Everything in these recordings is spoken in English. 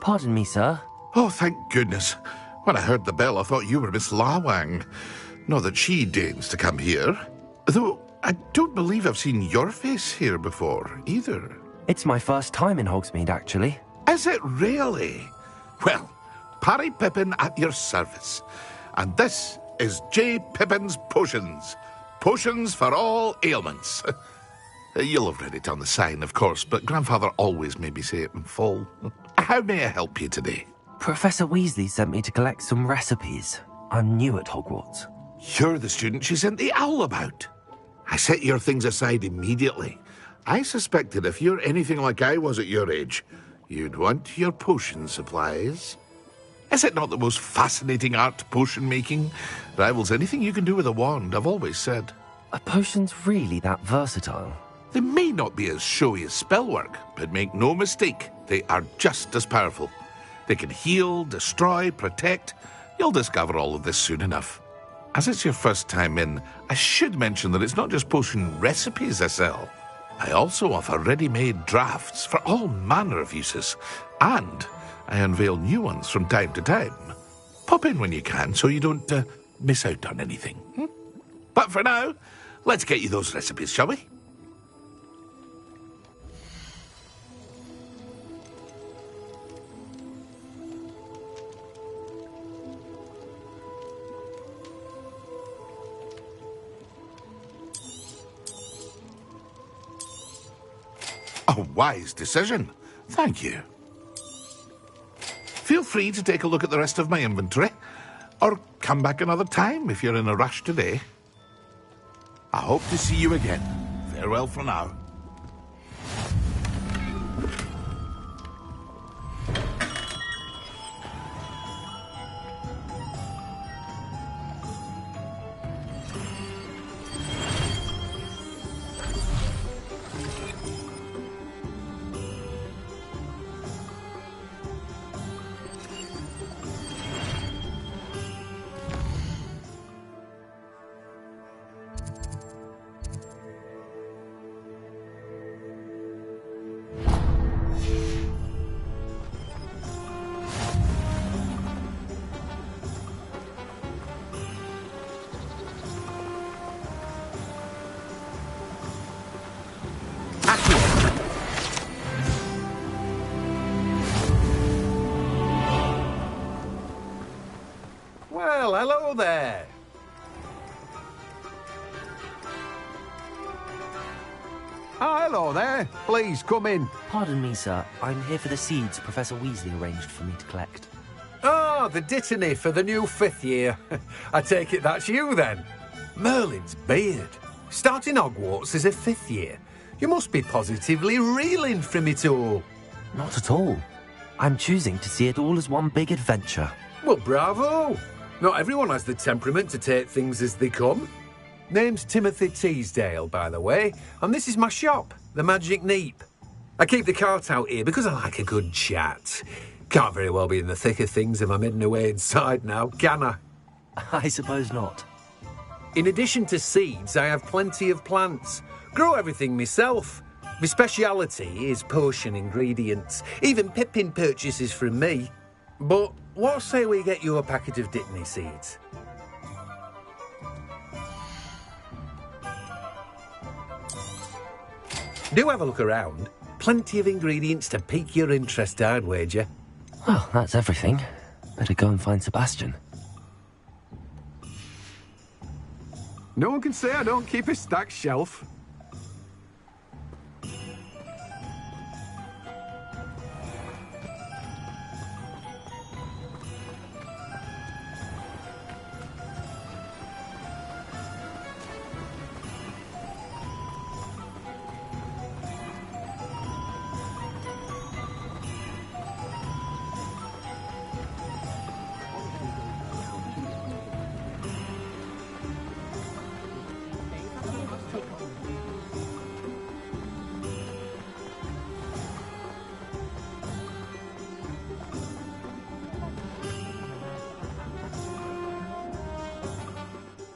Pardon me, sir. Oh, thank goodness. When I heard the bell, I thought you were Miss Lawang. Not that she deigns to come here. Though, I don't believe I've seen your face here before, either. It's my first time in Hogsmeade, actually. Is it really? Well, Parry Pippin at your service. And this is J. Pippin's Potions. Potions for all ailments. You'll have read it on the sign, of course, but Grandfather always made me say it in full. How may I help you today? Professor Weasley sent me to collect some recipes. I'm new at Hogwarts. You're the student she sent the owl about. I set your things aside immediately. I suspected if you're anything like I was at your age, you'd want your potion supplies. Is it not the most fascinating art, potion making? Rivals anything you can do with a wand, I've always said. Are potions really that versatile? They may not be as showy as spellwork, but make no mistake, they are just as powerful. They can heal, destroy, protect. You'll discover all of this soon enough. As it's your first time in, I should mention that it's not just potion recipes I sell. I also offer ready-made drafts for all manner of uses, and I unveil new ones from time to time. Pop in when you can so you don't miss out on anything. But for now, let's get you those recipes, shall we? A wise decision. Thank you. Feel free to take a look at the rest of my inventory, or come back another time if you're in a rush today. I hope to see you again. Farewell for now. Well, hello there. Oh, hello there. Please, come in. Pardon me, sir. I'm here for the seeds Professor Weasley arranged for me to collect. Oh, the dittany for the new 5th year. I take it that's you, then. Merlin's beard. Starting Hogwarts as a 5th year. You must be positively reeling from it all. Not at all. I'm choosing to see it all as one big adventure. Well, bravo. Not everyone has the temperament to take things as they come. Name's Timothy Teasdale, by the way, and this is my shop, the Magic Neep. I keep the cart out here because I like a good chat. Can't very well be in the thick of things if I'm hidden away inside now, can I? I suppose not. In addition to seeds, I have plenty of plants. Grow everything myself. My speciality is potion ingredients. Even Pippin purchases from me. But what say we get you a packet of Dittany seeds? Do have a look around. Plenty of ingredients to pique your interest, I'd wager. Well, that's everything. Better go and find Sebastian. No one can say I don't keep a stacked shelf.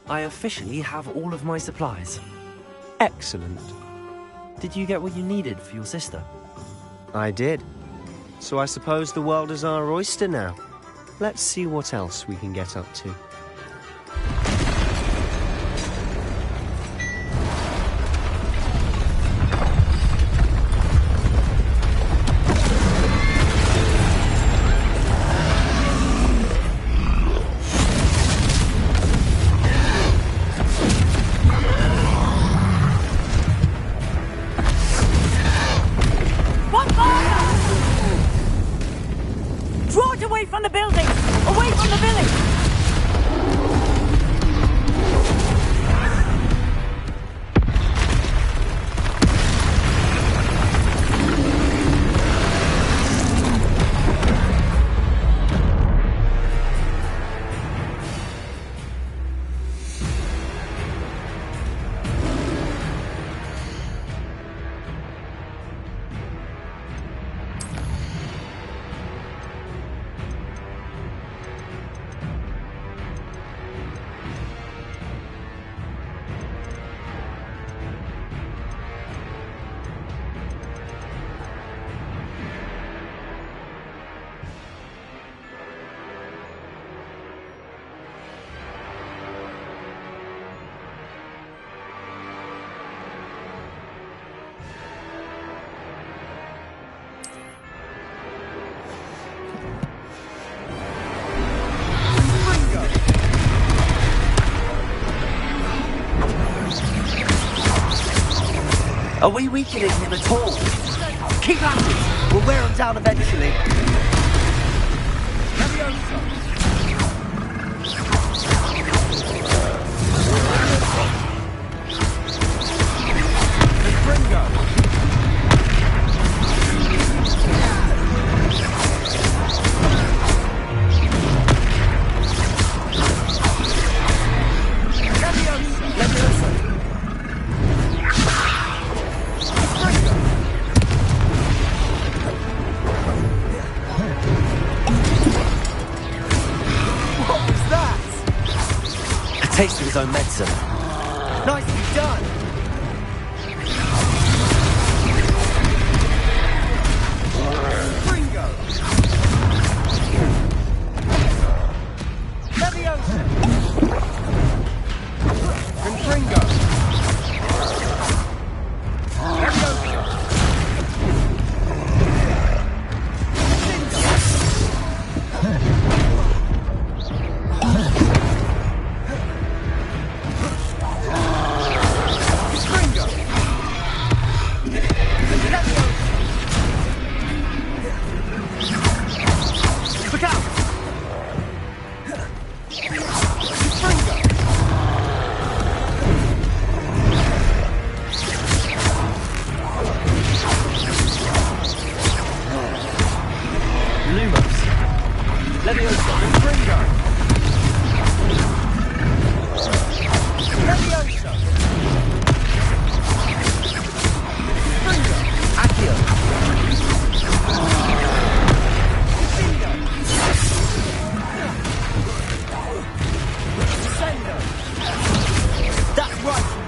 I officially have all of my supplies. Excellent. Did you get what you needed for your sister? I did. So I suppose the world is our oyster now. Let's see what else we can get up to. Are we weakening him at all? Keep at it! We'll wear him down eventually. Taste of his own medicine. Nicely done! Ringo! Leviosa! And Ringo! Leviosa!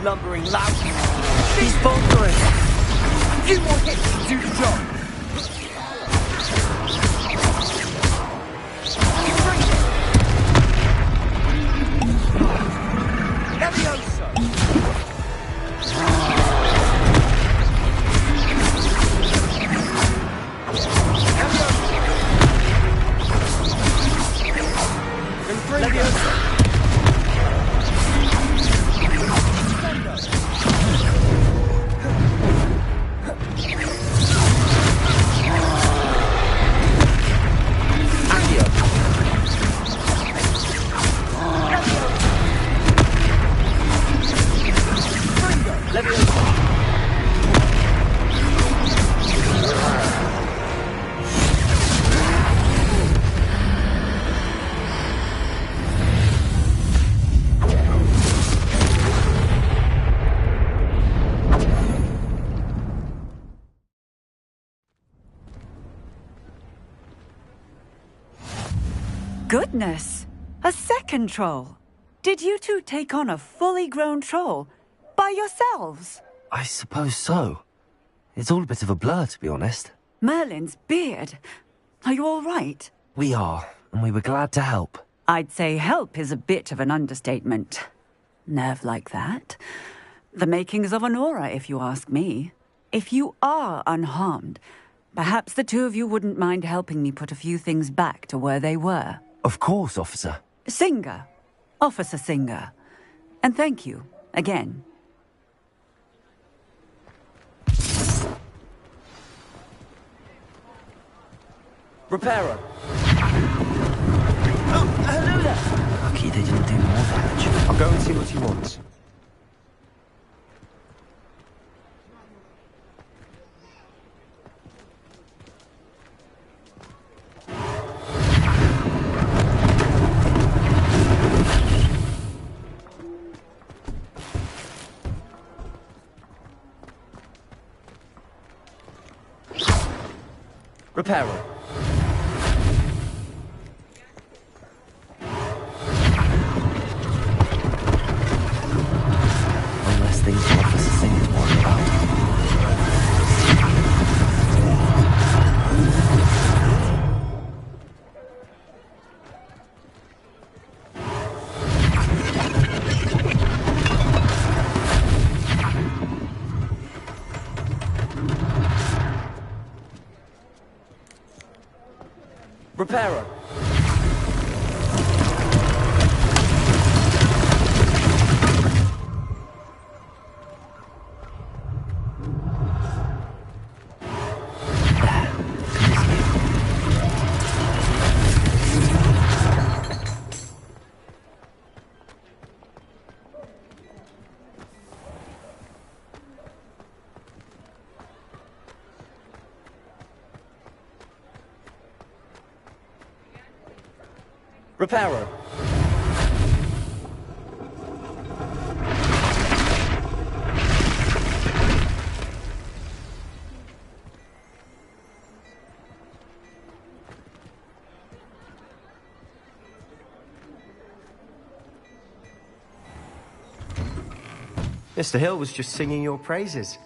Lumbering loud. He's bouldering. A few more hits to do the job. Leviosa. Leviosa. Goodness! A second troll! Did you two take on a fully grown troll by yourselves? I suppose so. It's all a bit of a blur, to be honest. Merlin's beard. Are you all right? We are, and we were glad to help. I'd say help is a bit of an understatement. Nerve like that. The makings of an aura, if you ask me. If you are unharmed, perhaps the two of you wouldn't mind helping me put a few things back to where they were. Of course, officer. Singer. Officer Singer. And thank you, again. Reparo. Oh, hello there. Lucky they didn't do more damage. I'll go and see what he wants. Reparo. Unless things are Officer Singer to worry about. Reparo. Reparo. Mr. Hill was just singing your praises.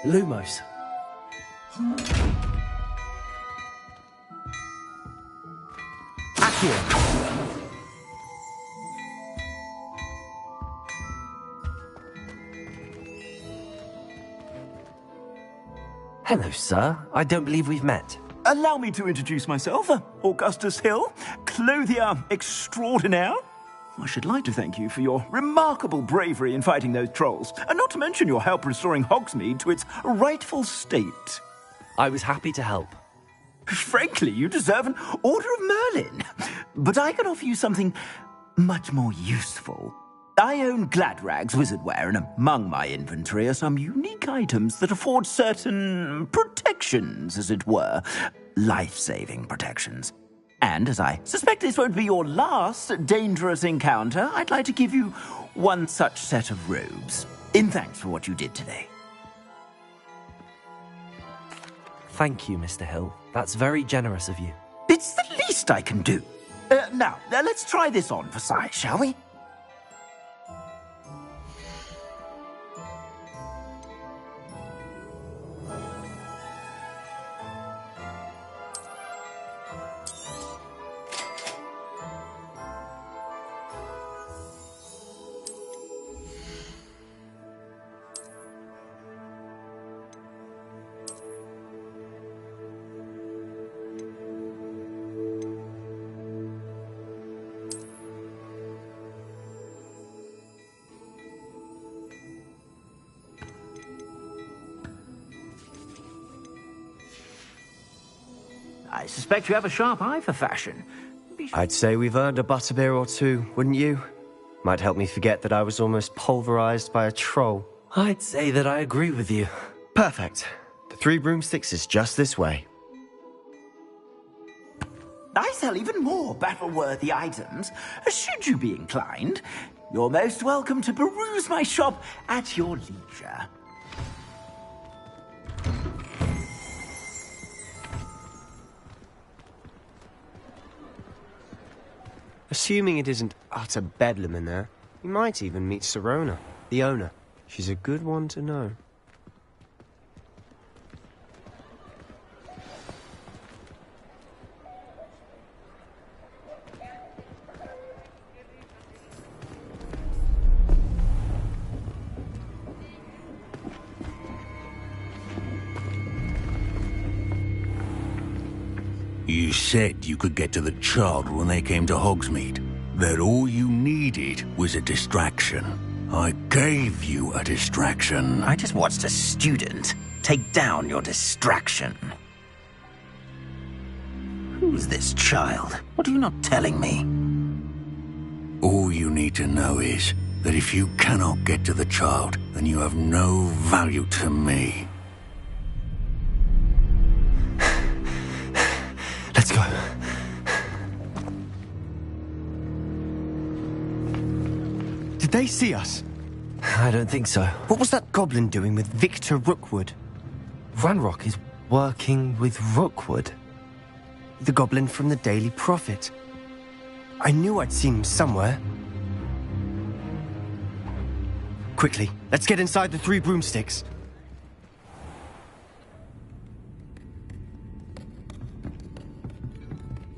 Lumos. Accio. Hello, sir. I don't believe we've met. Allow me to introduce myself, Augustus Hill, clothier extraordinaire. I should like to thank you for your remarkable bravery in fighting those trolls, and not to mention your help restoring Hogsmeade to its rightful state. I was happy to help. Frankly, you deserve an Order of Merlin. But I can offer you something much more useful. I own Gladrag's wizardware, and among my inventory are some unique items that afford certain protections, as it were. Life-saving protections. And as I suspect this won't be your last dangerous encounter, I'd like to give you one such set of robes, in thanks for what you did today. Thank you, Mr. Hill. That's very generous of you. It's the least I can do. Now, let's try this on for size, shall we? I suspect you have a sharp eye for fashion. I'd say we've earned a butterbeer or two, wouldn't you? Might help me forget that I was almost pulverized by a troll. I'd say that I agree with you. Perfect. The Three Broomsticks is just this way. I sell even more battle-worthy items. Should you be inclined, you're most welcome to peruse my shop at your leisure. Assuming it isn't utter bedlam in there, you might even meet Sirona, the owner. She's a good one to know. You said you could get to the child when they came to Hogsmeade. That all you needed was a distraction. I gave you a distraction. I just watched a student take down your distraction. Who's this child? What are you not telling me? All you need to know is that if you cannot get to the child, then you have no value to me. Let's go. Did they see us? I don't think so. What was that goblin doing with Victor Rookwood? Ranrock is working with Rookwood. The goblin from the Daily Prophet. I knew I'd seen him somewhere. Quickly, let's get inside the Three Broomsticks.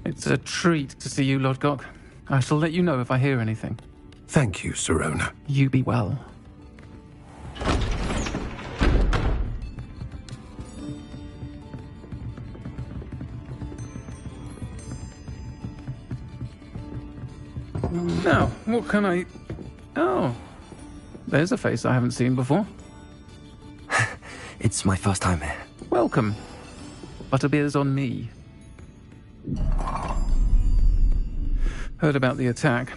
It's a treat to see you, Lodgok. I shall let you know if I hear anything. Thank you, Sirona. You be well. Now, what can I... Oh, there's a face I haven't seen before. It's my first time here. Welcome. Butterbeer's on me. Heard about the attack.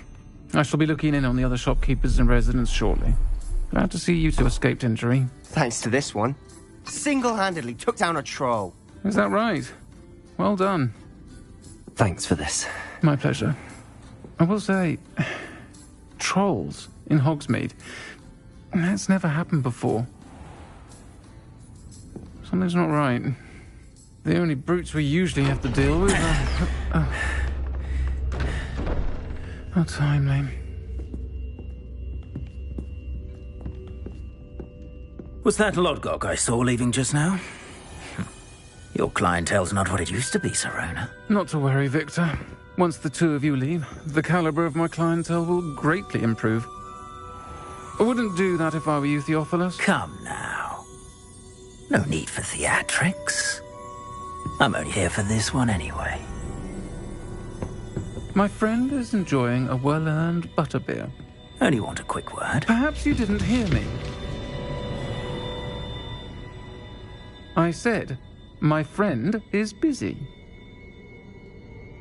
I shall be looking in on the other shopkeepers and residents shortly. Glad to see you two escaped injury. Thanks to this one. Single-handedly took down a troll. Is that right? Well done. Thanks for this. My pleasure. I will say, trolls in Hogsmeade. That's never happened before. Something's not right. The only brutes we usually have to deal with are... How timely. Was that Lodgok I saw leaving just now? Your clientele's not what it used to be, Sirona. Not to worry, Victor. Once the two of you leave, the caliber of my clientele will greatly improve. I wouldn't do that if I were you, Theophilus. Come now. No need for theatrics. I'm only here for this one anyway. My friend is enjoying a well-earned butterbeer. Only want a quick word. Perhaps you didn't hear me. I said, my friend is busy.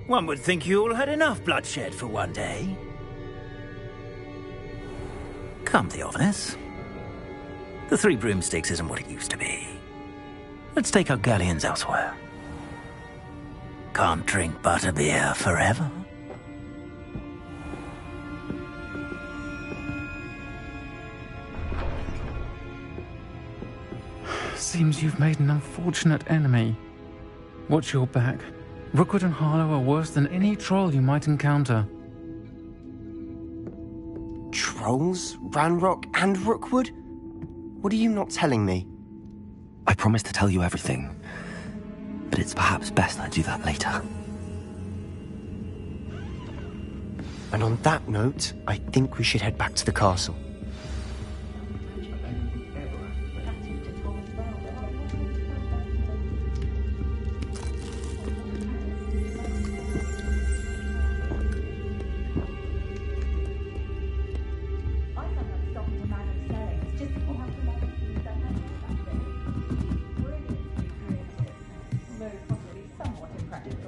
One would think you all had enough bloodshed for one day. Come, Theophilus. The Three Broomsticks isn't what it used to be. Let's take our galleons elsewhere. Can't drink butterbeer forever. Seems you've made an unfortunate enemy. Watch your back. Rookwood and Harlow are worse than any troll you might encounter. Trolls? Ranrock and Rookwood? What are you not telling me? I promise to tell you everything, but it's perhaps best I do that later. And on that note, I think we should head back to the castle. somewhat impressive.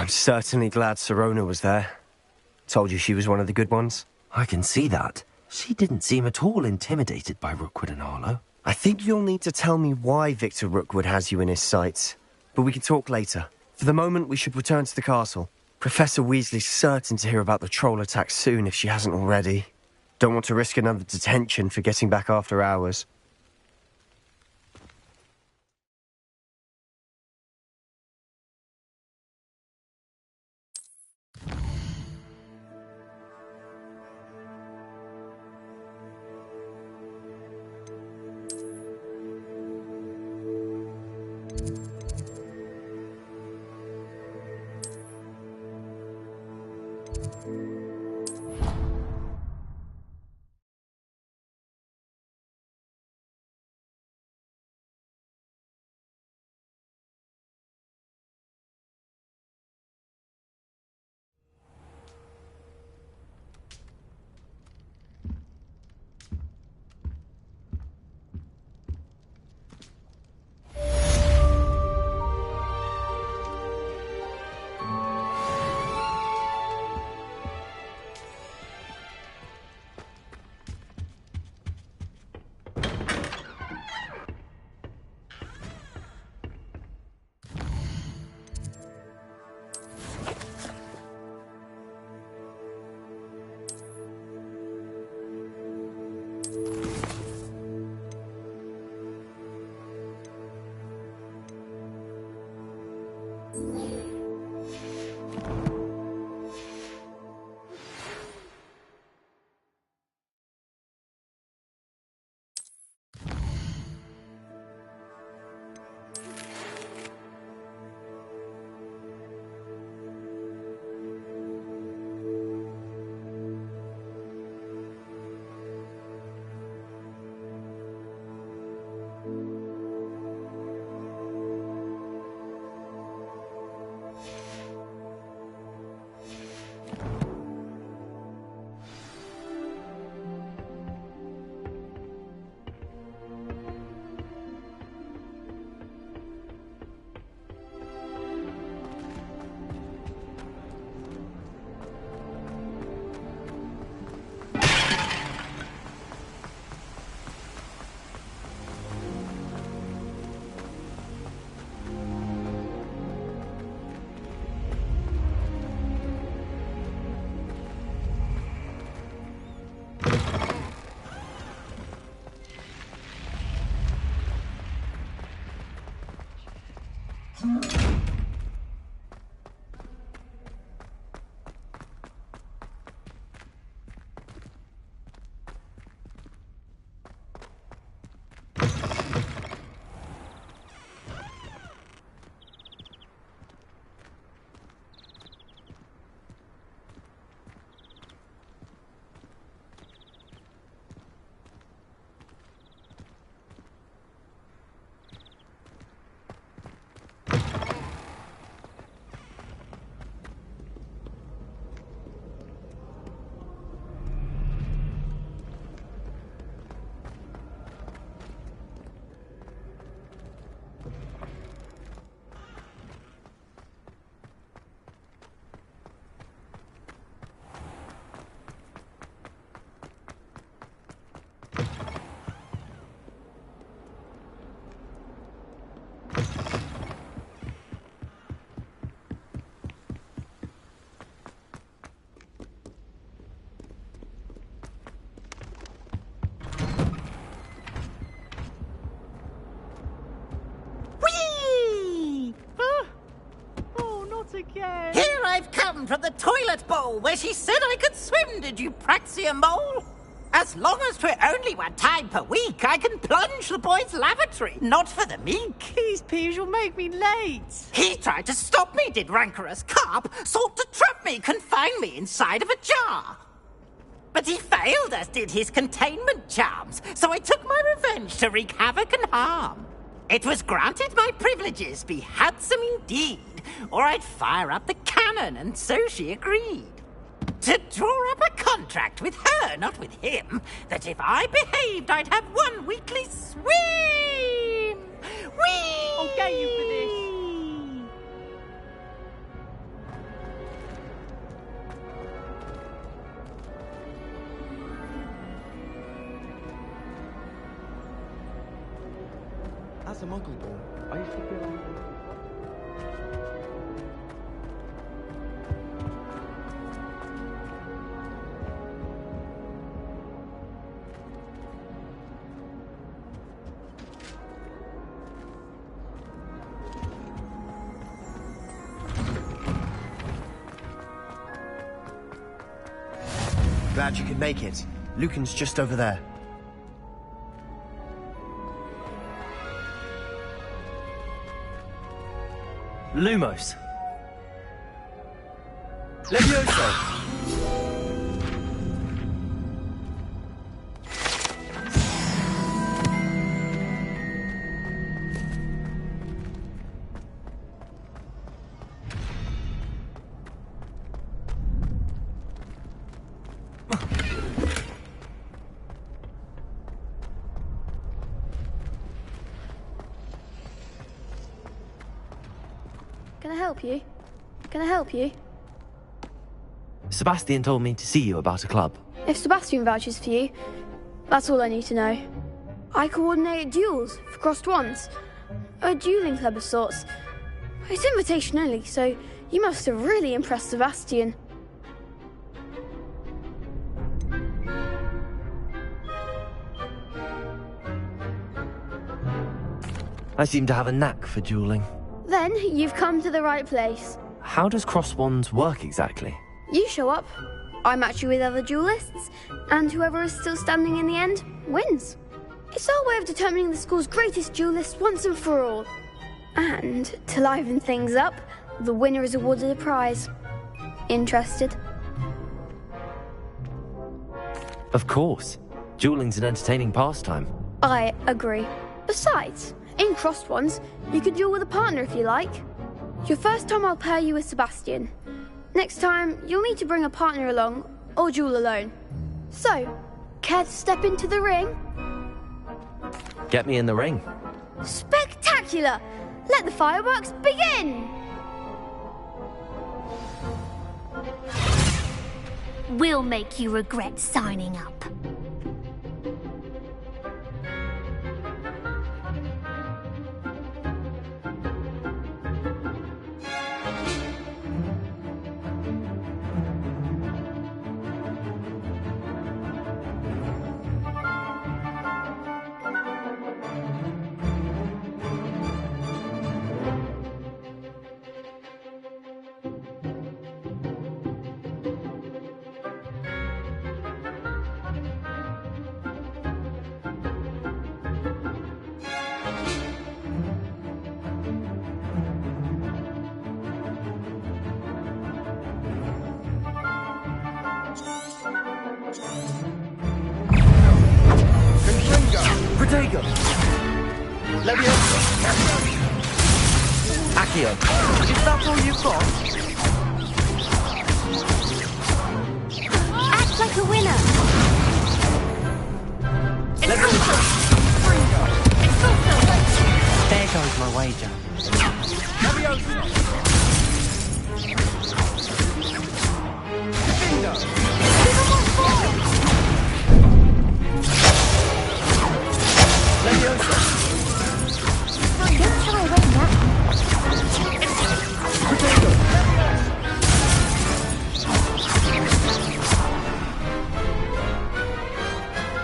I'm certainly glad Sirona was there. Told you she was one of the good ones. I can see that. She didn't seem at all intimidated by Rookwood and Arlo. I think you'll need to tell me why Victor Rookwood has you in his sights. But we can talk later. For the moment, we should return to the castle. Professor Weasley's certain to hear about the troll attack soon if she hasn't already. Don't want to risk another detention for getting back after hours. Again. Here I've come from the toilet bowl where she said I could swim, did you praxia mole? As long as 'twere only one time per week, I can plunge the boy's lavatory, not for the meek. These peas will make me late. He tried to stop me, did rancorous carp, sought to trap me, confine me inside of a jar. But he failed, as did his containment charms, so I took my revenge to wreak havoc and harm. It was granted my privileges be handsome indeed, or I'd fire up the cannon, and so she agreed. To draw up a contract with her, not with him, that if I behaved, I'd have one weekly swim! Whee! I'll get you for this. As a muggle boy, I used to feel like... Glad you could make it. Lucan's just over there. Lumos. Levioso. Can I help you? Can I help you? Sebastian told me to see you about a club. If Sebastian vouches for you, that's all I need to know. I coordinate duels for crossed wands. A dueling club of sorts. It's invitation only, so you must have really impressed Sebastian. I seem to have a knack for dueling. Then you've come to the right place. How does cross wands work exactly? You show up, I match you with other duelists, and whoever is still standing in the end wins. It's our way of determining the school's greatest duelist once and for all. And to liven things up, the winner is awarded a prize. Interested? Of course. Dueling's an entertaining pastime. I agree. Besides, in crossed ones, you could duel with a partner if you like. Your first time I'll pair you with Sebastian. Next time, you'll need to bring a partner along, or duel alone. So, care to step into the ring? Get me in the ring. Spectacular! Let the fireworks begin! We'll make you regret signing up. Protego! Levioso! Accio! Is that all you've got? Act like a winner! Levioso! There goes my wager. Levioso!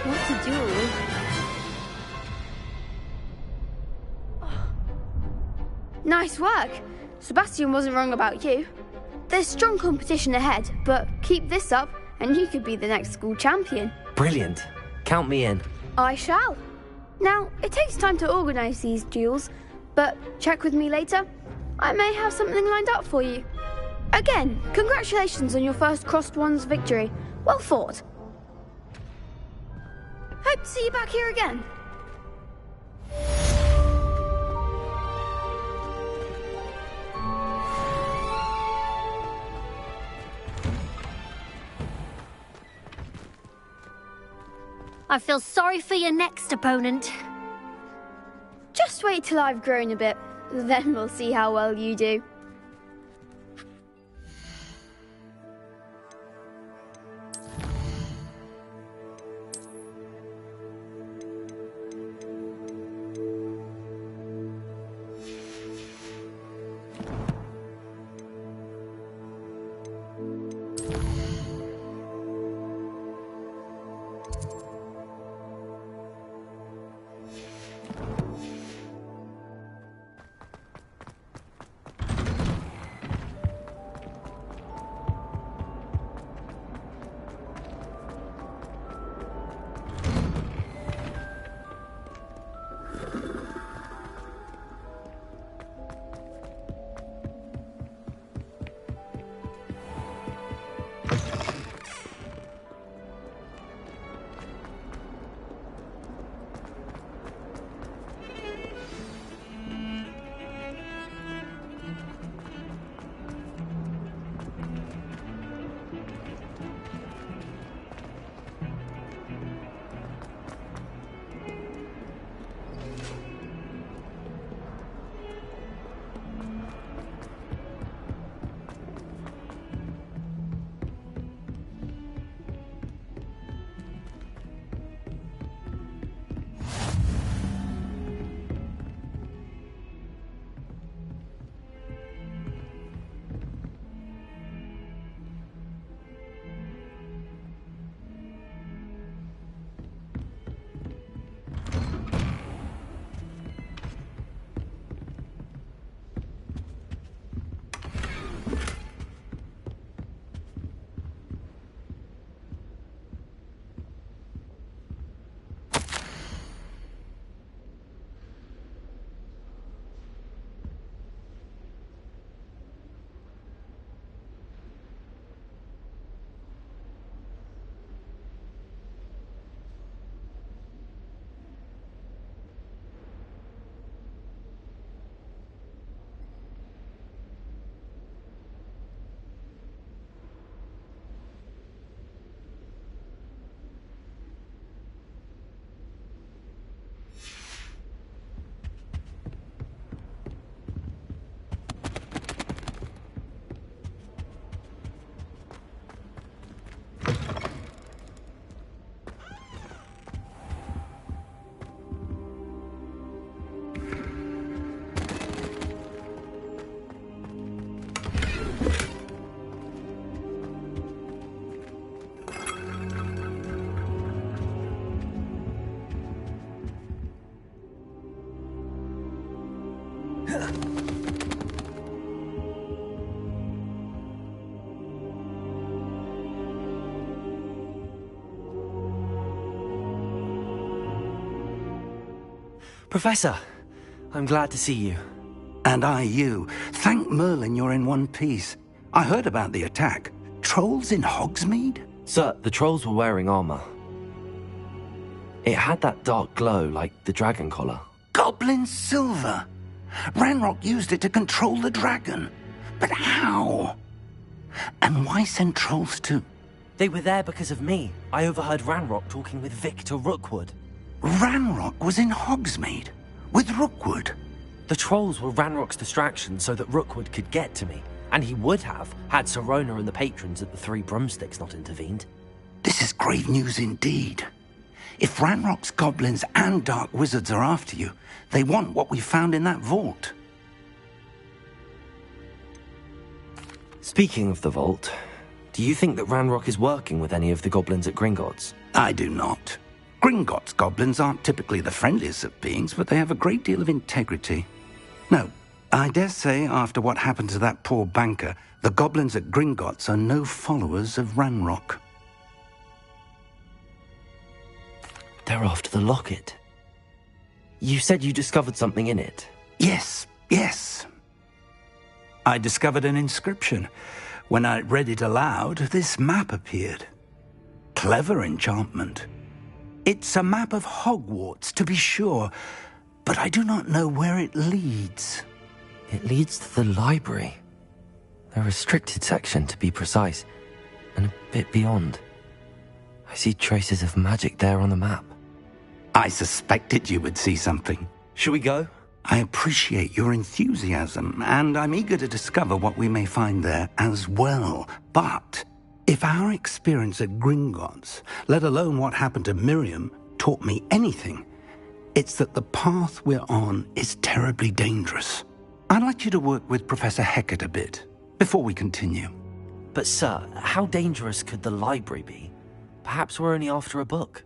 What's a duel? Nice work. Sebastian wasn't wrong about you. There's strong competition ahead, but keep this up and you could be the next school champion. Brilliant. Count me in. I shall. Now, it takes time to organise these duels, but check with me later. I may have something lined up for you. Again, congratulations on your first crossed wands victory. Well fought. Hope to see you back here again. I feel sorry for your next opponent. Just wait till I've grown a bit, then we'll see how well you do. Professor, I'm glad to see you. And I you. Thank Merlin you're in one piece. I heard about the attack. Trolls in Hogsmeade? Sir, the trolls were wearing armor. It had that dark glow like the dragon collar. Goblin silver! Ranrock used it to control the dragon. But how? And why send trolls to... They were there because of me. I overheard Ranrock talking with Victor Rookwood. Ranrock was in Hogsmeade? With Rookwood? The trolls were Ranrock's distraction so that Rookwood could get to me. And he would have, had Sirona and the patrons at the Three Broomsticks not intervened. This is grave news indeed. If Ranrock's goblins and dark wizards are after you, they want what we found in that vault. Speaking of the vault, do you think that Ranrock is working with any of the goblins at Gringotts? I do not. Gringotts goblins aren't typically the friendliest of beings, but they have a great deal of integrity. No, I dare say after what happened to that poor banker, the goblins at Gringotts are no followers of Ranrock. They're after the locket. You said you discovered something in it. Yes. I discovered an inscription. When I read it aloud, this map appeared. Clever enchantment. It's a map of Hogwarts, to be sure, but I do not know where it leads. It leads to the library. The restricted section, to be precise, and a bit beyond. I see traces of magic there on the map. I suspected you would see something. Shall we go? I appreciate your enthusiasm, and I'm eager to discover what we may find there as well. But if our experience at Gringotts, let alone what happened to Miriam, taught me anything, it's that the path we're on is terribly dangerous. I'd like you to work with Professor Hecat a bit before we continue. But sir, how dangerous could the library be? Perhaps we're only after a book.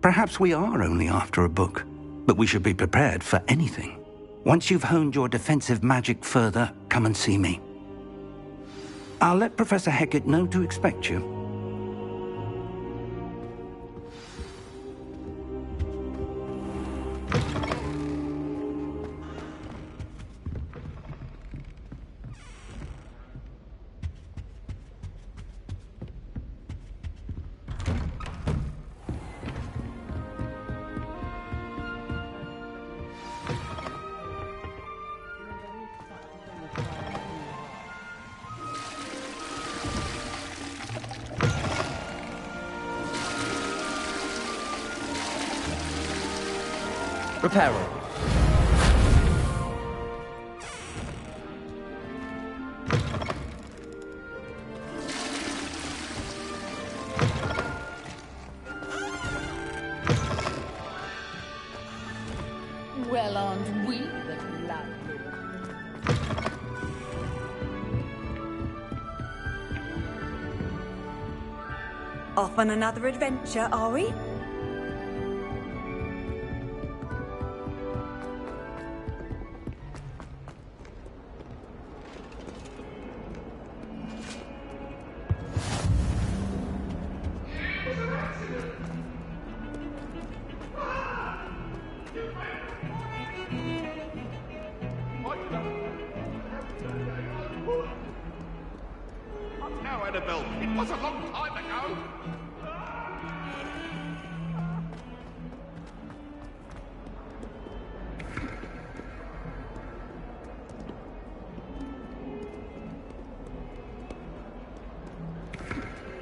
Perhaps we are only after a book, but we should be prepared for anything. Once you've honed your defensive magic further, come and see me. I'll let Professor Hecat know to expect you. Reparo. Well, aren't we the blood? Off on another adventure, are we? Now, Annabelle, it was a long time ago.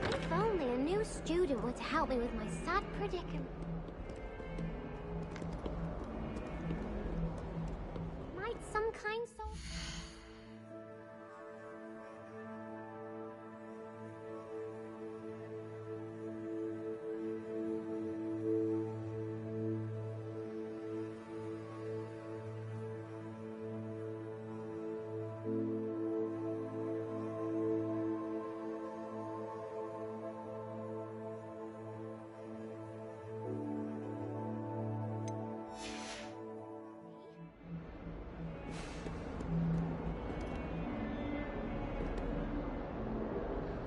If only a new student were to help me with my sad predicament. Might some kind soul...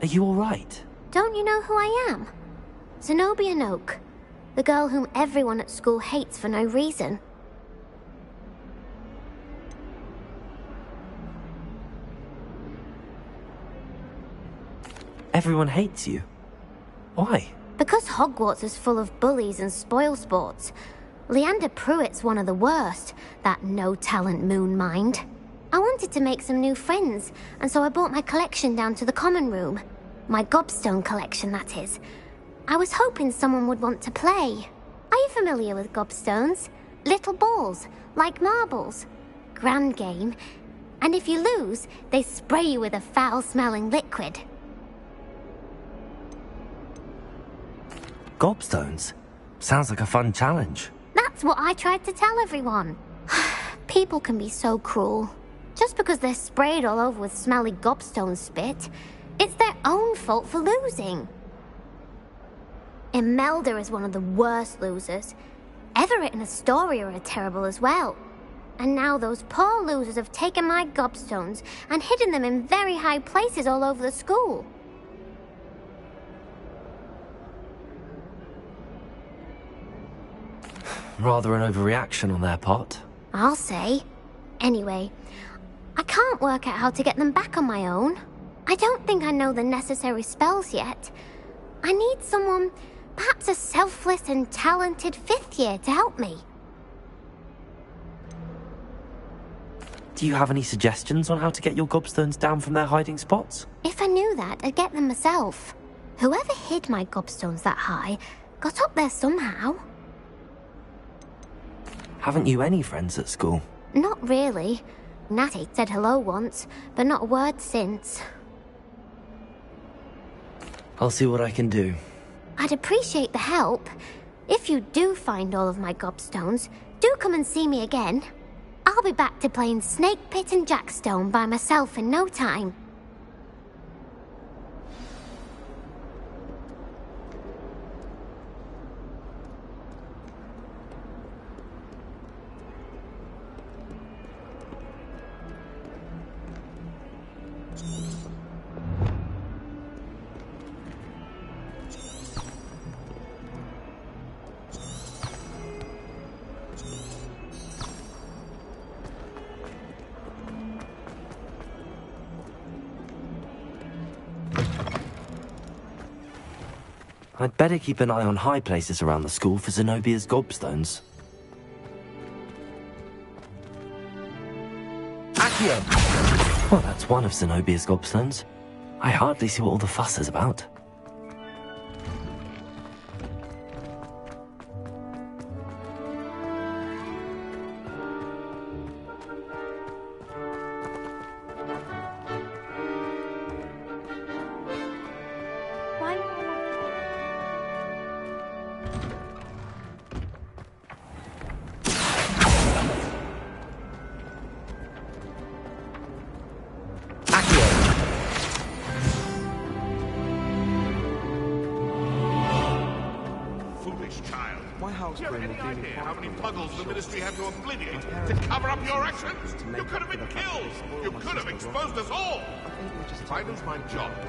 Are you all right? Don't you know who I am? Zenobia Noak, the girl whom everyone at school hates for no reason. Everyone hates you. Why? Because Hogwarts is full of bullies and spoilsports. Leander Pruitt's one of the worst, that no-talent moon mind. I wanted to make some new friends, and so I brought my collection down to the common room. My gobstone collection, that is. I was hoping someone would want to play. Are you familiar with gobstones? Little balls, like marbles. Grand game. And if you lose, they spray you with a foul-smelling liquid. Gobstones? Sounds like a fun challenge. That's what I tried to tell everyone. People can be so cruel. Just because they're sprayed all over with smelly gobstone spit, it's their own fault for losing. Imelda is one of the worst losers. Everett and Astoria are terrible as well. And now those poor losers have taken my gobstones and hidden them in very high places all over the school. Rather an overreaction on their part. I'll say. Anyway, I can't work out how to get them back on my own. I don't think I know the necessary spells yet. I need someone, perhaps a selfless and talented 5th year to help me. Do you have any suggestions on how to get your gobstones down from their hiding spots? If I knew that, I'd get them myself. Whoever hid my gobstones that high got up there somehow. Haven't you any friends at school? Not really. Natty said hello once, but not a word since. I'll see what I can do. I'd appreciate the help. If you do find all of my gobstones, do come and see me again. I'll be back to playing Snake Pit and Jackstone by myself in no time. I'd better keep an eye on high places around the school for Zenobia's gobstones. Accio! Well, that's one of Zenobia's gobstones. I hardly see what all the fuss is about.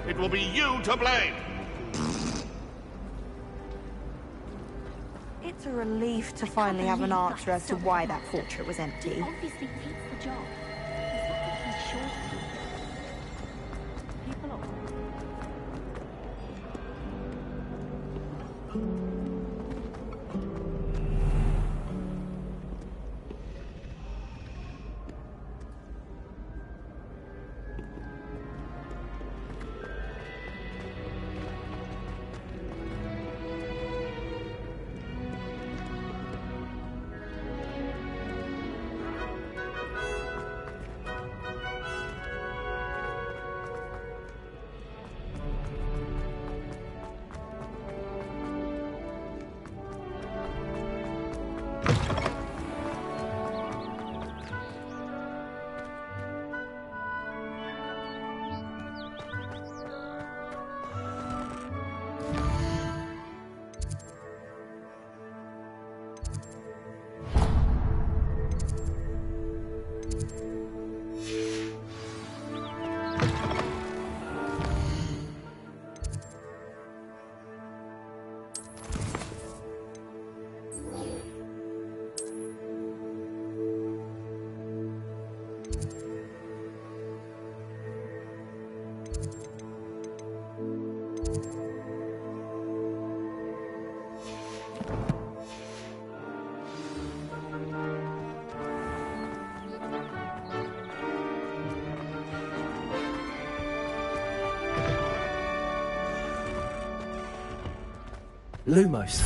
It will be you to blame. It's a relief to finally have an answer as to why that portrait was empty. He obviously hates the job. He's sure people are... Lumos.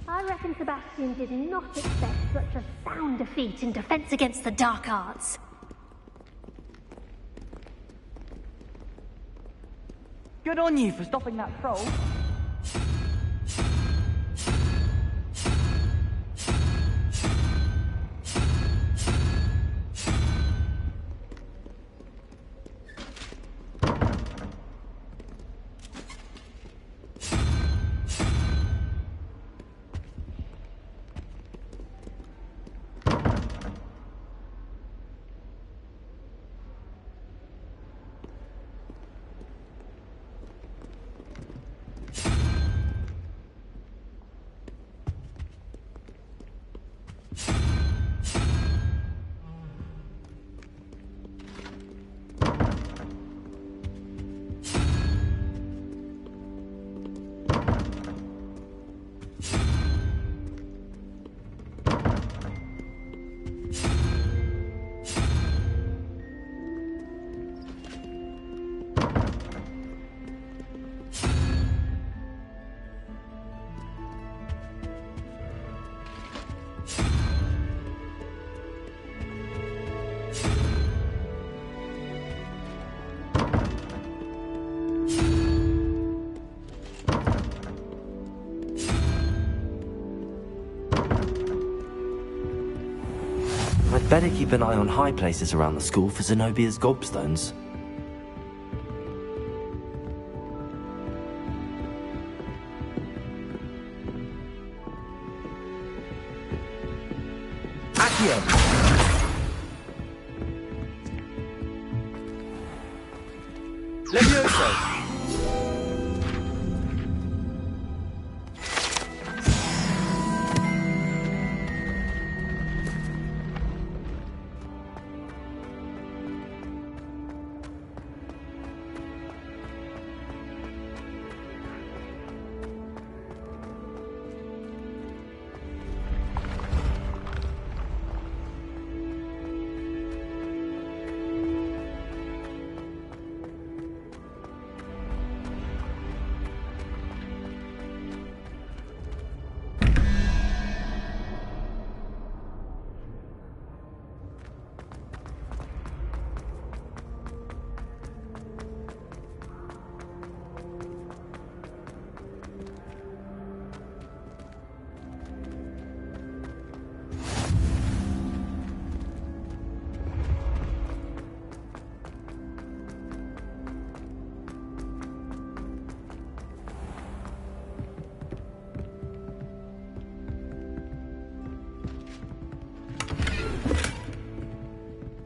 I reckon Sebastian did not expect such a sound defeat in defense against the dark arts. Good on you for stopping that troll. I'd better keep an eye on high places around the school for Zenobia's gobstones. Levioso!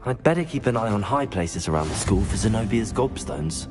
I'd better keep an eye on high places around the school for Zenobia's gobstones.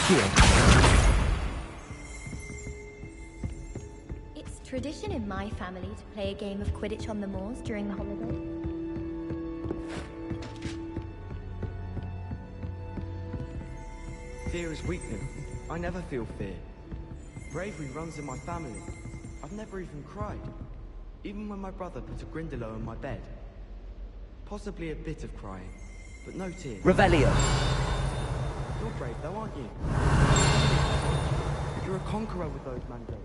Accio. It's tradition in my family to play a game of Quidditch on the moors during the holidays. Fear is weakness. I never feel fear. Bravery runs in my family. I've never even cried. Even when my brother put a Grindylow on my bed. Possibly a bit of crying, but no tears. Revelio. You're brave though, aren't you? You're a conqueror with those mandrakes.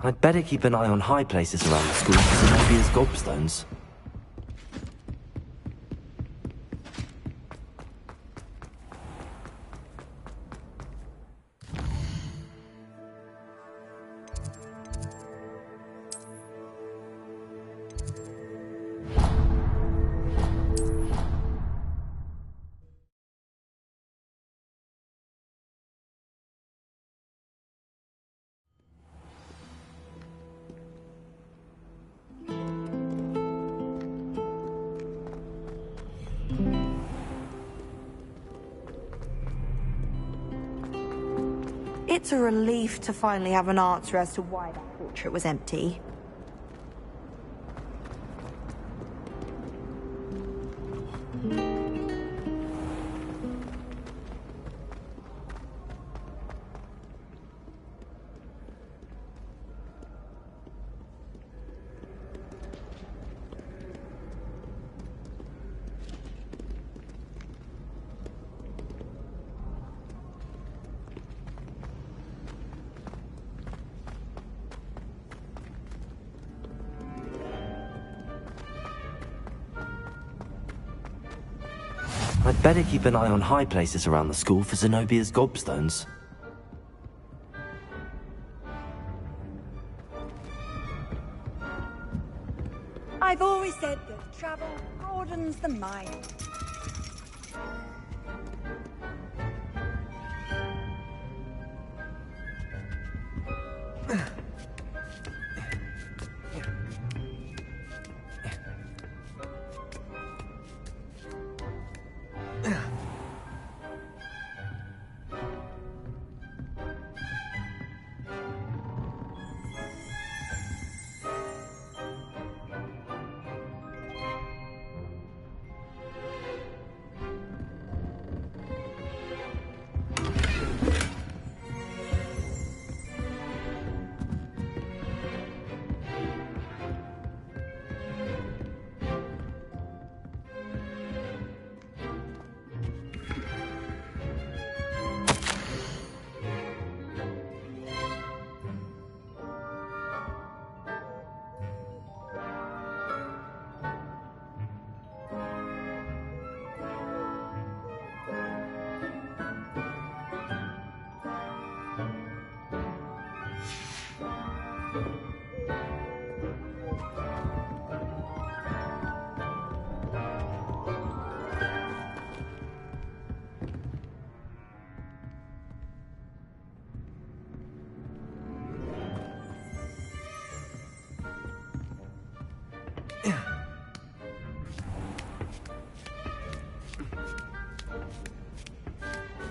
I'd better keep an eye on high places around the school for Zenobia's gobstones. It's a relief to finally have an answer as to why that portrait was empty. I'd better keep an eye on high places around the school for Zenobia's gobstones. I've always said that travel broadens the mind.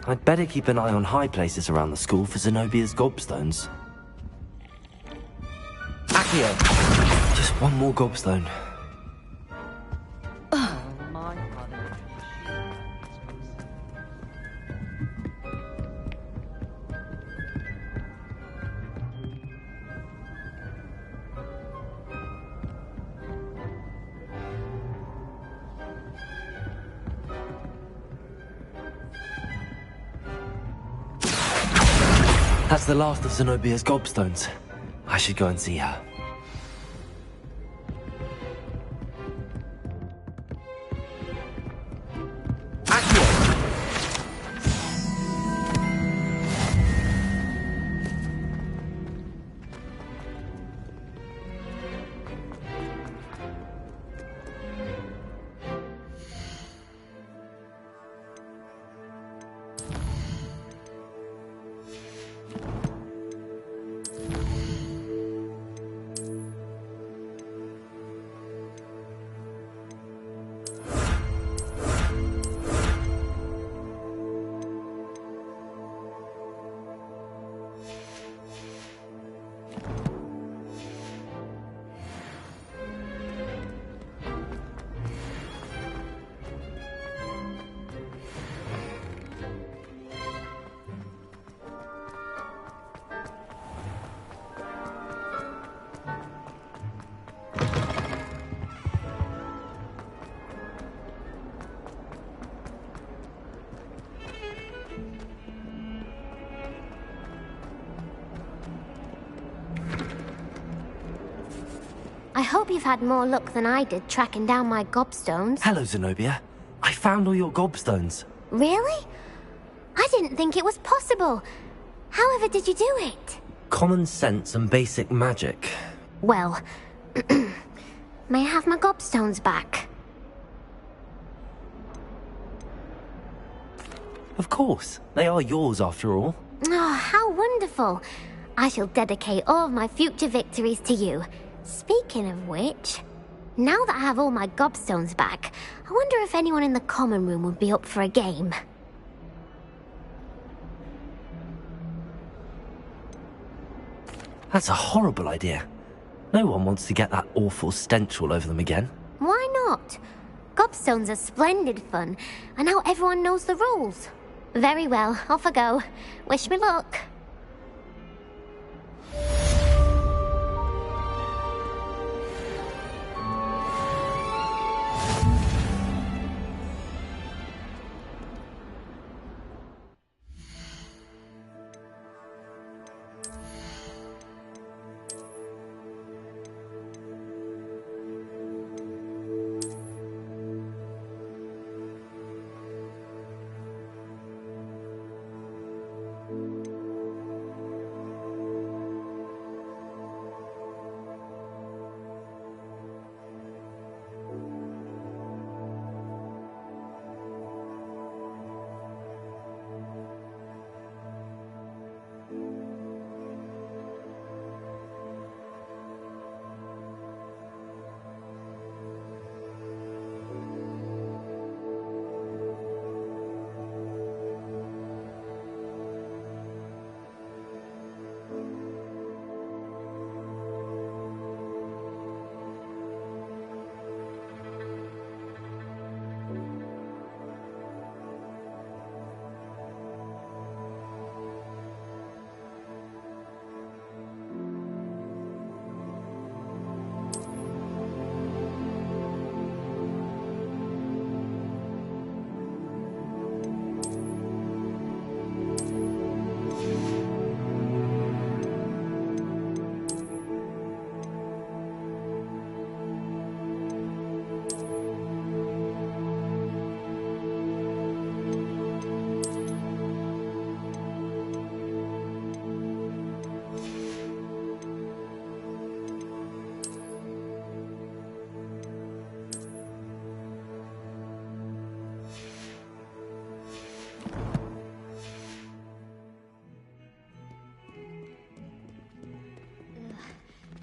I'd better keep an eye on high places around the school for Zenobia's gobstones. Accio! Just one more gobstone. That's the last of Zenobia's gobstones. I should go and see her. I hope you've had more luck than I did tracking down my gobstones. Hello, Zenobia. I found all your gobstones. Really? I didn't think it was possible. However did you do it? Common sense and basic magic. Well, may I have my gobstones back? Of course. They are yours after all. Oh, how wonderful. I shall dedicate all of my future victories to you. Speaking of which, now that I have all my gobstones back, I wonder if anyone in the common room would be up for a game. That's a horrible idea. No one wants to get that awful stench all over them again. Why not? Gobstones are splendid fun, and now everyone knows the rules. Very well, off I go. Wish me luck.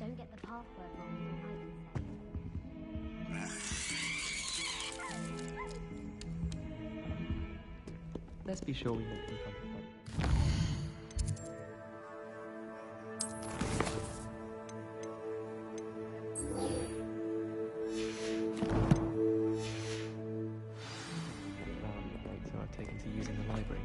Don't get the password wrong. Let's be sure we look in front of them. So I've taken to using the library.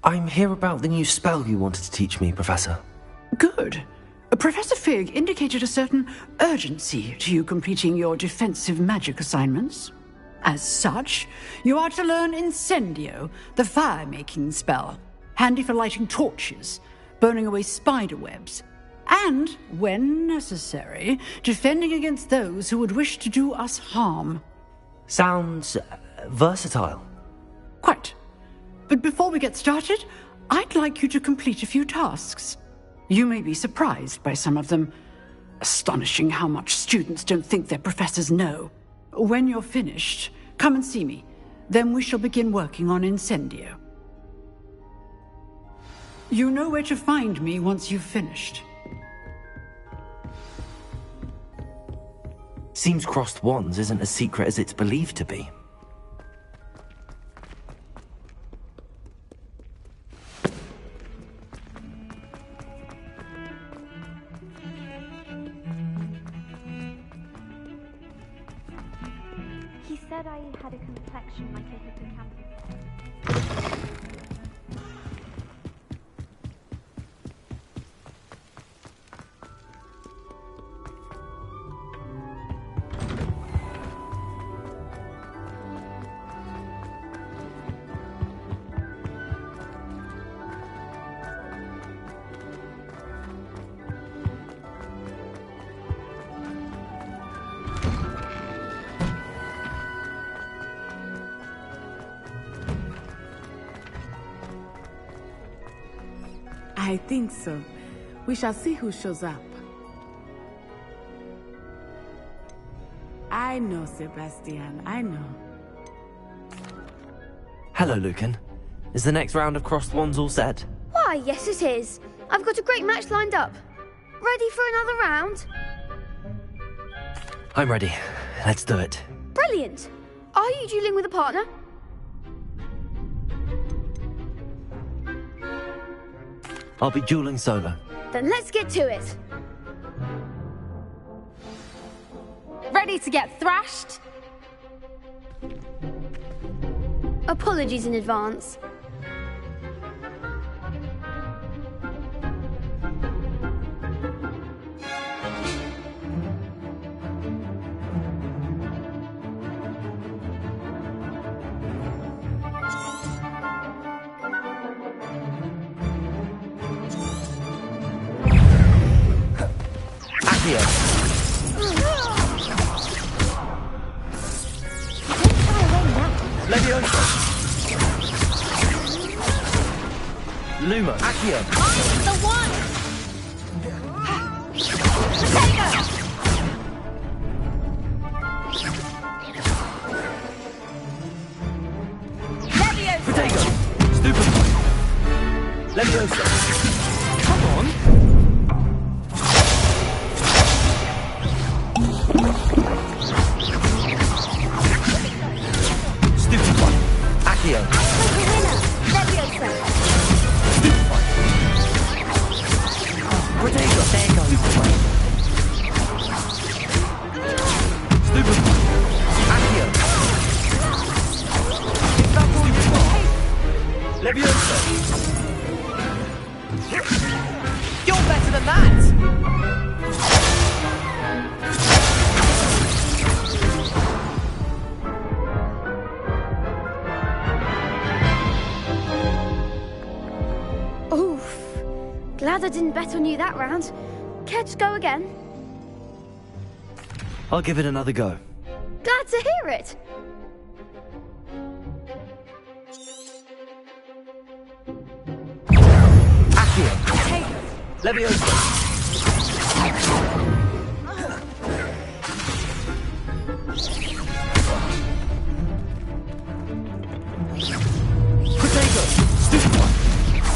I'm here about the new spell you wanted to teach me, Professor. Good. Professor Fig indicated a certain urgency to you completing your defensive magic assignments. As such, you are to learn Incendio, the fire-making spell, handy for lighting torches, burning away spider webs, and, when necessary, defending against those who would wish to do us harm. Sounds versatile. Quite. But before we get started, I'd like you to complete a few tasks. You may be surprised by some of them. Astonishing how much students don't think their professors know. When you're finished, come and see me. Then we shall begin working on Incendio. You know where to find me once you've finished. Seems crossed wands isn't as secret as it's believed to be. He said I had a complexion like a hippocampus. I think so. We shall see who shows up. I know, Sebastian, I know. Hello, Lucan. Is the next round of crossed wands all set? Why, yes it is. I've got a great match lined up. Ready for another round? I'm ready. Let's do it. Brilliant. Are you dueling with a partner? I'll be dueling solo. Then let's get to it. Ready to get thrashed? Apologies in advance. Luma, Accio. I'm the one! Potato! Leviosa! Potato. Stupefy. Leviosa. Come on. Stupefy. Accio. Leviosa! Potato. Stupefy. Stupefy. Accio. Is that all you got? Leviosa. You're better than that! Oof. Glad I didn't bet on you that round. Care to go again? I'll give it another go. Glad to hear it. Accio. Leviosa. Potato. Stupefy.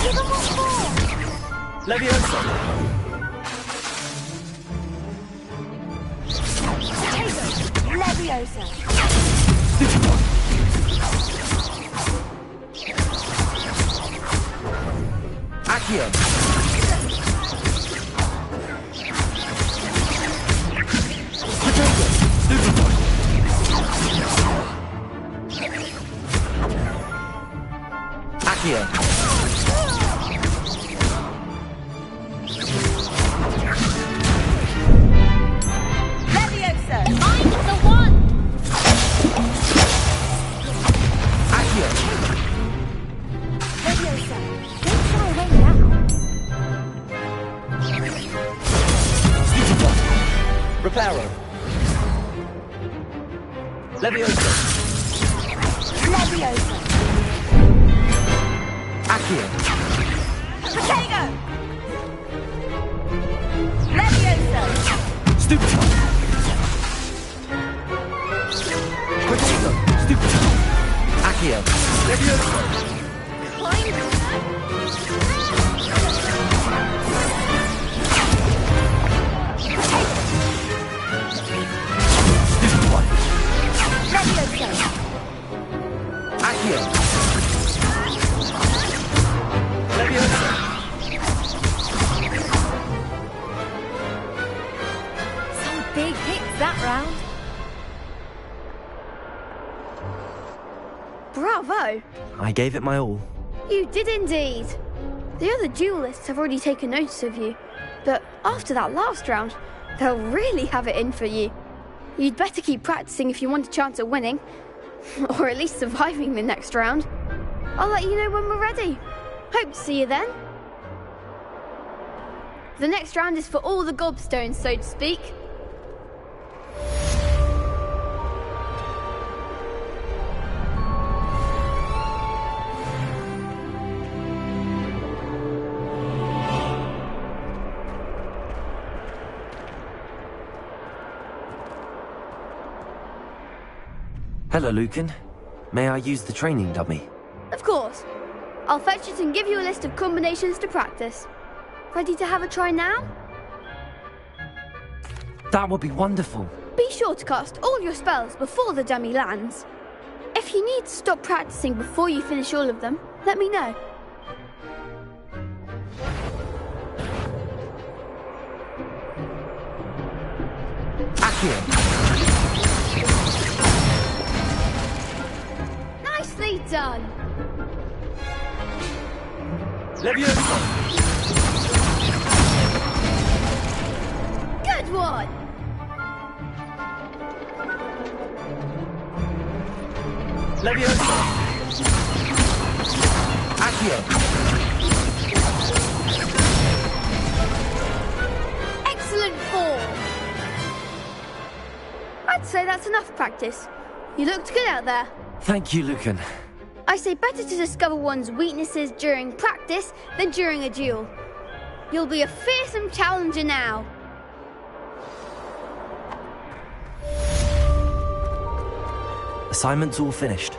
Give them what for! Leviosa. Leviosa! Accio. Potato. Stupefy. Accio. Leviosa. Leviosa. Accio. Protego. Leviosa. Stupefy. Protego. Stupefy. Accio. Leviosa. Accio. Leviosa. Some big hits that round. Bravo! I gave it my all. You did indeed. The other duelists have already taken notice of you, but after that last round, they'll really have it in for you. You'd better keep practicing if you want a chance at winning, or at least surviving the next round. I'll let you know when we're ready. Hope to see you then. The next round is for all the gobstones, so to speak. Hello, Lucan. May I use the training dummy? Of course. I'll fetch it and give you a list of combinations to practice. Ready to have a try now? That would be wonderful. Be sure to cast all your spells before the dummy lands. If you need to stop practicing before you finish all of them, let me know. Accio. Nicely done. Leviosa. Good one. Leviosa. Accio. Excellent form. I'd say that's enough practice. You looked good out there. Thank you, Lucan. I say better to discover one's weaknesses during practice than during a duel. You'll be a fearsome challenger now. Assignment's all finished.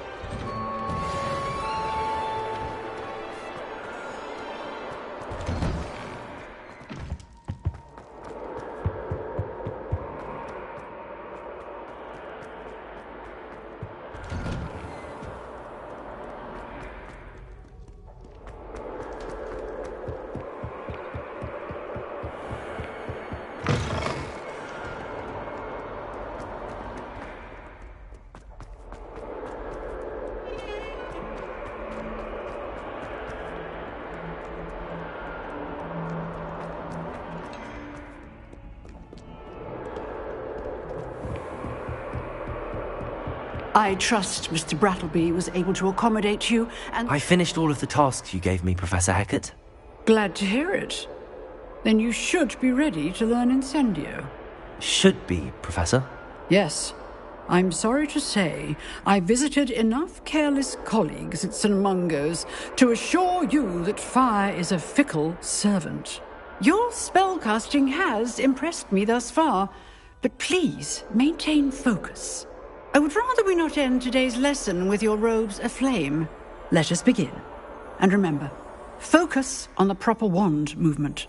I trust Mr. Brattleby was able to accommodate you, and I finished all of the tasks you gave me, Professor Hecat. glad to hear it. Then you should be ready to learn Incendio. Should be, Professor. Yes. I'm sorry to say, I visited enough careless colleagues at St. Mungo's to assure you that fire is a fickle servant. Your spellcasting has impressed me thus far, but please maintain focus. I would rather we not end today's lesson with your robes aflame. Let us begin. And remember, focus on the proper wand movement.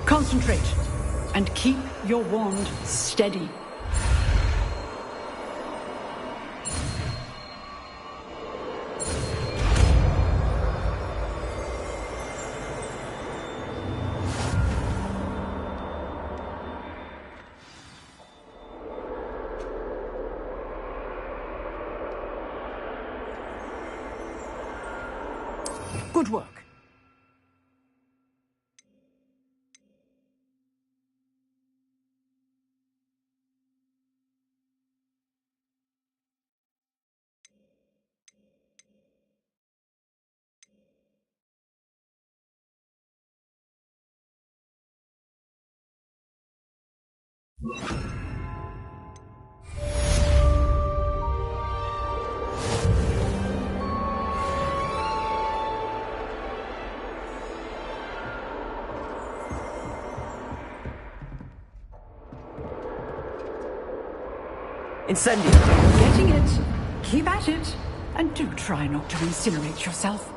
Concentrate, and keep your wand steady. Good work. Incendio! Getting it. Keep at it. And do try not to incinerate yourself.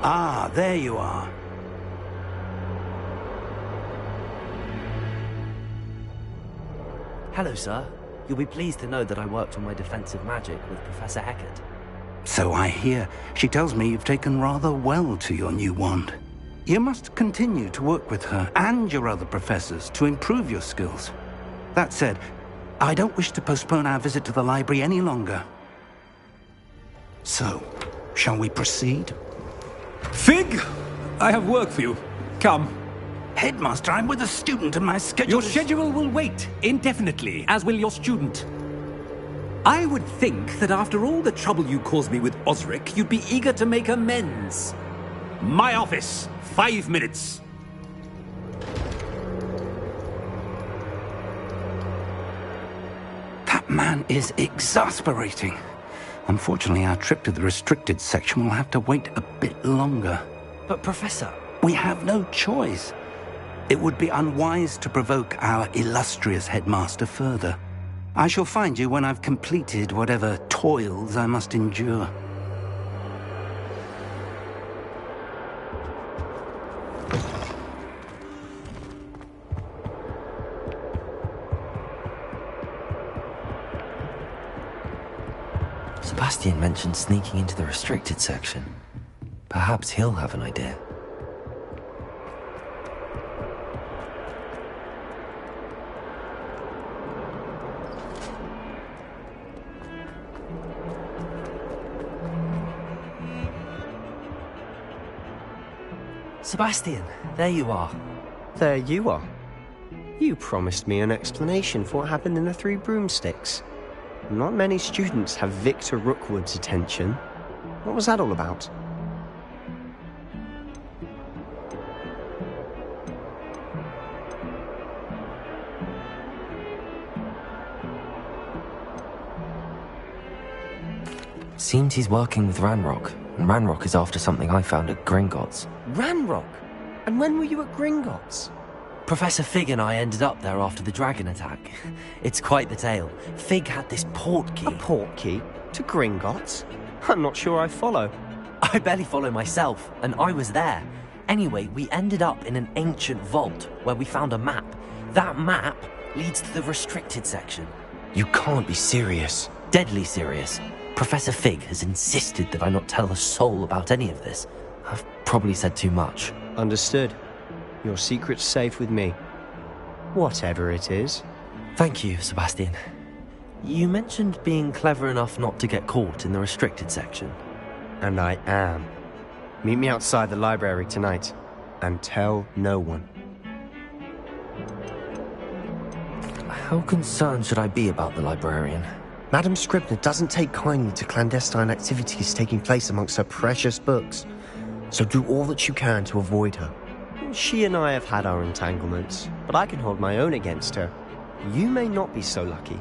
Ah, there you are. Hello, sir. You'll be pleased to know that I worked on my defensive magic with Professor Hecat. So I hear. She tells me you've taken rather well to your new wand. You must continue to work with her and your other professors to improve your skills. That said, I don't wish to postpone our visit to the library any longer. So, shall we proceed? Fig! I have work for you. Come. Headmaster, I'm with a student and my schedule Your schedule will wait indefinitely, as will your student. I would think that after all the trouble you caused me with Osric, you'd be eager to make amends. My office, 5 minutes. That man is exasperating. Unfortunately, our trip to the restricted section will have to wait a bit longer. But, Professor... We have no choice. It would be unwise to provoke our illustrious headmaster further. I shall find you when I've completed whatever toils I must endure. Sebastian mentioned sneaking into the restricted section. Perhaps he'll have an idea. Sebastian, there you are. There you are. You promised me an explanation for what happened in the Three Broomsticks. Not many students have Victor Rookwood's attention. What was that all about? Seems he's working with Ranrock, and Ranrock is after something I found at Gringotts. Ranrock? And when were you at Gringotts? Professor Fig and I ended up there after the dragon attack. It's quite the tale. Fig had this port key. A port key? To Gringotts? I'm not sure I follow. I barely follow myself, and I was there. Anyway, we ended up in an ancient vault where we found a map. That map leads to the restricted section. You can't be serious. Deadly serious. Professor Fig has insisted that I not tell a soul about any of this. I've probably said too much. Understood. Your secret's safe with me. Whatever it is. Thank you, Sebastian. You mentioned being clever enough not to get caught in the restricted section. And I am. Meet me outside the library tonight. And tell no one. How concerned should I be about the librarian? Madam Scribner doesn't take kindly to clandestine activities taking place amongst her precious books. So do all that you can to avoid her. She and I have had our entanglements, but I can hold my own against her. You may not be so lucky.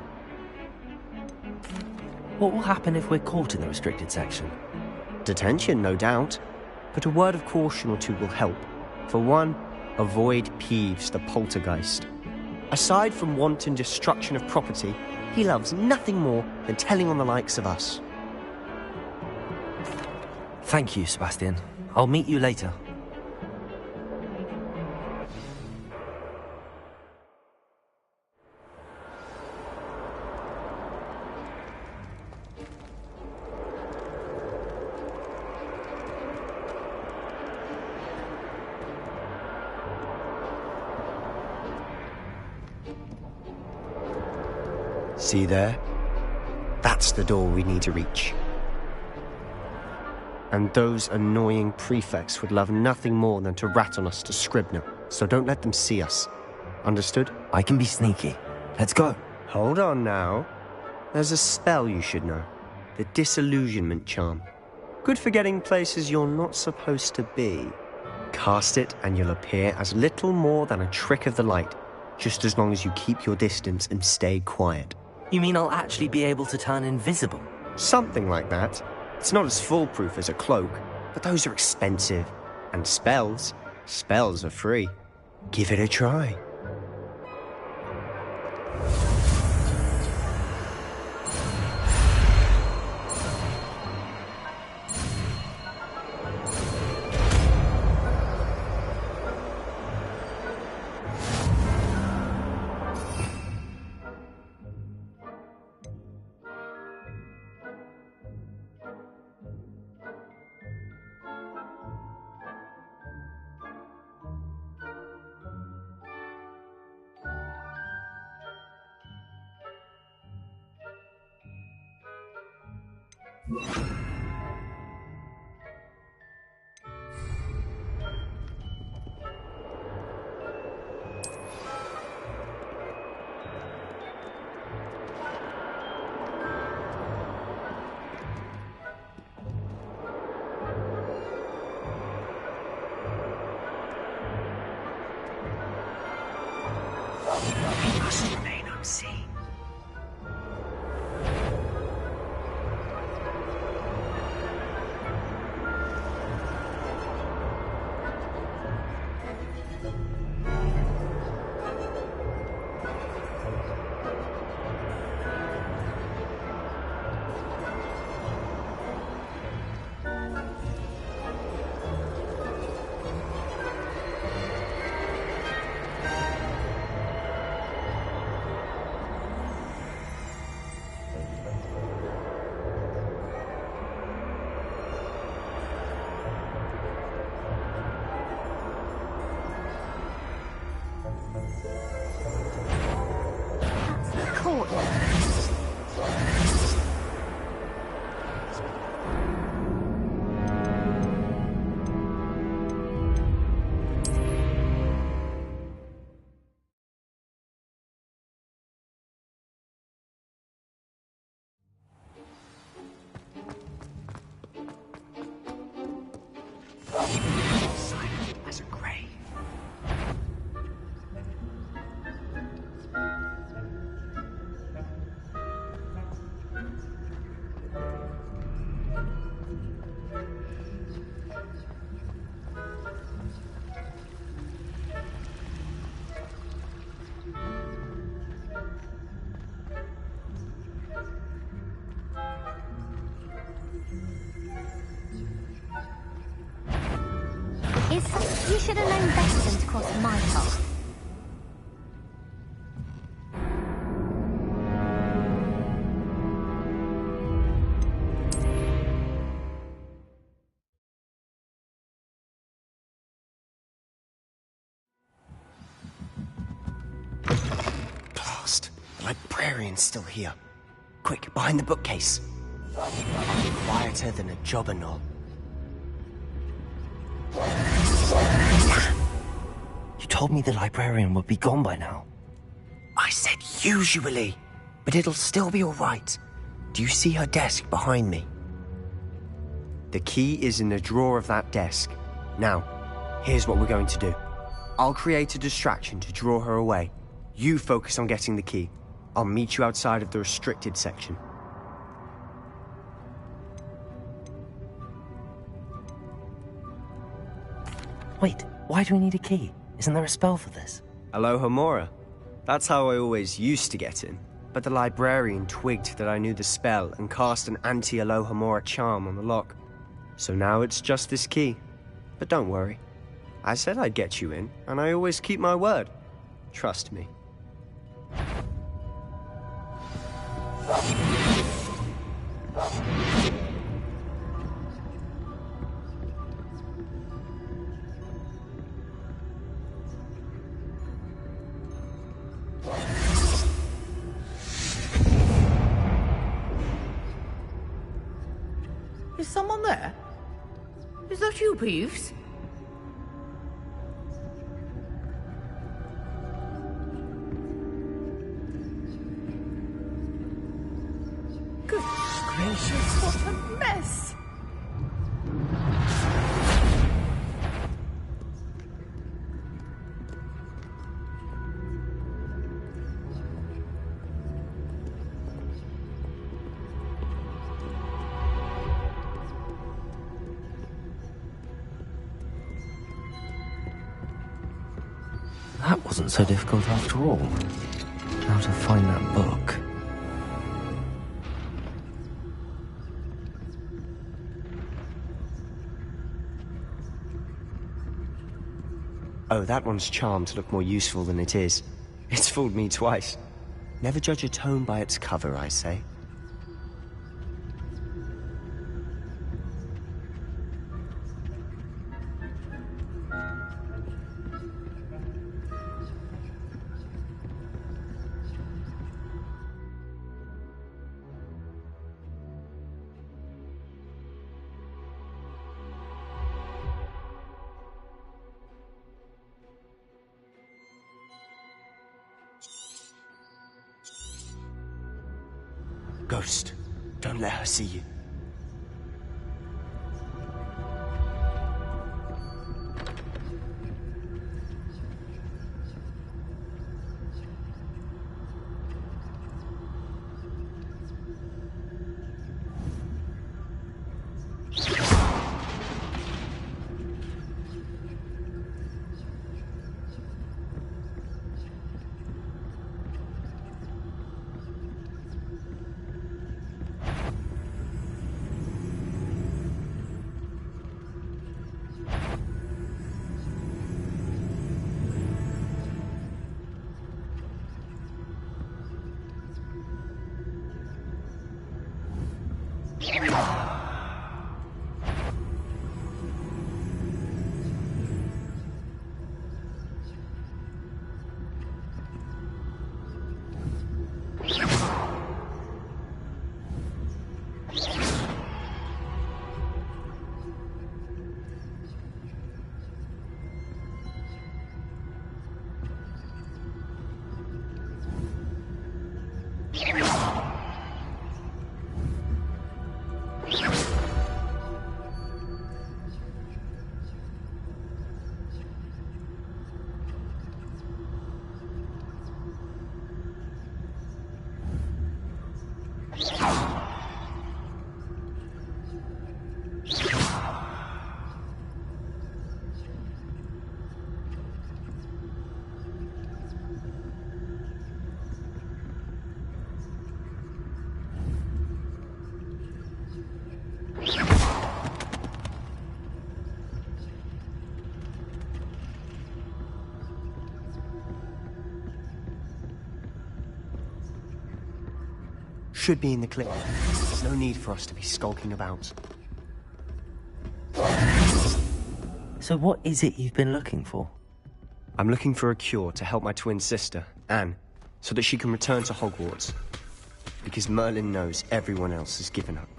What will happen if we're caught in the restricted section? Detention, no doubt. But a word of caution or two will help. For one, avoid Peeves the poltergeist. Aside from wanton destruction of property, he loves nothing more than telling on the likes of us. Thank you, Sebastian. I'll meet you later. See there? That's the door we need to reach. And those annoying prefects would love nothing more than to rat on us to Scribner, so don't let them see us. Understood? I can be sneaky. Let's go. Hold on now. There's a spell you should know. The Disillusionment Charm. Good for getting places you're not supposed to be. Cast it and you'll appear as little more than a trick of the light, just as long as you keep your distance and stay quiet. You mean I'll actually be able to turn invisible? Something like that. It's not as foolproof as a cloak, but those are expensive. And spells are free. Give it a try. We must remain unseen. Silent as a grave. You should have known better than to cross my path. Blast! The librarian's still here. Quick, behind the bookcase. Quieter than a jobberknoll. You told me the librarian would be gone by now. I said usually, but it'll still be all right. Do you see her desk behind me? The key is in the drawer of that desk. Now, here's what we're going to do. I'll create a distraction to draw her away. You focus on getting the key. I'll meet you outside of the restricted section. Wait, why do we need a key? Isn't there a spell for this? Alohomora. That's how I always used to get in. But the librarian twigged that I knew the spell and cast an anti-Alohomora charm on the lock. So now it's just this key. But don't worry. I said I'd get you in, and I always keep my word. Trust me. Is someone there? Is that you, Peeves? Good gracious, what a mess! That wasn't so difficult after all. How to find that book. Oh, that one's charmed to look more useful than it is. It's fooled me twice. Never judge a tome by its cover, I say. Ghost, don't let her see you. Should be in the clip. There's no need for us to be skulking about. So what is it you've been looking for? I'm looking for a cure to help my twin sister, Anne, so that she can return to Hogwarts. Because Merlin knows everyone else has given up.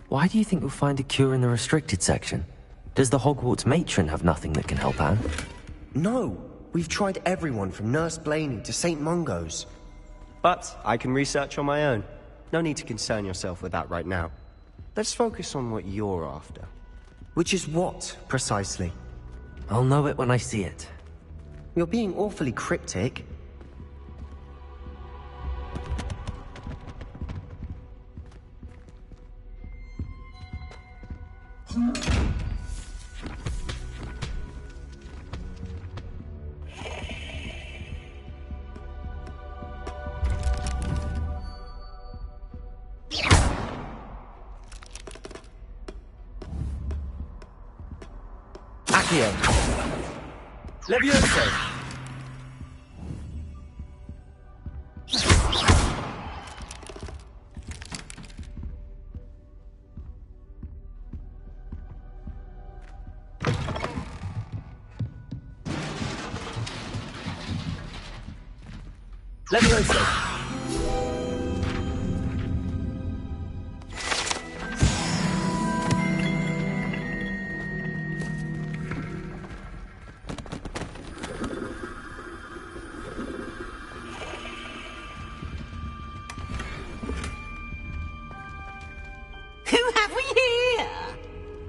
Why do you think you'll find a cure in the restricted section? Does the Hogwarts matron have nothing that can help Anne? No! We've tried everyone from Nurse Blaney to St. Mungo's. But I can research on my own. No need to concern yourself with that right now. Let's focus on what you're after. Which is what, precisely? I'll know it when I see it. You're being awfully cryptic. Accio. Levioso! Levioso! Who have we here?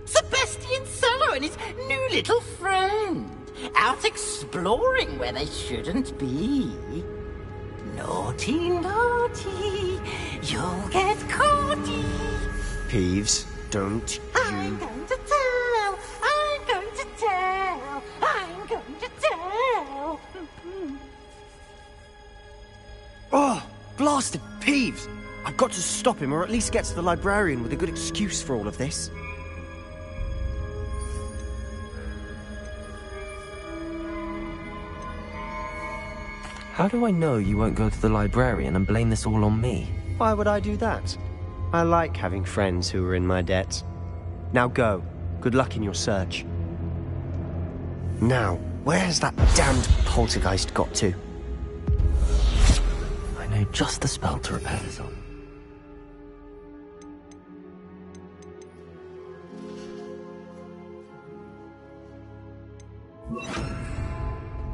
Sebastian Solo and his new little friend. Out exploring where they shouldn't be. Naughty, naughty. You'll get caughty. Peeves, don't I'm going to tell. I'm going to tell. I'm going to tell. Oh, blasted Peeves! I've got to stop him, or at least get to the librarian with a good excuse for all of this. How do I know you won't go to the librarian and blame this all on me? Why would I do that? I like having friends who are in my debt. Now go. Good luck in your search. Now, where has that damned poltergeist got to? I know just the spell to repair this on.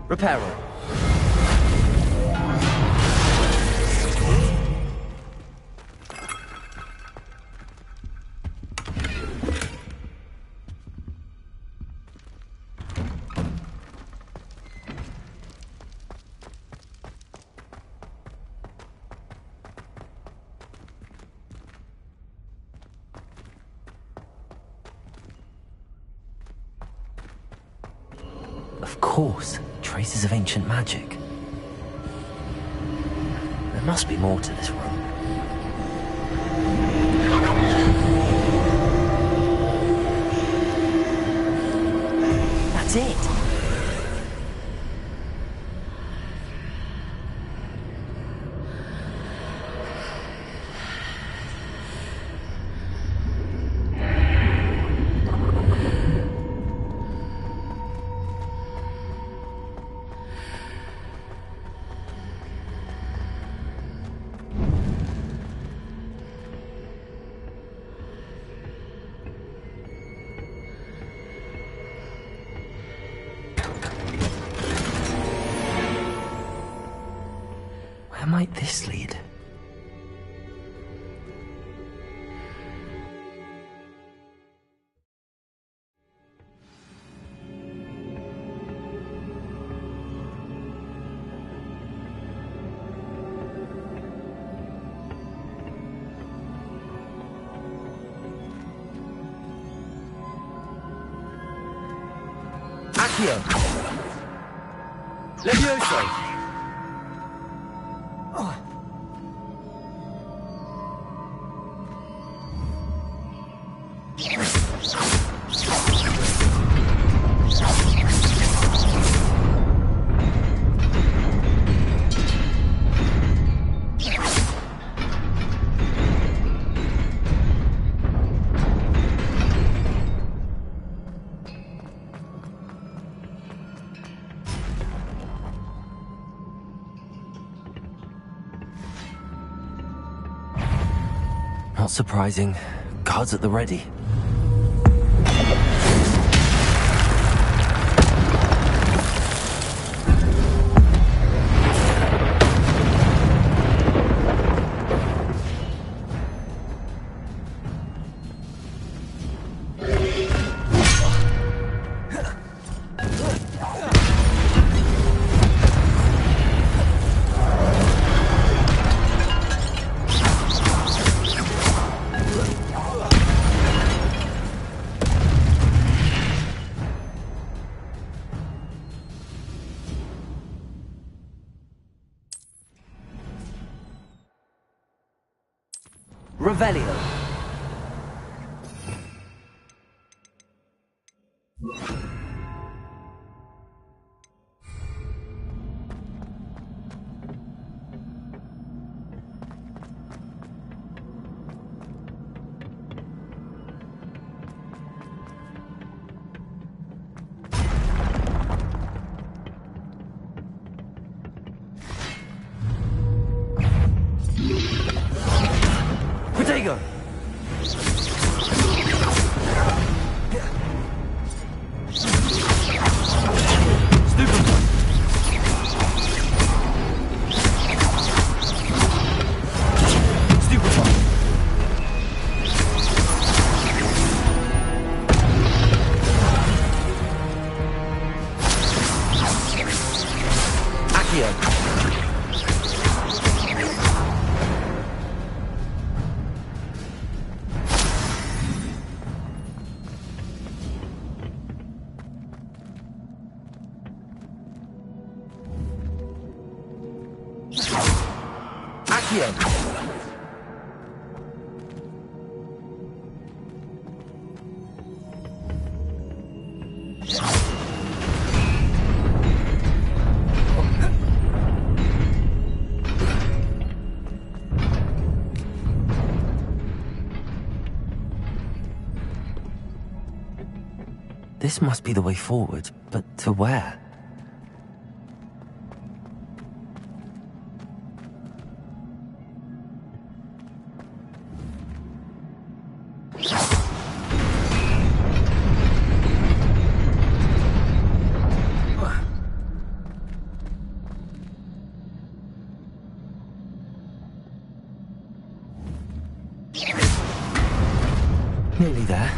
Reparo. Of course, traces of ancient magic. There must be more to this room. That's it. Where might this lead? Accio. Levioso! Not surprising. Guards at the ready. Revelio. Accio! This must be the way forward, but to where? Nearly there.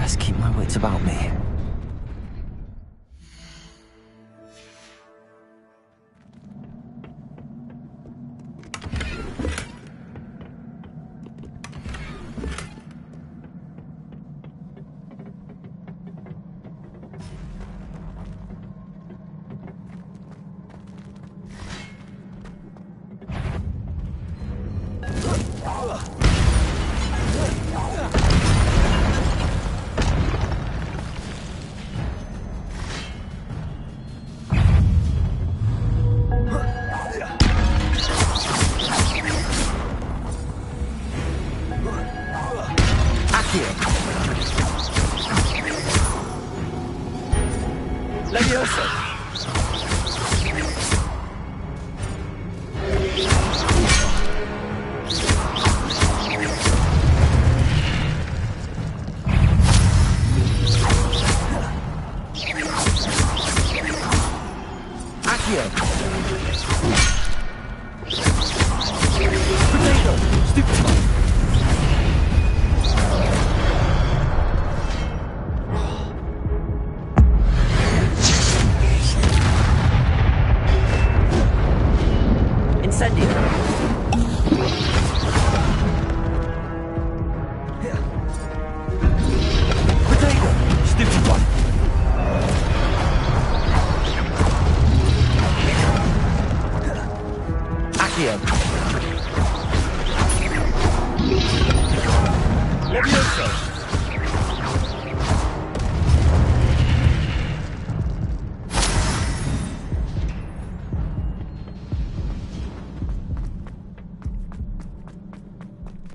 Best keep my wits about me.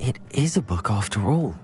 It is a book after all.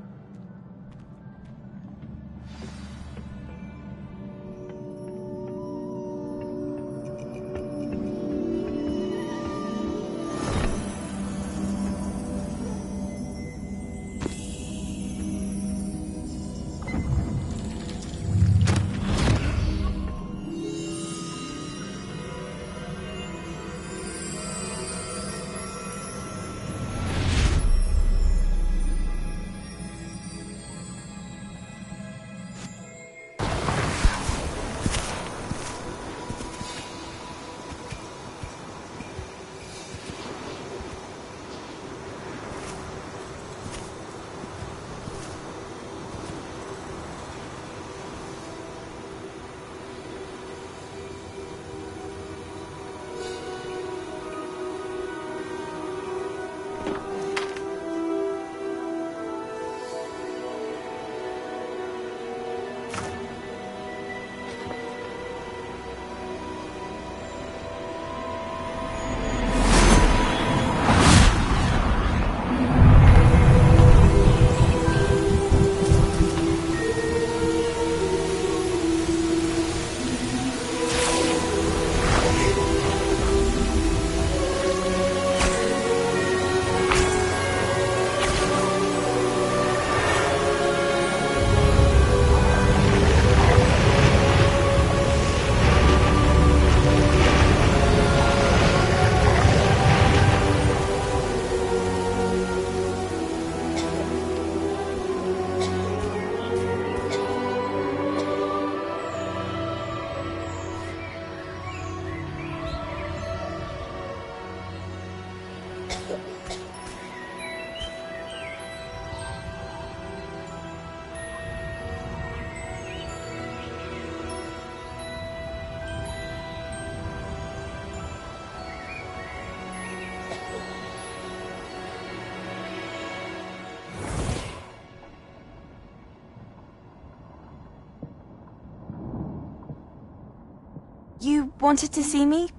You wanted to see me?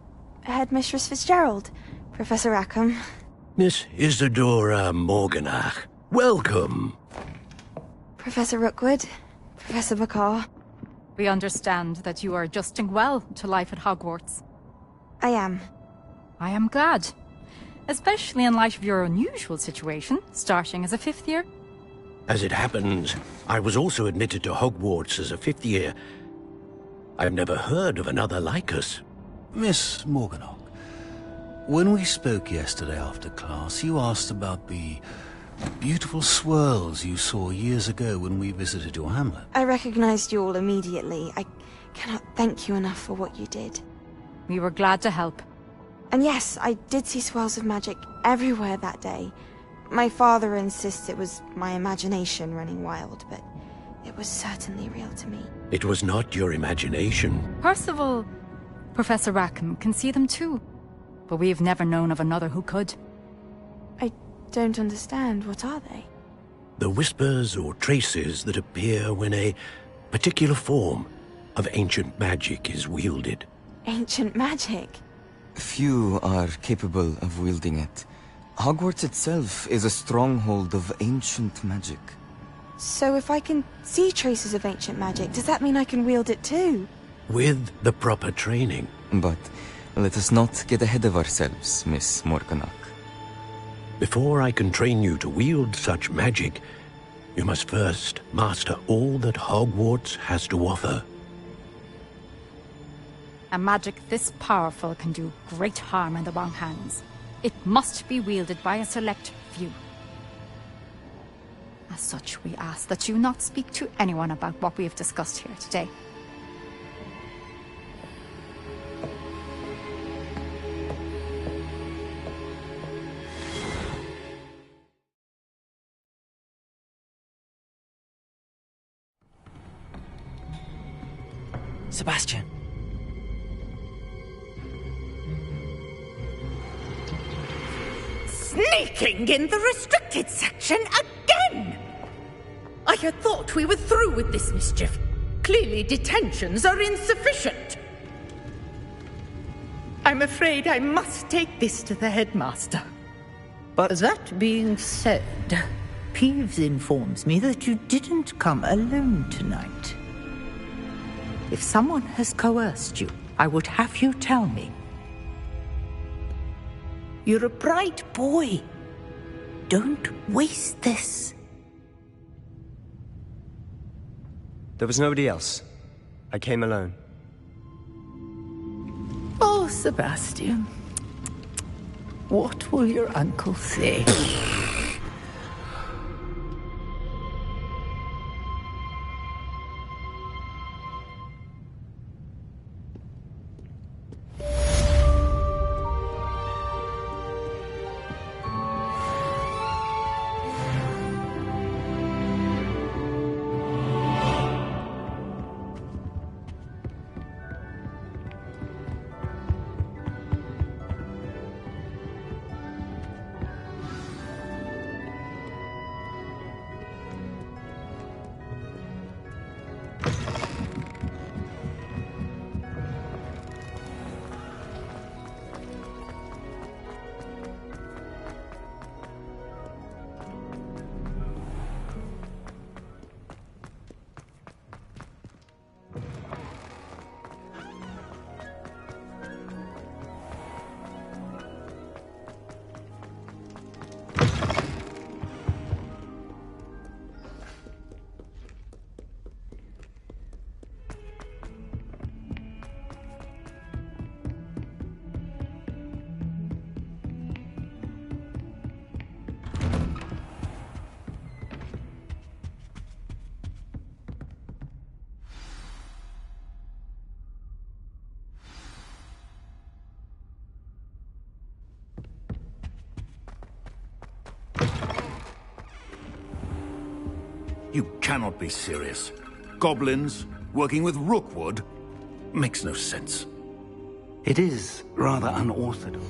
Headmistress Fitzgerald, Professor Rackham. Miss Isadora Morganach, welcome. Professor Rookwood, Professor Bakar. We understand that you are adjusting well to life at Hogwarts. I am. I am glad. Especially in light of your unusual situation, starting as a 5th year. As it happens, I was also admitted to Hogwarts as a 5th year. I've never heard of another like us. Miss Morganach, when we spoke yesterday after class, you asked about the beautiful swirls you saw years ago when we visited your hamlet. I recognized you all immediately. I cannot thank you enough for what you did. We were glad to help. And yes, I did see swirls of magic everywhere that day. My father insists it was my imagination running wild, but it was certainly real to me. It was not your imagination. Percival, Professor Rackham can see them too. But we've never known of another who could. I don't understand. What are they? The whispers or traces that appear when a particular form of ancient magic is wielded. Ancient magic? Few are capable of wielding it. Hogwarts itself is a stronghold of ancient magic. So if I can see traces of ancient magic, does that mean I can wield it too? With the proper training. But let us not get ahead of ourselves, Miss Morganach. Before I can train you to wield such magic, you must first master all that Hogwarts has to offer. A magic this powerful can do great harm in the wrong hands. It must be wielded by a select few. As such, we ask that you not speak to anyone about what we have discussed here today. Sebastian. Sneaking in the restricted section again! I had thought we were through with this mischief. Clearly detentions are insufficient. I'm afraid I must take this to the headmaster. But that being said, Peeves informs me that you didn't come alone tonight. If someone has coerced you, I would have you tell me. You're a bright boy. Don't waste this. There was nobody else. I came alone. Oh, Sebastian. What will your uncle say? You cannot be serious. Goblins working with Rookwood makes no sense. It is rather unorthodox.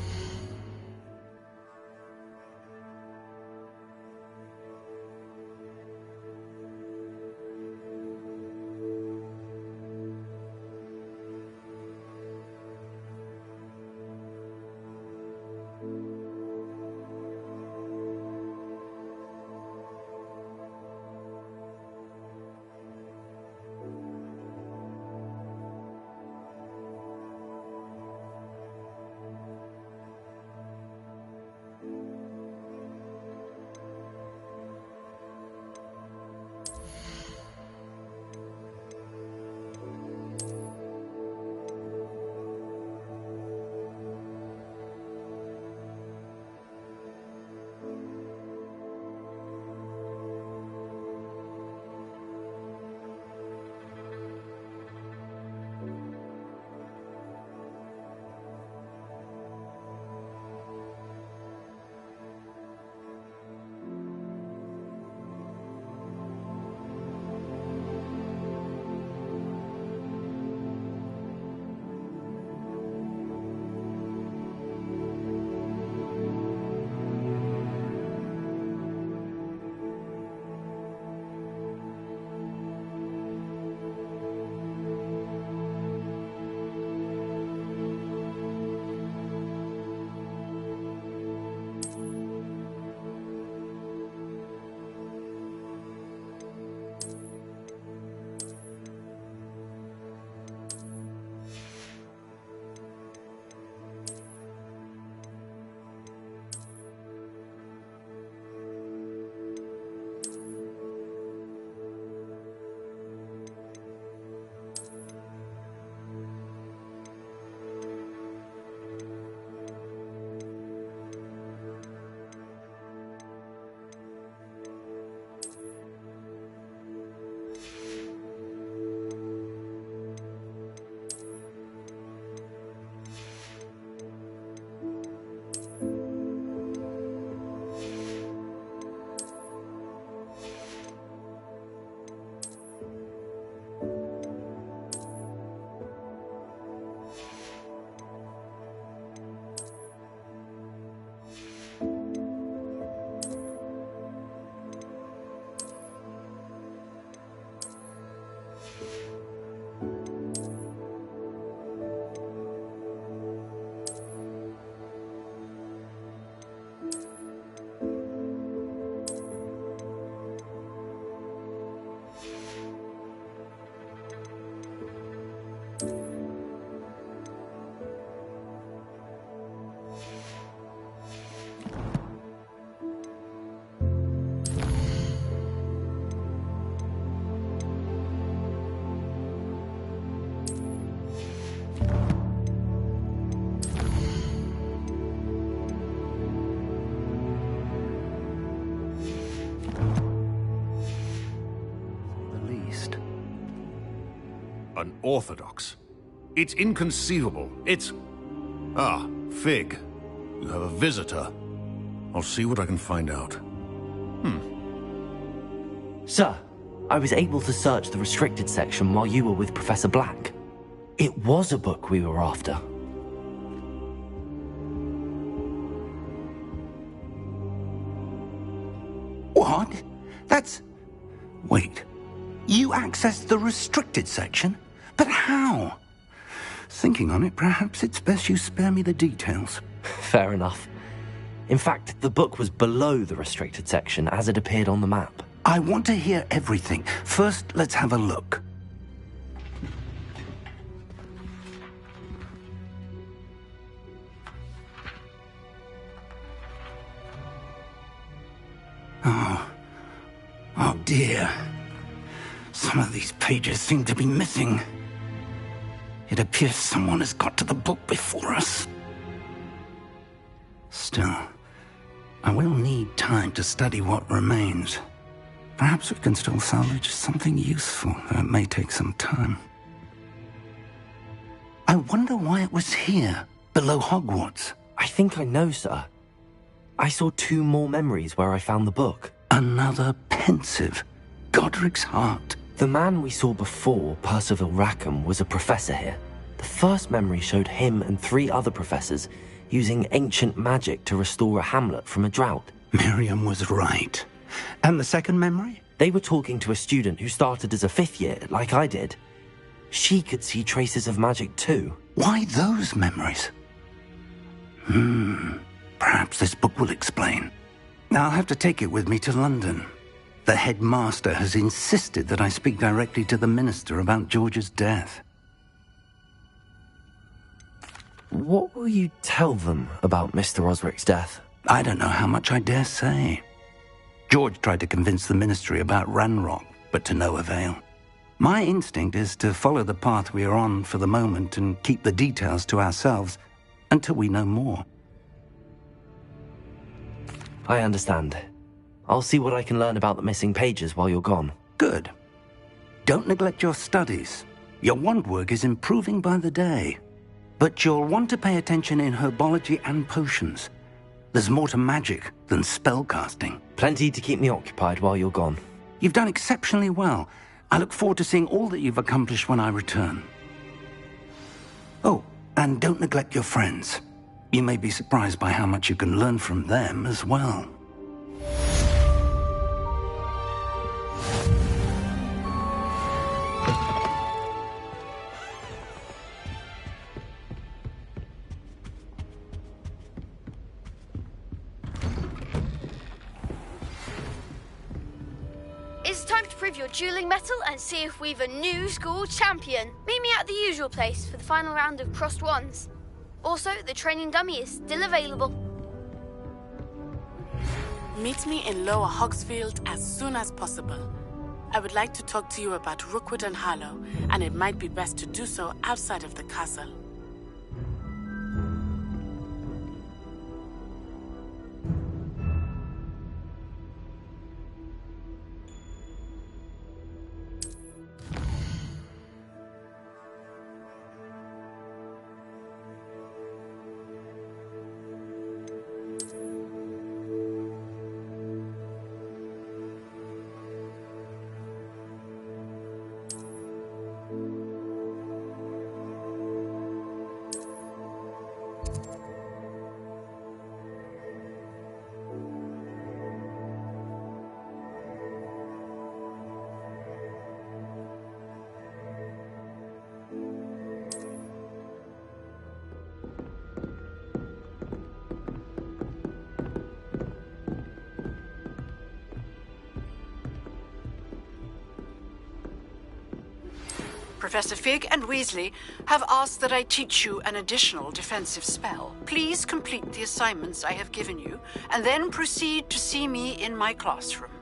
Unorthodox. It's inconceivable. It's... Ah, Fig. You have a visitor. I'll see what I can find out. Sir, I was able to search the restricted section while you were with Professor Black. It was a book we were after. What? That's... Wait. You accessed the restricted section? But how? Thinking on it, perhaps it's best you spare me the details. Fair enough. In fact, the book was below the restricted section as it appeared on the map. I want to hear everything. First, let's have a look. Oh dear. Some of these pages seem to be missing. It appears someone has got to the book before us. Still, I will need time to study what remains. Perhaps we can still salvage something useful, though it may take some time. I wonder why it was here, below Hogwarts. I think I know, sir. I saw 2 more memories where I found the book. Another pensive. Godric's heart. The man we saw before, Percival Rackham, was a professor here. The first memory showed him and 3 other professors using ancient magic to restore a hamlet from a drought. Miriam was right. And the second memory? They were talking to a student who started as a 5th year, like I did. She could see traces of magic too. Why those memories? Perhaps this book will explain. I'll have to take it with me to London. The headmaster has insisted that I speak directly to the minister about George's death. What will you tell them about Mr. Osric's death? I don't know how much I dare say. George tried to convince the ministry about Ranrock, but to no avail. My instinct is to follow the path we are on for the moment and keep the details to ourselves until we know more. I understand. I'll see what I can learn about the missing pages while you're gone. Good. Don't neglect your studies. Your wand work is improving by the day. But you'll want to pay attention in herbology and potions. There's more to magic than spellcasting. Plenty to keep me occupied while you're gone. You've done exceptionally well. I look forward to seeing all that you've accomplished when I return. Oh, and don't neglect your friends. You may be surprised by how much you can learn from them as well. It's time to prove your dueling mettle and see if we've a new school champion. Meet me at the usual place for the final round of crossed wands. Also, the training dummy is still available. Meet me in Lower Hogsfield as soon as possible. I would like to talk to you about Rookwood and Harlow, and it might be best to do so outside of the castle. Professor Fig and Weasley have asked that I teach you an additional defensive spell. Please complete the assignments I have given you, and then proceed to see me in my classroom.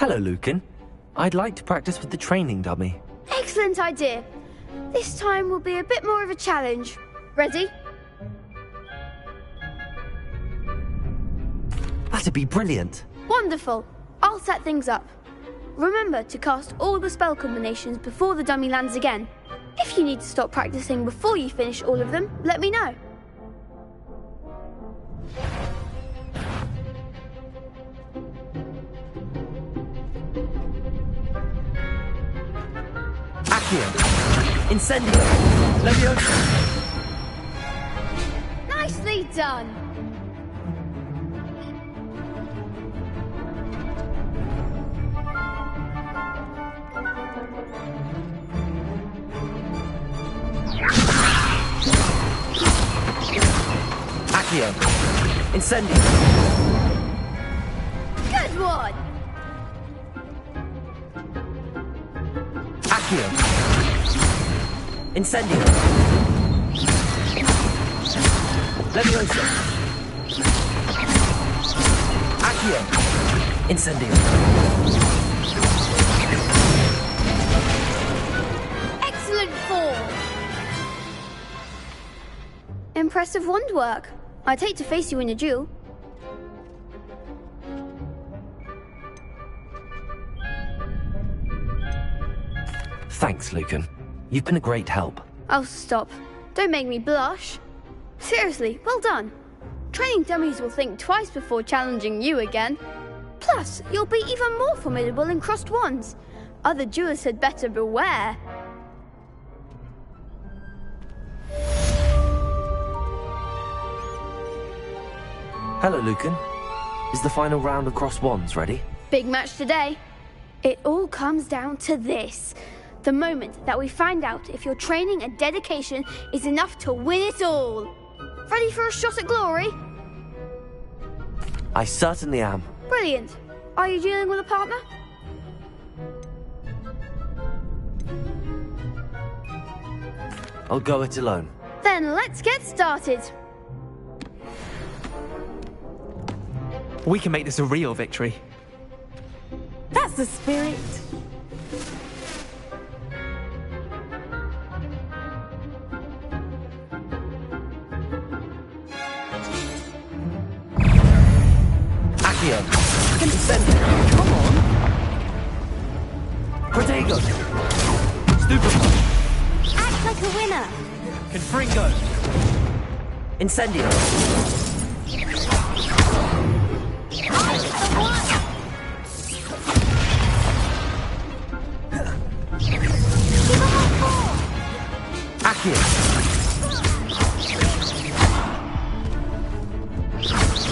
Hello, Lucan. I'd like to practice with the training dummy. Excellent idea. This time will be a bit more of a challenge. Ready? That'd be brilliant. Wonderful. I'll set things up. Remember to cast all the spell combinations before the dummy lands again. If you need to stop practicing before you finish all of them, let me know. Accio. Incendio. Leviosa. Nicely done. Accio. Incendio. Good one. Accio. Incendio. Leviosa. Accio. Incendio. Excellent form. Impressive wand work. I'd hate to face you in a duel. Thanks, Lucan. You've been a great help. Oh, stop. Don't make me blush. Seriously, well done. Training dummies will think twice before challenging you again. Plus, you'll be even more formidable in crossed wands. Other duelists had better beware. Hello, Lucan. Is the final round of crossed wands ready? Big match today. It all comes down to this. The moment that we find out if your training and dedication is enough to win it all. Ready for a shot at glory? I certainly am. Brilliant. Are you dealing with a partner? I'll go it alone. Then let's get started. We can make this a real victory. That's the spirit. Accio. Incendio. Come on. Protego. Stupefy. Act like a winner. Confringo. Incendio. Accio.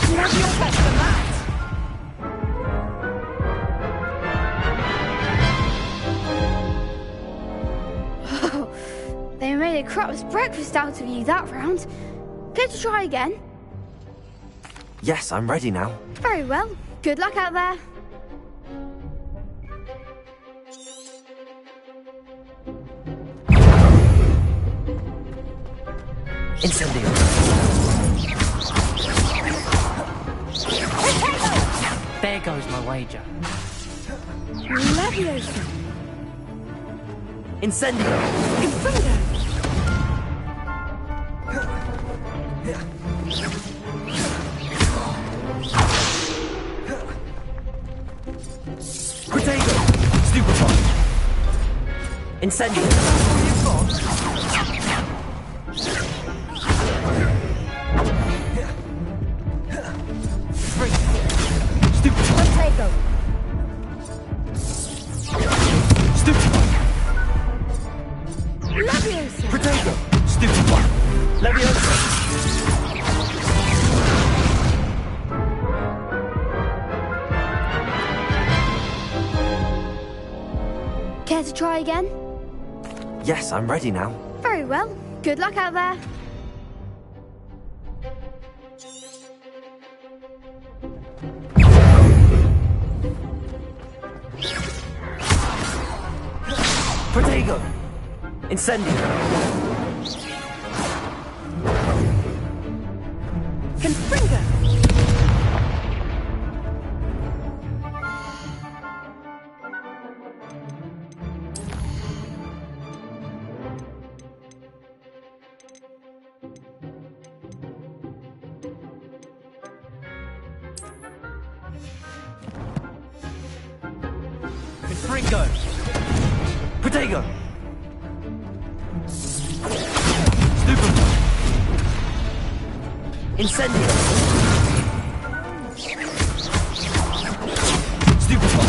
You have your best for that. They made a crap's breakfast out of you that round. Care to try again? Yes, I'm ready now. Very well. Good luck out there. Incendio. There goes my wager. Leviosa. Incendio. Confringo. Protego. Stupefy. Incendio. Protego. Stupefy. Leviosa. Protego. Stupefy. Leviosa. Care to try again? Yes, I'm ready now. Very well. Good luck out there. Protego. Incendio. Confringo. Confringo! Protego! Stupefy! Incendio! Stupefy!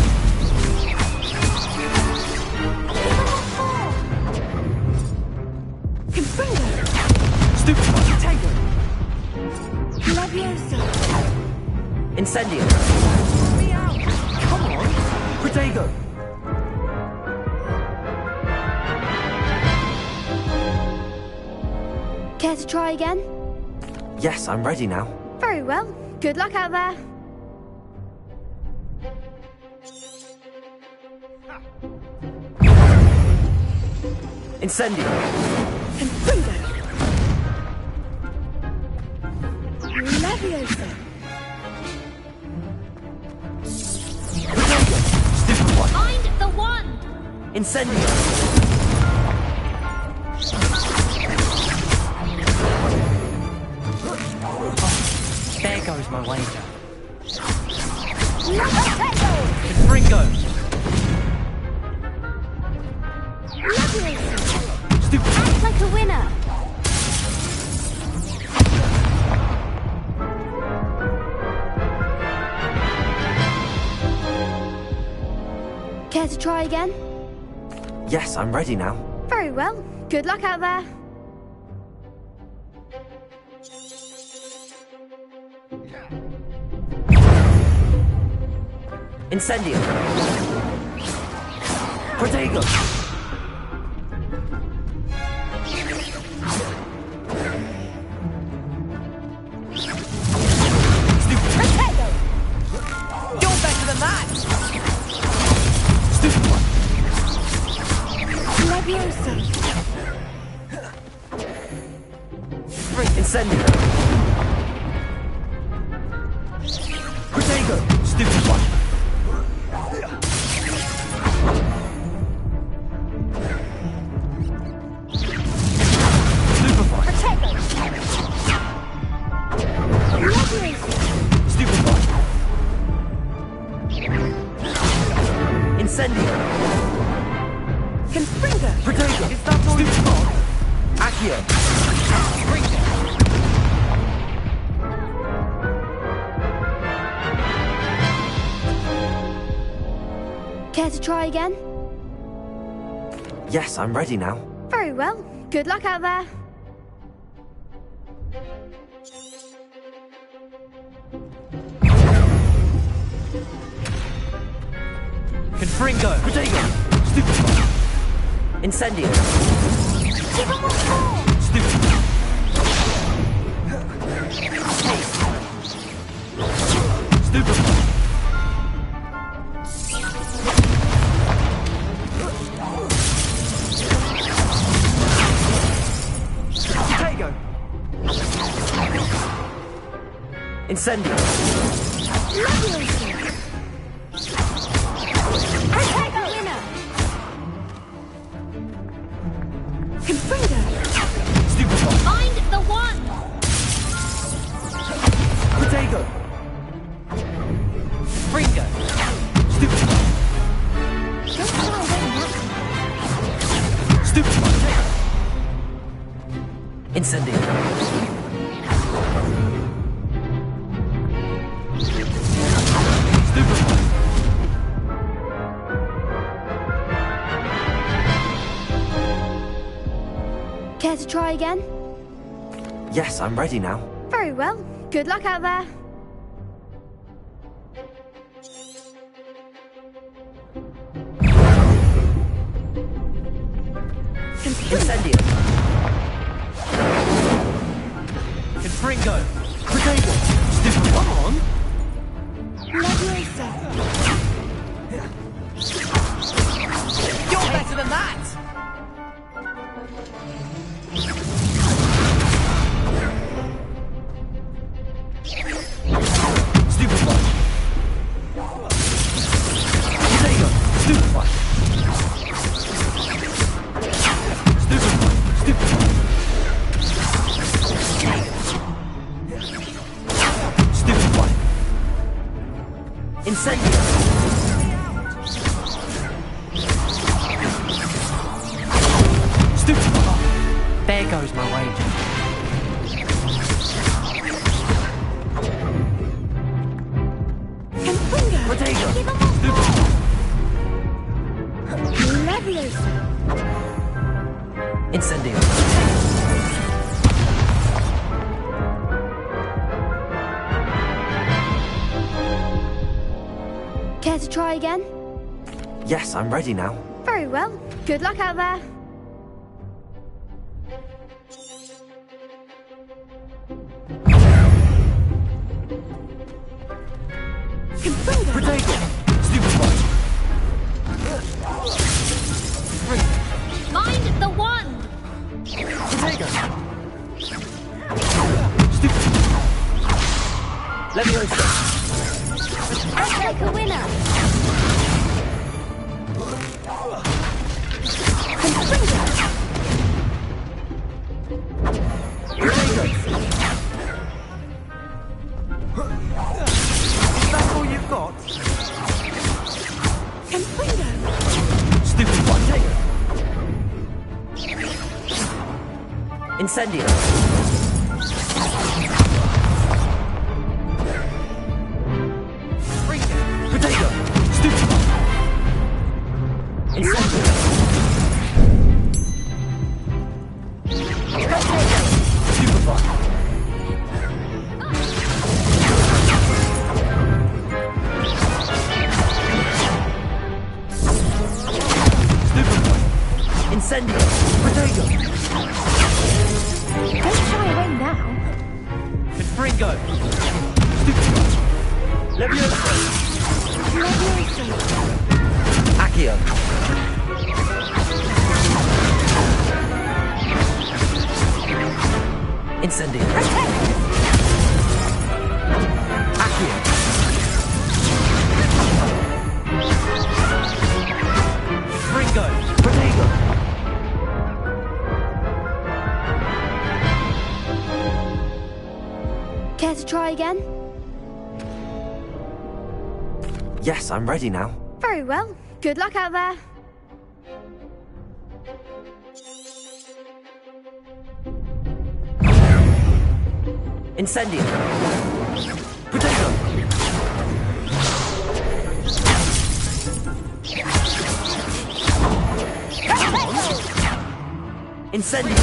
Confringo! Stupefy! Protego! Leviosa! Incendio! Me out! Come on! Protego! Care to try again? Yes, I'm ready now. Very well. Good luck out there. Incendio! Confringo! Leviosa! Find the wand! Incendio! There goes my wager. Confringo! Act like a winner! Care to try again? Yes, I'm ready now. Very well. Good luck out there. Incendio! Protego! Protego! You're better than that! Leviosa! Incendio! Protego! Stupid one! Incendio! Confringo! Protego! Is that all you've got? Accio! Confringo! Care to try again? Yes, I'm ready now. Very well. Good luck out there. Confringo! Protego! Stupefy! Incendio! Give him a call! Stupefy! Stupefy! Protego! Incendio! Protego! Confringo! Stupefy! Find the wand! Protego! Fringo! Stupefy! Don't throw away that. Stupefy! Incendio! Stupefy! Care to try again? Yes, I'm ready now. Very well. Good luck out there. Incendio! Confringo! Protego! Stupefy! Come on! Leviosa! You're better than that! Stupefy! Protego! Stupefy! Stupefy! There goes my wager. Potato! Leviosa! Incendio! Care to try again? Yes, I'm ready now. Very well. Good luck out there. Potato! Stupefy! Mind the wand! Potato! Stupefy! Leviosa! Act like a winner! That's all you've got? Stupid one! Incendio! Potato! Stupid one! Incendio! Stupefy! Incendio! Potato! Don't shy away now. Confringo! Stupefy! Leviosa! Accio! Incendio! Accio! Fringo! Potato! Care to try again? Yes, I'm ready now. Very well. Good luck out there. Incendio! Potato! Incendio!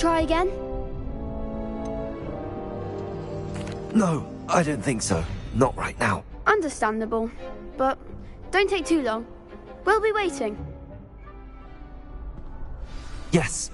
try again? No, I don't think so. Not right now. Understandable. But don't take too long. We'll be waiting. Yes.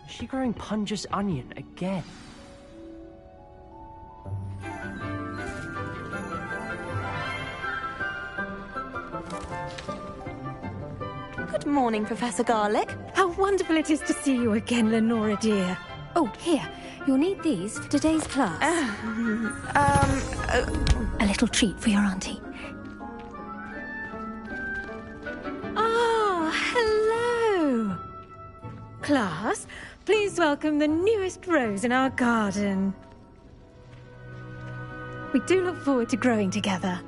Is she growing Punja's onion again? Good morning, Professor Garlick. How wonderful it is to see you again, Lenora dear. Oh, here. You'll need these for today's class. A little treat for your auntie. Ah, hello. Class, please welcome the newest rose in our garden. We do look forward to growing together.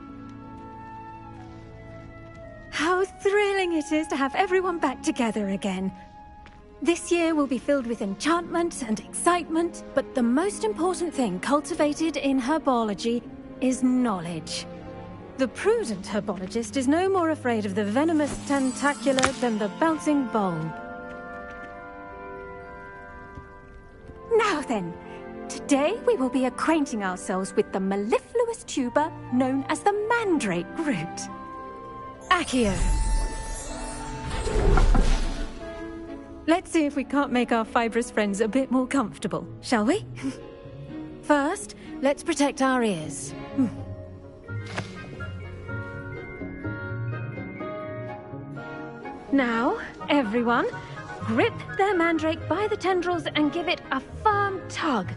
How thrilling it is to have everyone back together again. This year will be filled with enchantment and excitement, but the most important thing cultivated in herbology is knowledge. The prudent herbologist is no more afraid of the venomous tentacula than the bouncing bulb. Now then, today we will be acquainting ourselves with the mellifluous tuber known as the mandrake root. Accio. Let's see if we can't make our fibrous friends a bit more comfortable, shall we? First, let's protect our ears. Now, everyone, grip their mandrake by the tendrils and give it a firm tug.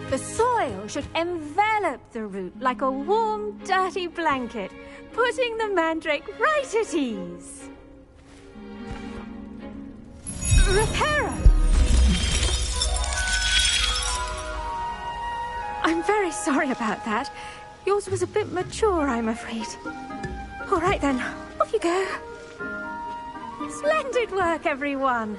The soil should envelop the root like a warm, dirty blanket, putting the mandrake right at ease. Reparo! I'm very sorry about that. Yours was a bit mature, I'm afraid. All right then, off you go. Splendid work, everyone.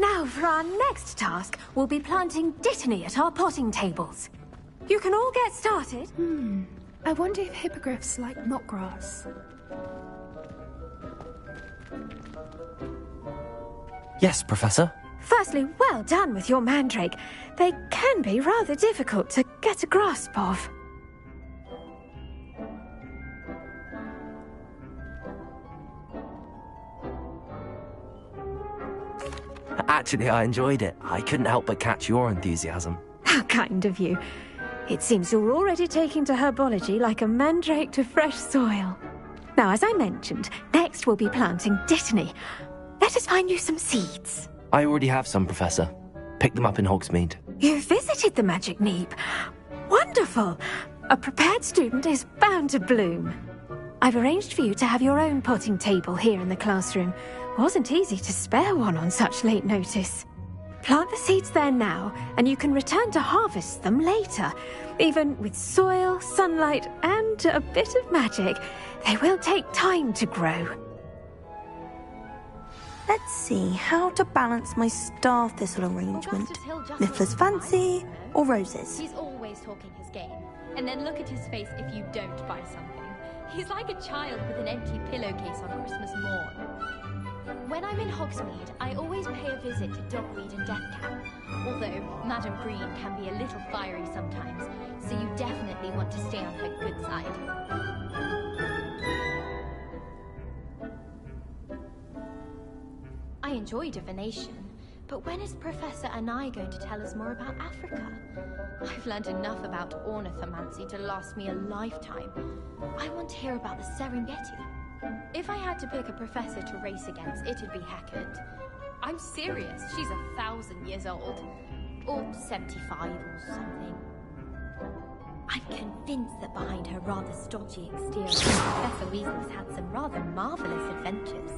Now, for our next task, we'll be planting dittany at our potting tables. You can all get started. I wonder if hippogriffs like knotgrass. Yes, Professor. Firstly, well done with your mandrake. They can be rather difficult to get a grasp of. Actually, I enjoyed it. I couldn't help but catch your enthusiasm. How kind of you. It seems you're already taking to herbology like a mandrake to fresh soil. Now, as I mentioned, next we'll be planting dittany. Let us find you some seeds. I already have some, Professor. Picked them up in Hogsmeade. You visited the Magic Neep. Wonderful. A prepared student is bound to bloom. I've arranged for you to have your own potting table here in the classroom. Wasn't easy to spare one on such late notice. Plant the seeds there now, and you can return to harvest them later. Even with soil, sunlight, and a bit of magic, they will take time to grow. Let's see how to balance my star thistle arrangement. Niffler's fancy or roses? He's always talking his game. And then look at his face if you don't buy something. He's like a child with an empty pillowcase on Christmas morn. When I'm in Hogsmeade, I always pay a visit to Dogweed and Deathcap. Although Madame Green can be a little fiery sometimes, so you definitely want to stay on her good side. I enjoy divination, but when is Professor Anai going to tell us more about Africa? I've learned enough about ornithomancy to last me a lifetime. I want to hear about the Serengeti. If I had to pick a professor to race against, it'd be Hecate. I'm serious, she's 1,000 years old. Or 75 or something. I'm convinced that behind her rather stodgy exterior, Professor Weasley's had some rather marvellous adventures.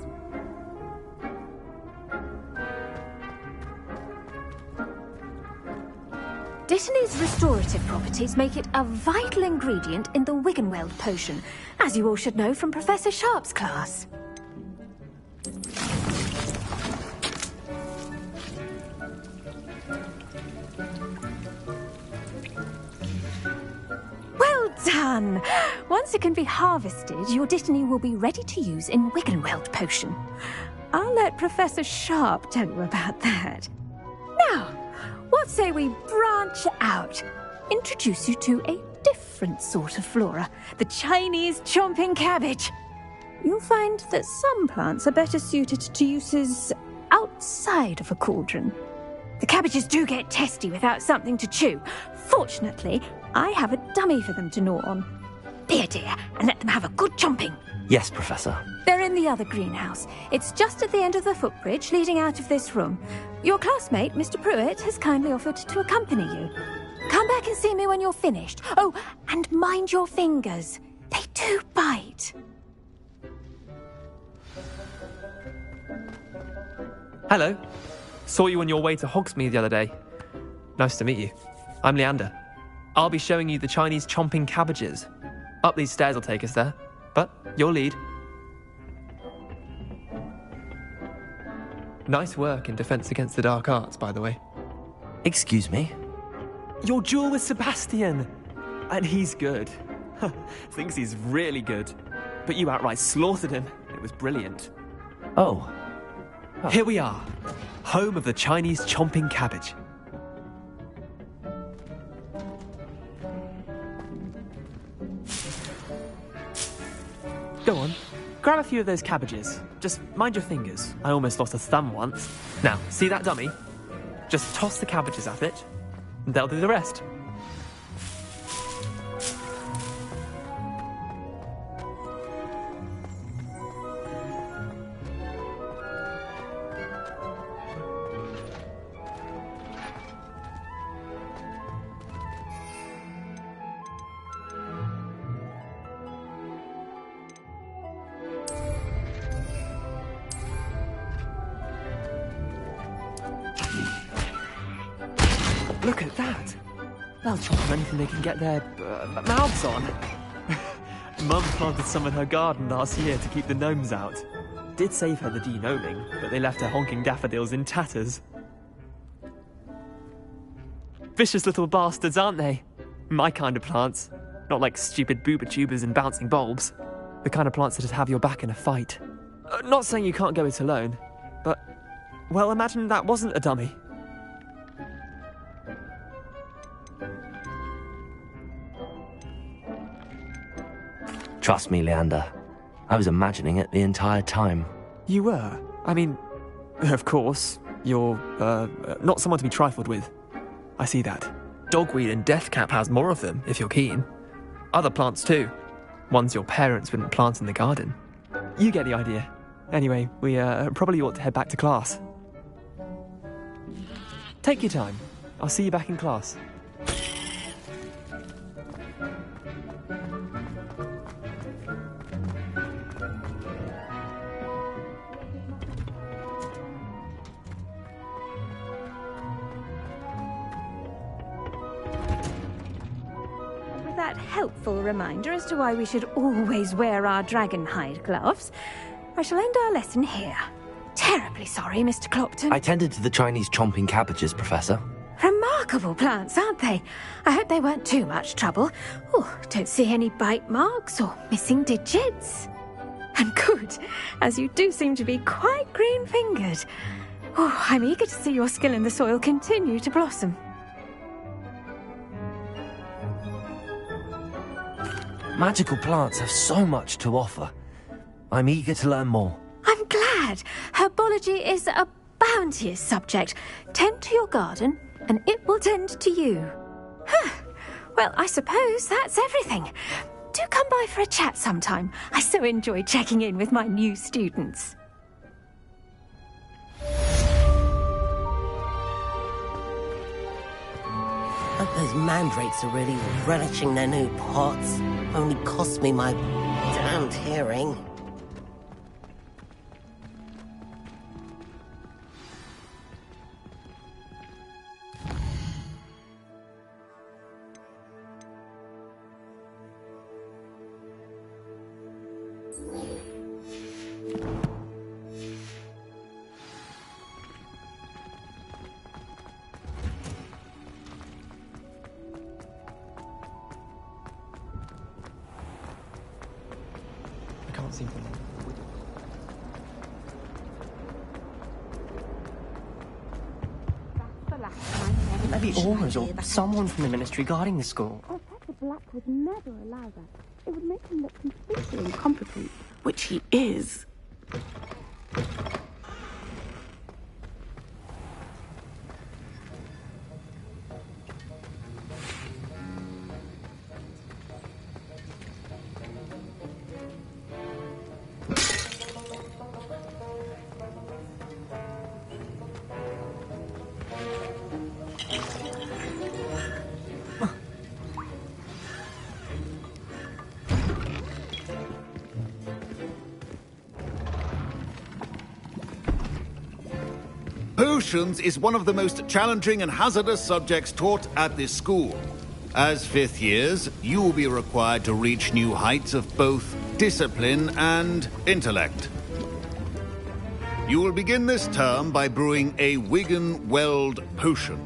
Dittany's restorative properties make it a vital ingredient in the Wiggenweld potion, as you all should know from Professor Sharp's class. Well done! Once it can be harvested, your Dittany will be ready to use in Wiggenweld potion. I'll let Professor Sharp tell you about that. Now, what say we branch out? Introduce you to a different sort of flora, the Chinese chomping cabbage. You'll find that some plants are better suited to uses outside of a cauldron. The cabbages do get testy without something to chew. Fortunately, I have a dummy for them to gnaw on. Be a dear and let them have a good chomping. Yes, Professor. They're in the other greenhouse. It's just at the end of the footbridge leading out of this room. Your classmate, Mr. Pruitt, has kindly offered to accompany you. Come back and see me when you're finished. Oh, and mind your fingers. They do bite. Hello. Saw you on your way to Hogsmeade the other day. Nice to meet you. I'm Leander. I'll be showing you the Chinese chomping cabbages. Up these stairs will take us there. But your lead. Nice work in Defense Against the Dark Arts, by the way. Excuse me? Your duel with Sebastian! And he's good. Thinks he's really good. But you outright slaughtered him. It was brilliant. Oh. Here we are. Home of the Chinese chomping cabbage. Go on, grab a few of those cabbages. Just mind your fingers. I almost lost a thumb once. Now, see that dummy? Just toss the cabbages at it, and they'll do the rest. Look at that! They'll chomp on anything they can get their mouths on. Mum planted some in her garden last year to keep the gnomes out. Did save her the de-gnoming, but they left her honking daffodils in tatters. Vicious little bastards, aren't they? My kind of plants. Not like stupid booba-tubers and bouncing bulbs. The kind of plants that'd have your back in a fight. Not saying you can't go it alone, but, well, imagine that wasn't a dummy. Trust me, Leander. I was imagining it the entire time. You were? I mean, of course, you're, not someone to be trifled with. I see that. Dogweed and Deathcap has more of them, if you're keen. Other plants too. Ones your parents wouldn't plant in the garden. You get the idea. Anyway, we probably ought to head back to class. Take your time. I'll see you back in class. That helpful reminder as to why we should always wear our dragon hide gloves, I shall end our lesson here. Terribly sorry, Mr. Clopton. I tended to the Chinese chomping cabbages, Professor. Remarkable plants, aren't they? I hope they weren't too much trouble. Oh, don't see any bite marks or missing digits. And good, as you do seem to be quite green-fingered. Oh, I'm eager to see your skill in the soil continue to blossom. Magical plants have so much to offer. I'm eager to learn more. I'm glad. Herbology is a bounteous subject. Tend to your garden, and it will tend to you. Well, I suppose that's everything. Do come by for a chat sometime. I so enjoy checking in with my new students. Hope those mandrakes are really relishing their new pots. Only cost me my damned hearing. Maybe Aurors or someone from the ministry guarding the school. Professor Black would never allow that. It would make him look completely incompetent. Which he is. Potions is one of the most challenging and hazardous subjects taught at this school. As fifth years, you will be required to reach new heights of both discipline and intellect. You will begin this term by brewing a Wigan-Weld potion.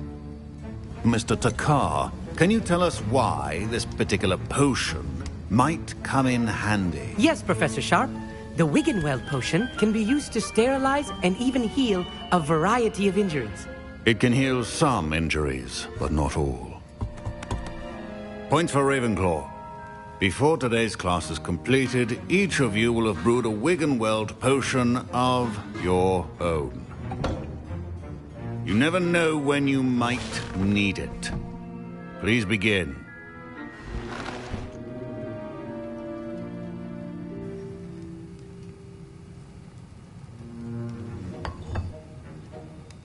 Mr. Takar, can you tell us why this particular potion might come in handy? Yes, Professor Sharp. The Wigan-Weld potion can be used to sterilize and even heal a variety of injuries. It can heal some injuries, but not all. Point for Ravenclaw. Before today's class is completed, each of you will have brewed a Wigan-Weld potion of your own. You never know when you might need it. Please begin.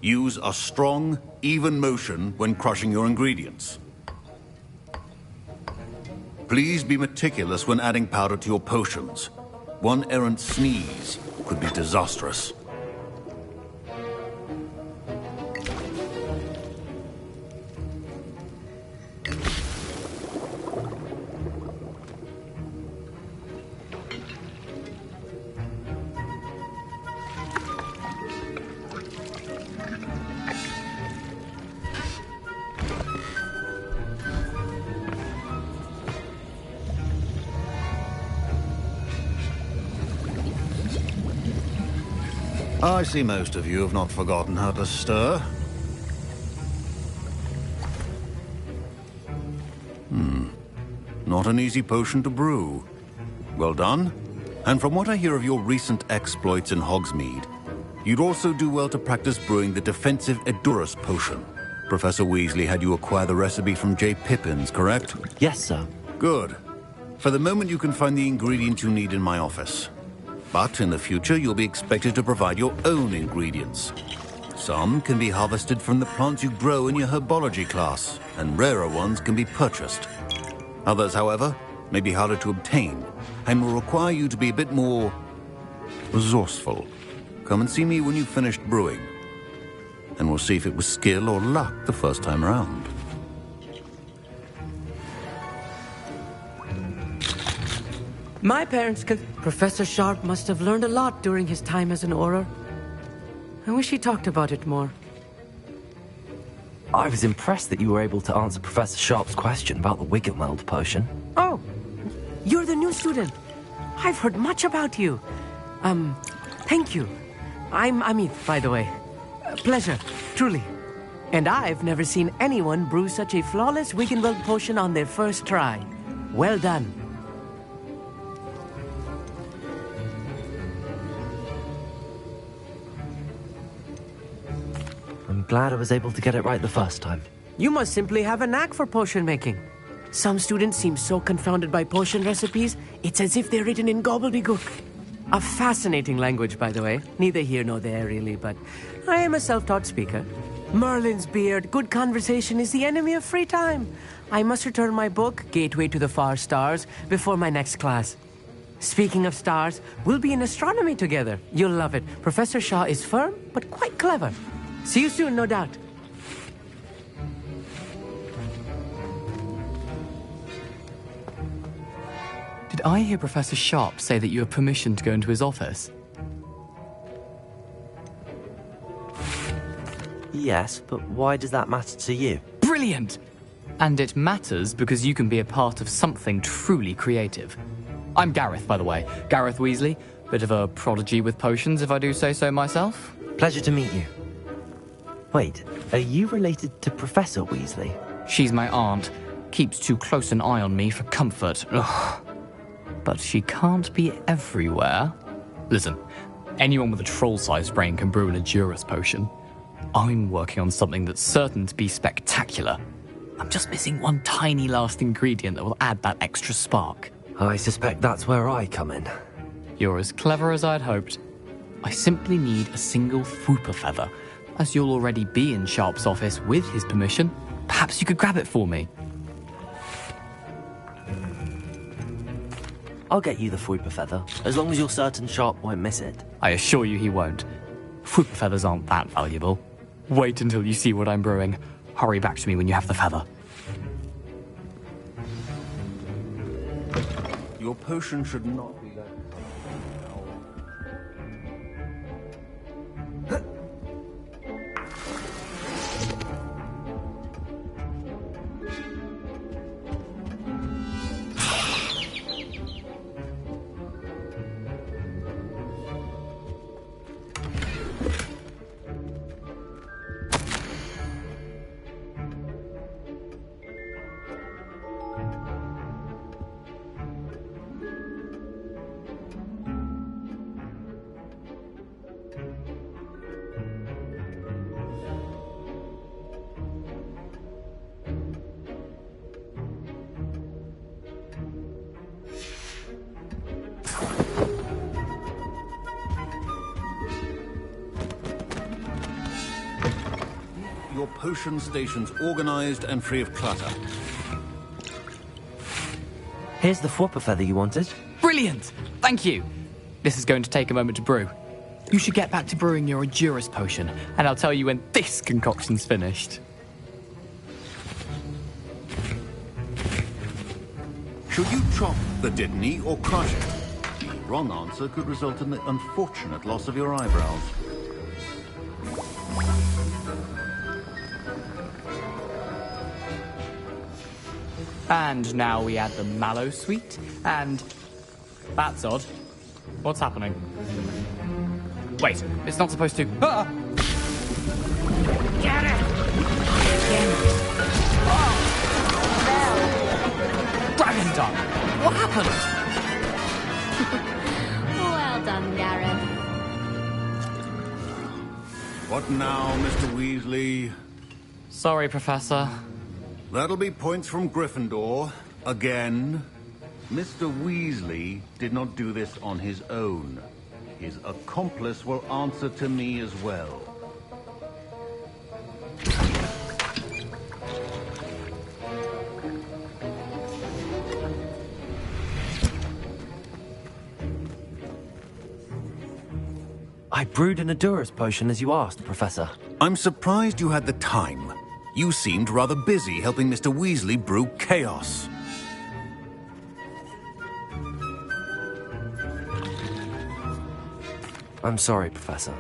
Use a strong, even motion when crushing your ingredients. Please be meticulous when adding powder to your potions. One errant sneeze could be disastrous. I see most of you have not forgotten how to stir. Not an easy potion to brew. Well done. And from what I hear of your recent exploits in Hogsmeade, you'd also do well to practice brewing the defensive Edurus potion. Professor Weasley had you acquire the recipe from J. Pippins, correct? Yes, sir. Good. For the moment, you can find the ingredients you need in my office. But in the future, you'll be expected to provide your own ingredients. Some can be harvested from the plants you grow in your herbology class, and rarer ones can be purchased. Others, however, may be harder to obtain, and will require you to be a bit more resourceful. Come and see me when you've finished brewing, and we'll see if it was skill or luck the first time around. My parents Professor Sharp must have learned a lot during his time as an Auror. I wish he talked about it more. I was impressed that you were able to answer Professor Sharp's question about the Wigan-Weld potion. Oh, you're the new student. I've heard much about you. Thank you. I'm Amit, by the way. Pleasure, truly. And I've never seen anyone brew such a flawless Wiggenweld potion on their first try. Well done. I'm glad I was able to get it right the first time. You must simply have a knack for potion making. Some students seem so confounded by potion recipes, it's as if they're written in gobbledygook. A fascinating language, by the way. Neither here nor there, really, but I am a self-taught speaker. Merlin's beard, good conversation is the enemy of free time. I must return my book, Gateway to the Far Stars, before my next class. Speaking of stars, we'll be in astronomy together. You'll love it. Professor Shaw is firm, but quite clever. See you soon, no doubt. Did I hear Professor Sharp say that you have permission to go into his office? Yes, but why does that matter to you? Brilliant! And it matters because you can be a part of something truly creative. I'm Gareth, by the way. Gareth Weasley. Bit of a prodigy with potions, if I do say so myself. Pleasure to meet you. Wait, are you related to Professor Weasley? She's my aunt. Keeps too close an eye on me for comfort. Ugh. But she can't be everywhere. Listen, anyone with a troll-sized brain can brew an Edurus potion. I'm working on something that's certain to be spectacular. I'm just missing one tiny last ingredient that will add that extra spark. I suspect that's where I come in. You're as clever as I'd hoped. I simply need a single Fwooper feather. As you'll already be in Sharp's office with his permission, perhaps you could grab it for me. I'll get you the Fwooper feather, as long as you're certain Sharp won't miss it. I assure you he won't. Fwooper feathers aren't that valuable. Wait until you see what I'm brewing. Hurry back to me when you have the feather. Your potion should not be that. Your potion station's organized and free of clutter. Here's the Fwooper feather you wanted. Brilliant! Thank you! This is going to take a moment to brew. You should get back to brewing your Edurus potion, and I'll tell you when this concoction's finished. Should you chop the Didney or crush it? The wrong answer could result in the unfortunate loss of your eyebrows. And now we add the mallow sweet, and... That's odd. What's happening? Wait, it's not supposed to... Ah! Get it! Dragon Dog! What happened? Well done, Gareth. What now, Mr. Weasley? Sorry, Professor. That'll be points from Gryffindor. Again. Mr. Weasley did not do this on his own. His accomplice will answer to me as well. I brewed an Edurus potion as you asked, Professor. I'm surprised you had the time. You seemed rather busy helping Mr. Weasley brew chaos. I'm sorry, Professor.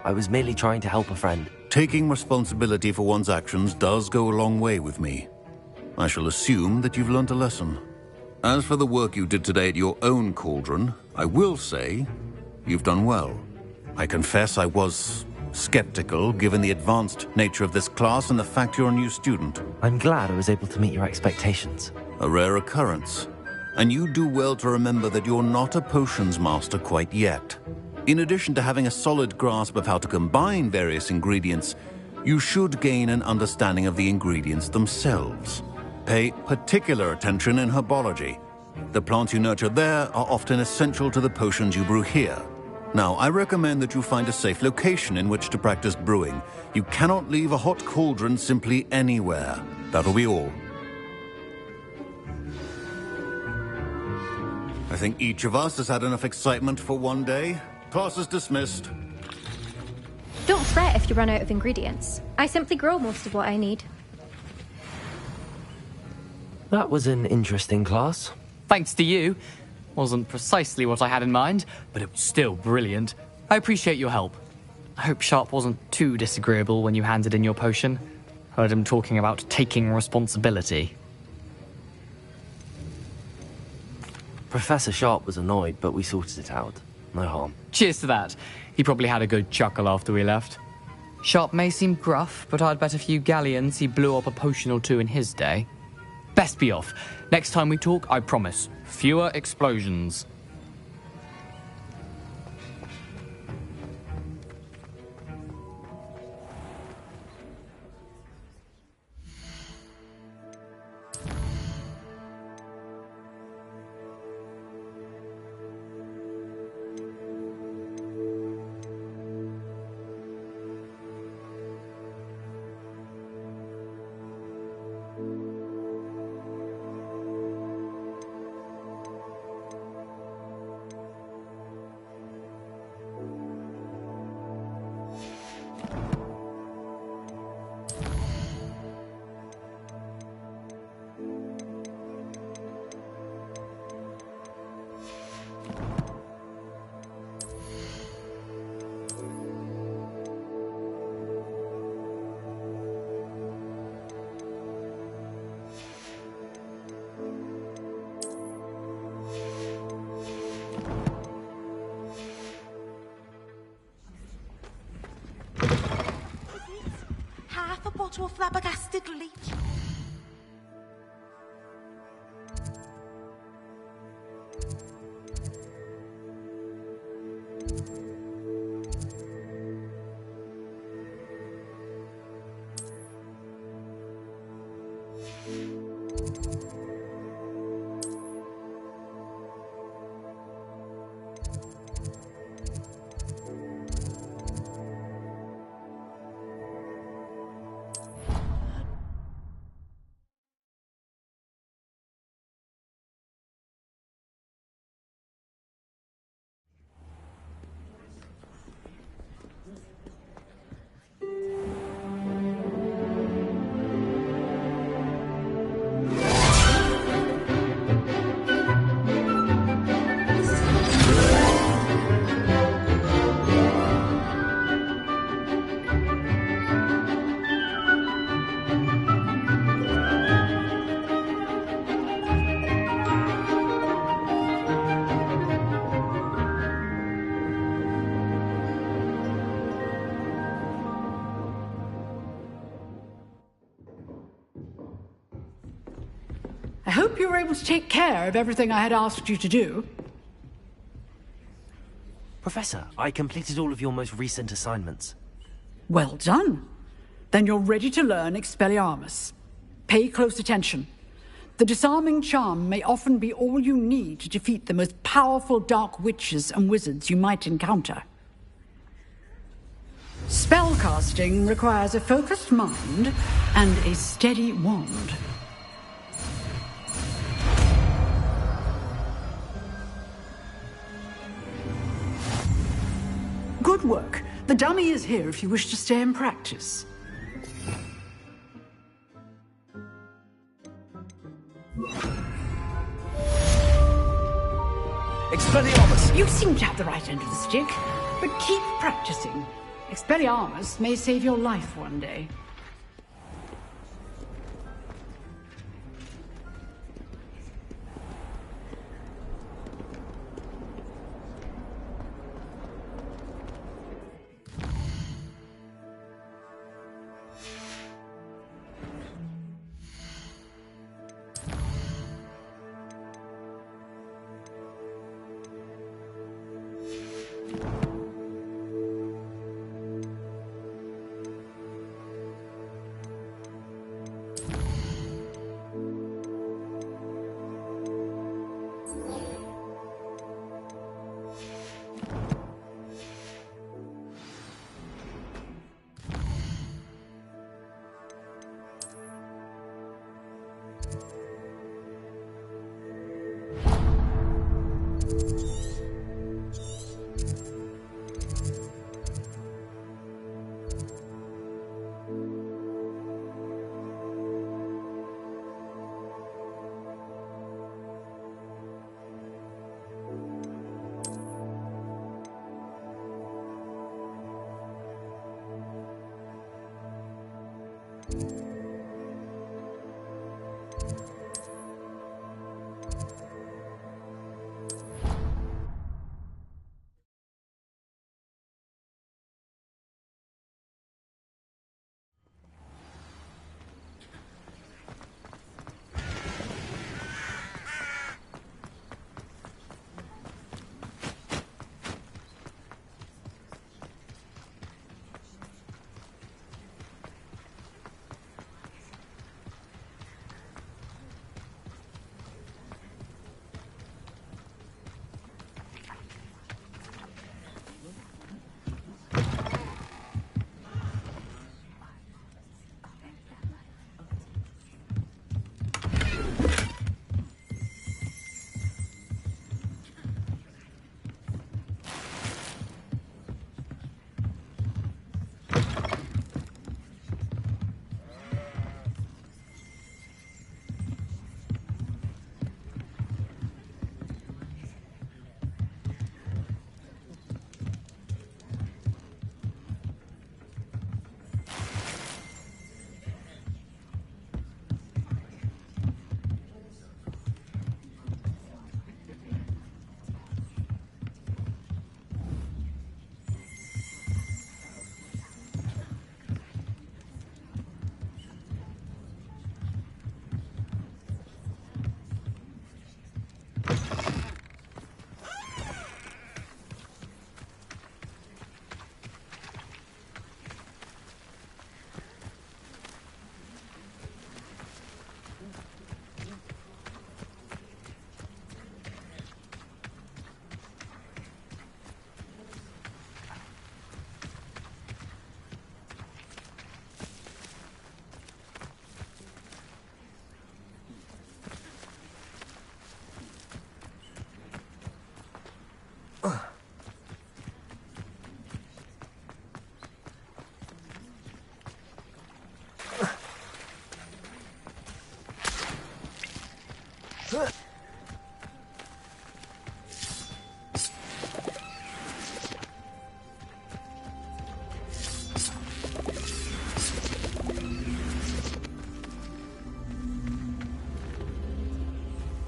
I was merely trying to help a friend. Taking responsibility for one's actions does go a long way with me. I shall assume that you've learnt a lesson. As for the work you did today at your own cauldron, I will say You've done well. I confess I was skeptical, given the advanced nature of this class and the fact you're a new student. I'm glad I was able to meet your expectations. A rare occurrence. And you do well to remember that you're not a potions master quite yet. In addition to having a solid grasp of how to combine various ingredients, you should gain an understanding of the ingredients themselves. Pay particular attention in herbology. The plants you nurture there are often essential to the potions you brew here. Now, I recommend that you find a safe location in which to practice brewing. You cannot leave a hot cauldron simply anywhere. That'll be all. I think each of us has had enough excitement for one day. Class is dismissed. Don't fret if you run out of ingredients. I simply grow most of what I need. That was an interesting class. Thanks to you. Wasn't precisely what I had in mind, but it was still brilliant. I appreciate your help. I hope Sharp wasn't too disagreeable when you handed in your potion. Heard him talking about taking responsibility. Professor Sharp was annoyed, but we sorted it out. No harm. Cheers to that. He probably had a good chuckle after we left. Sharp may seem gruff, but I'd bet a few galleons he blew up a potion or two in his day. Best be off. Next time we talk, I promise, fewer explosions. Half a bottle of flabbergasted leech. I hope you were able to take care of everything I had asked you to do. Professor, I completed all of your most recent assignments. Well done. Then you're ready to learn Expelliarmus. Pay close attention. The disarming charm may often be all you need to defeat the most powerful dark witches and wizards you might encounter. Spellcasting requires a focused mind and a steady wand. Good work. The dummy is here if you wish to stay and practice. Expelliarmus! You seem to have the right end of the stick, but keep practicing. Expelliarmus may save your life one day.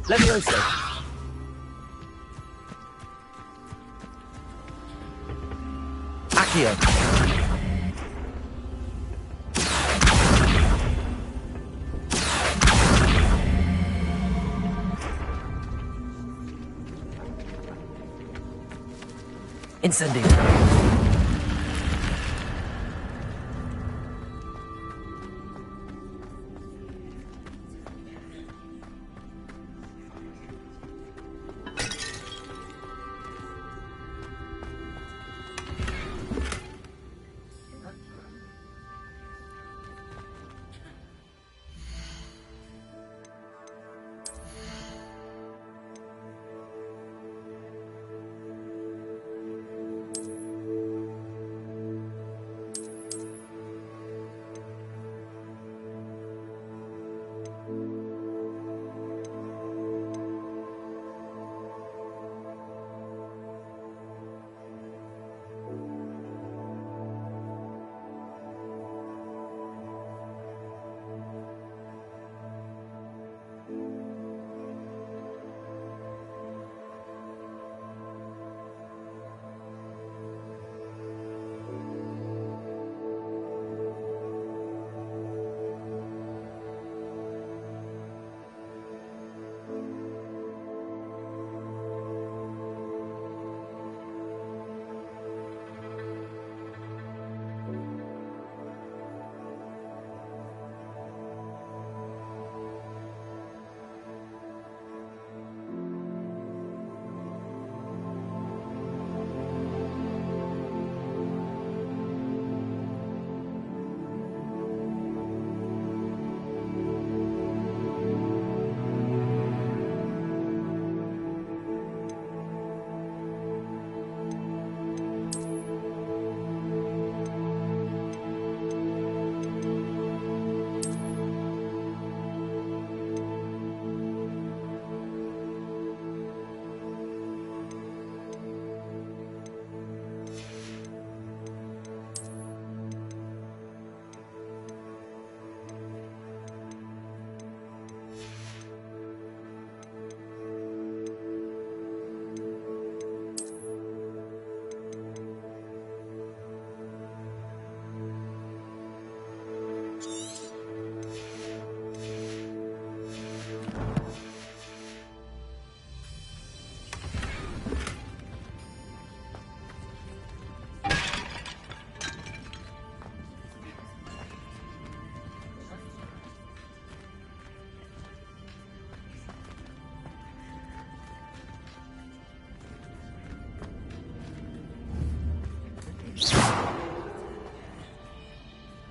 Levioso. Accio. Incendio.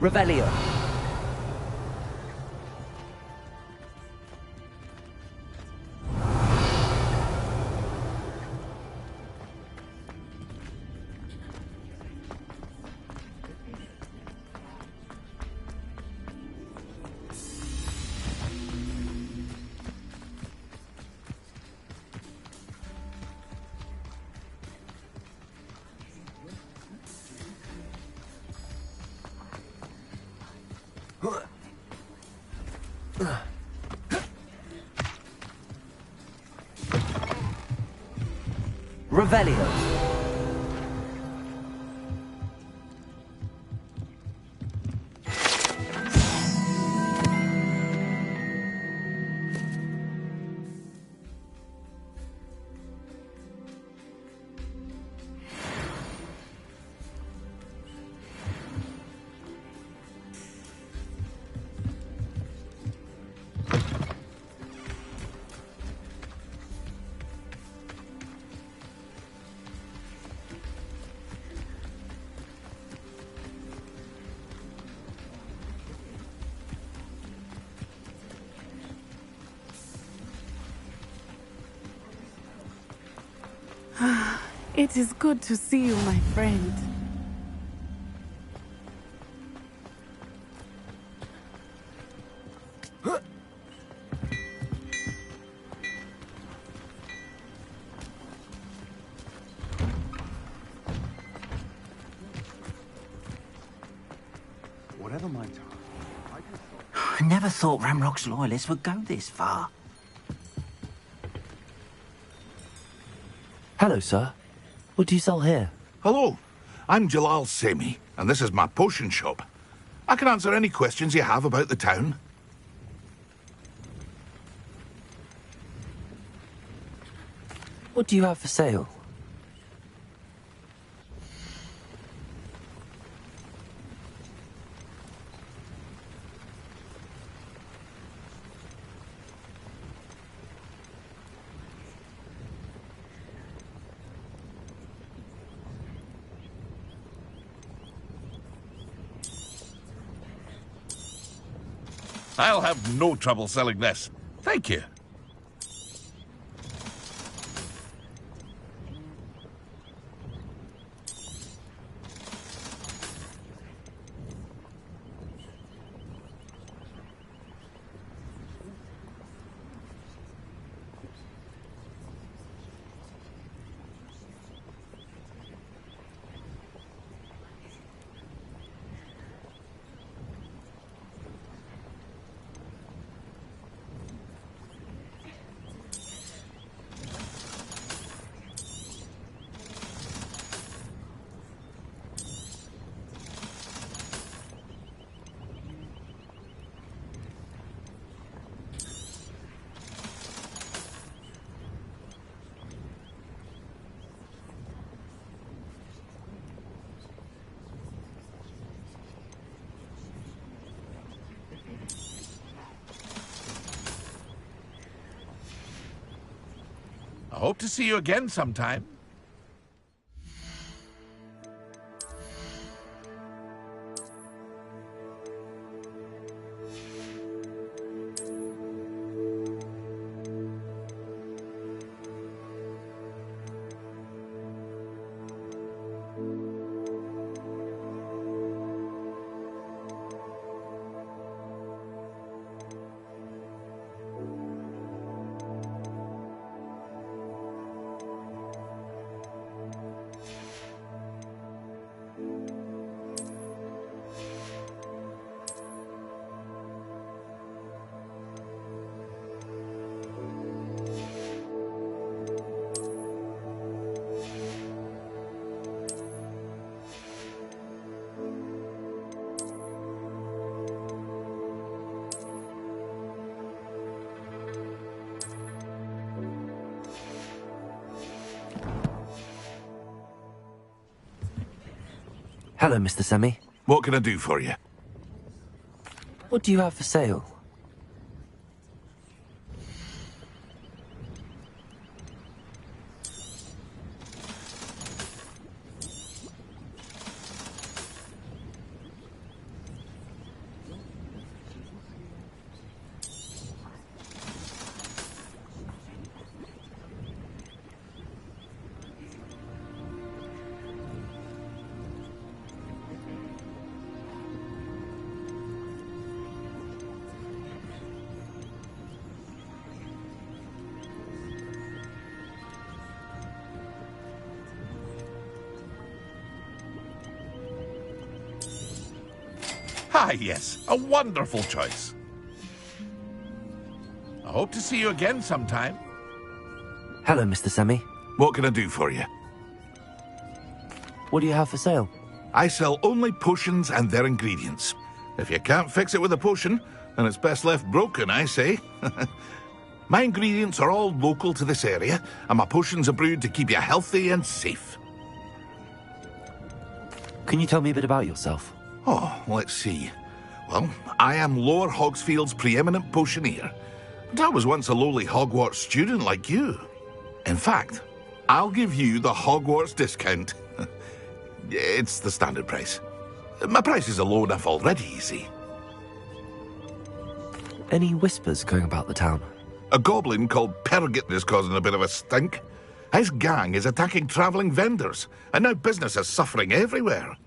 Revelio. Revelio. It is good to see you, my friend. Whatever my time. I never thought Ramrock's loyalists would go this far. Hello, sir. What do you sell here? Hello, I'm Jalal Semi, and this is my potion shop. I can answer any questions you have about the town. What do you have for sale? I'll have no trouble selling this. Thank you. I hope to see you again sometime. Hello, Mr. Semi. What can I do for you? What do you have for sale? Ah, yes, a wonderful choice. I hope to see you again sometime. Hello, Mr. Semi. What can I do for you? What do you have for sale? I sell only potions and their ingredients. If you can't fix it with a potion, then it's best left broken, I say. My ingredients are all local to this area, and my potions are brewed to keep you healthy and safe. Can you tell me a bit about yourself? Oh, let's see. Well, I am Lower Hogsfield's preeminent potioneer. But I was once a lowly Hogwarts student like you. In fact, I'll give you the Hogwarts discount. It's the standard price. My prices are low enough already, you see. Any whispers going about the town? A goblin called Pergit is causing a bit of a stink. His gang is attacking travelling vendors, and now business is suffering everywhere.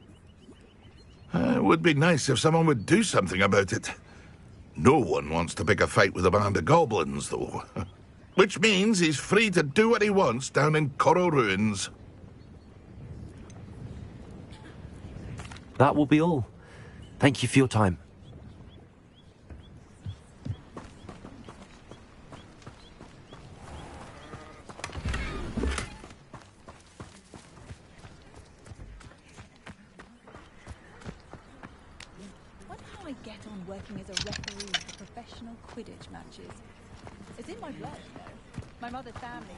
It would be nice if someone would do something about it. No one wants to pick a fight with a band of goblins, though. Which means he's free to do what he wants down in Coral Ruins. That will be all. Thank you for your time. I get on working as a referee for professional Quidditch matches. It's in my blood, you know. My mother's family.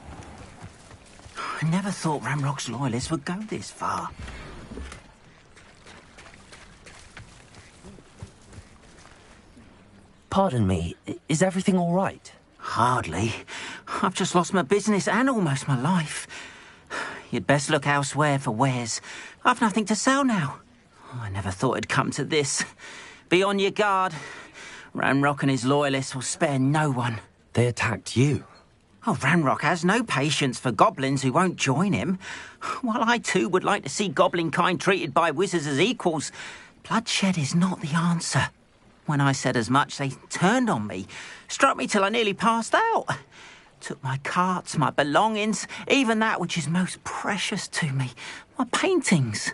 I never thought Ranrock's loyalists would go this far. Pardon me, is everything all right? Hardly. I've just lost my business and almost my life. You'd best look elsewhere for wares. I've nothing to sell now. I never thought it'd come to this. Be on your guard. Ranrock and his loyalists will spare no one. They attacked you? Oh, Ranrock has no patience for goblins who won't join him. While I too would like to see goblin kind treated by wizards as equals, bloodshed is not the answer. When I said as much, they turned on me, struck me till I nearly passed out. Took my carts, my belongings, even that which is most precious to me, my paintings.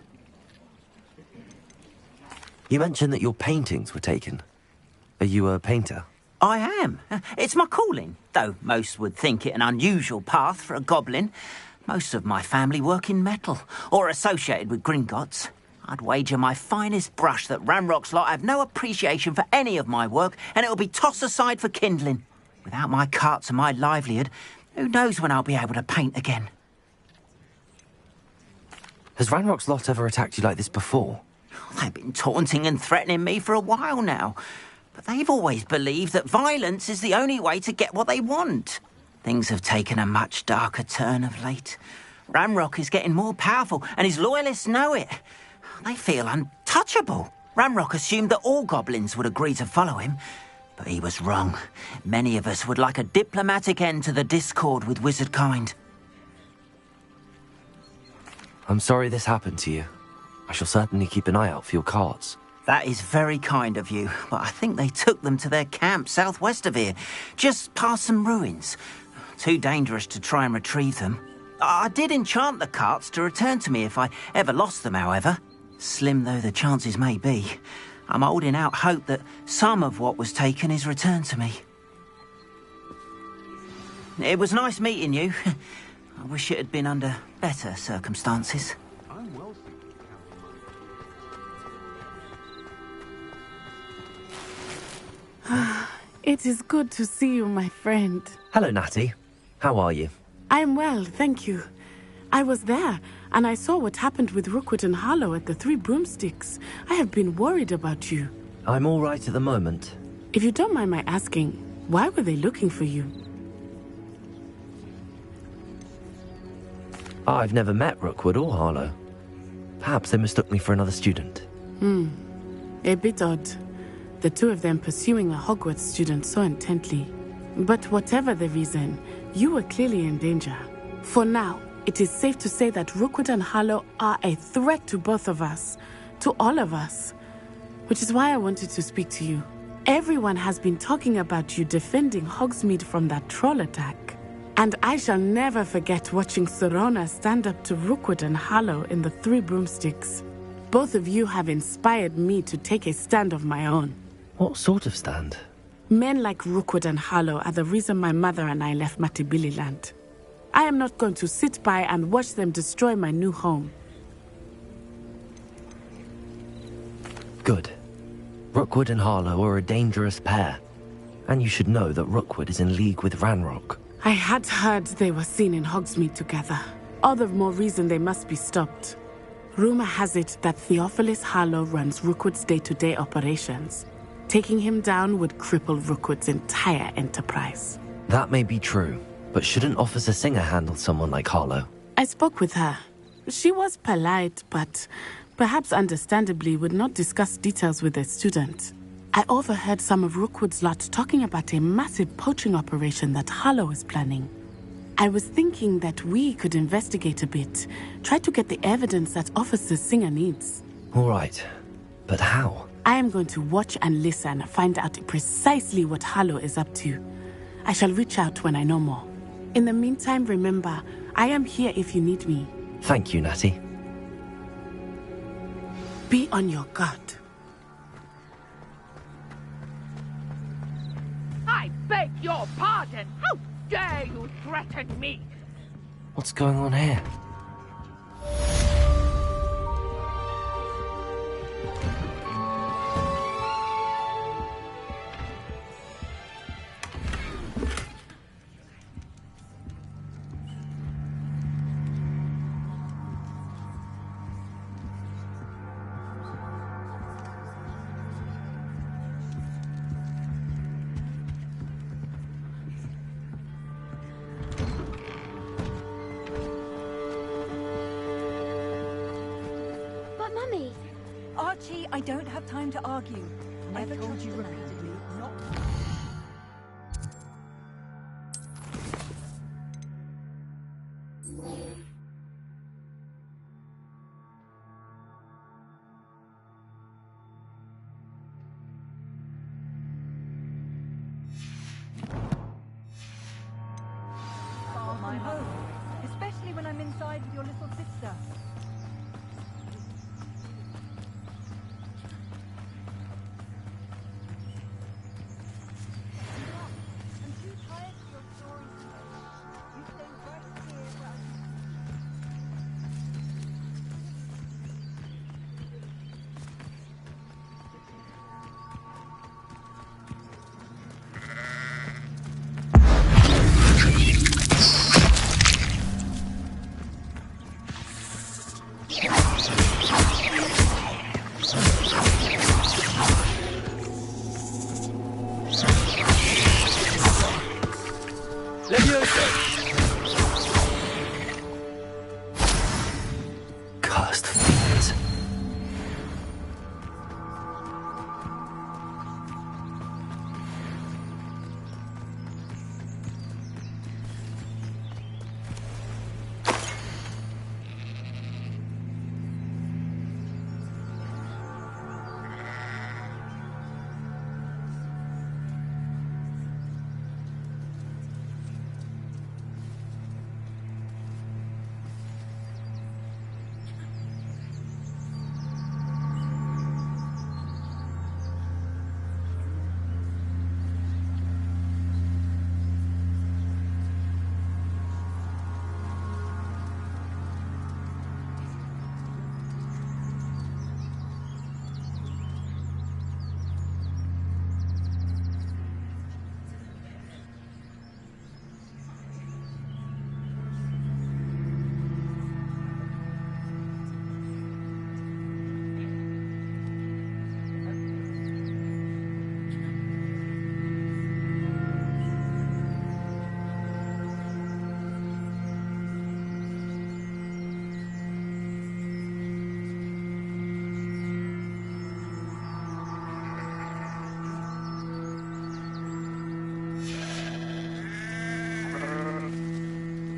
You mentioned that your paintings were taken. Are you a painter? I am. It's my calling, though most would think it an unusual path for a goblin. Most of my family work in metal, or associated with Gringotts. I'd wager my finest brush that Ranrock's lot have no appreciation for any of my work, and it'll be tossed aside for kindling. Without my carts and my livelihood, who knows when I'll be able to paint again. Has Ranrock's lot ever attacked you like this before? They've been taunting and threatening me for a while now. But they've always believed that violence is the only way to get what they want. Things have taken a much darker turn of late. Ranrock is getting more powerful, and his loyalists know it. They feel untouchable. Ranrock assumed that all goblins would agree to follow him, but he was wrong. Many of us would like a diplomatic end to the discord with wizard kind. I'm sorry this happened to you. I shall certainly keep an eye out for your carts. That is very kind of you, but I think they took them to their camp southwest of here, just past some ruins. Too dangerous to try and retrieve them. I did enchant the carts to return to me if I ever lost them, however. Slim though the chances may be, I'm holding out hope that some of what was taken is returned to me. It was nice meeting you. I wish it had been under better circumstances. It is good to see you, my friend. Hello, Natty. How are you? I am well, thank you. I was there, and I saw what happened with Rookwood and Harlow at the Three Broomsticks. I have been worried about you. I'm all right at the moment. If you don't mind my asking, why were they looking for you? I've never met Rookwood or Harlow. Perhaps they mistook me for another student. A bit odd. The two of them pursuing a Hogwarts student so intently. But whatever the reason, you were clearly in danger. For now, it is safe to say that Rookwood and Harlow are a threat to both of us, to all of us. Which is why I wanted to speak to you. Everyone has been talking about you defending Hogsmeade from that troll attack. And I shall never forget watching Sorona stand up to Rookwood and Harlow in the Three Broomsticks. Both of you have inspired me to take a stand of my own. What sort of stand? Men like Rookwood and Harlow are the reason my mother and I left Matibili land. I am not going to sit by and watch them destroy my new home. Good. Rookwood and Harlow are a dangerous pair. And you should know that Rookwood is in league with Ranrock. I had heard they were seen in Hogsmeade together. All the more reason they must be stopped. Rumor has it that Theophilus Harlow runs Rookwood's day-to-day operations. Taking him down would cripple Rookwood's entire enterprise. That may be true, but shouldn't Officer Singer handle someone like Harlow? I spoke with her. She was polite, but perhaps understandably would not discuss details with a student. I overheard some of Rookwood's lot talking about a massive poaching operation that Harlow is planning. I was thinking that we could investigate a bit, try to get the evidence that Officer Singer needs. All right, but how? I am going to watch and listen, find out precisely what Harlow is up to. I shall reach out when I know more. In the meantime, remember, I am here if you need me. Thank you, Natty. Be on your guard. I beg your pardon! How dare you threaten me? What's going on here? Archie, I don't have time to argue. Never told you repeatedly not. Far from home, especially when I'm inside with your little sister. Cursed fiends.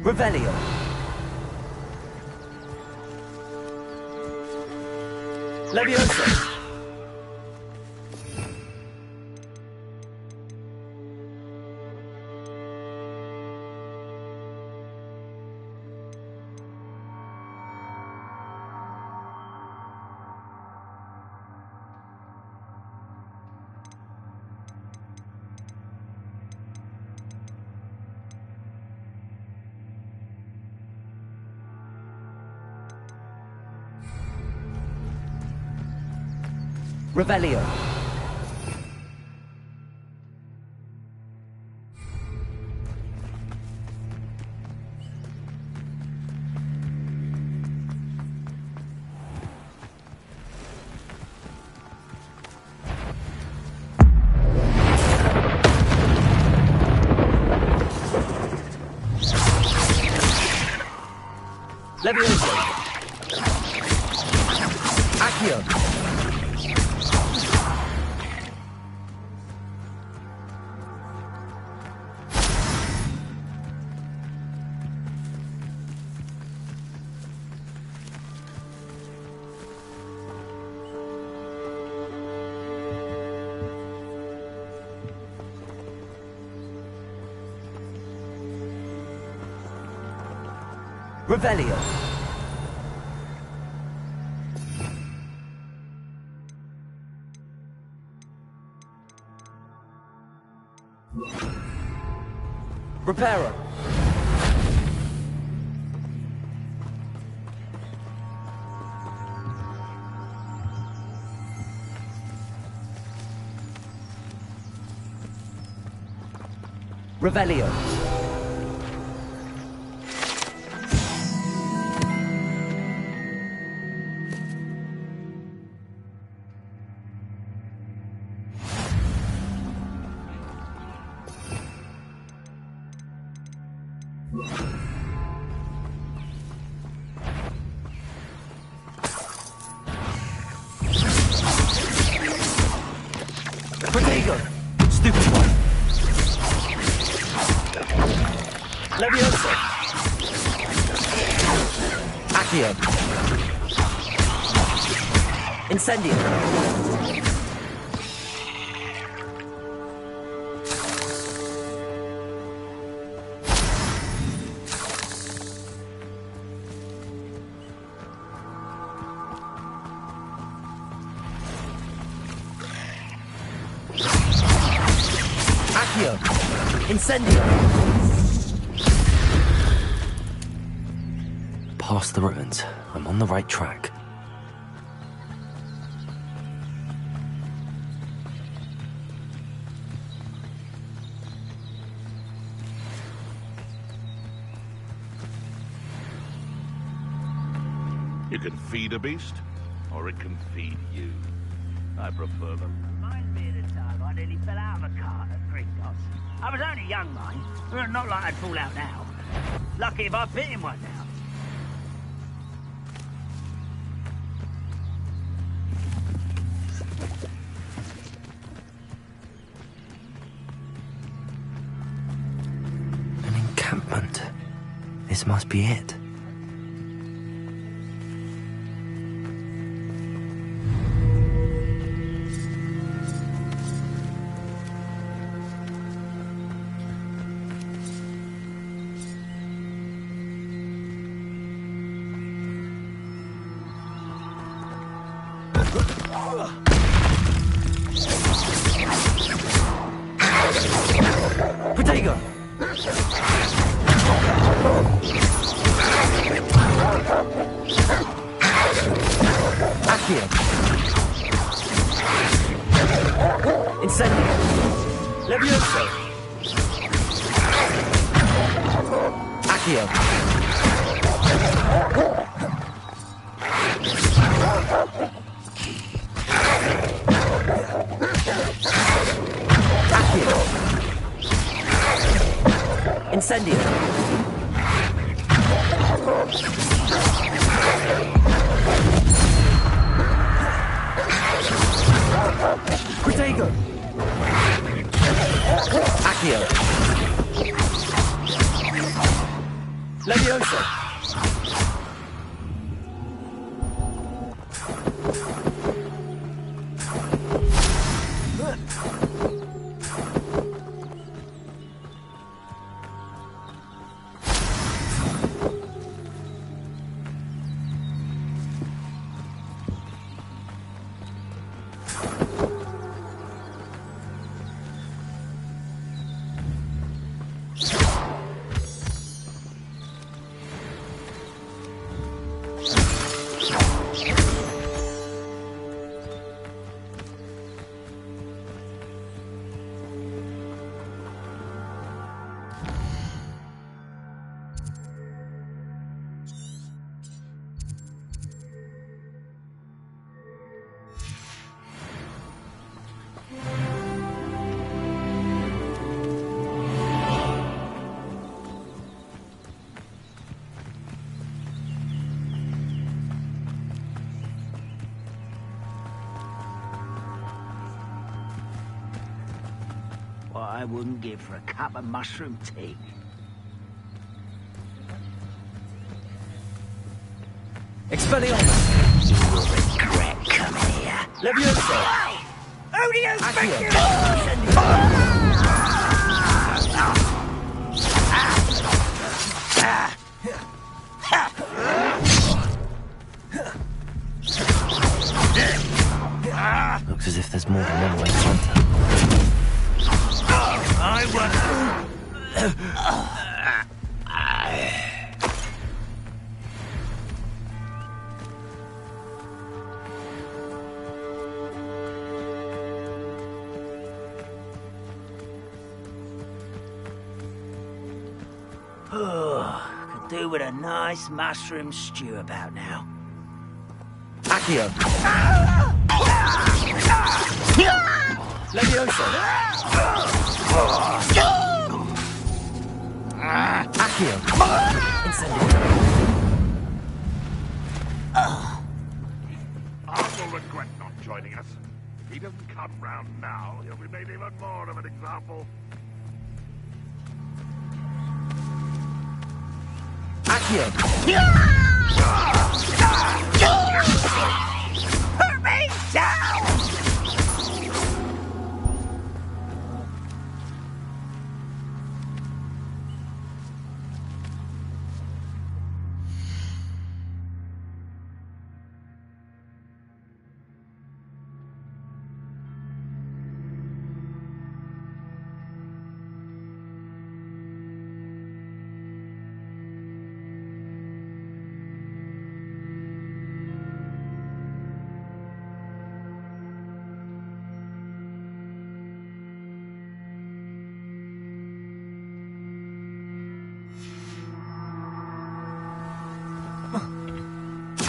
Revelio. Leviosa. Revelio. Levioso. Accio. Revelio. Reparo. Revelio. Protego! Stupid one! Levioso! Accio! Incendio! Accio! Incendio! Past the ruins. I'm on the right track. You can feed a beast, or it can feed you. I prefer them. Reminds me of the time I nearly fell out of a cart at Gringotts. I was only young, mind. Not like I'd fall out now. Lucky if I bit in one now. An encampment. This must be it. Protego! Accio! Incendio! Levioso! Accio! Incendio! Protego! Accio! Levioso! What I wouldn't give for a cup of mushroom tea. Expelliarmus! You will regret coming here. Leviosa! Who do you think you Looks as if there's more than one way to enter. I want... Could do with a nice mushroom stew about now. Accio! Leviosa! Accio! Incendio! Arthur will regret not joining us. If he doesn't come round now, he'll be made even more of an example. Accio! Put me down!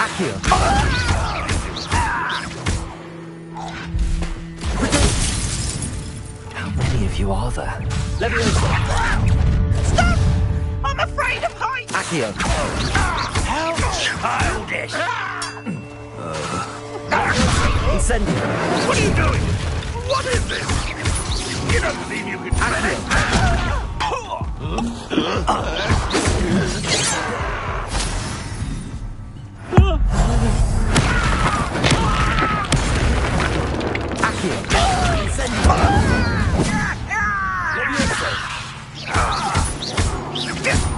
Accio! How many of you are there? Leviosa! Stop! I'm afraid of heights! Accio! How childish! Incendio! What are you doing? What is this? You don't believe you can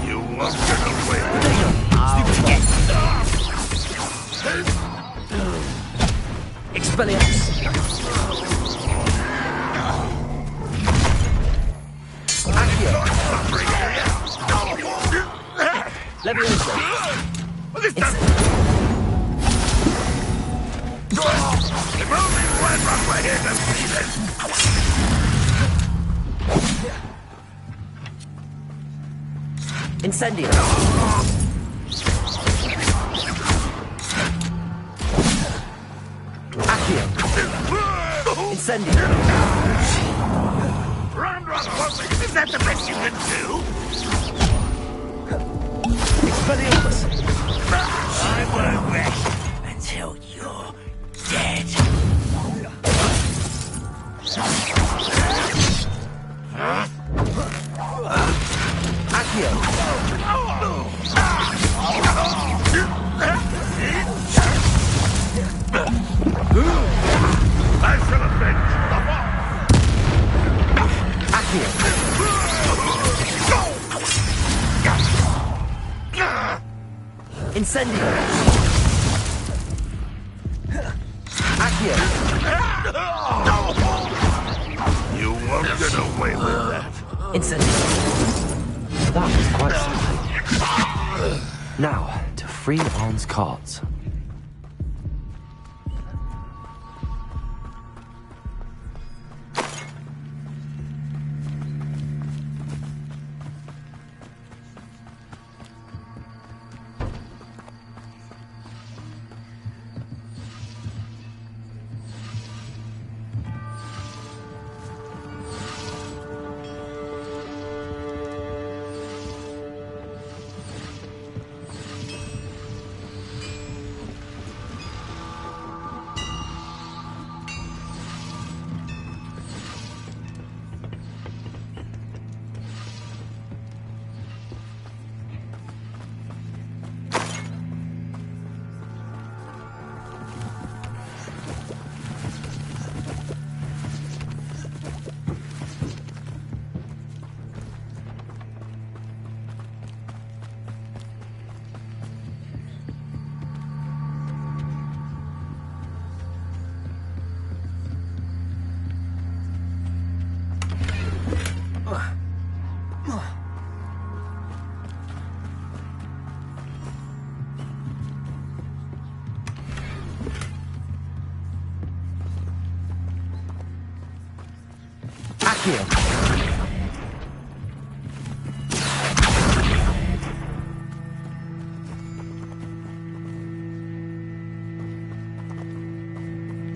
You won't get away with it. Expelliarmus! Leviosa! This doesn't... If only Wedrock were here to see this! Incendio! Accio! Incendio! Round, is that the best you can do? Expelliarmus! I won't rest until you're dead. Accio! I shall avenge the war! Accio! Incendio! Accio! You won't get away with that. Incendio! That was quite something. Now, to free Arn's cards. Accio.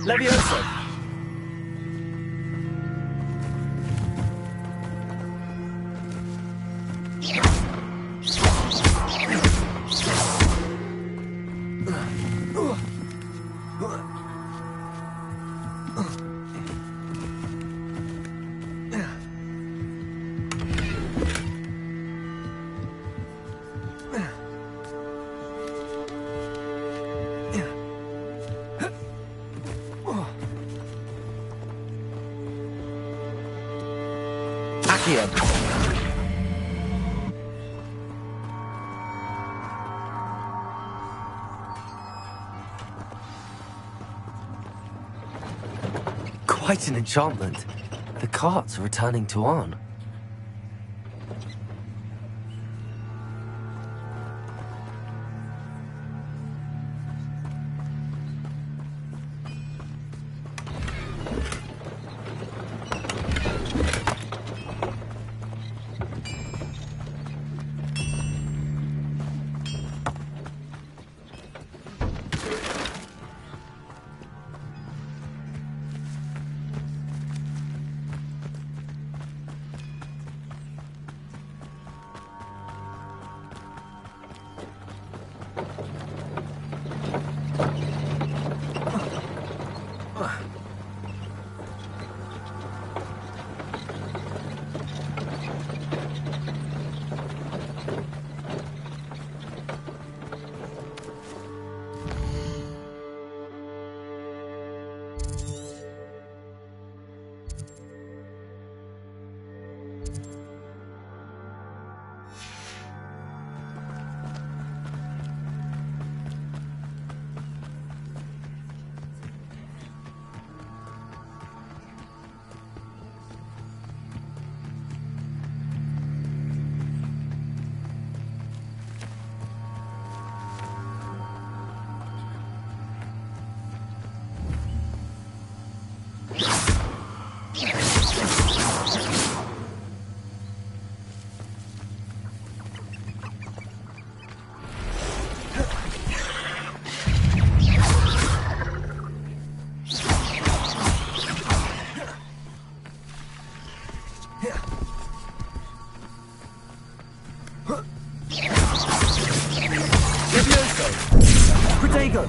Levioso. Accio. Quite an enchantment. The carts are returning to Arn.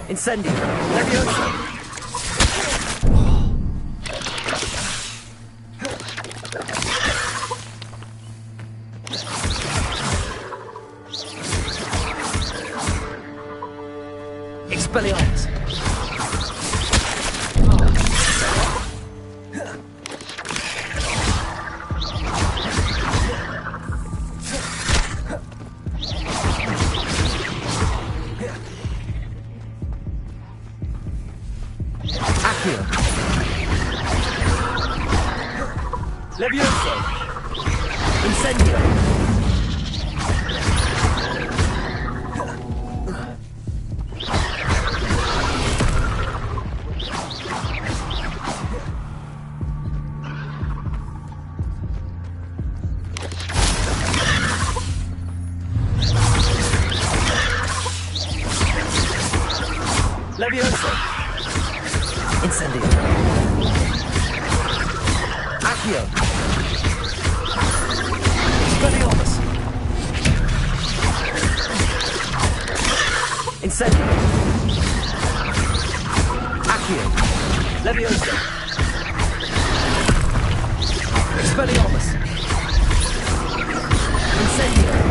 Incendio. Levioso. Expelliarmus. Levioso! Incendio! Levioso! Incendio! Accio! Expelliarmus! Incendio! Accio! Levioso! Expelliarmus! Incendio!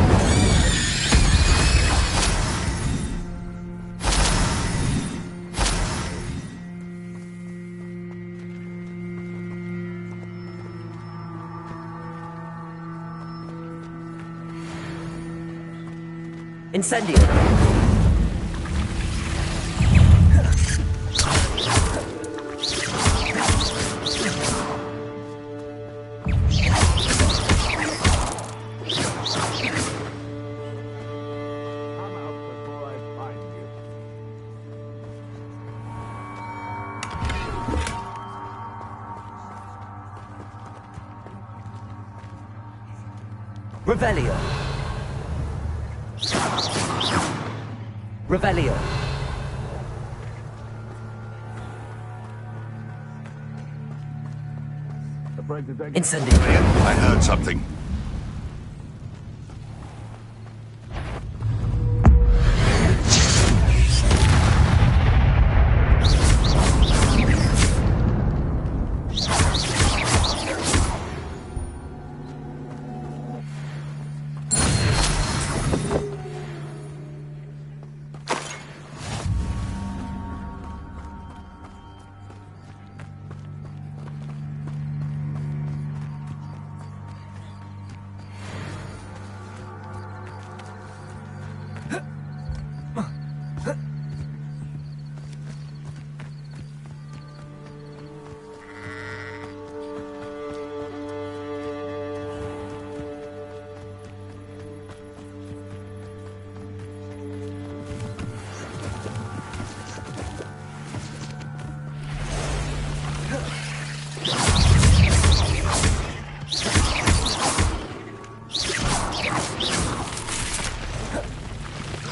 Incendio! Revelio. Revelio. Incendio. I heard something.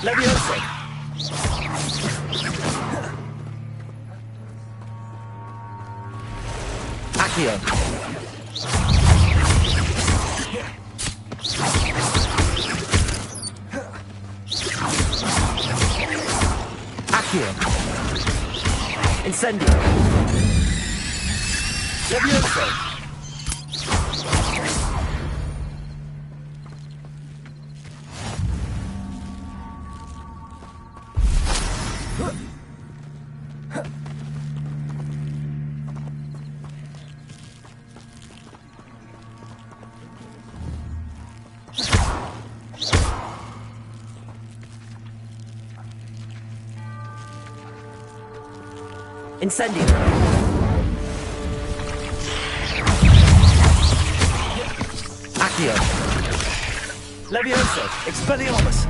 Levioso. Accio. Accio. Incendio. Levioso. Incendio. Accio. Levioso. Expelliarmus.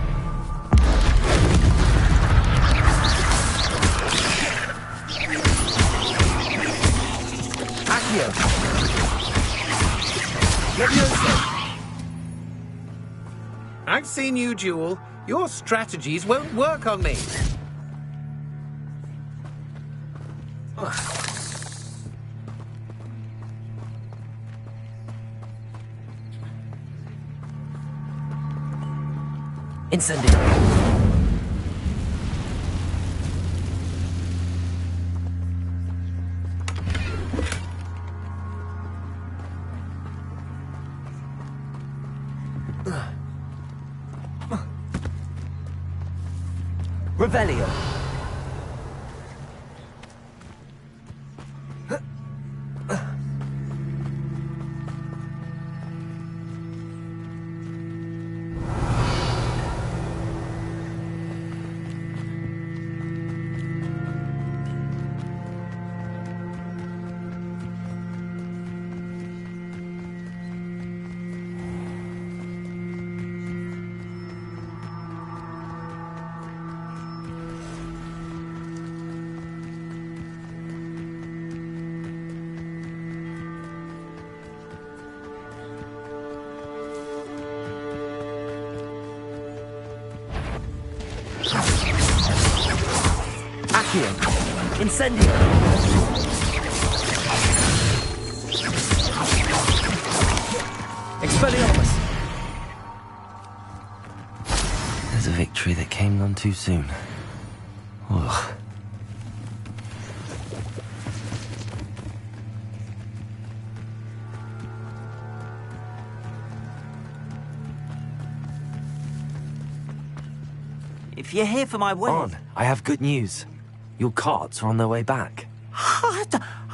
Accio. Levioso. I've seen you duel. Your strategies won't work on me. Incendio. Revelio. Accio. Incendio. Expelliarmus. There's a victory that came none too soon. Ugh. If you're here for my wedding... On, I have good news. Your carts are on their way back. I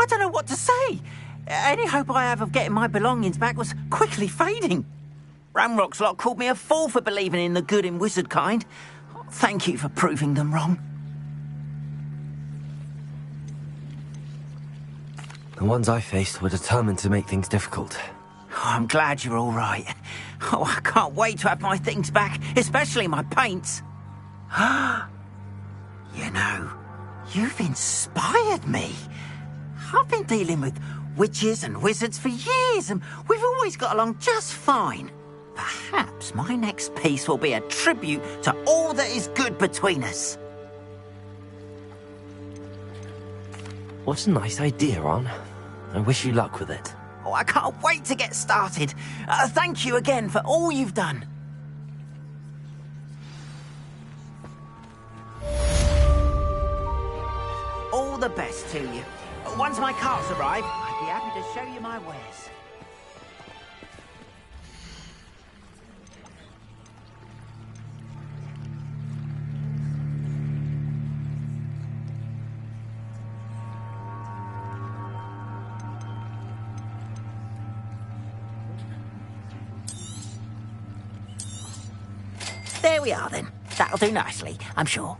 don't know what to say. Any hope I have of getting my belongings back was quickly fading. Ramrock's lot called me a fool for believing in the good in wizard kind. Thank you for proving them wrong. The ones I faced were determined to make things difficult. Oh, I'm glad you're all right. Oh, I can't wait to have my things back, especially my paints. You know, you've inspired me. I've been dealing with witches and wizards for years, and we've always got along just fine. Perhaps my next piece will be a tribute to all that is good between us. What a nice idea, Ron. I wish you luck with it. Oh, I can't wait to get started. Thank you again for all you've done. All the best to you. Once my carts arrive, I'd be happy to show you my wares. There we are, then. That'll do nicely, I'm sure.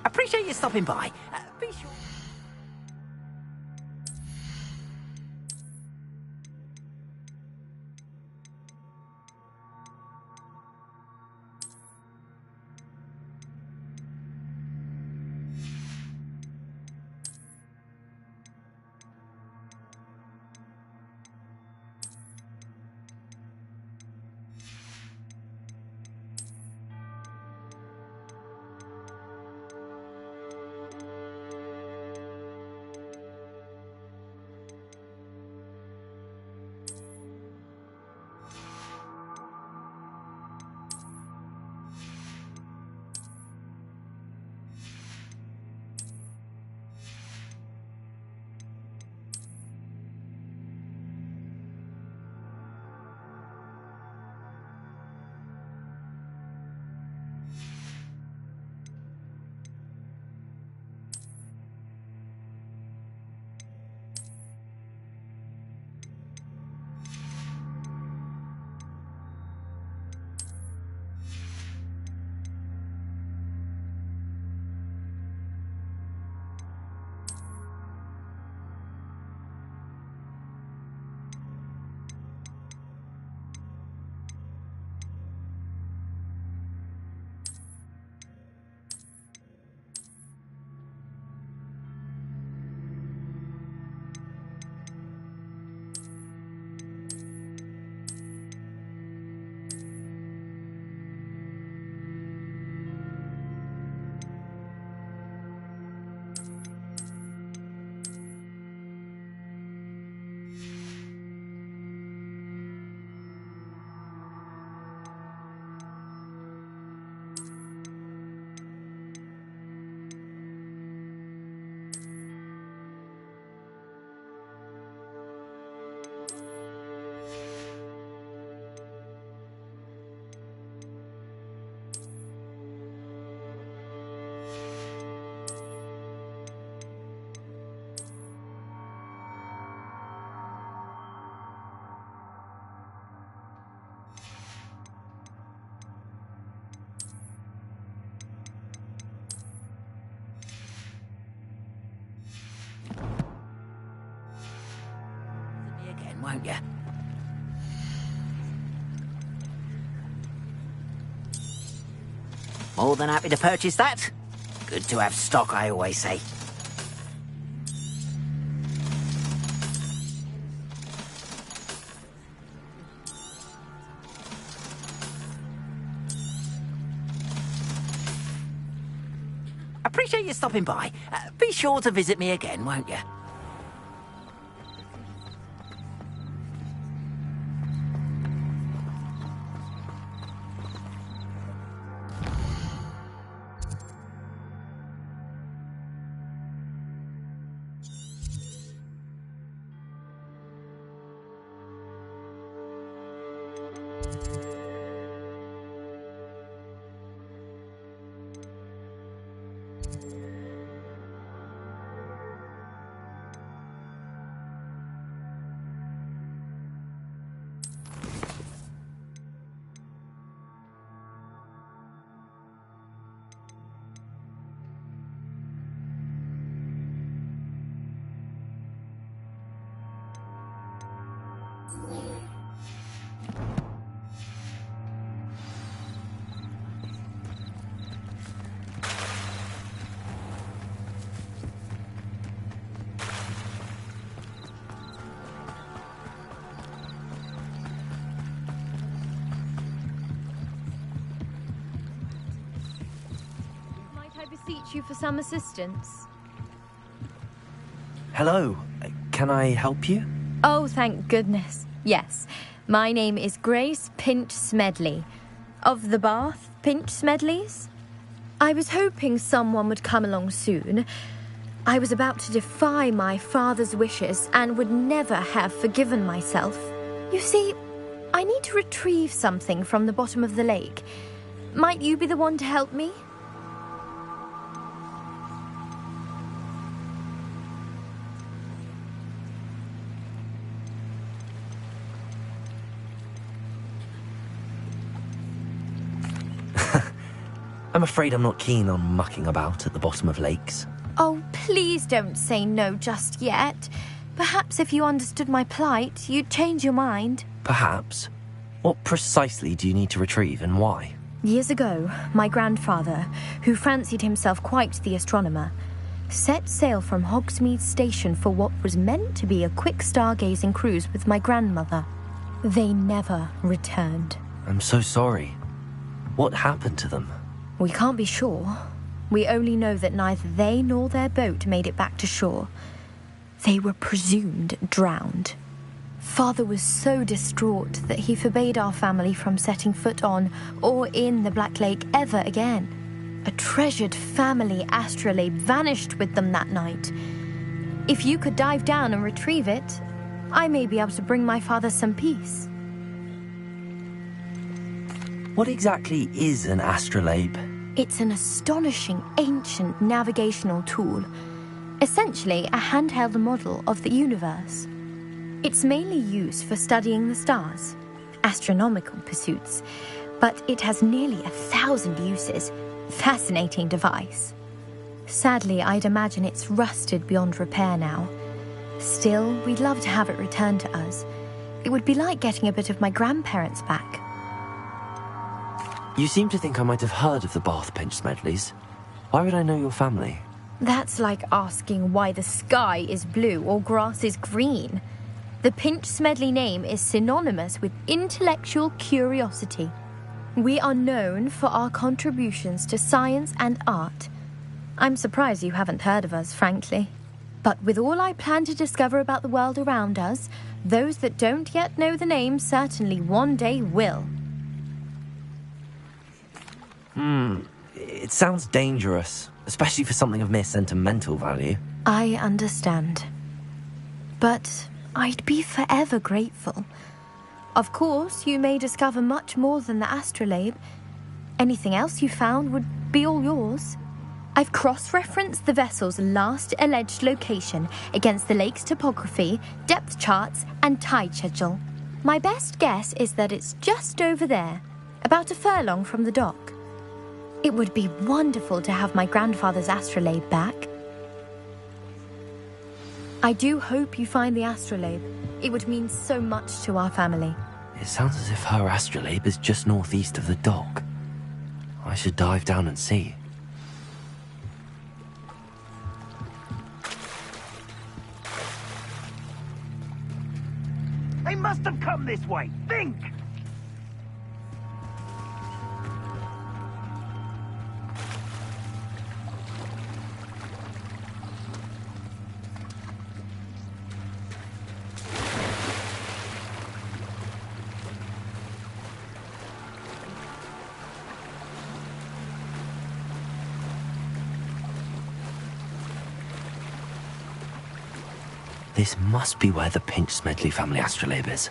Appreciate you stopping by. Be sure... Won't you? More than happy to purchase that. Good to have stock, I always say. Appreciate you stopping by. Be sure to visit me again, won't you? beseech you for some assistance? Hello. Can I help you? Oh, thank goodness. Yes. My name is Grace Pinch Smedley. Of the Bath Pinch Smedleys? I was hoping someone would come along soon. I was about to defy my father's wishes and would never have forgiven myself. You see, I need to retrieve something from the bottom of the lake. Might you be the one to help me? I'm afraid I'm not keen on mucking about at the bottom of lakes. Oh, please don't say no just yet. Perhaps if you understood my plight, you'd change your mind. Perhaps. What precisely do you need to retrieve and why? Years ago, my grandfather, who fancied himself quite the astronomer, set sail from Hogsmeade Station for what was meant to be a quick stargazing cruise with my grandmother. They never returned. I'm so sorry. What happened to them? We can't be sure. We only know that neither they nor their boat made it back to shore. They were presumed drowned. Father was so distraught that he forbade our family from setting foot on or in the Black Lake ever again. A treasured family astrolabe vanished with them that night. If you could dive down and retrieve it, I may be able to bring my father some peace. What exactly is an astrolabe? It's an astonishing ancient navigational tool, essentially a handheld model of the universe. It's mainly used for studying the stars, astronomical pursuits, but it has nearly 1,000 uses. Fascinating device. Sadly, I'd imagine it's rusted beyond repair now. Still, we'd love to have it returned to us. It would be like getting a bit of my grandparents back. You seem to think I might have heard of the Bath Pinch Smedleys. Why would I know your family? That's like asking why the sky is blue or grass is green. The Pinch Smedley name is synonymous with intellectual curiosity. We are known for our contributions to science and art. I'm surprised you haven't heard of us, frankly. But with all I plan to discover about the world around us, those that don't yet know the name certainly one day will. It sounds dangerous, especially for something of mere sentimental value. I understand. But I'd be forever grateful. Of course, you may discover much more than the astrolabe. Anything else you found would be all yours. I've cross-referenced the vessel's last alleged location against the lake's topography, depth charts, and tide schedule. My best guess is that it's just over there, about a furlong from the dock. It would be wonderful to have my grandfather's astrolabe back. I do hope you find the astrolabe. It would mean so much to our family. It sounds as if her astrolabe is just northeast of the dock. I should dive down and see. They must have come this way. Think! This must be where the Pinch Smedley family astrolabe is.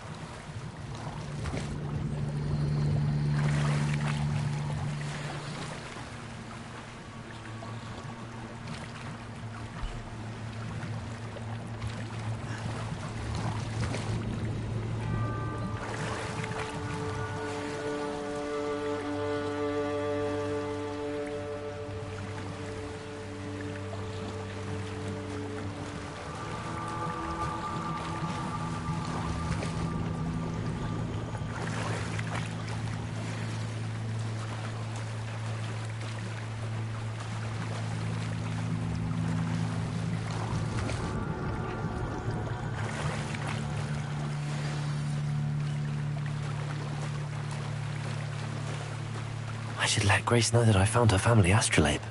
I should let Grace know that I found her family astrolabe.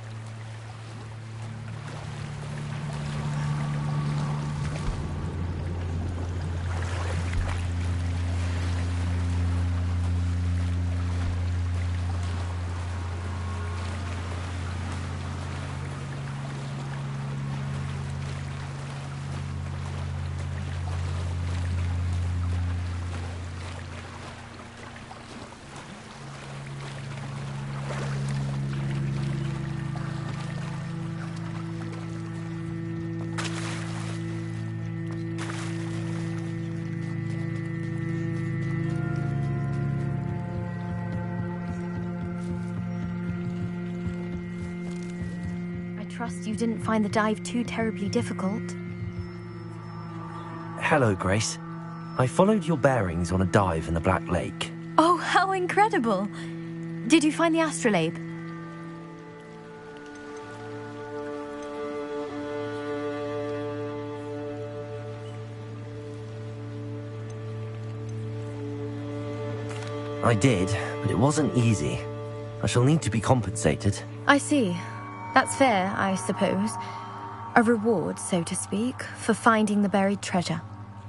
trust you didn't find the dive too terribly difficult. Hello, Grace. I followed your bearings on a dive in the Black Lake. Oh, how incredible! Did you find the astrolabe? I did, but it wasn't easy. I shall need to be compensated. I see. That's fair, I suppose. A reward, so to speak, for finding the buried treasure.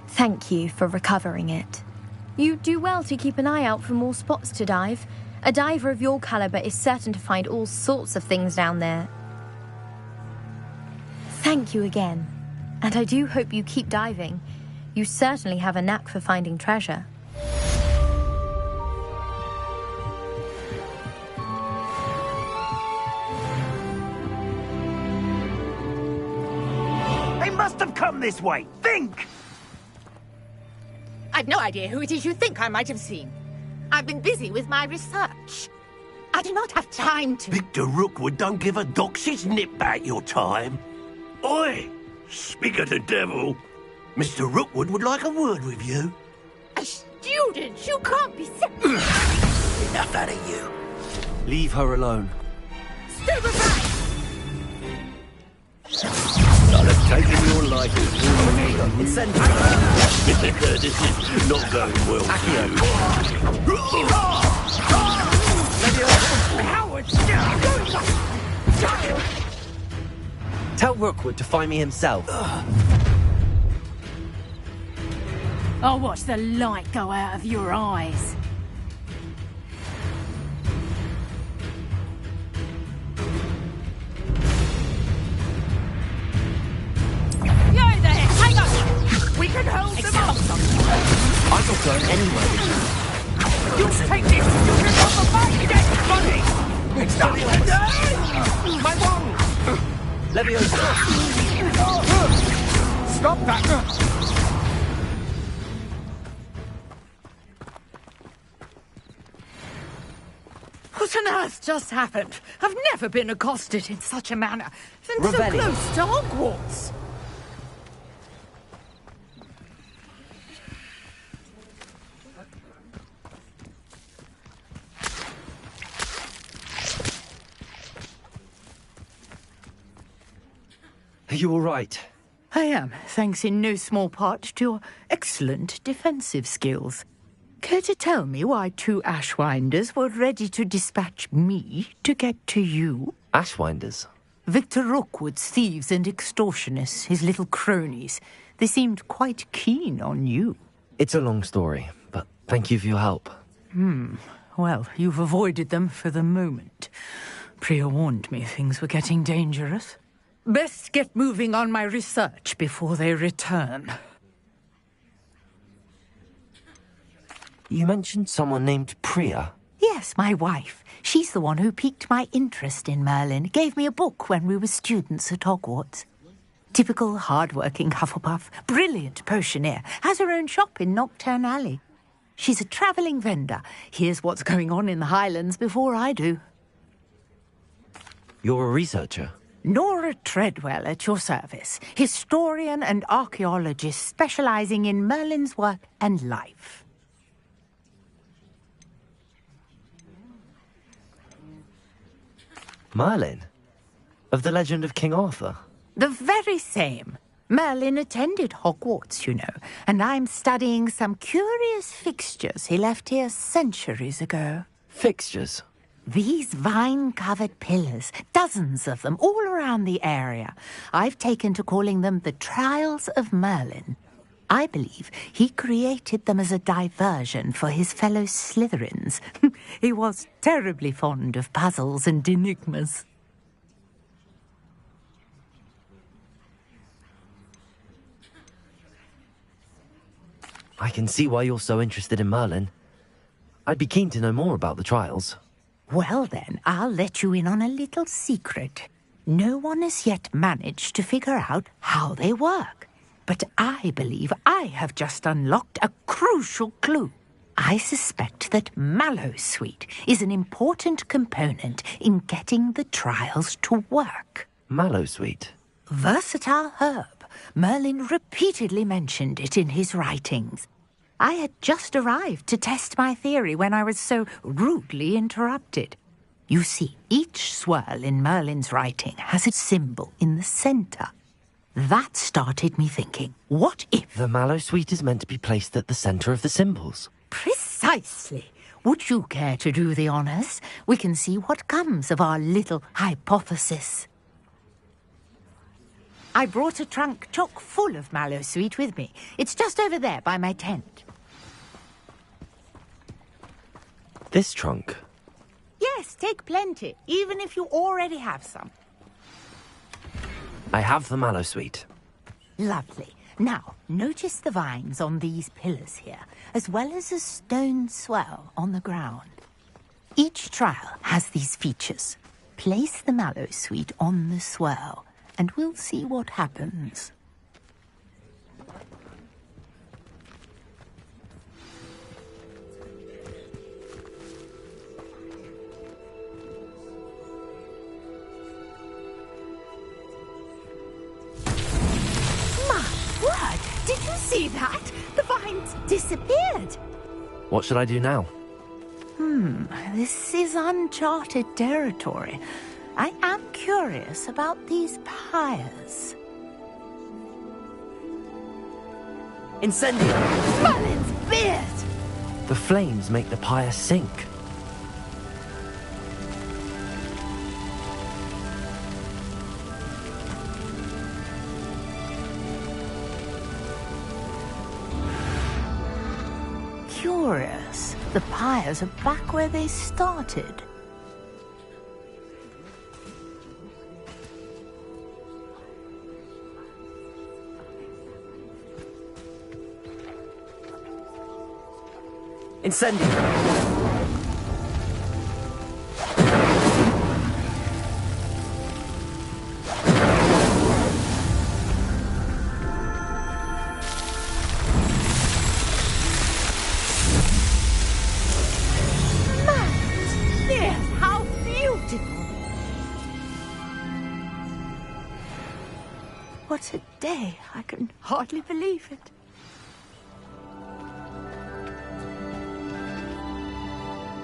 Thank you for recovering it. You do well to keep an eye out for more spots to dive. A diver of your caliber is certain to find all sorts of things down there. Thank you again. And I do hope you keep diving. You certainly have a knack for finding treasure. They must have come this way. Think! I've no idea who it is you think I might have seen. I've been busy with my research. I do not have time to... Victor Rookwood don't give a doxy's nip back your time. Oi! Speak of the devil. Mr. Rookwood would like a word with you. A student? You can't be... Enough out of you. Leave her alone. I'll have taken your life. This is not going well for you. Tell Rookwood to find me himself. I'll watch the light go out of your eyes. Yo there! Hang on! We can hold them off! I got going anyway. You take this! You can have a fight against money! It's not My wand! Leviosa! Stop that! What on earth just happened? I've never been accosted in such a manner. And so Rebellion. close to Hogwarts. Are you all right? I am, thanks in no small part to your excellent defensive skills. Care to tell me why two Ashwinders were ready to dispatch me to get to you? Ashwinders? Victor Rookwood's thieves and extortionists, his little cronies. They seemed quite keen on you. It's a long story, but thank you for your help. Well, you've avoided them for the moment. Priya warned me things were getting dangerous. Best get moving on my research before they return. You mentioned someone named Priya. Yes, my wife. She's the one who piqued my interest in Merlin. Gave me a book when we were students at Hogwarts. Typical hard-working Hufflepuff. Brilliant potioneer. Has her own shop in Knockturn Alley. She's a travelling vendor. Hears what's going on in the Highlands before I do. You're a researcher? Nora Treadwell at your service. Historian and archaeologist specialising in Merlin's work and life. Merlin? Of the legend of King Arthur? The very same. Merlin attended Hogwarts, you know, and I'm studying some curious fixtures he left here centuries ago. Fixtures? These vine-covered pillars, dozens of them, all around the area. I've taken to calling them the Trials of Merlin. I believe he created them as a diversion for his fellow Slytherins. He was terribly fond of puzzles and enigmas. I can see why you're so interested in Merlin. I'd be keen to know more about the trials. Well then, I'll let you in on a little secret. No one has yet managed to figure out how they work. But I believe I have just unlocked a crucial clue. I suspect that Mallowsweet is an important component in getting the trials to work. Mallowsweet. Versatile herb. Merlin repeatedly mentioned it in his writings. I had just arrived to test my theory when I was so rudely interrupted. You see, each swirl in Merlin's writing has a symbol in the center. That started me thinking, what if... The Mallowsweet is meant to be placed at the center of the symbols. Precisely. Would you care to do the honors? We can see what comes of our little hypothesis. I brought a trunk chock full of Mallowsweet with me. It's just over there by my tent. This trunk? Yes, take plenty, even if you already have some. I have the Mallowsweet. Lovely. Now, notice the vines on these pillars here, as well as a stone swell on the ground. Each trial has these features. Place the Mallowsweet on the swell, and we'll see what happens. Did you see that? The vines disappeared. What should I do now? This is uncharted territory. I am curious about these pyres. Incendio! Merlin's beard! The flames make the pyre sink. Curious. The pyres are back where they started. Incendio! What a day. I can hardly believe it.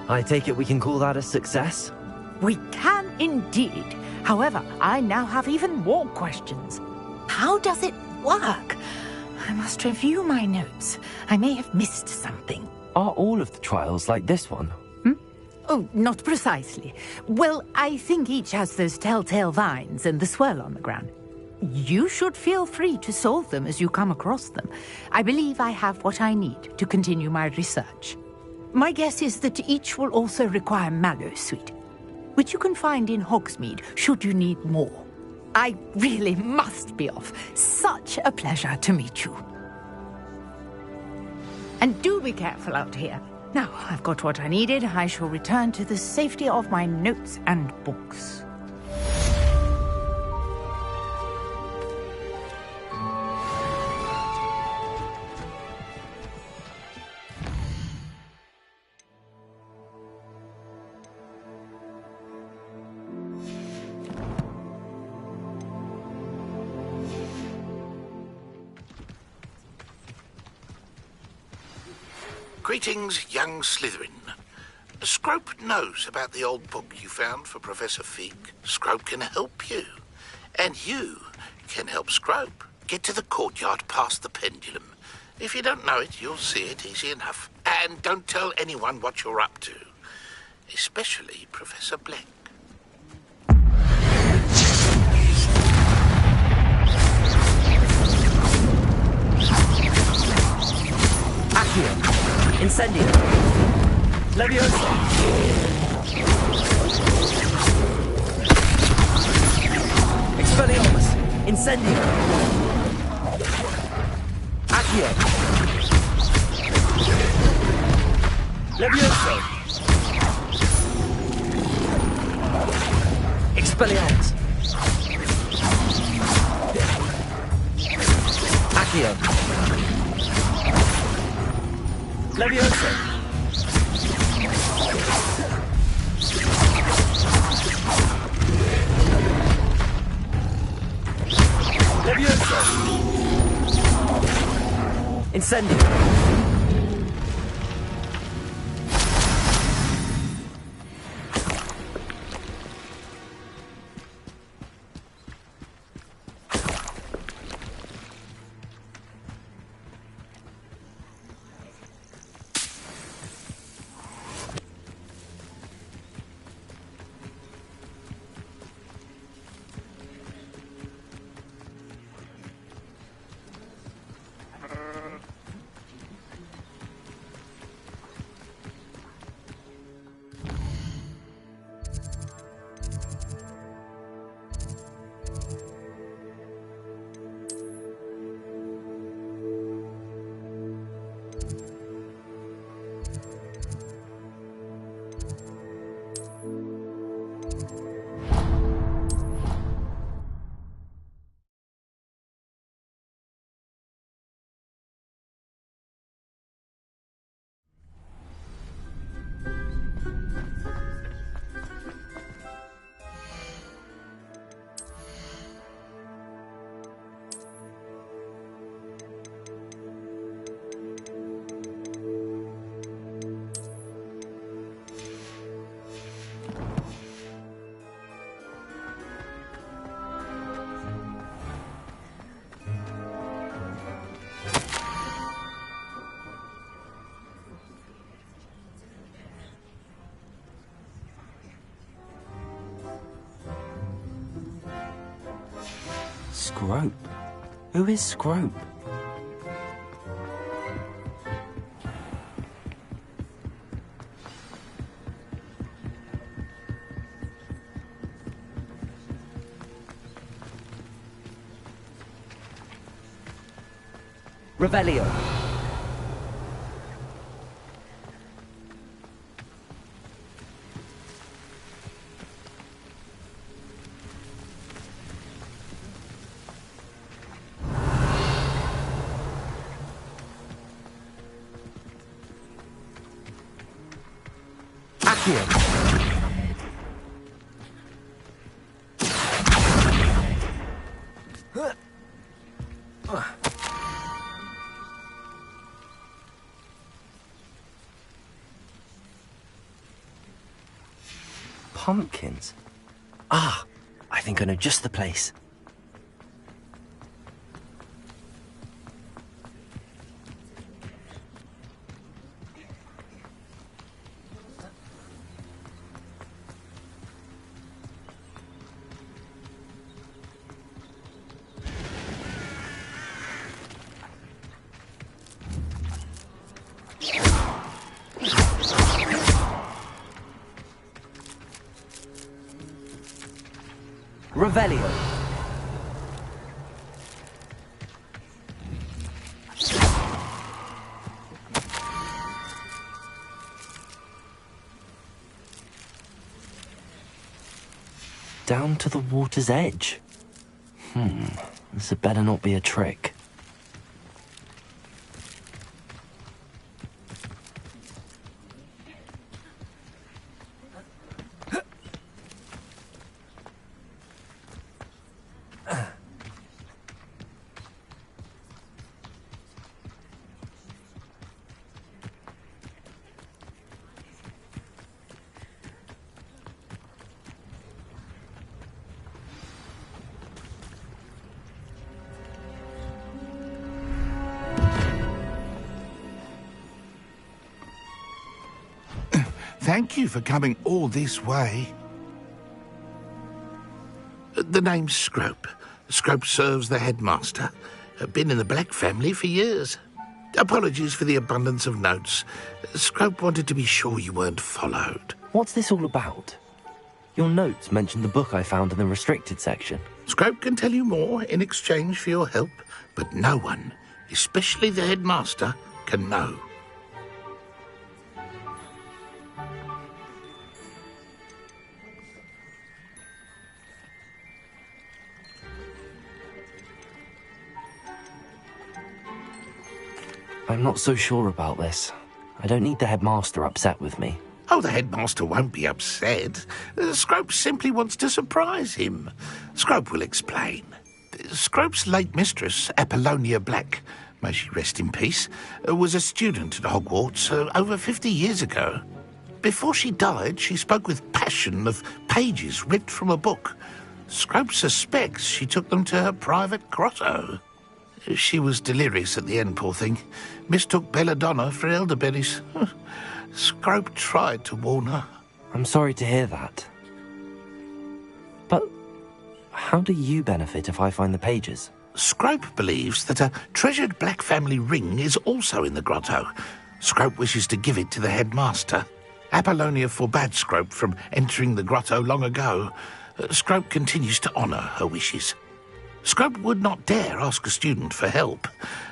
I take it we can call that a success? We can indeed. However, I now have even more questions. How does it work? I must review my notes. I may have missed something. Are all of the trials like this one? Oh, not precisely. Well, I think each has those telltale vines and the swirl on the ground. You should feel free to solve them as you come across them. I believe I have what I need to continue my research. My guess is that each will also require Mallowsweet, which you can find in Hogsmeade should you need more. I really must be off. Such a pleasure to meet you. And do be careful out here. Now, I've got what I needed. I shall return to the safety of my notes and books. Greetings, young Slytherin. Scrope knows about the old book you found for Professor Fig. Scrope can help you. And you can help Scrope. Get to the courtyard past the pendulum. If you don't know it, you'll see it easy enough. And don't tell anyone what you're up to. Especially Professor Black. Accio! Incendio! Leviosa! Expelliarmus! Incendio! Accio! Leviosa! Expelliarmus! Accio! Leviosa! Levioso! Incendio! Scrope? Who is Scrope? Revelio. Pumpkins? Ah, I think I know just the place. Revelio. Down to the water's edge. This had better not be a trick. Thank you for coming all this way. The name's Scrope. Scrope serves the headmaster. Been in the Black family for years. Apologies for the abundance of notes. Scrope wanted to be sure you weren't followed. What's this all about? Your notes mentioned the book I found in the restricted section. Scrope can tell you more in exchange for your help, but no one, especially the headmaster, can know. I'm not so sure about this. I don't need the headmaster upset with me. Oh, the headmaster won't be upset. Scrope simply wants to surprise him. Scrope will explain. Scrope's late mistress, Apollonia Black, may she rest in peace, was a student at Hogwarts over 50 years ago. Before she died, she spoke with passion of pages ripped from a book. Scrope suspects she took them to her private grotto. She was delirious at the end, poor thing. Mistook belladonna for elderberries. Scrope tried to warn her. I'm sorry to hear that. But how do you benefit if I find the pages? Scrope believes that a treasured Black family ring is also in the grotto. Scrope wishes to give it to the headmaster. Apollonia forbade Scrope from entering the grotto long ago. Scrope continues to honour her wishes. Scrope would not dare ask a student for help,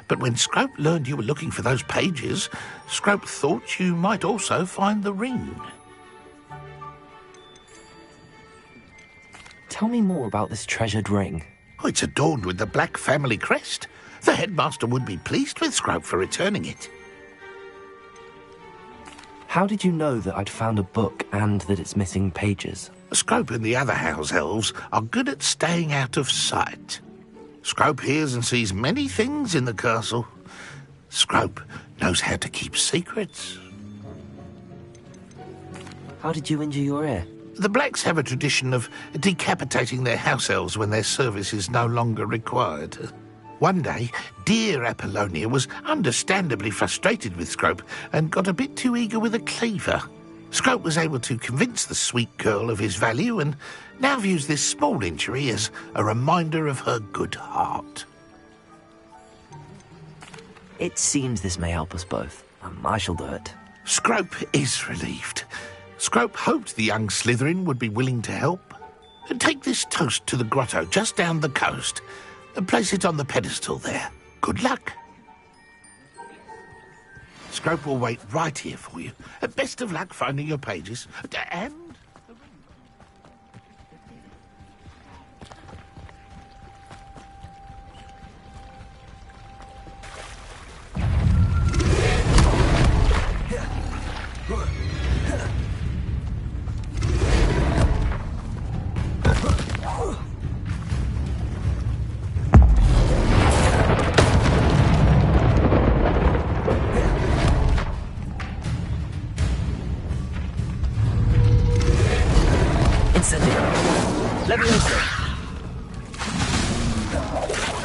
but when Scrope learned you were looking for those pages, Scrope thought you might also find the ring. Tell me more about this treasured ring. Oh, it's adorned with the Black family crest. The headmaster would be pleased with Scrope for returning it. How did you know that I'd found a book and that it's missing pages? Scrope and the other house elves are good at staying out of sight. Scrope hears and sees many things in the castle. Scrope knows how to keep secrets. How did you injure your ear? The Blacks have a tradition of decapitating their house elves when their service is no longer required. One day, dear Apollonia was understandably frustrated with Scrope and got a bit too eager with a cleaver. Scrope was able to convince the sweet girl of his value and now views this small injury as a reminder of her good heart. It seems this may help us both. I shall do it. Scrope is relieved. Scrope hoped the young Slytherin would be willing to help. Take this toast to the grotto just down the coast and place it on the pedestal there. Good luck. Scrope will wait right here for you. Best of luck finding your pages. And...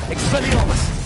Expelliarmus!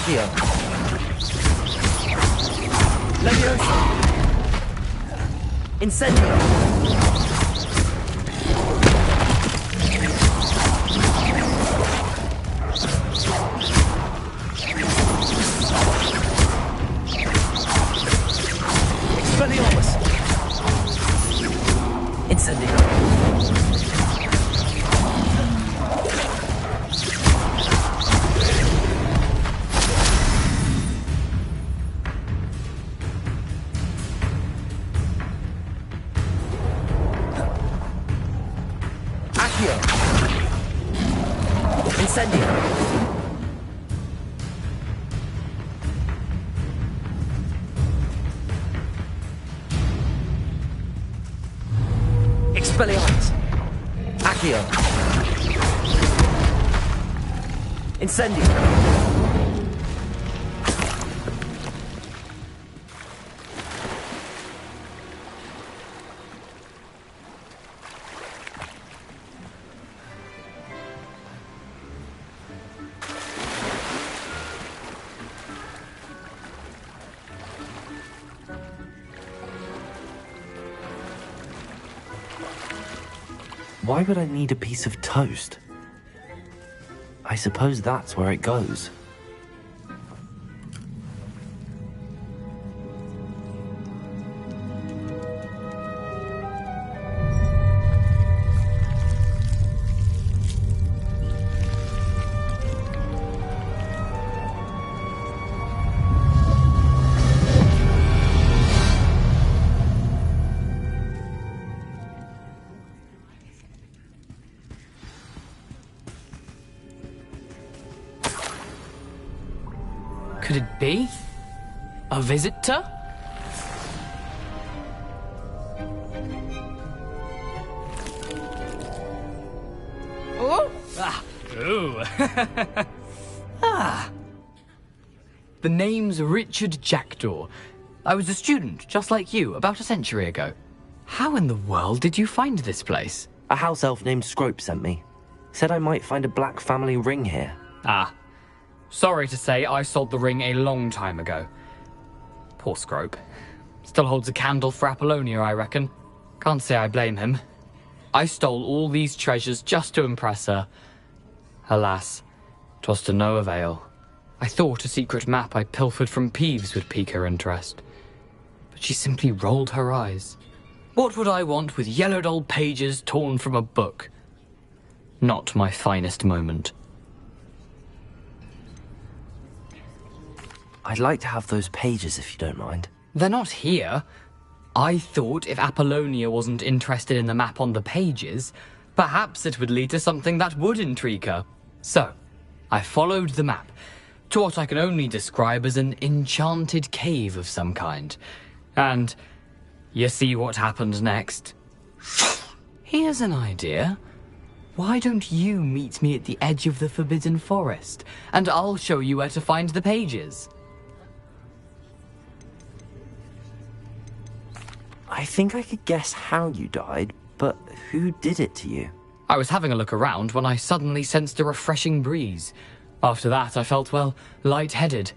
Accio. Leviosa. Incendio. Expelliarmus. Incendio. Accio. Incendio. Expelliarmus. Accio. Incendio. Why would I need a piece of toast? I suppose that's where it goes. Could it be? A visitor? Oh! Ah! Ooh! Ah! The name's Richard Jackdaw. I was a student, just like you, about a century ago. How in the world did you find this place? A house elf named Scrope sent me. Said I might find a black family ring here. Ah. Sorry to say, I sold the ring a long time ago. Poor Scrope. Still holds a candle for Apollonia, I reckon. Can't say I blame him. I stole all these treasures just to impress her. Alas, 'twas to no avail. I thought a secret map I pilfered from Peeves would pique her interest. But she simply rolled her eyes. What would I want with yellowed old pages torn from a book? Not my finest moment. I'd like to have those pages if you don't mind. They're not here. I thought if Apollonia wasn't interested in the map on the pages, perhaps it would lead to something that would intrigue her. So, I followed the map to what I can only describe as an enchanted cave of some kind. And you see what happened next? Here's an idea. Why don't you meet me at the edge of the Forbidden Forest, and I'll show you where to find the pages. I think I could guess how you died, but who did it to you? I was having a look around when I suddenly sensed a refreshing breeze. After that, I felt, well, lightheaded.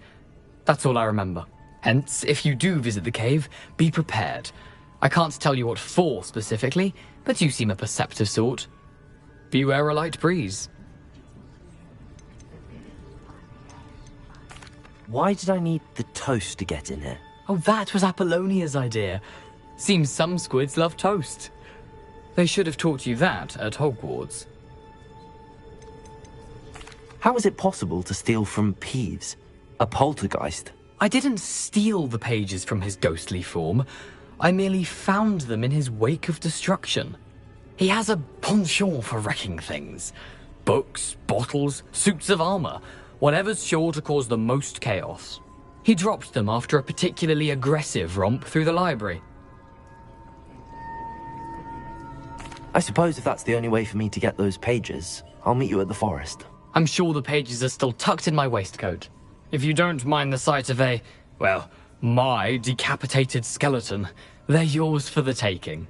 That's all I remember. Hence, if you do visit the cave, be prepared. I can't tell you what for specifically, but you seem a perceptive sort. Beware a light breeze. Why did I need the toast to get in here? Oh, that was Apollonia's idea. Seems some squids love toast. They should have taught you that at Hogwarts. How is it possible to steal from Peeves? A poltergeist? I didn't steal the pages from his ghostly form. I merely found them in his wake of destruction. He has a penchant for wrecking things. Books, bottles, suits of armor, whatever's sure to cause the most chaos. He dropped them after a particularly aggressive romp through the library. I suppose if that's the only way for me to get those pages, I'll meet you at the forest. I'm sure the pages are still tucked in my waistcoat. If you don't mind the sight of a, well, my decapitated skeleton, they're yours for the taking.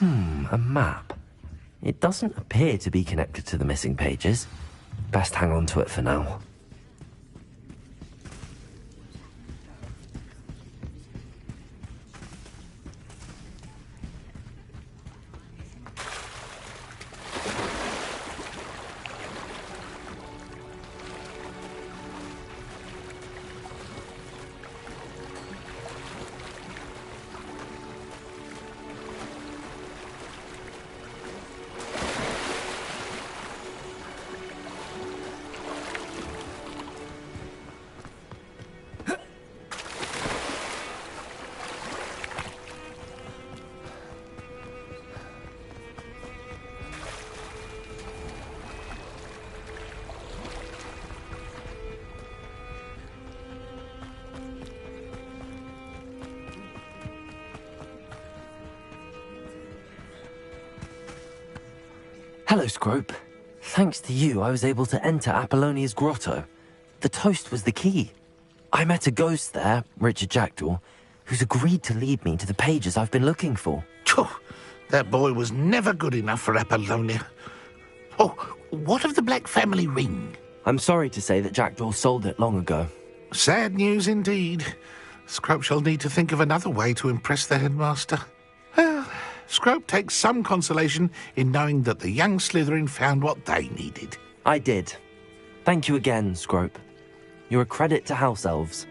A map. It doesn't appear to be connected to the missing pages. Best hang on to it for now. Hello, Scrope. Thanks to you, I was able to enter Apollonia's grotto. The toast was the key. I met a ghost there, Richard Jackdaw, who's agreed to lead me to the pages I've been looking for. Phew, that boy was never good enough for Apollonia. Oh, what of the Black family ring? I'm sorry to say that Jackdaw sold it long ago. Sad news indeed. Scrope shall need to think of another way to impress the headmaster. Well, Scrope takes some consolation in knowing that the young Slytherin found what they needed. I did. Thank you again, Scrope. You're a credit to House Elves.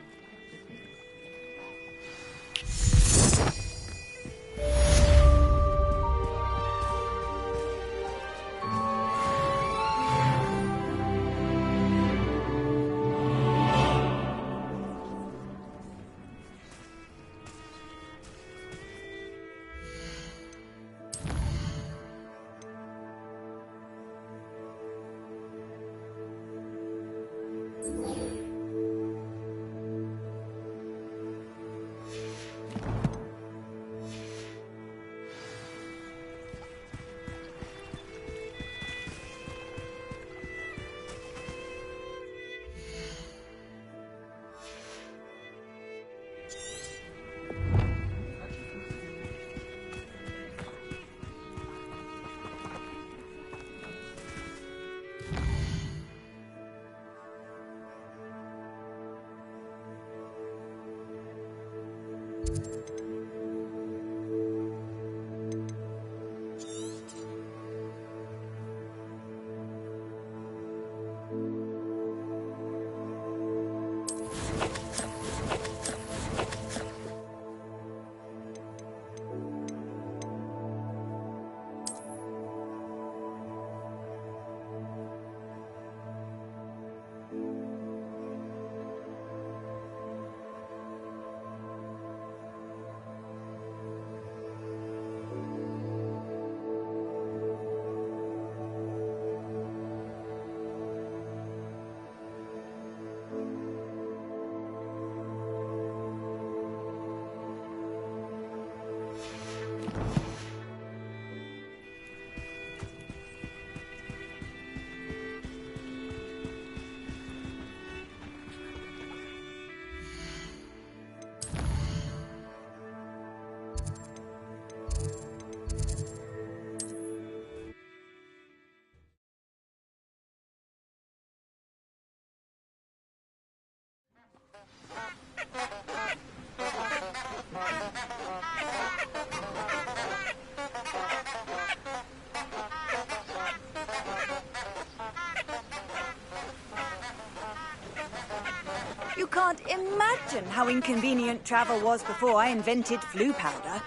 You can't imagine how inconvenient travel was before I invented flu powder.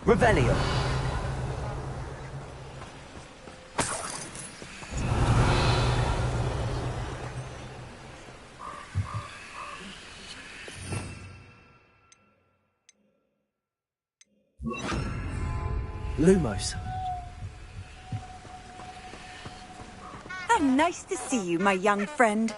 Revelio. Lumos. How nice to see you, my young friend.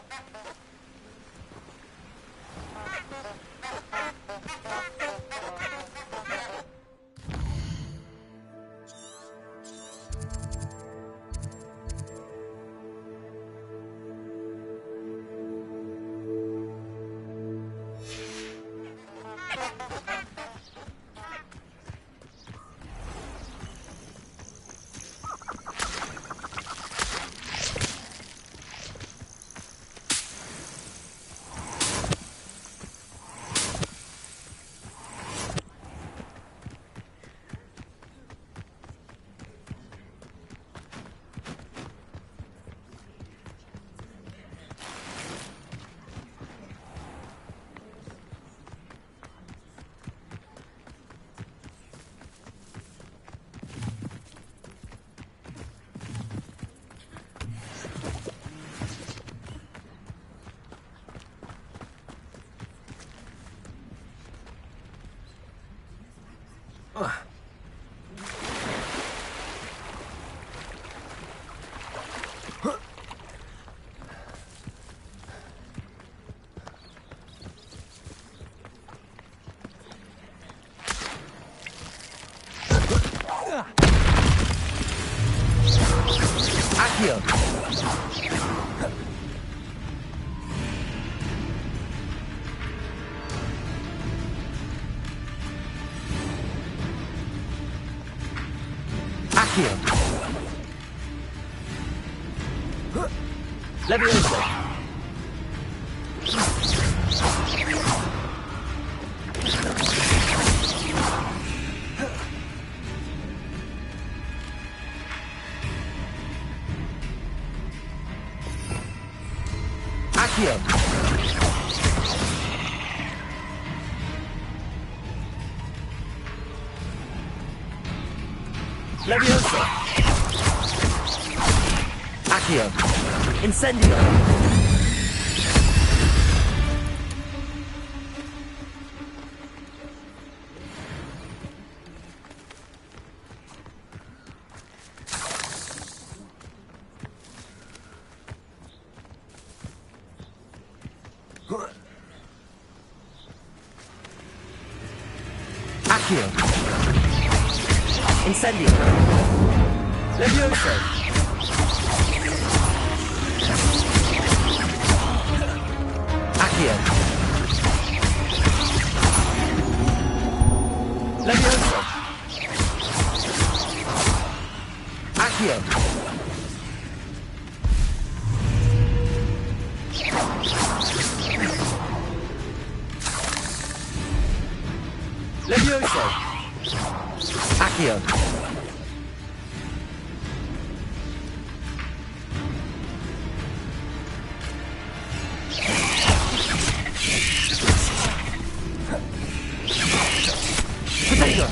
Accio. Accio. Levioso. Accio. Levioso. Accio. Incendio. Accio. Incendio. Levioso. Accio. Levioso. Accio. Levioso. Accio. Potato.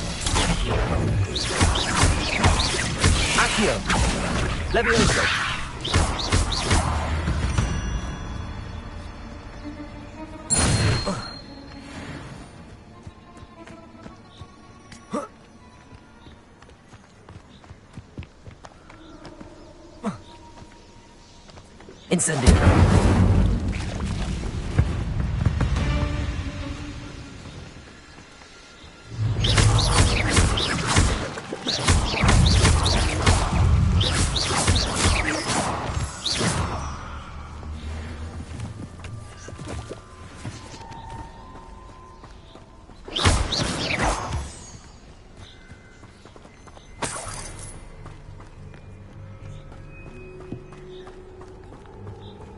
Accio. Levioso. Incendio.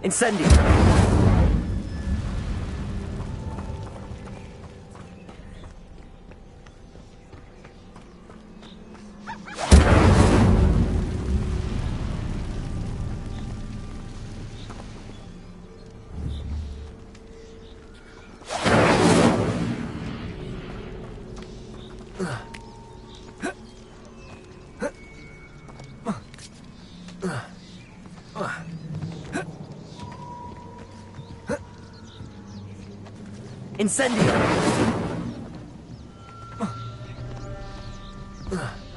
Incendio. Incendio. Accio!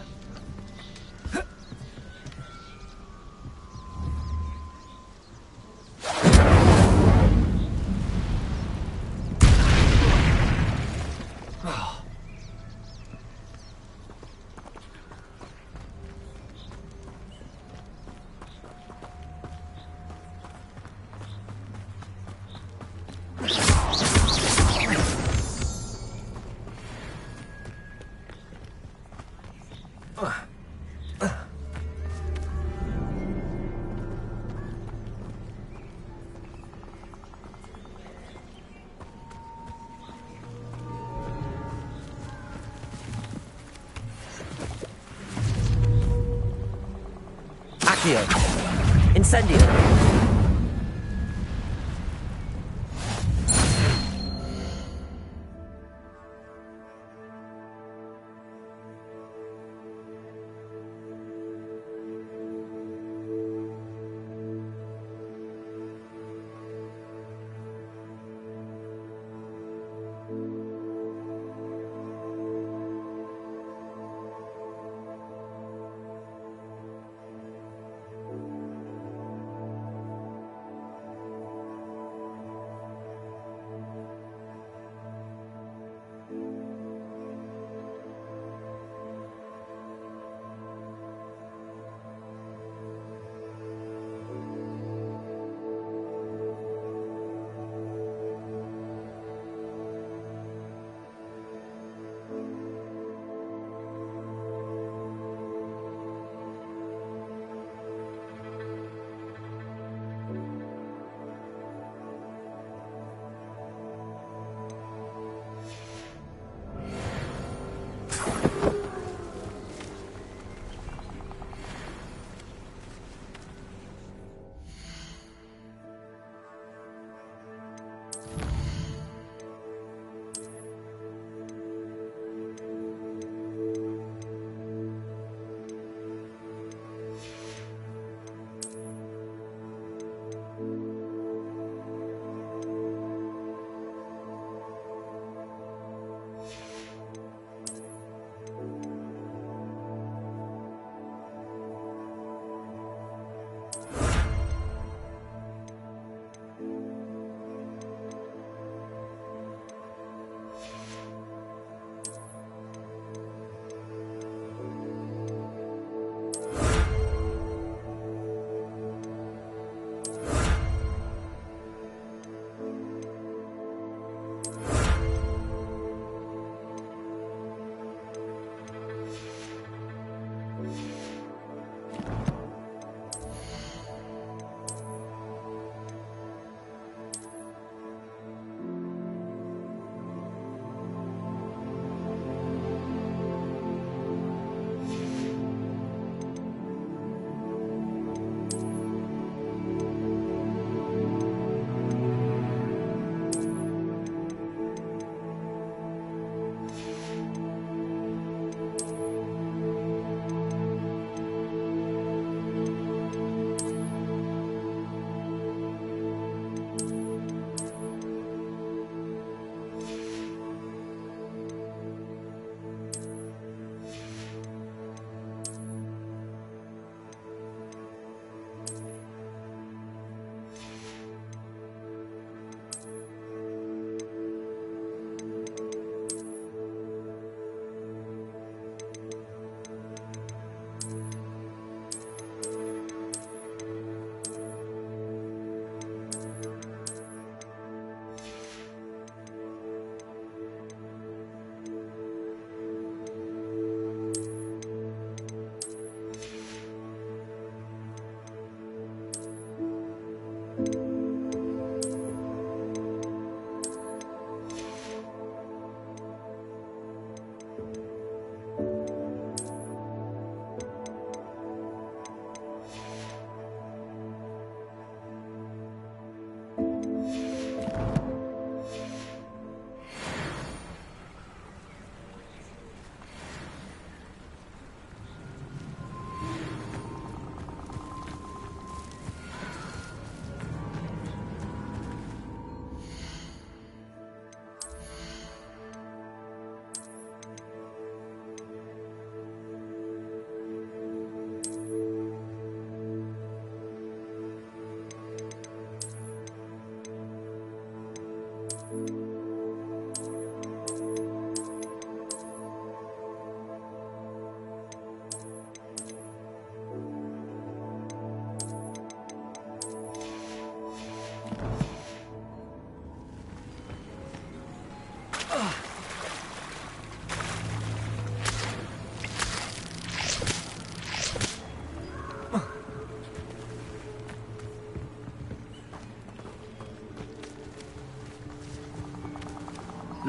Incendio!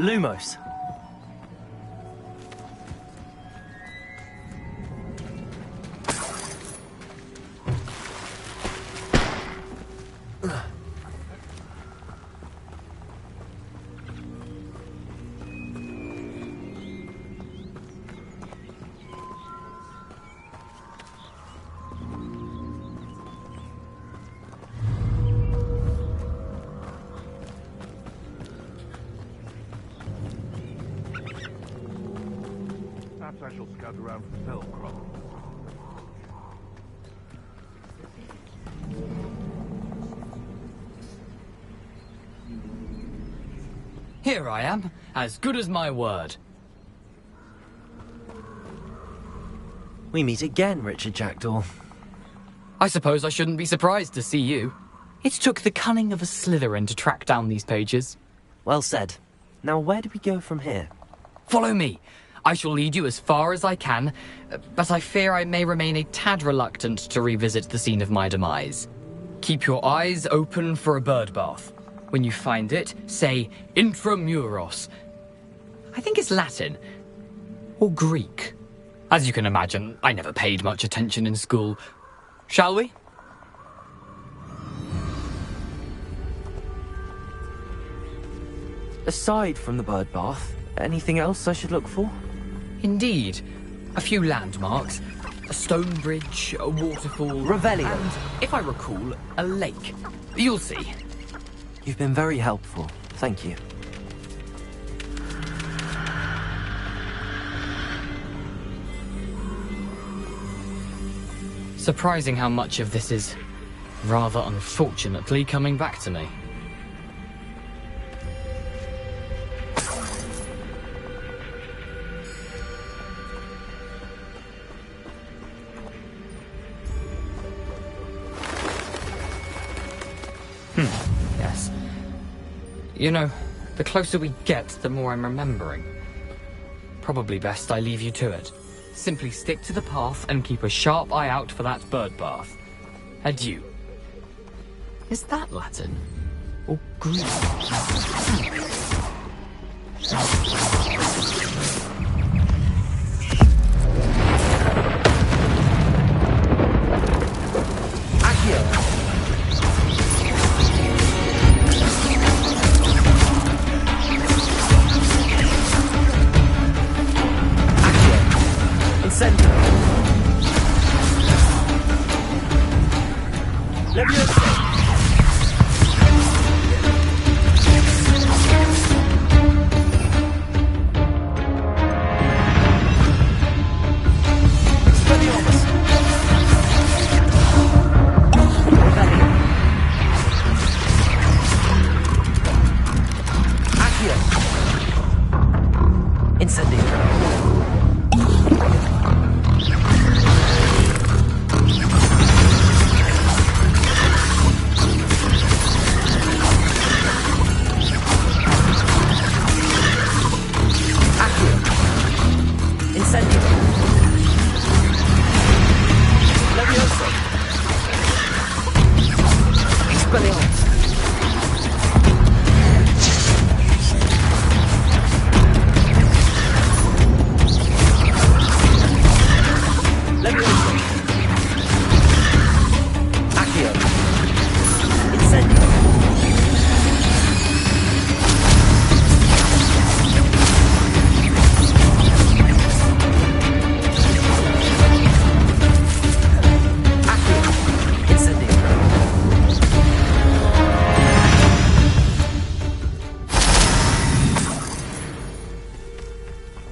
Lumos. Perhaps I shall scout around for Spellcroft. Here I am, as good as my word. We meet again, Richard Jackdaw. I suppose I shouldn't be surprised to see you. It took the cunning of a Slytherin to track down these pages. Well said. Now where do we go from here? Follow me. I shall lead you as far as I can, but I fear I may remain a tad reluctant to revisit the scene of my demise. Keep your eyes open for a bird bath. When you find it, say intramuros. I think it's Latin. Or Greek. As you can imagine, I never paid much attention in school. Shall we? Aside from the bird bath, anything else I should look for? Indeed. A few landmarks. A stone bridge, a waterfall... Revelio. And, if I recall, a lake. You'll see. You've been very helpful. Thank you. Surprising how much of this is, rather unfortunately, coming back to me. Yes. You know, the closer we get, the more I'm remembering. Probably best I leave you to it. Simply stick to the path and keep a sharp eye out for that bird bath. Adieu. Is that Latin? Or Greek?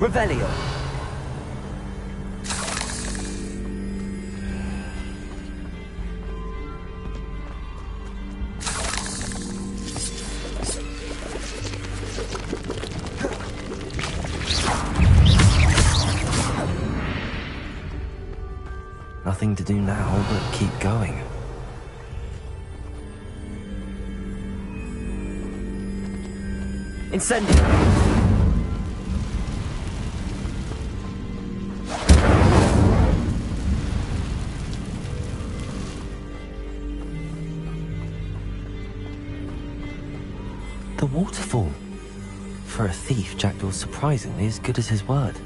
Revelio. Nothing to do now but keep going. Incendio! The waterfall. For a thief, Jackdaw's surprisingly as good as his word.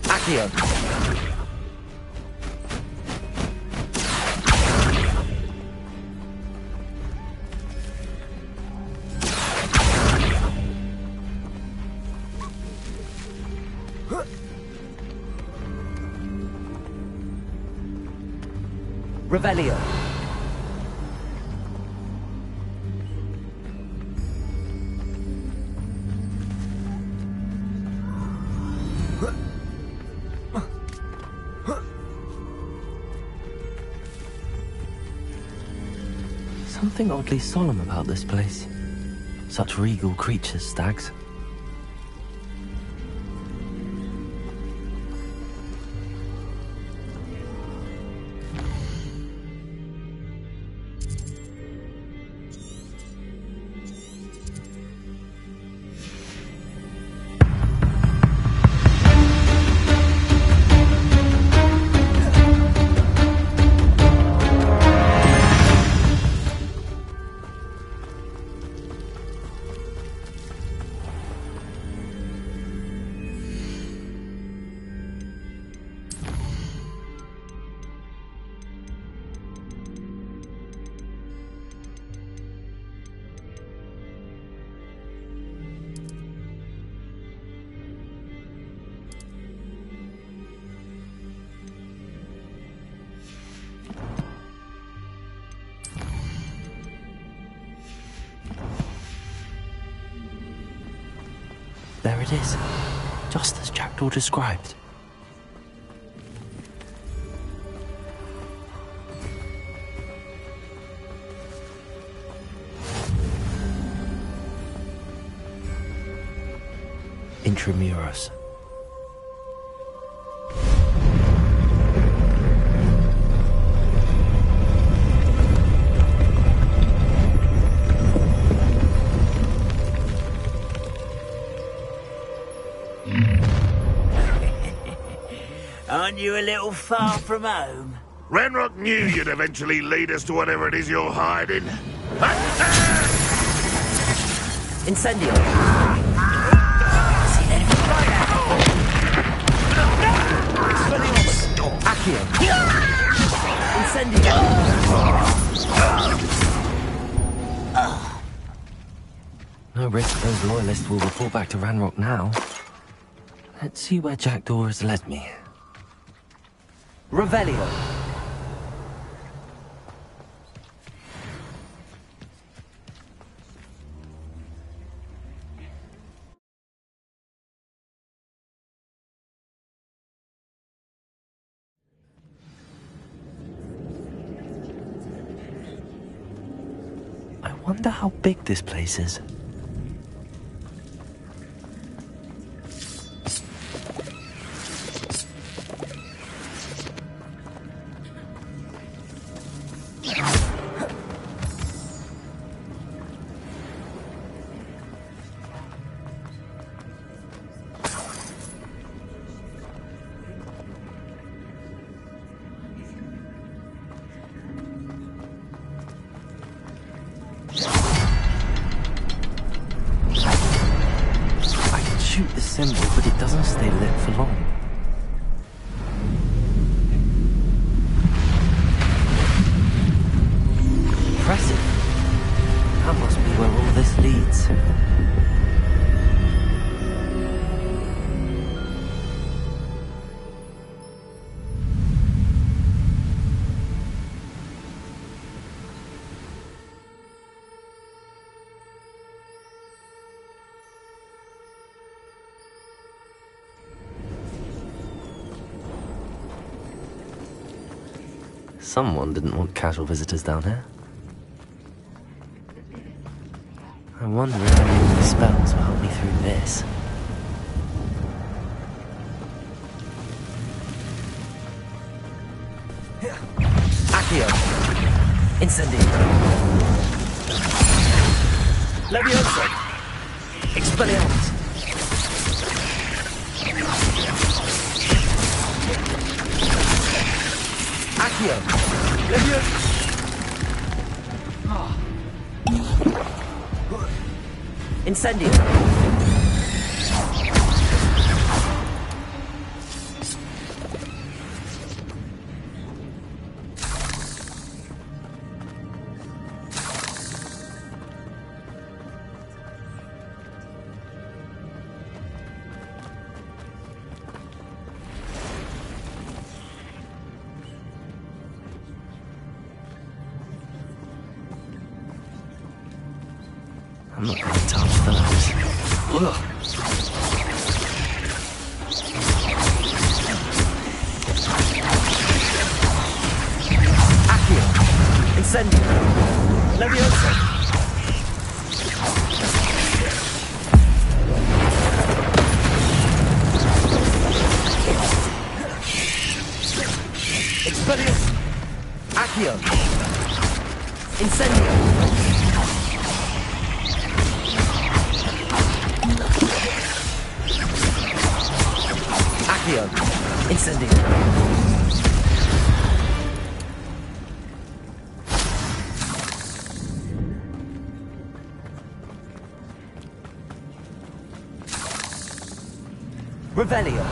Accio. Revelio. Something oddly solemn about this place. Such regal creatures, stags. There it is, just as Jackdaw described. Intramuros. Aren't you a little far from home? Ranrock knew you'd eventually lead us to whatever it is you're hiding. Incendio. Accio. Incendio. No risk those loyalists will report back to Ranrock now. Let's see where Jackdaw has led me. Revelio. I wonder how big this place is. Shoot the symbol, but it doesn't stay lit for long. Impressive. That must be where all this leads. Someone didn't want casual visitors down here. I wonder if anyone suspects. spells will help me through this. Accio. Incendio. Levioso. Expelliarmus. Accio. Levioso. Incendio. I'm not going to touch those. Ugh. Accio. Incendio. Levioso. Expelliarmus. Accio. Incendio. Accio. Incendio. Revelio.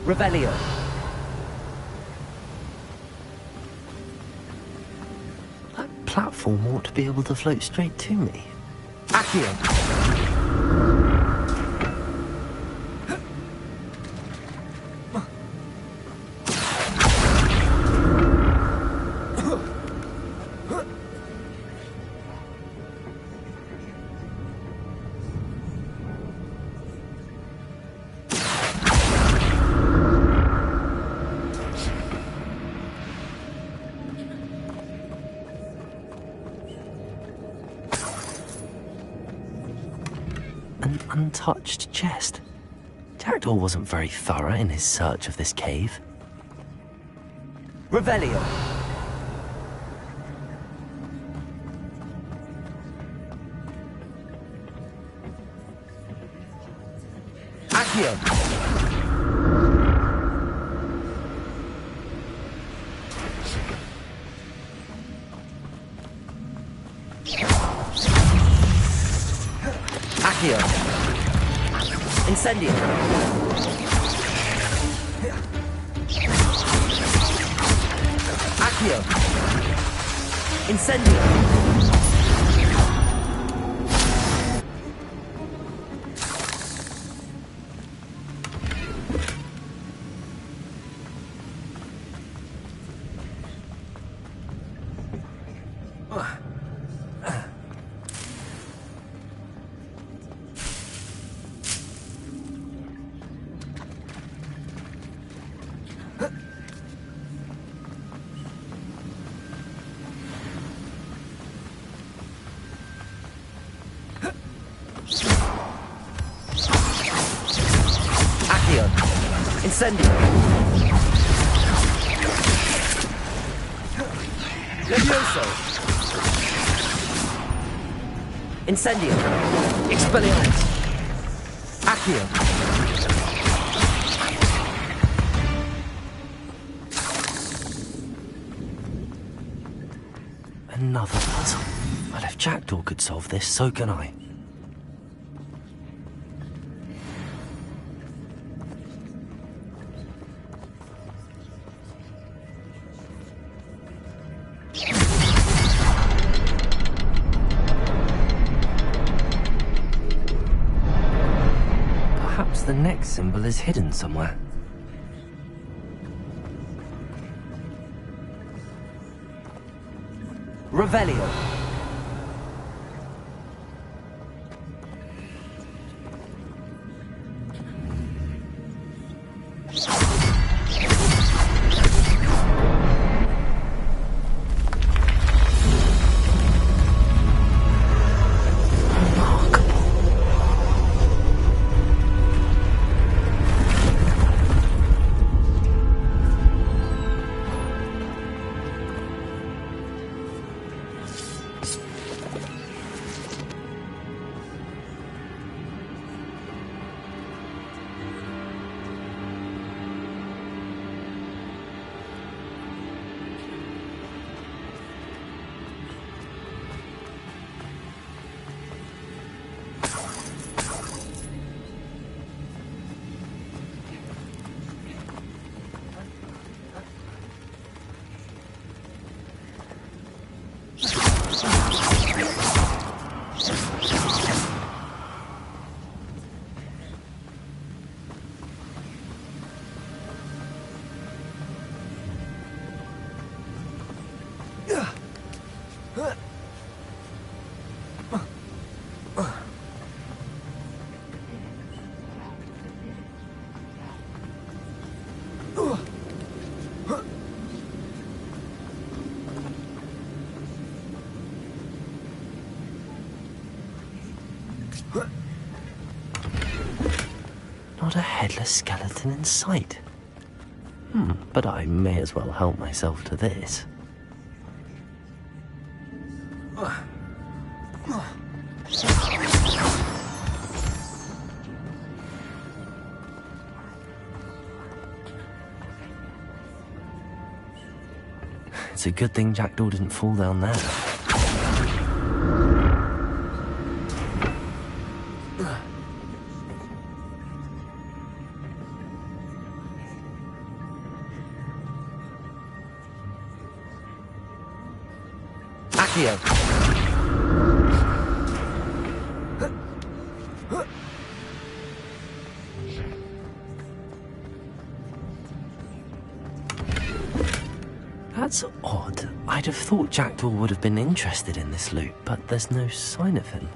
Revelio. That platform ought to be able to float straight to me. Accio. An untouched chest. Jackdaw wasn't very thorough in his search of this cave. Revelio. Accio. Accio. Incendio. Accio. Incendio. Incendio. Levioso. Incendio. Expelliarmus. Accio. Another puzzle. Well, if Jackdaw could solve this, so can I. Perhaps the next symbol is hidden somewhere. Revelio. Not a headless skeleton in sight. But I may as well help myself to this. It's a good thing Jackdaw didn't fall down there. That's odd. I'd have thought Jackdaw would have been interested in this loot, but there's no sign of him.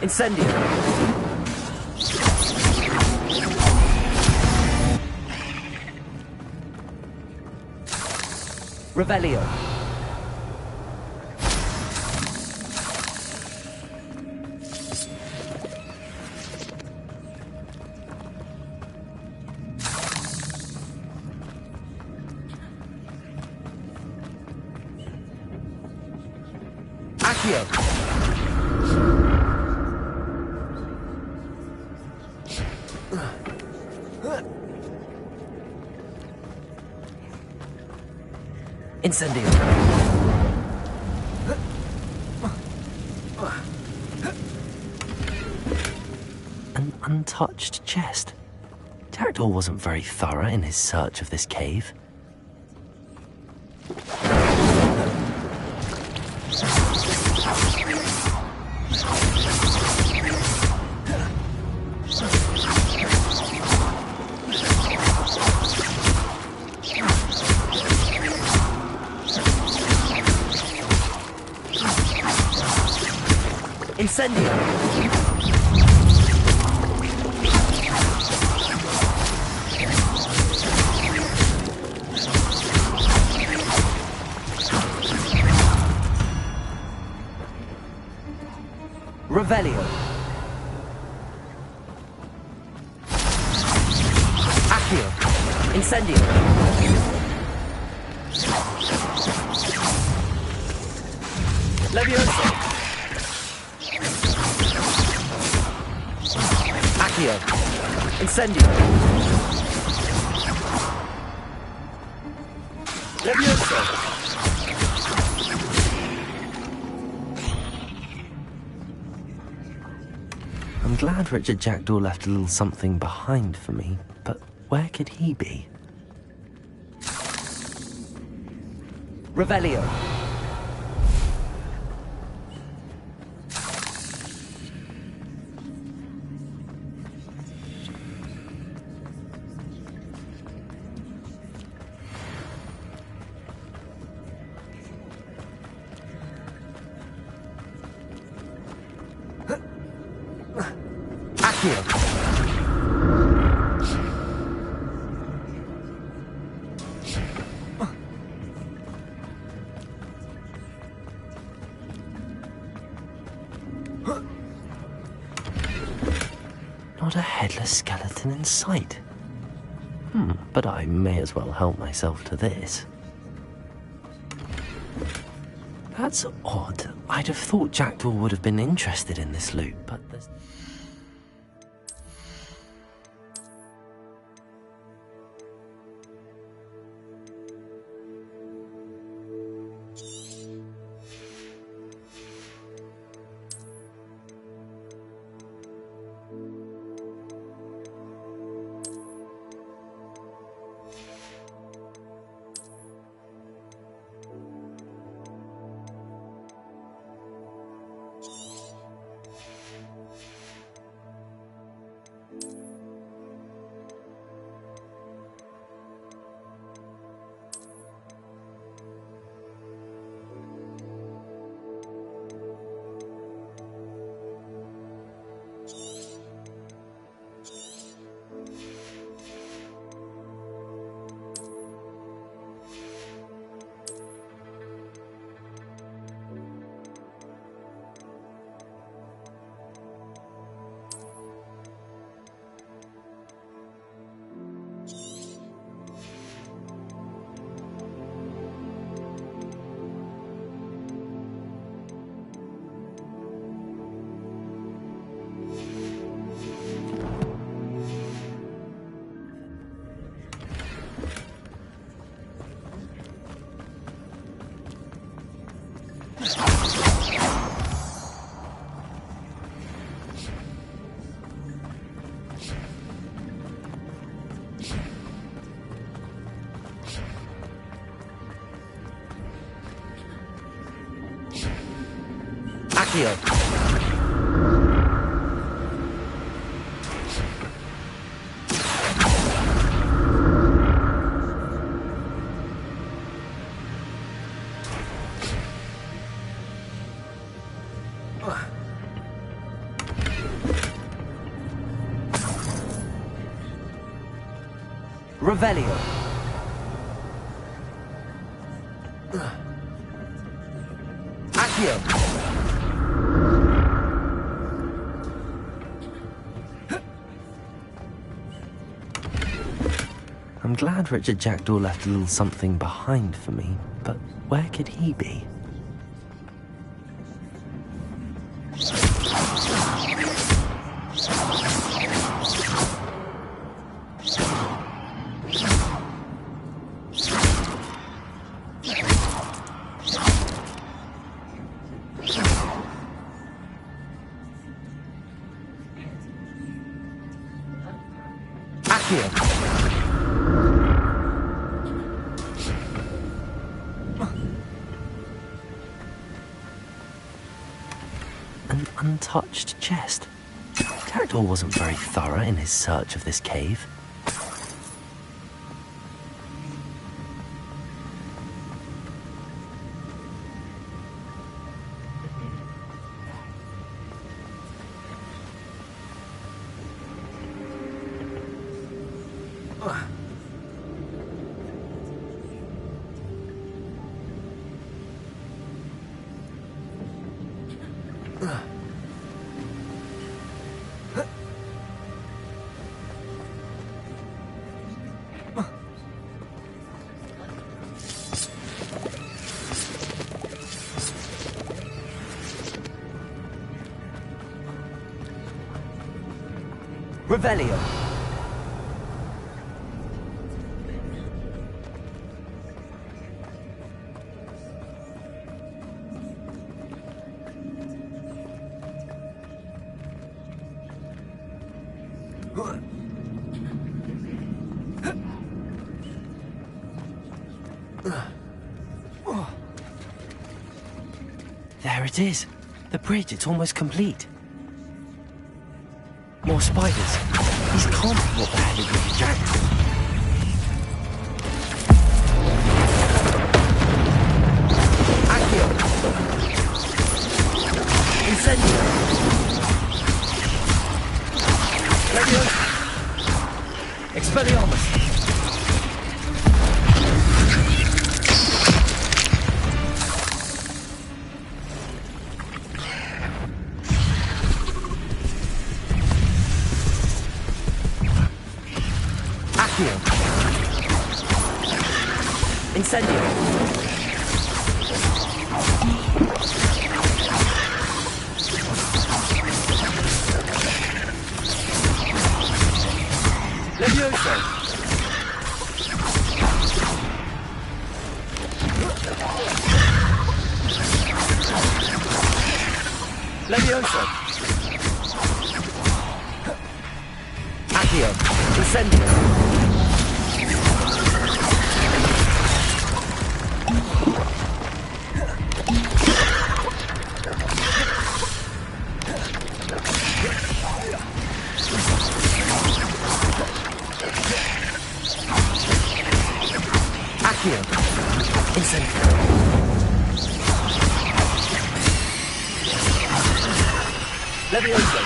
Incendio. Revelio. Accio. Incendio. An untouched chest. Jackdaw wasn't very thorough in his search of this cave. Incendio! Revelio. Accio. Incendio. Levioso. Accio. Incendio. Levioso. I'm glad Richard Jackdaw left a little something behind for me, but where could he be? Revelio. Not a headless skeleton in sight. But I may as well help myself to this. That's odd. I'd have thought Jackdaw would have been interested in this loot, but there's... Accio. Revelio. Accio. I'm glad Richard Jackdaw left a little something behind for me, but where could he be? Accio. An untouched chest. Jackdaw wasn't very thorough in his search of this cave. Revelio. There it is. The bridge, it's almost complete. More spiders. These can't be what the headed Richard Jackdaw. Accio! Incendio! Leviosa! Expelliarmus! Incendio! Levioso! Levioso! Accio! Incendio! Accio! Incendio! Levioso!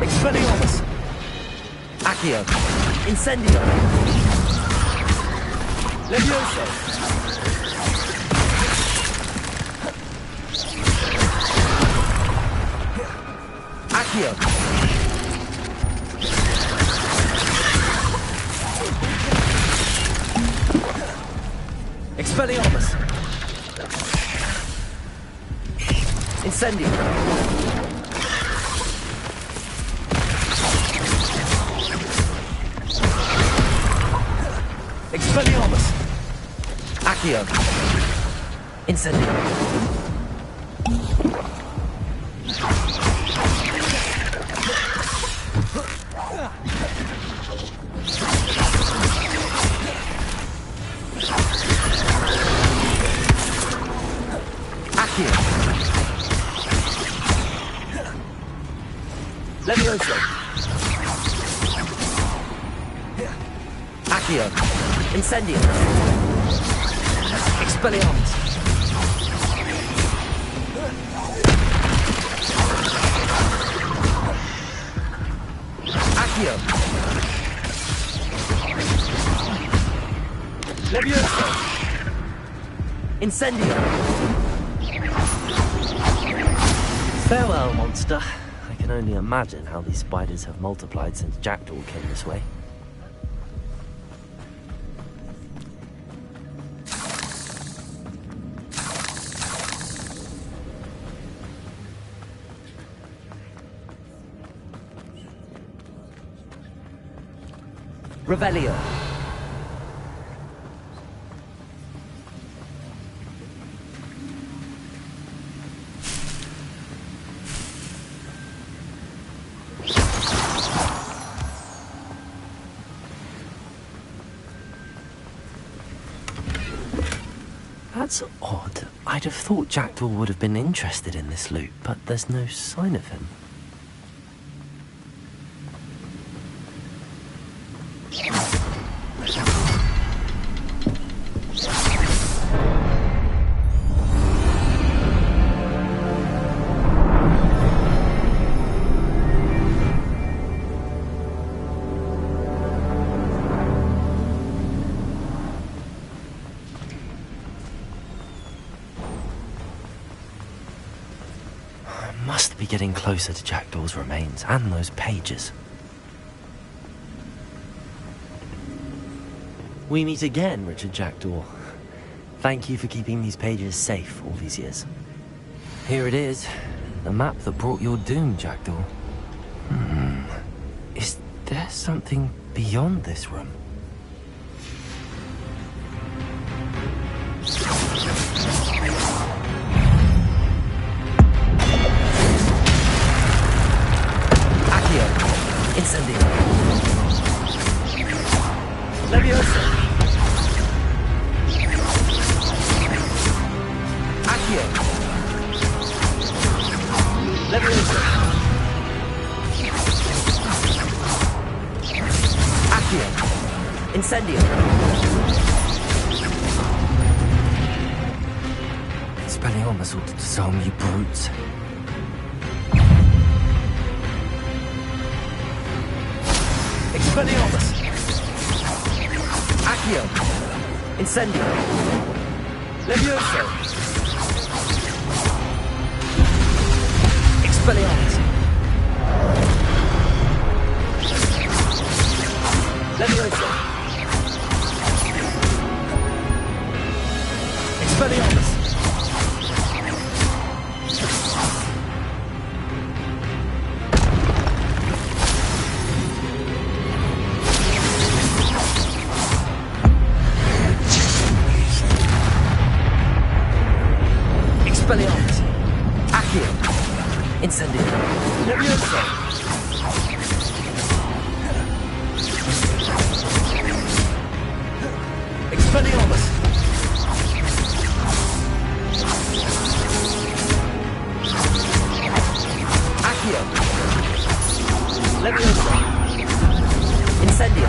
Expelliarmus! Accio! Incendio! Levioso! Accio! Expelliarmus! Incendio! Expelliarmus! Accio! Incendio! Accio! Levioso! Accio! Incendio! Expelliarmus! Accio! Levioso! Incendio! Farewell, monster. I can only imagine how these spiders have multiplied since Jackdaw came this way. Revelio. That's odd. I'd have thought Jackdaw would have been interested in this loot, but there's no sign of him. Must be getting closer to Jackdaw's remains and those pages. We meet again, Richard Jackdaw. Thank you for keeping these pages safe all these years. Here it is, the map that brought your doom, Jackdaw. Is there something beyond this room? Accio, incendio. Leviosa. Accio. Leviosa. Accio. Incendio. Expelliarmus ought to disarm you brutes. Expelliarmus. Accio. Incendio. Levioso. Expelliarmus. Levioso. Expelliarmus. Expelliarmus. Accio. Incendio. Levioso. Expelliarmus. Accio. Levioso. Incendio.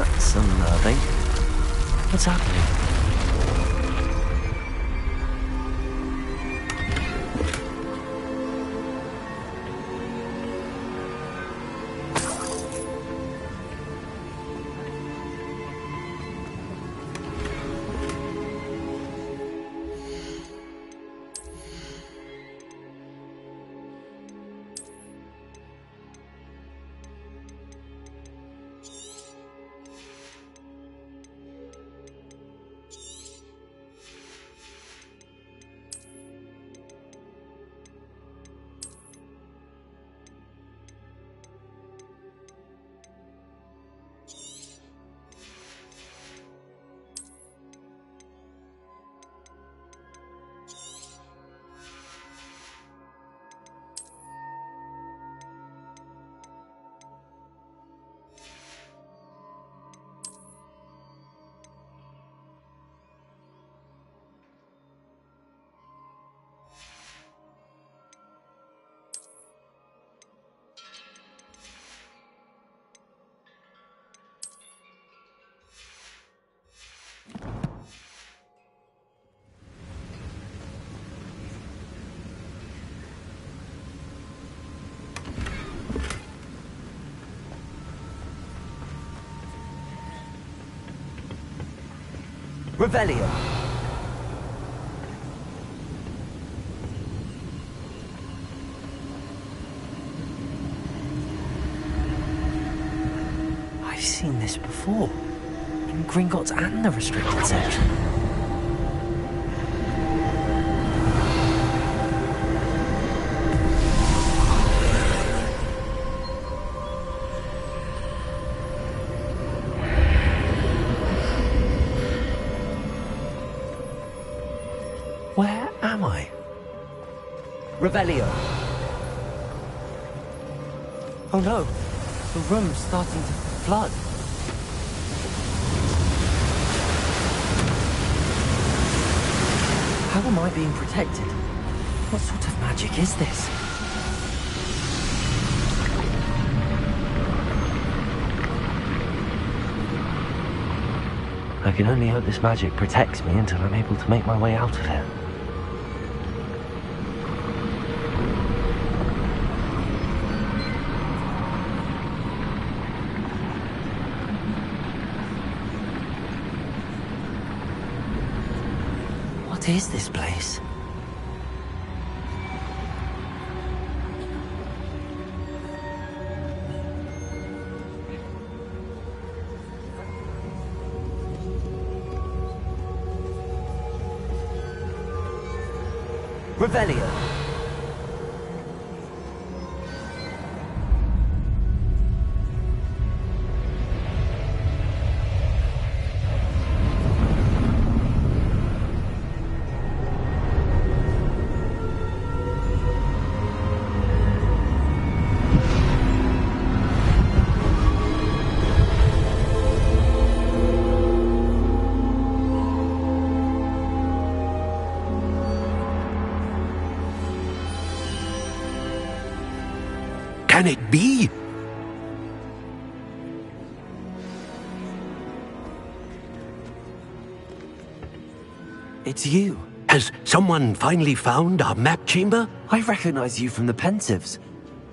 That's unnerving. What's happening? Revelio. I've seen this before. In Gringotts and the restricted section. Where am I? Revelio. Oh no, the room's starting to flood. How am I being protected? What sort of magic is this? I can only hope this magic protects me until I'm able to make my way out of here. What is this place? Revelio. Can it be? It's you. Has someone finally found our map chamber? I recognize you from the Pensives.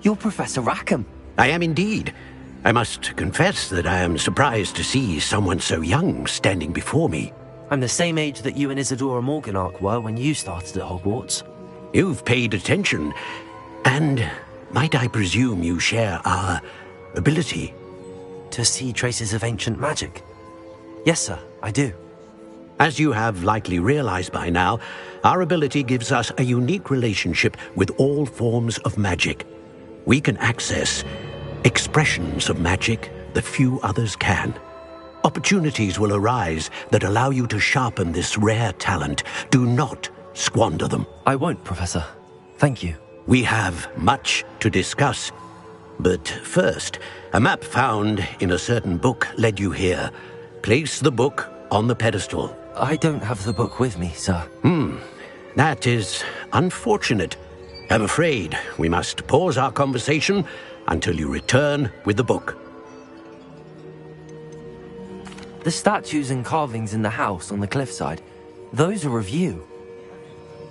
You're Professor Rackham. I am indeed. I must confess that I am surprised to see someone so young standing before me. I'm the same age that you and Isadora Morganach were when you started at Hogwarts. You've paid attention, and might I presume you share our ability? To see traces of ancient magic? Yes, sir, I do. As you have likely realized by now, our ability gives us a unique relationship with all forms of magic. We can access expressions of magic that few others can. Opportunities will arise that allow you to sharpen this rare talent. Do not squander them. I won't, Professor. Thank you. We have much to discuss. But first, a map found in a certain book led you here. Place the book on the pedestal. I don't have the book with me, sir. That is unfortunate. I'm afraid we must pause our conversation until you return with the book. The statues and carvings in the house on the cliffside, those are of you.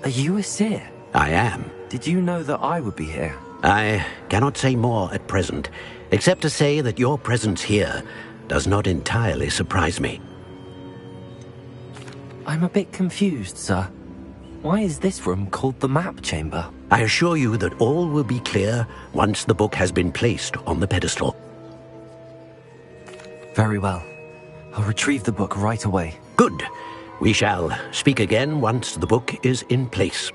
Are you a seer? I am. Did you know that I would be here? I cannot say more at present, except to say that your presence here does not entirely surprise me. I'm a bit confused, sir. Why is this room called the map chamber? I assure you that all will be clear once the book has been placed on the pedestal. Very well. I'll retrieve the book right away. Good. We shall speak again once the book is in place.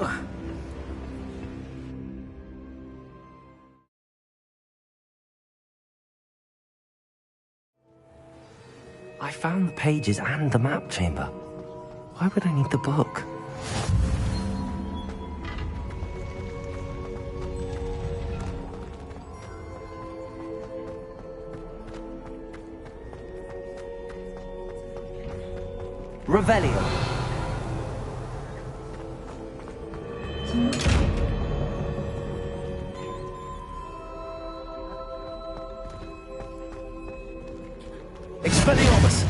I found the pages and the map chamber. Why would I need the book? Revelio. Expelliarmus!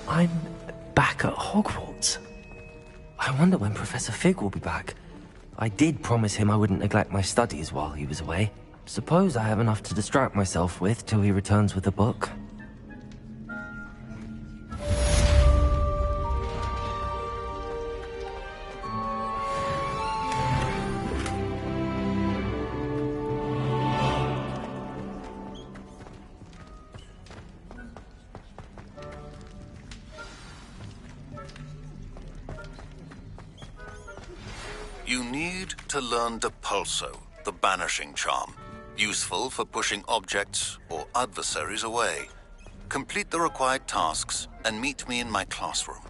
I'm back at Hogwarts. I wonder when Professor Fig will be back. I did promise him I wouldn't neglect my studies while he was away. Suppose I have enough to distract myself with till he returns with a book. You need to learn Depulso, the banishing charm, useful for pushing objects or adversaries away. Complete the required tasks and meet me in my classroom.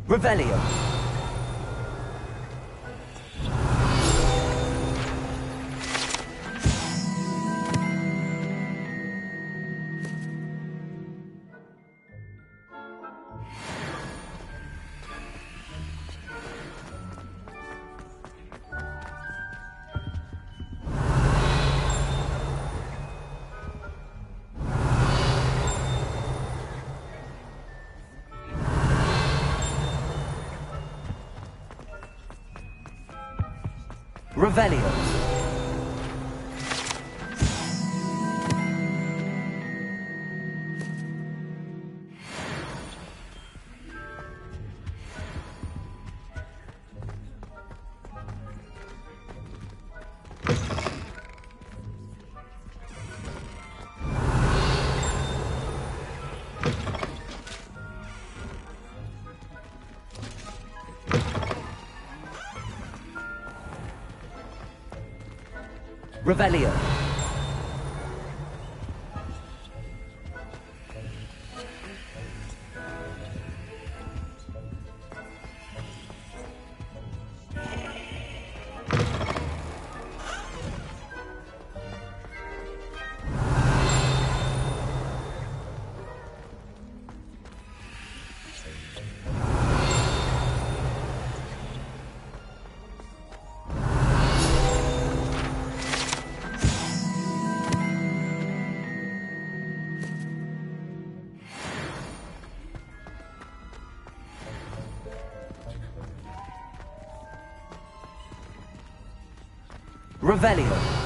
Revelio. Revelio. Revelio. Revelio.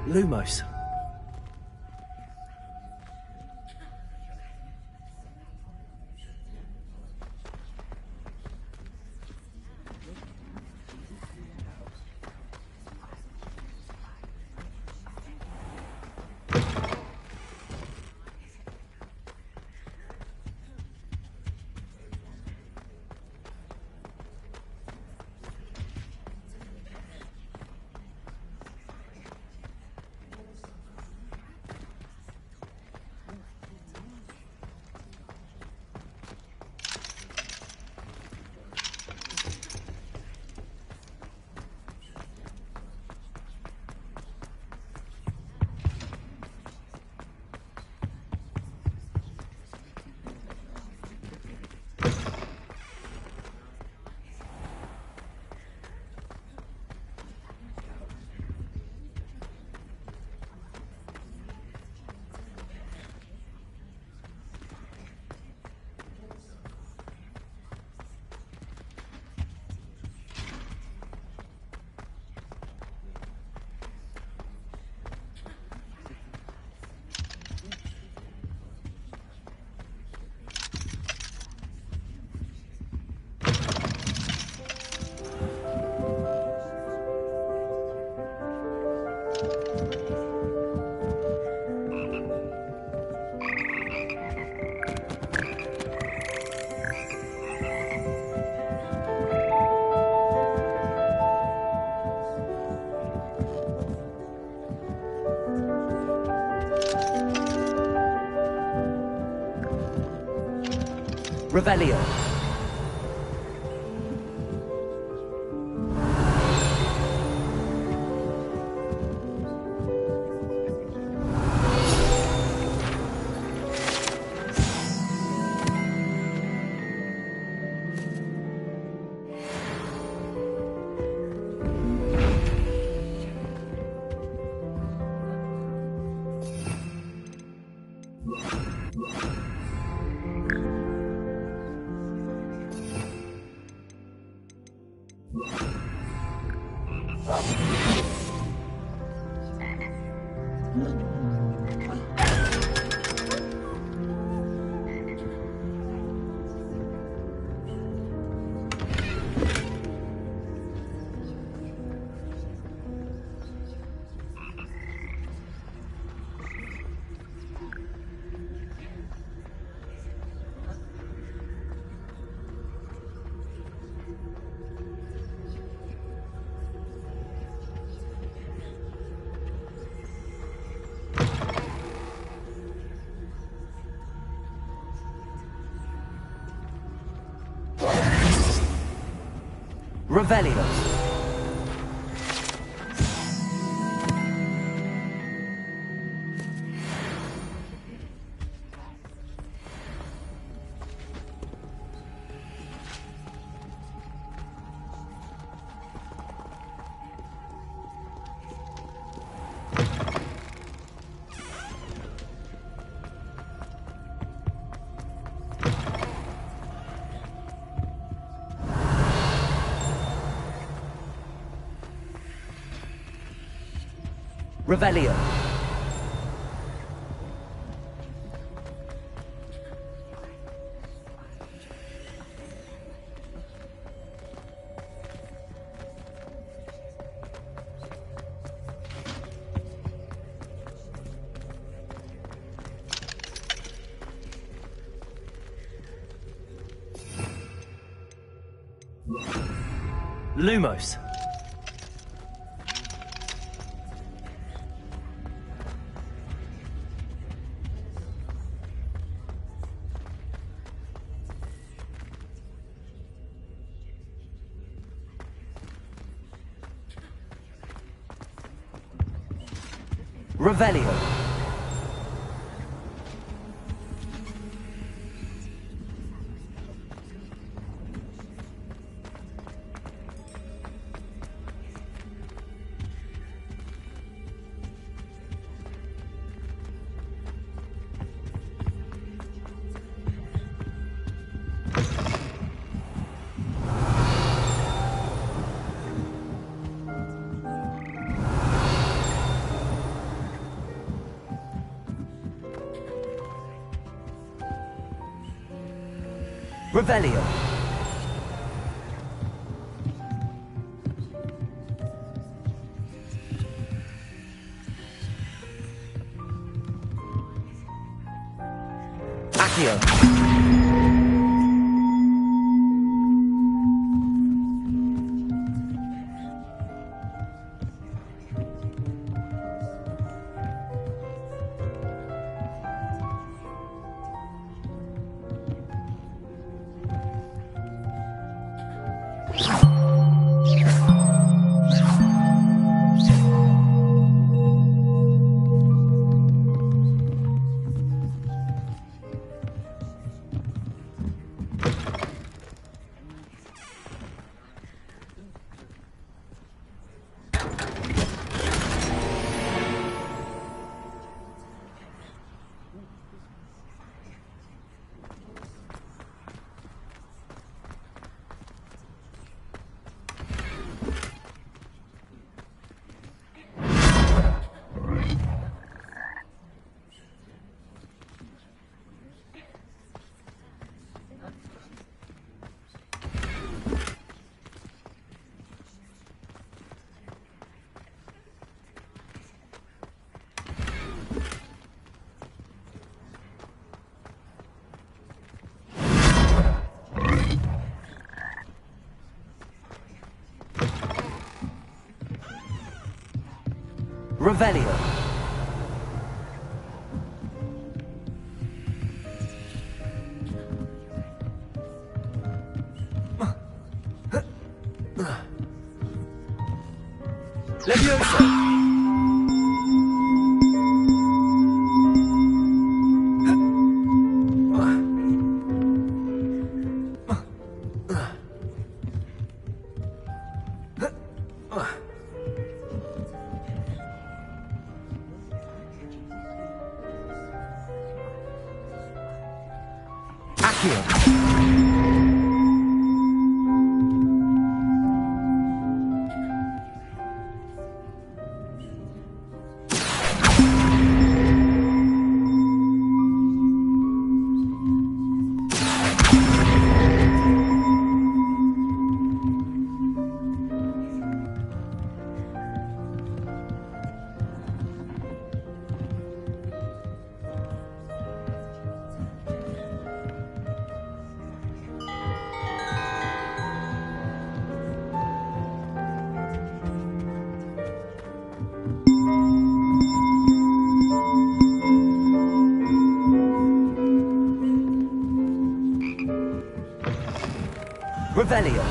Lumos. Revelio. Revelio. Revelio. Lumos. Revelio. Revelio. Accio. Revelio. Levioso. Revelio.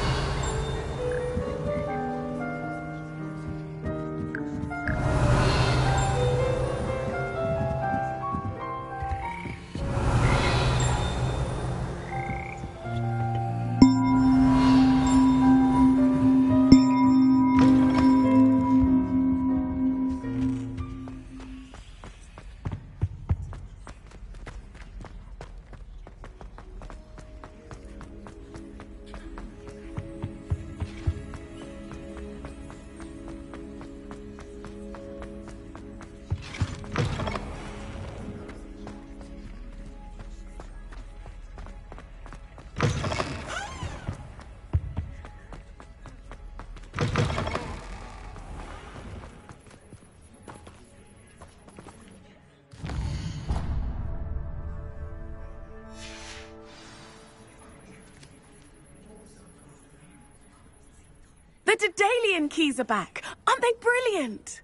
The Daedalian keys are back. Aren't they brilliant?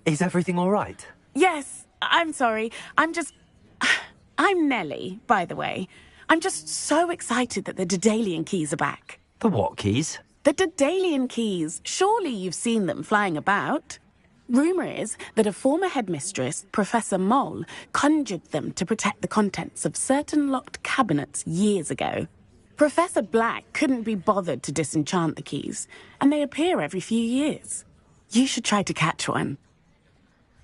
Is everything all right? Yes, I'm sorry. I'm Nellie, by the way. I'm just so excited that the Daedalian keys are back. The what keys? The Daedalian keys. Surely you've seen them flying about. Rumour is that a former headmistress, Professor Moll, conjured them to protect the contents of certain locked cabinets years ago. Professor Black couldn't be bothered to disenchant the keys, and they appear every few years. You should try to catch one.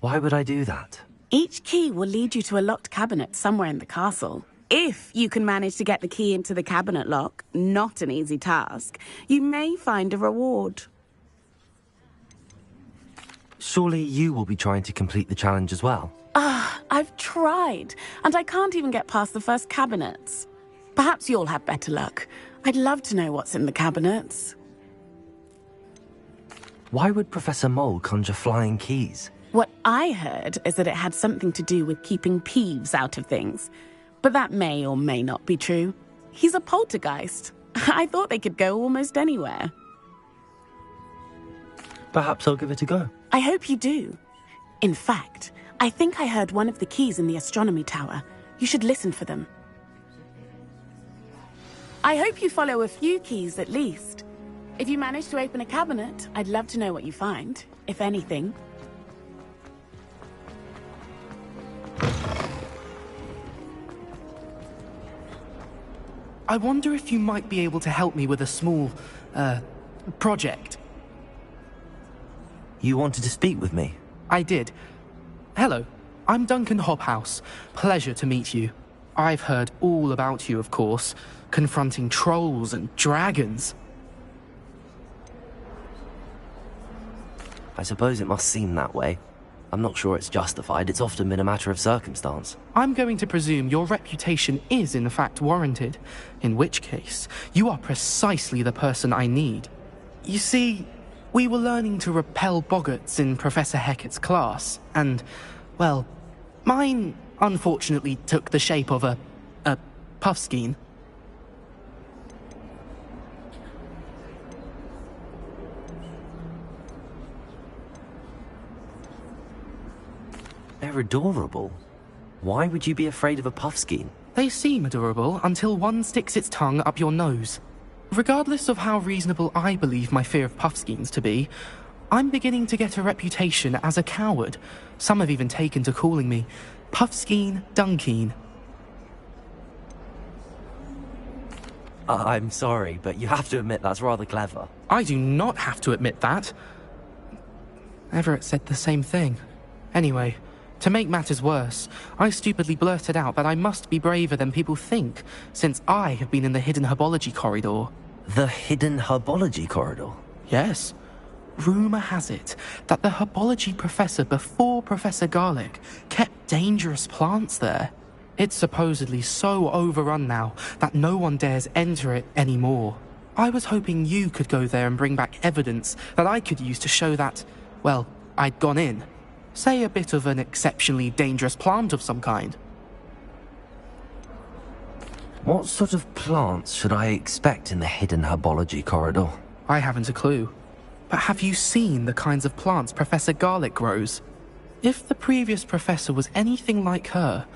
Why would I do that? Each key will lead you to a locked cabinet somewhere in the castle. If you can manage to get the key into the cabinet lock, not an easy task, you may find a reward. Surely you will be trying to complete the challenge as well. I've tried, and I can't even get past the first cabinets. Perhaps you'll have better luck. I'd love to know what's in the cabinets. Why would Professor Mole conjure flying keys? What I heard is that it had something to do with keeping Peeves out of things. But that may or may not be true. He's a poltergeist. I thought they could go almost anywhere. Perhaps I'll give it a go. I hope you do. In fact, I think I heard one of the keys in the astronomy tower. You should listen for them. I hope you follow a few keys at least. If you manage to open a cabinet, I'd love to know what you find, if anything. I wonder if you might be able to help me with a small, project. You wanted to speak with me? I did. Hello, I'm Duncan Hobhouse. Pleasure to meet you. I've heard all about you, of course, confronting trolls and dragons. I suppose it must seem that way. I'm not sure it's justified. It's often been a matter of circumstance. I'm going to presume your reputation is in fact warranted, in which case, you are precisely the person I need. You see, we were learning to repel boggarts in Professor Hecat's class, and, well, mine unfortunately took the shape of a puffskein. They're adorable. Why would you be afraid of a puffskein? They seem adorable until one sticks its tongue up your nose. Regardless of how reasonable I believe my fear of puffskeins to be, I'm beginning to get a reputation as a coward. Some have even taken to calling me Puffskein Dunkeen. I'm sorry, but you have to admit that's rather clever. I do not have to admit that. Everett said the same thing. Anyway, to make matters worse, I stupidly blurted out that I must be braver than people think, since I have been in the hidden herbology corridor. The hidden herbology corridor? Yes. Rumour has it that the herbology professor before Professor Garlic kept dangerous plants there. It's supposedly so overrun now that no one dares enter it anymore. I was hoping you could go there and bring back evidence that I could use to show that, well, I'd gone in. Say a bit of an exceptionally dangerous plant of some kind. What sort of plants should I expect in the hidden herbology corridor? I haven't a clue. But have you seen the kinds of plants Professor Garlic grows? If the previous professor was anything like her,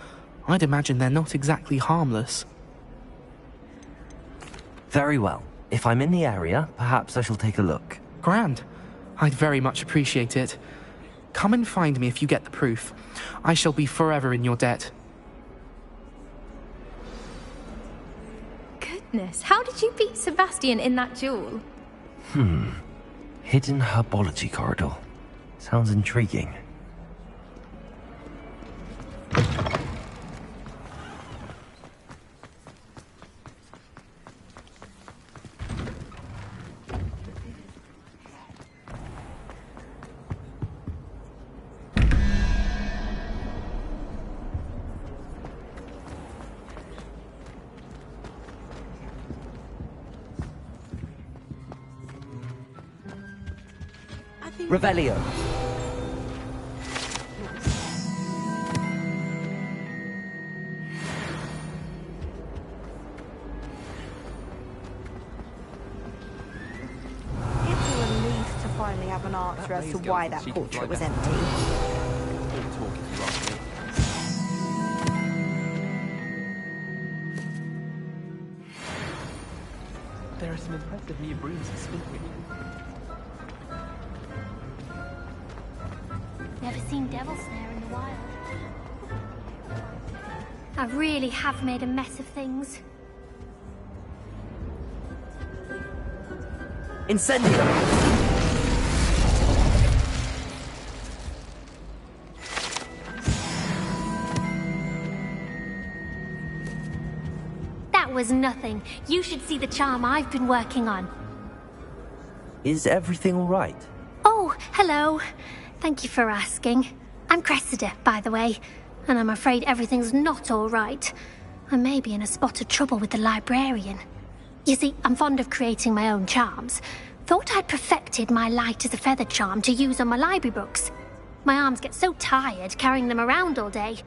I'd imagine they're not exactly harmless. Very well. If I'm in the area, perhaps I shall take a look. Grand. I'd very much appreciate it. Come and find me if you get the proof. I shall be forever in your debt. Goodness, how did you beat Sebastian in that duel? Hidden herbology corridor. Sounds intriguing. Revelio. It's a relief to finally have an answer as to why that portrait was empty. There are some impressive new brooms to speak with. Never seen Devil Snare in the wild. I really have made a mess of things. Incendio! That was nothing. You should see the charm I've been working on. Is everything all right? Oh, hello. Thank you for asking. I'm Cressida, by the way, and I'm afraid everything's not all right. I may be in a spot of trouble with the librarian. You see, I'm fond of creating my own charms. Thought I'd perfected my light as a feather charm to use on my library books. My arms get so tired carrying them around all day.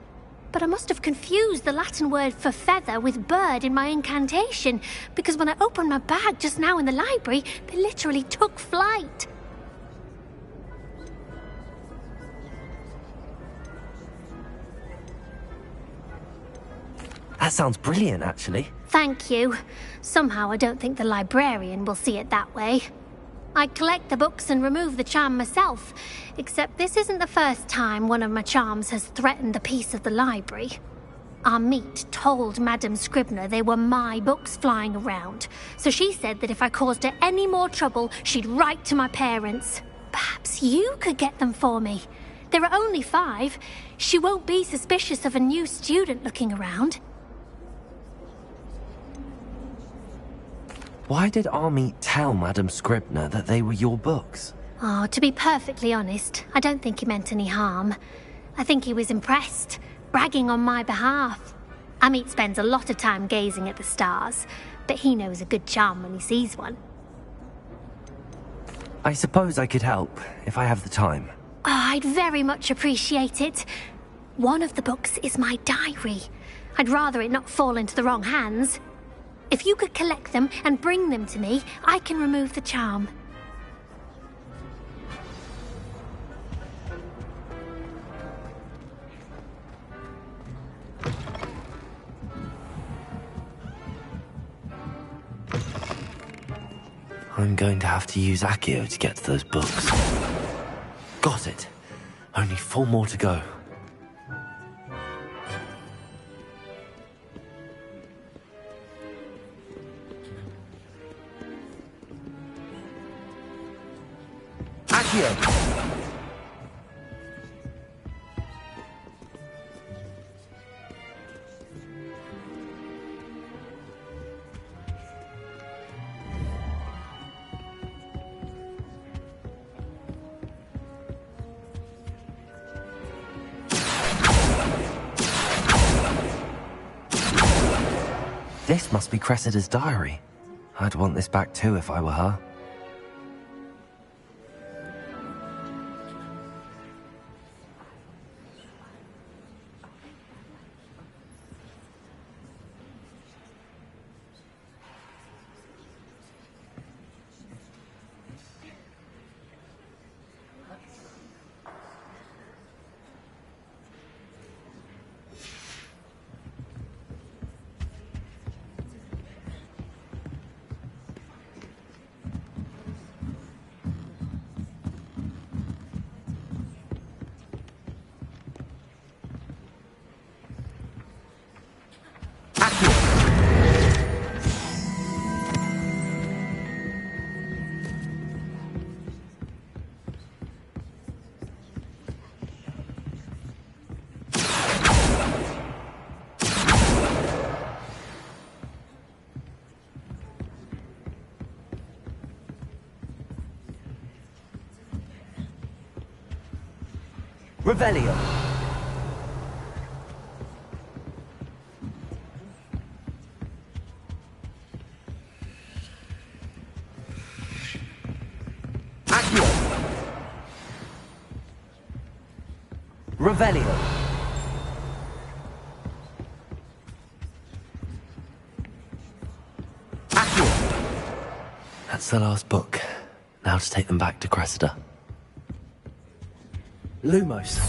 But I must have confused the Latin word for feather with bird in my incantation, because when I opened my bag just now in the library, they literally took flight. That sounds brilliant, actually. Thank you. Somehow I don't think the librarian will see it that way. I collect the books and remove the charm myself, except this isn't the first time one of my charms has threatened the peace of the library. Our meet told Madame Scribner they were my books flying around, so she said that if I caused her any more trouble, she'd write to my parents. Perhaps you could get them for me. There are only 5. She won't be suspicious of a new student looking around. Why did Army tell Madame Scribner that they were your books? Oh, to be perfectly honest, I don't think he meant any harm. I think he was impressed, bragging on my behalf. Amit spends a lot of time gazing at the stars, but he knows a good charm when he sees one. I suppose I could help, if I have the time. Oh, I'd very much appreciate it. One of the books is my diary. I'd rather it not fall into the wrong hands. If you could collect them and bring them to me, I can remove the charm. I'm going to have to use Accio to get to those books. Got it. Only 4 more to go. Accio! This must be Cressida's diary. I'd want this back too if I were her. Revelio. Accio. Revelio. Accio. That's the last book. Now to take them back to Cressida. Lumos.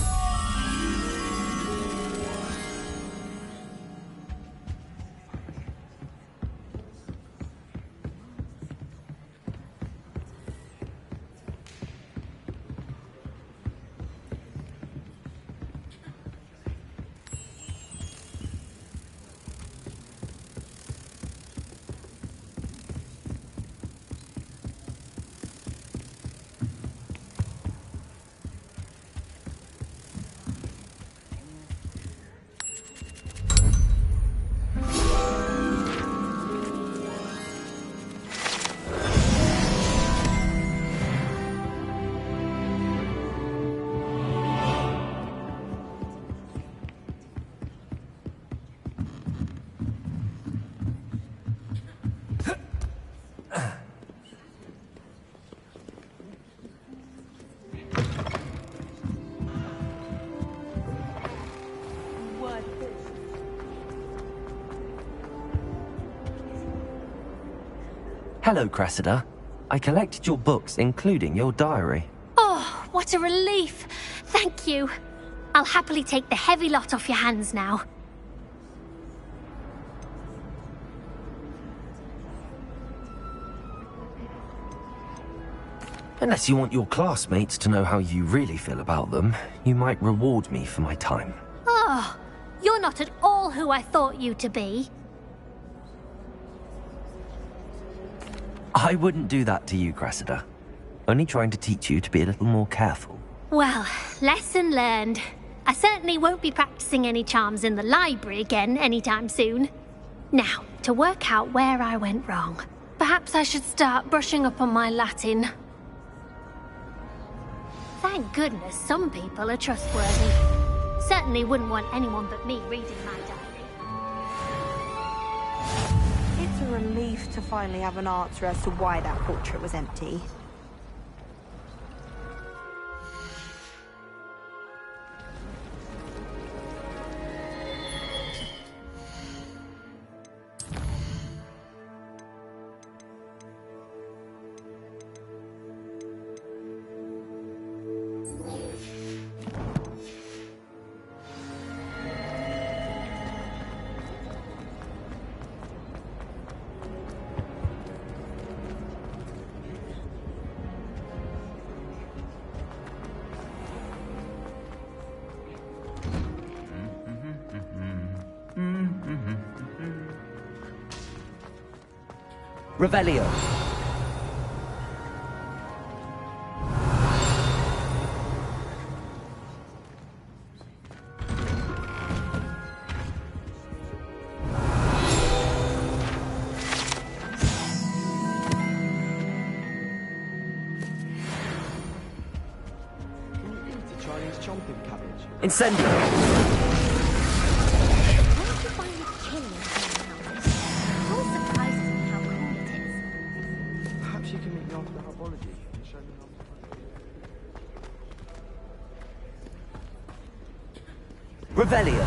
Hello, Cressida. I collected your books, including your diary. Oh, what a relief. Thank you. I'll happily take the heavy lot off your hands now. Unless you want your classmates to know how you really feel about them, you might reward me for my time. Oh, you're not at all who I thought you to be. I wouldn't do that to you, Cressida. Only trying to teach you to be a little more careful. Well, lesson learned. I certainly won't be practicing any charms in the library again anytime soon. Now, to work out where I went wrong. Perhaps I should start brushing up on my Latin. Thank goodness some people are trustworthy. Certainly wouldn't want anyone but me reading my diary. It's a relief to finally have an answer as to why that portrait was empty. Revelio. Chinese chomping cabbage. Incendio. Perhaps you can meet me after the herbology and show me how to Revelio.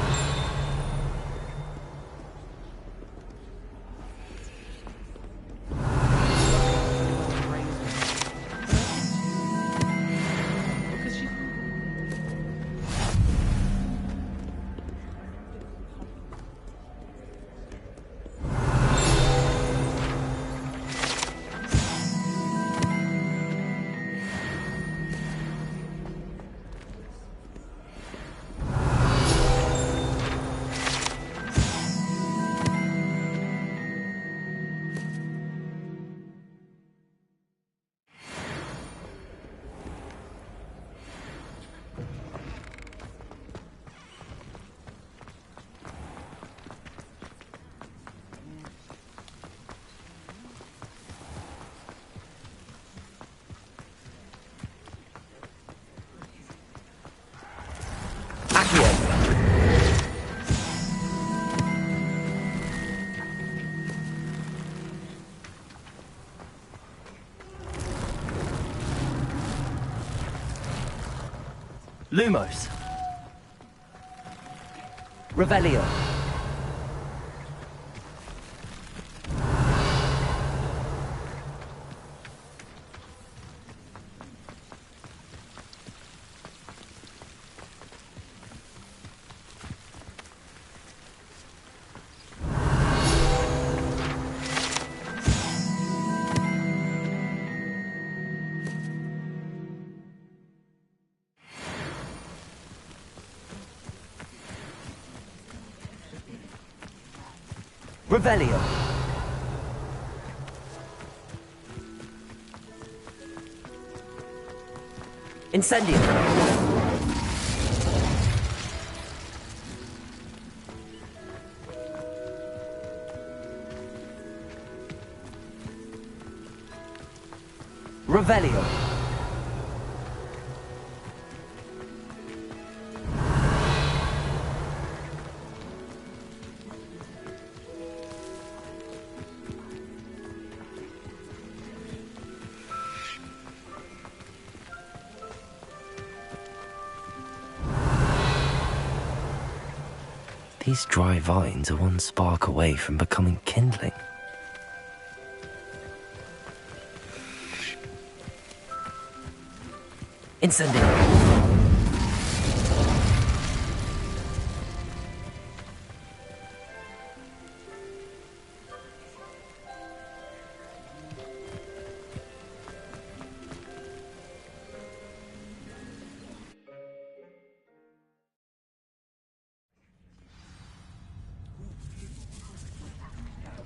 Lumos. Revelio. Revelio. Incendio. Revelio. These dry vines are one spark away from becoming kindling. Incendio.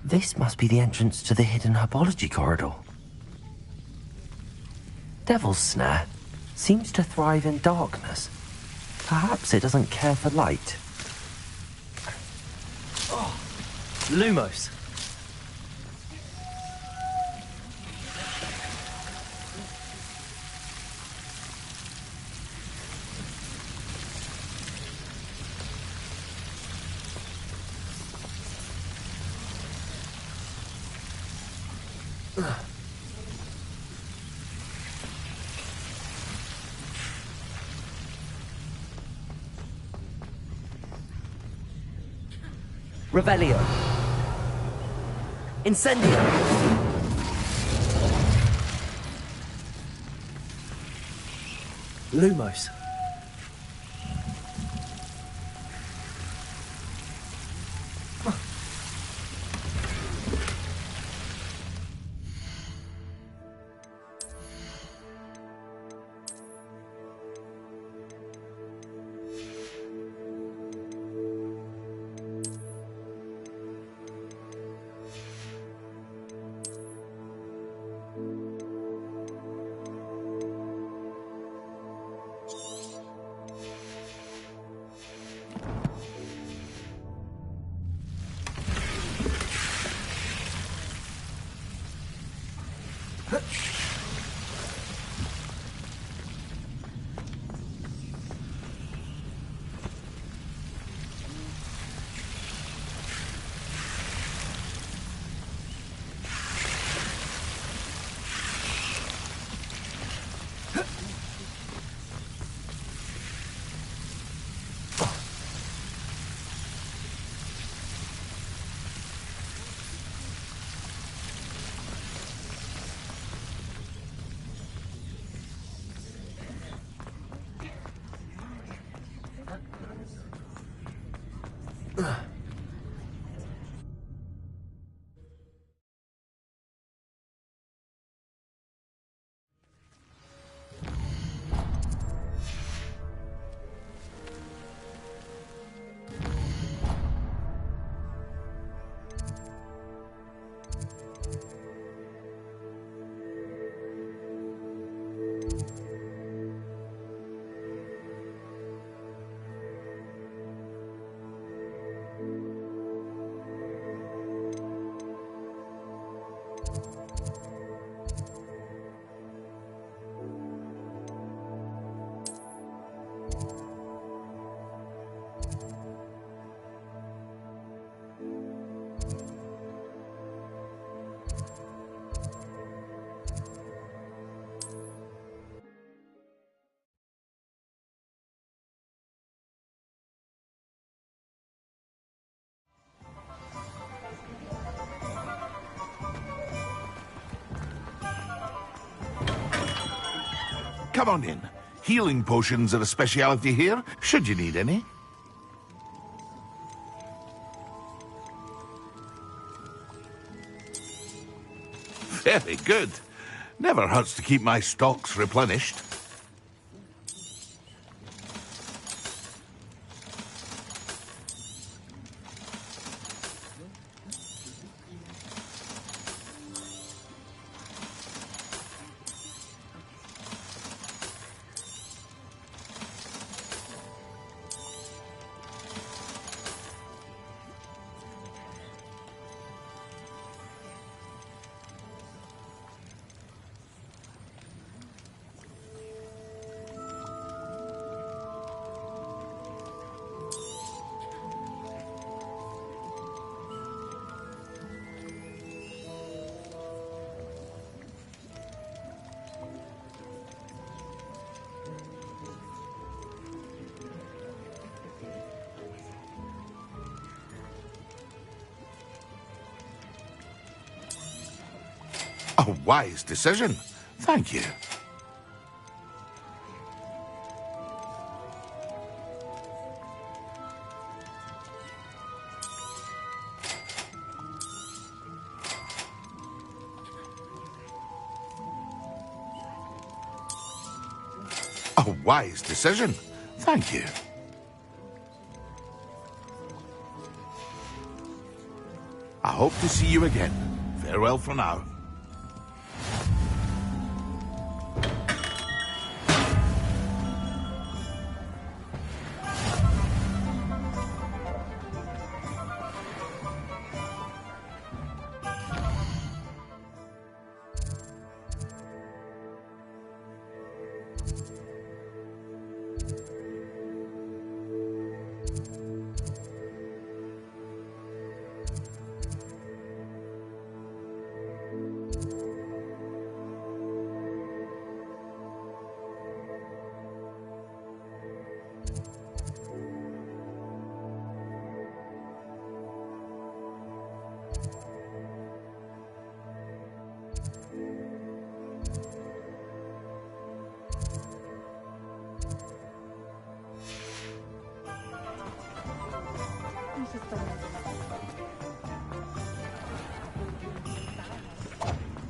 This must be the entrance to the hidden herbology corridor. Devil's Snare seems to thrive in darkness. Perhaps it doesn't care for light. Oh, Lumos. Revelio. Incendio. Lumos. Come on in. Healing potions are a speciality here, should you need any. Very good. Never hurts to keep my stocks replenished. A wise decision. Thank you. A wise decision. Thank you. I hope to see you again. Farewell for now.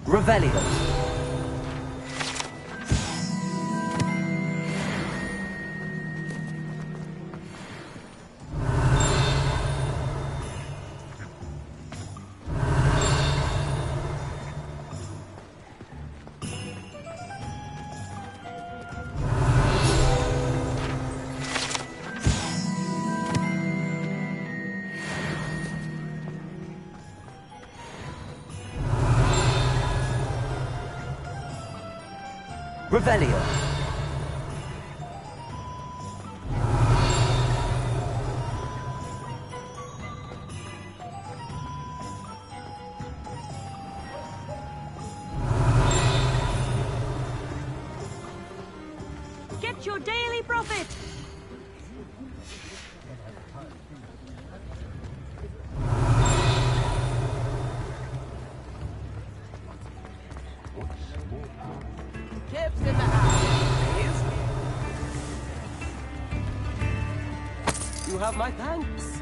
Revelio. Revelio. Get your daily profit! Tips in the house, please. You have my thanks.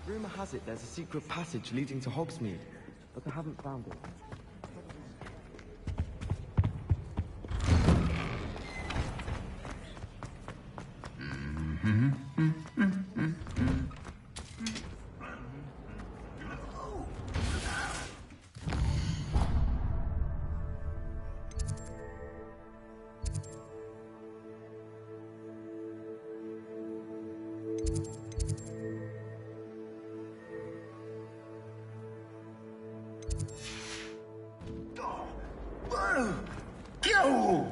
Rumour has it there's a secret passage leading to Hogsmeade, but I haven't found it. Go!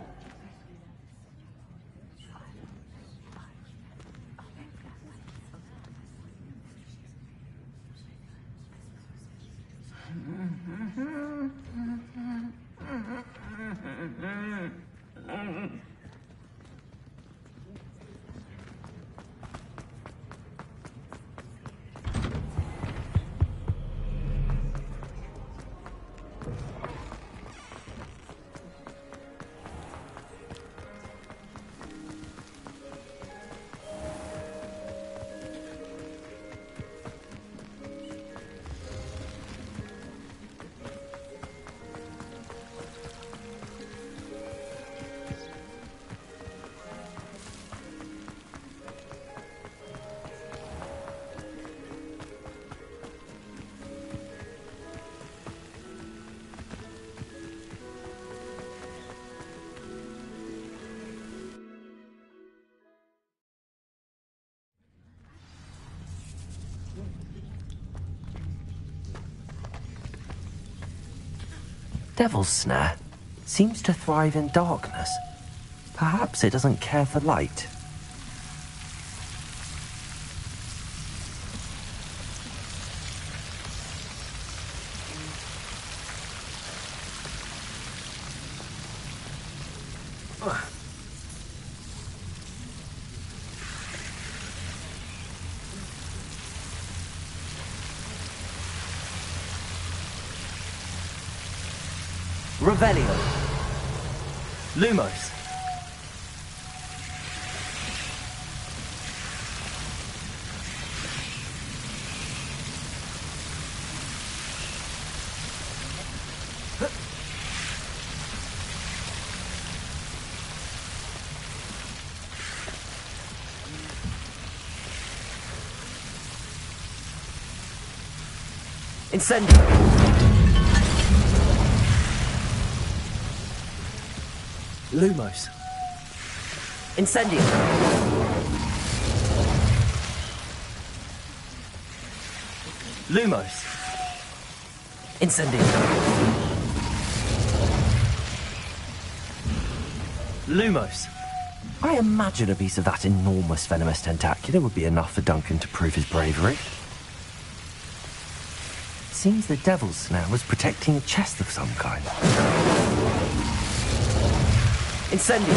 Devil's Snare seems to thrive in darkness. Perhaps it doesn't care for light. Revelio. Lumos. Incendio. Lumos. Incendio. Lumos. Incendio. Lumos. I imagine a piece of that enormous venomous tentacular would be enough for Duncan to prove his bravery. Seems the Devil's Snare was protecting a chest of some kind. Incendio.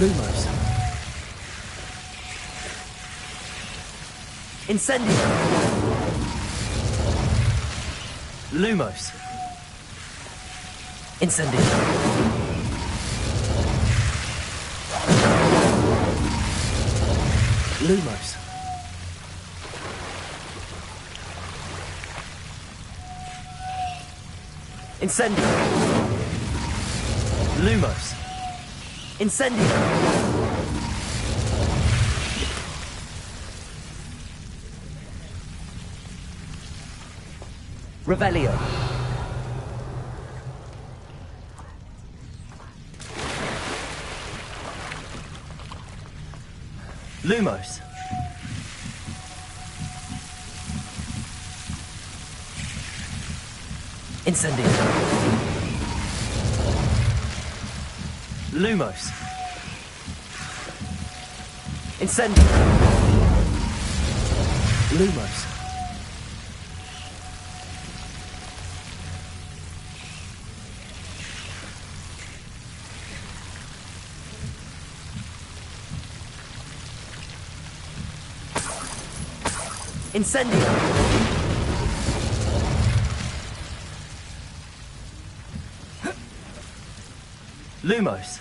Lumos. Incendio. Lumos. Incendio. Lumos. Incendio. Lumos. Incendio. Revelio. Lumos. Incendio. Lumos. Incendio. Lumos. Incendio. Lumos.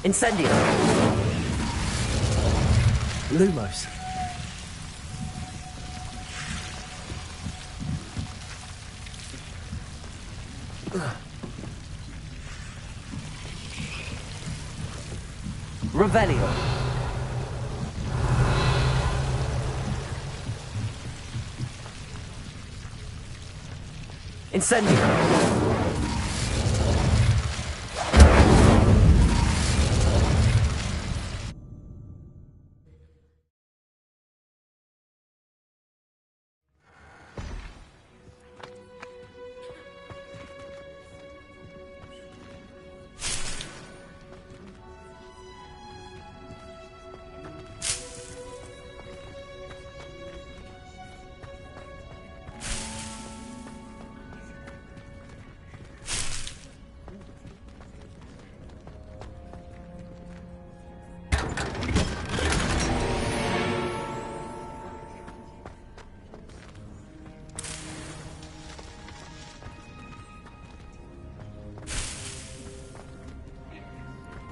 Incendio. Lumos. Revelio. Incendio.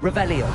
Revelio.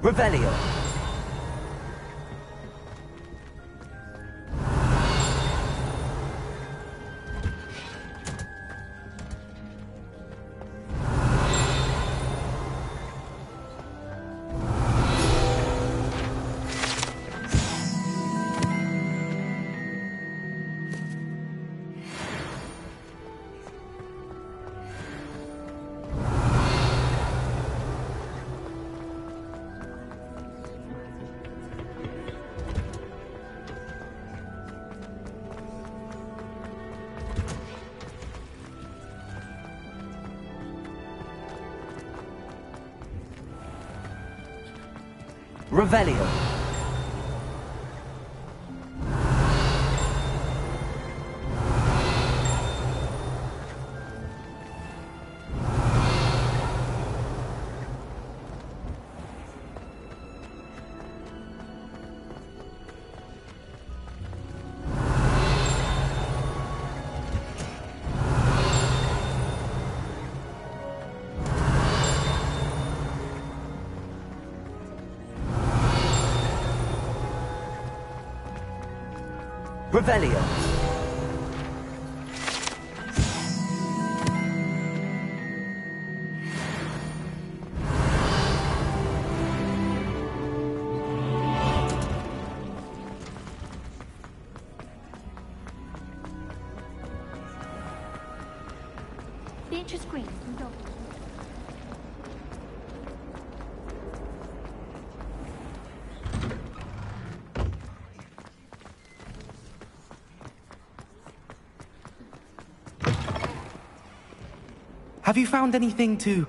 Revelio. Revelio. Revelio. Beatrice Green from Dog. Have you found anything to,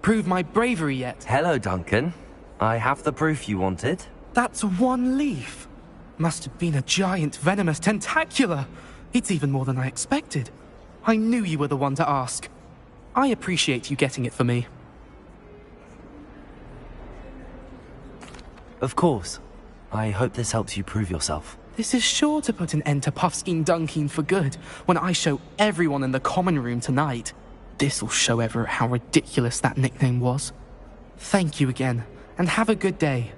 prove my bravery yet? Hello, Duncan. I have the proof you wanted. That's one leaf. Must have been a giant venomous tentacula. It's even more than I expected. I knew you were the one to ask. I appreciate you getting it for me. Of course. I hope this helps you prove yourself. This is sure to put an end to Puffskein Dunkeen for good when I show everyone in the common room tonight. This'll show Everett how ridiculous that nickname was. Thank you again, and have a good day.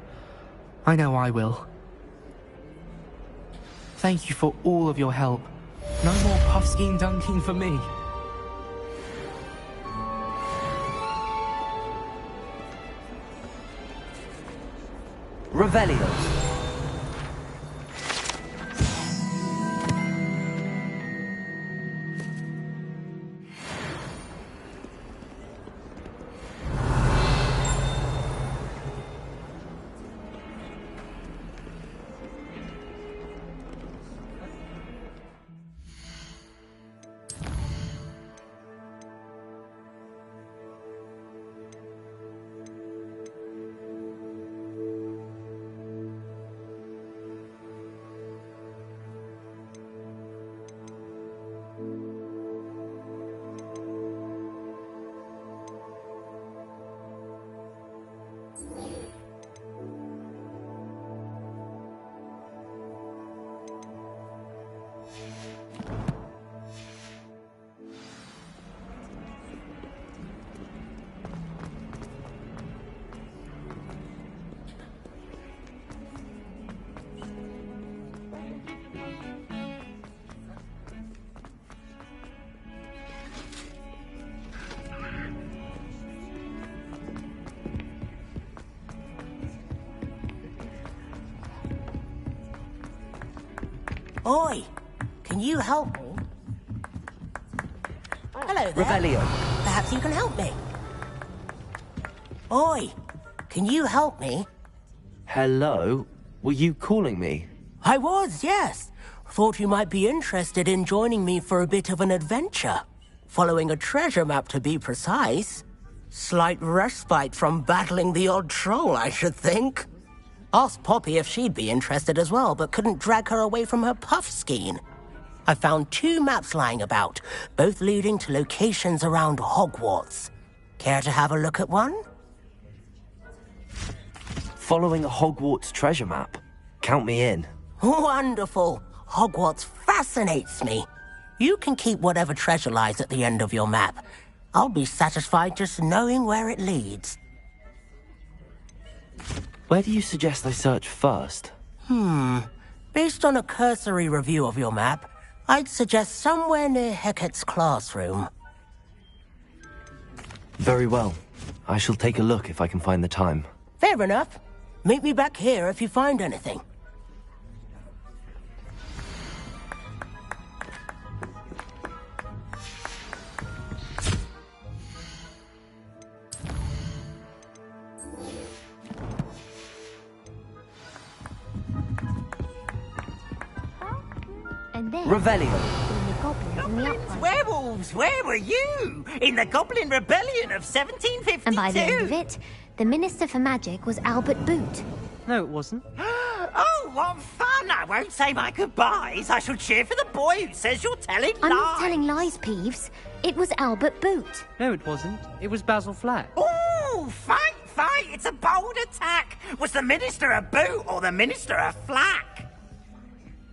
I know I will. Thank you for all of your help. No more Puffskein Dunkeen for me. Revelio. Oi, can you help me? Hello there. Revelio. Perhaps you can help me. Oi, can you help me? Hello? Were you calling me? I was, yes. Thought you might be interested in joining me for a bit of an adventure. Following a treasure map, to be precise. Slight respite from battling the odd troll, I should think. Asked Poppy if she'd be interested as well, but couldn't drag her away from her Puffskein. I found 2 maps lying about, both leading to locations around Hogwarts. Care to have a look at one? Following a Hogwarts treasure map. Count me in. Wonderful. Hogwarts fascinates me. You can keep whatever treasure lies at the end of your map. I'll be satisfied just knowing where it leads. Where do you suggest I search first? Based on a cursory review of your map, I'd suggest somewhere near Hecat's classroom. Very well. I shall take a look if I can find the time. Fair enough. Meet me back here if you find anything. And then... Revelio. The goblins in the upright. Werewolves, where were you? In the Goblin Rebellion of 1752? And by the end of it, the Minister for Magic was Albert Boot. No, it wasn't. Oh, what fun! I won't say my goodbyes. I shall cheer for the boy who says you're telling lies. I'm not telling lies, Peeves. It was Albert Boot. No, it wasn't. It was Basil Flack. Ooh, fight! It's a bold attack. Was the Minister a boot or the Minister a flack?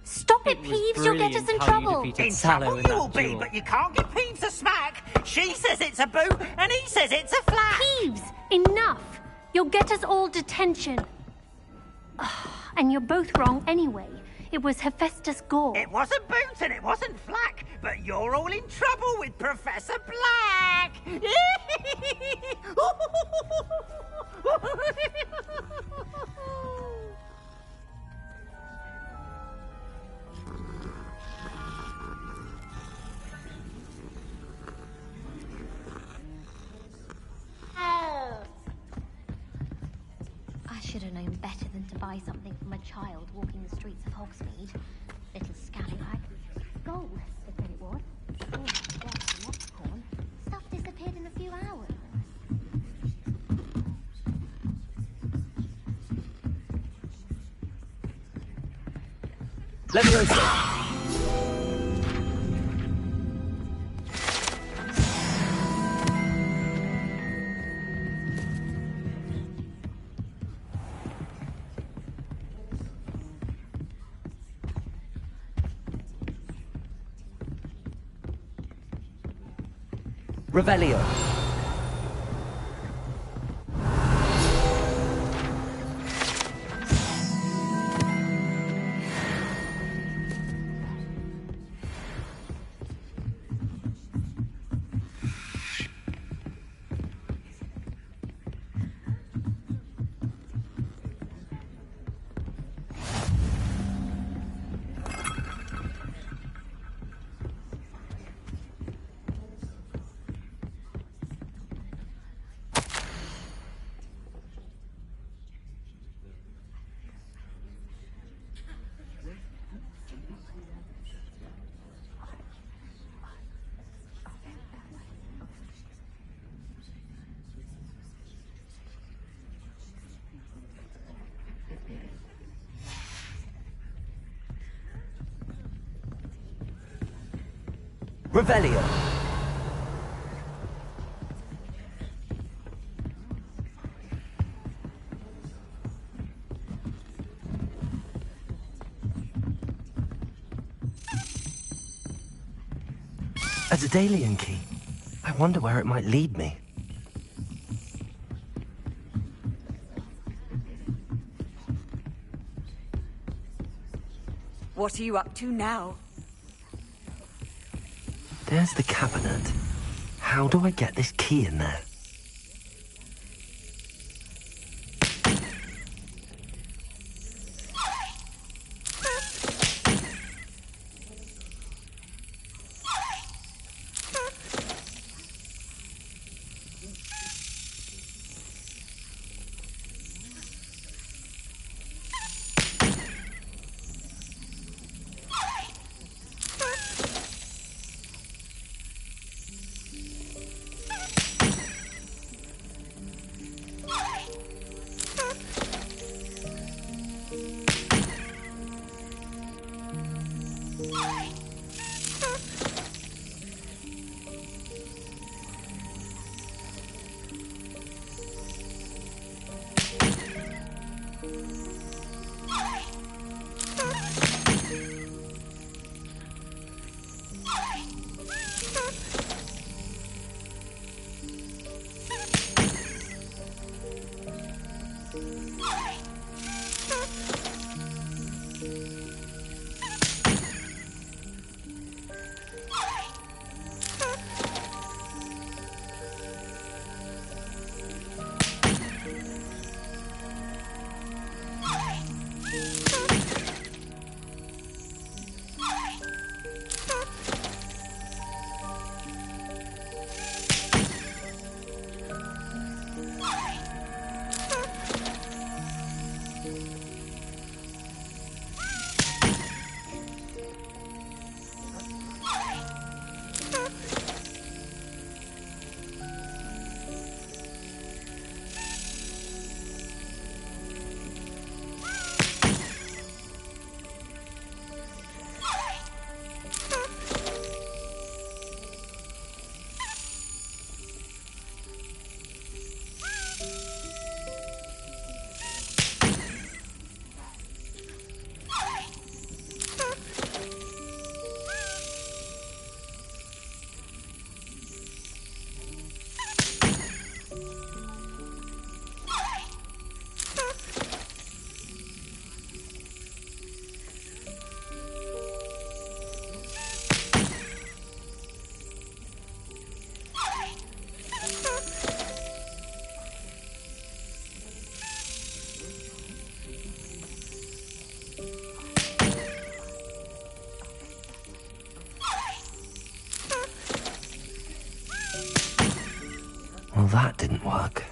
Stop it, Peeves. You'll get us in trouble. In trouble you will be, but you can't give Peeves a smack. She says it's a boot, and he says it's a flack. Peeves, enough! You'll get us all detention. And you're both wrong anyway. It was Hephaestus Gore. It wasn't boot and it wasn't flack, but you're all in trouble with Professor Black. I should have known better than to buy something from a child walking the streets of Hogsmeade. Little scallywag. Gold, they said it was. Oh, yes, the next corn. Stuff disappeared in a few hours. Leviosa! Revelio. Revelio. A Daedalian key. I wonder where it might lead me. What are you up to now? There's the cabinet. How do I get this key in there? Well, that didn't work.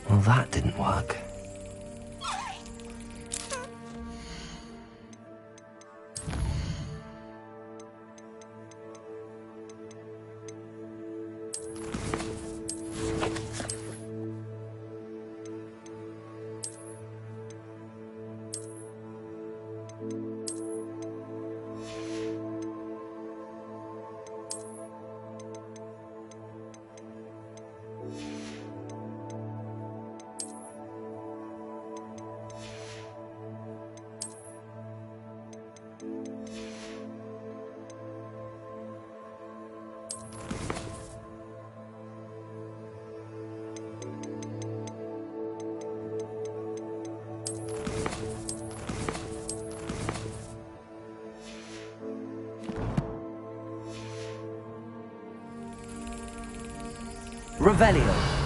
Well, that didn't work. Revelio.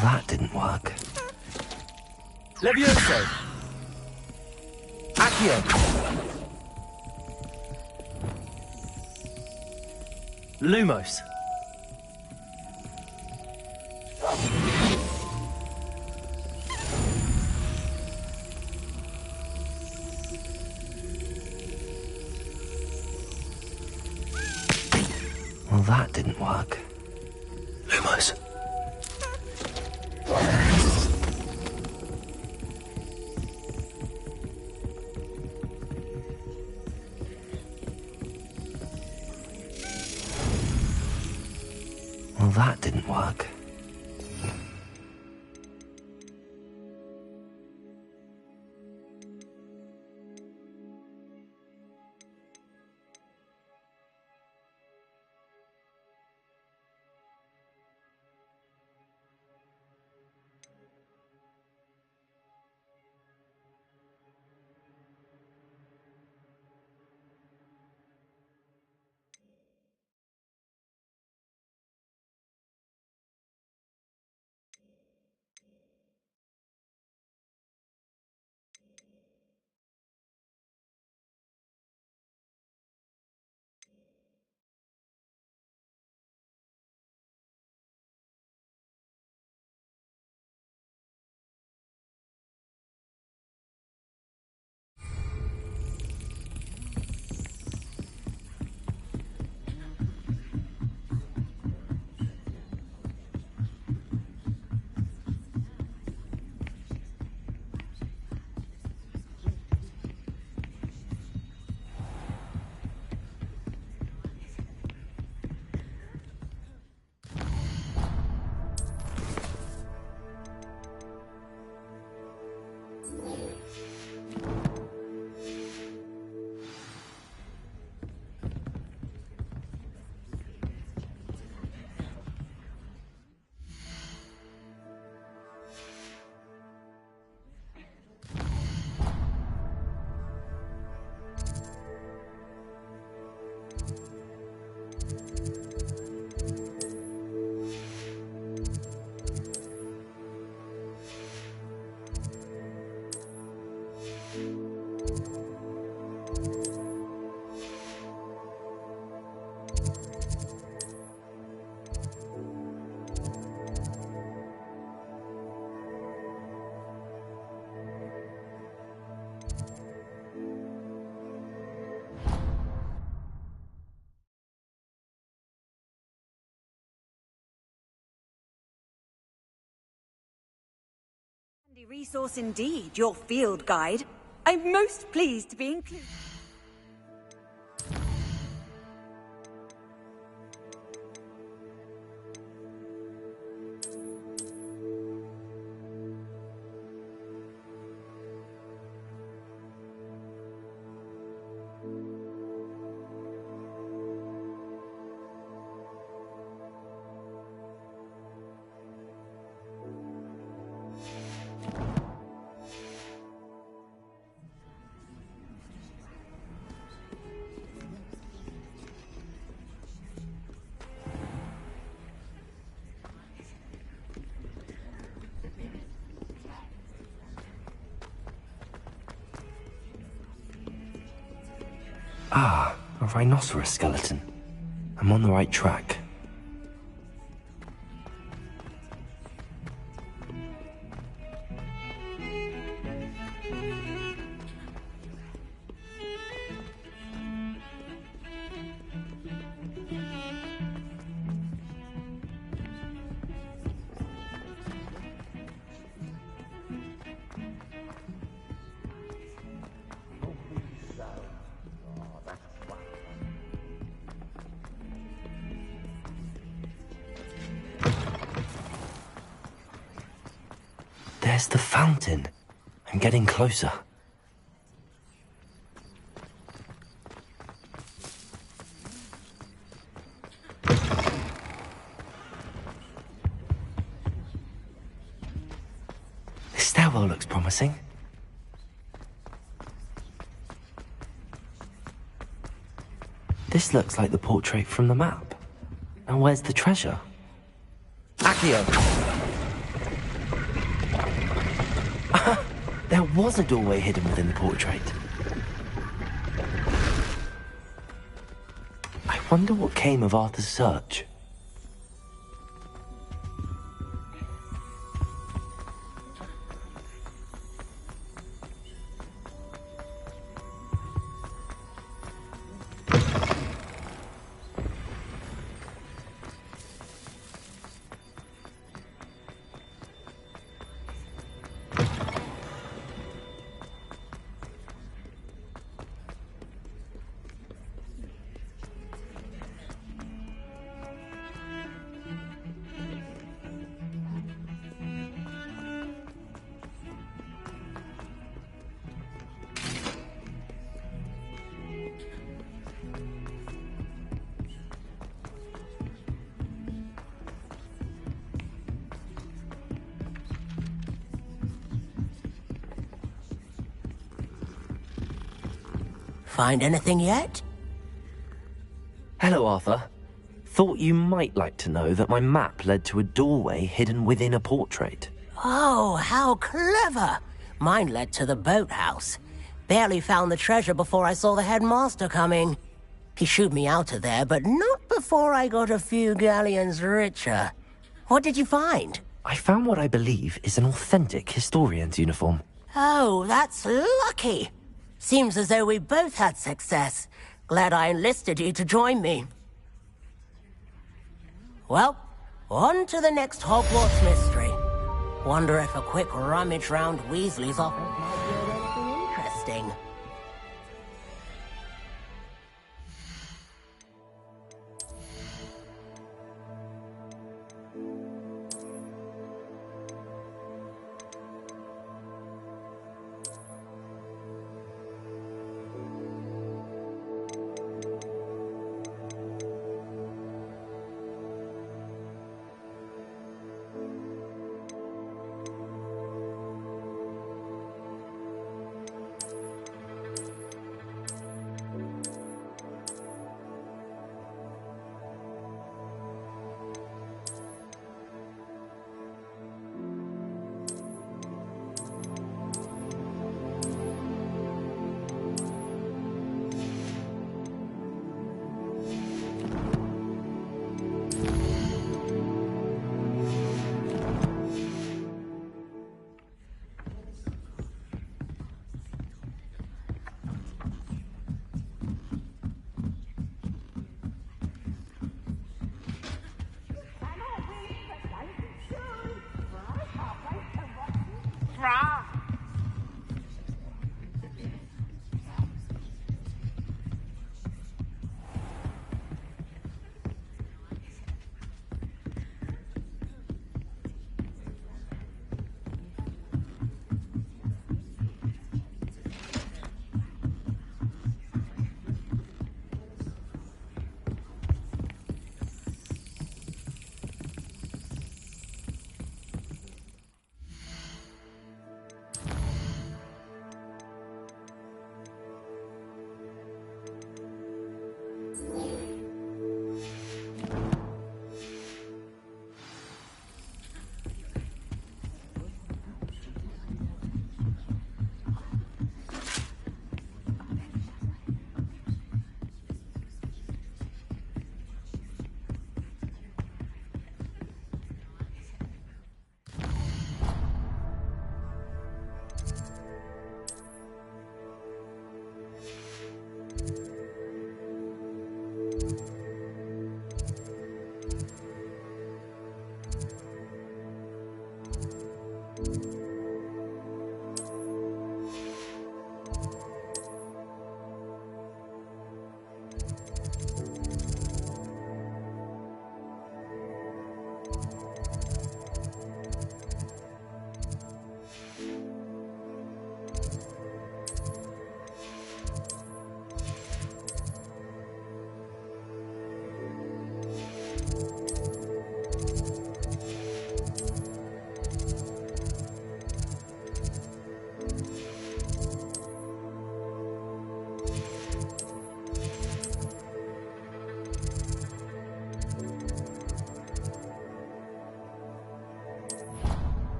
Well, that didn't work. Levioso! Accio! Lumos! Well, that didn't work. Lumos. Well, that didn't work. Resource indeed, your field guide. I'm most pleased to be included. Ah, a rhinoceros skeleton. I'm on the right track. There's the fountain. I'm getting closer. This stairwell looks promising. This looks like the portrait from the map. Now where's the treasure? Accio! There was a doorway hidden within the portrait. I wonder what came of Arthur's search. Find anything yet? Hello, Arthur. Thought you might like to know that my map led to a doorway hidden within a portrait. Oh, how clever! Mine led to the boathouse. Barely found the treasure before I saw the headmaster coming. He shooed me out of there, but not before I got a few galleons richer. What did you find? I found what I believe is an authentic historian's uniform. Oh, that's lucky. Seems as though we both had success. Glad I enlisted you to join me. Well, on to the next Hogwarts mystery. Wonder if a quick rummage round Weasley's office might yield anything interesting.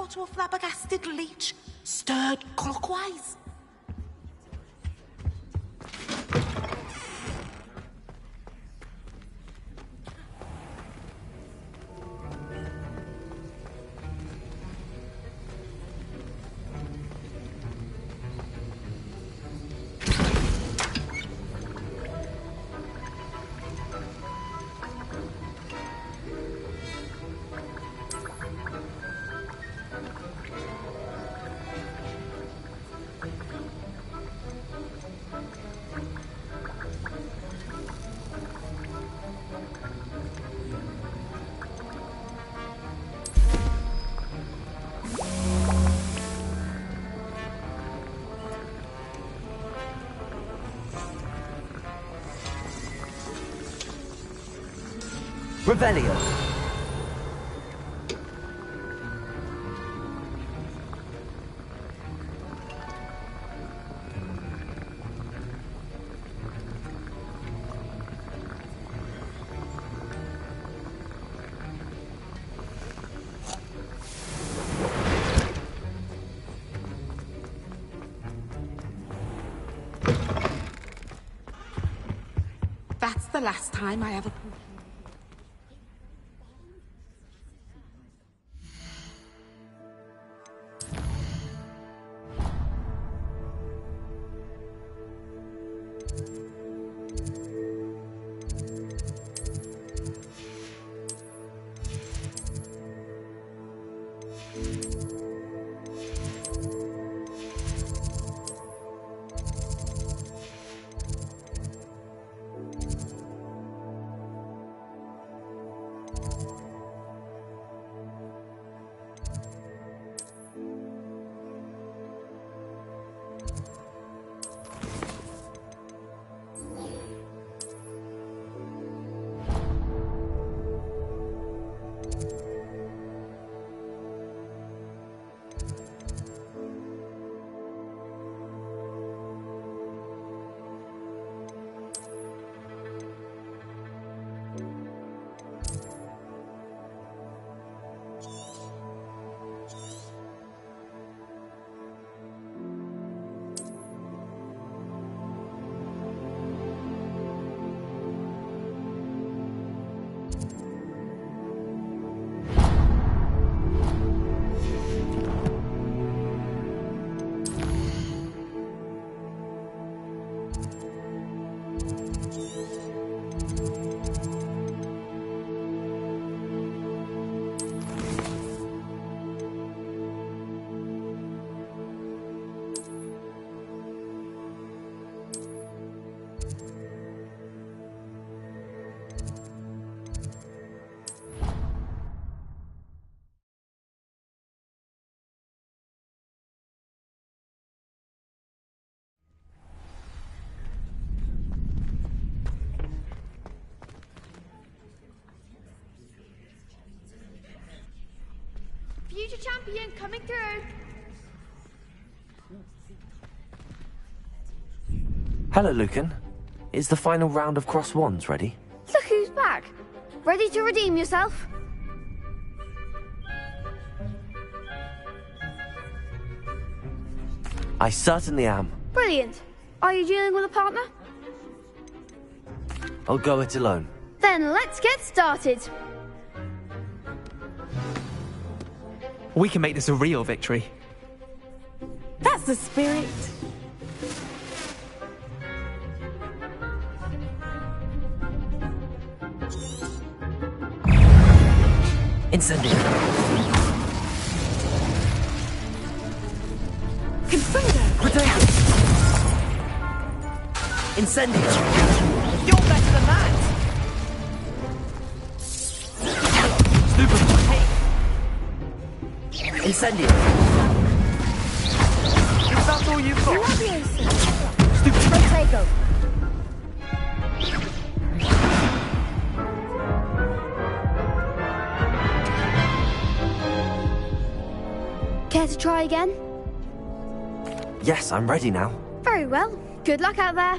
photo of flabbergasted leech, stirred clockwise. Revelio. That's the last time I ever... Future champion coming through. Hello, Lucan. Is the final round of Cross Wands ready? Look who's back. Ready to redeem yourself? I certainly am. Brilliant. Are you dealing with a partner? I'll go it alone. Then let's get started. We can make this a real victory. That's the spirit. Incendio. Consundo. Potato. Incendio. You're better than that! Incendio. If that's all you've got. Protego. Care to try again? Yes, I'm ready now. Very well. Good luck out there.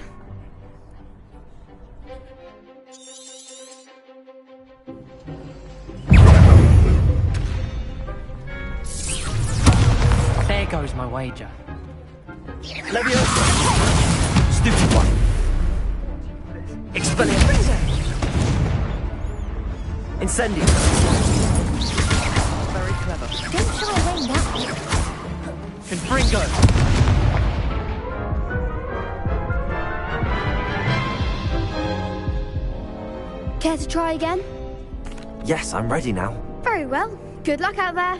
goes my wager. Leviosa! Stupid one! Expelliarmus! Incendio! Very clever. Don't shy away now. Confringo! Care to try again? Yes, I'm ready now. Very well. Good luck out there.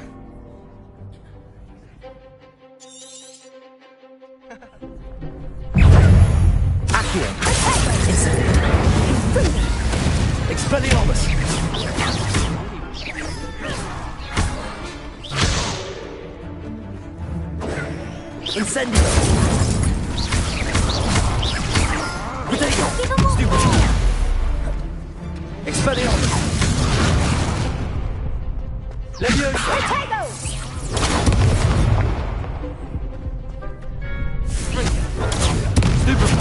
Accio! Incendio! Expelliarmus! Incendio! Protego! Stupid! Expelliarmus! Leviosa! Protego! Stupid!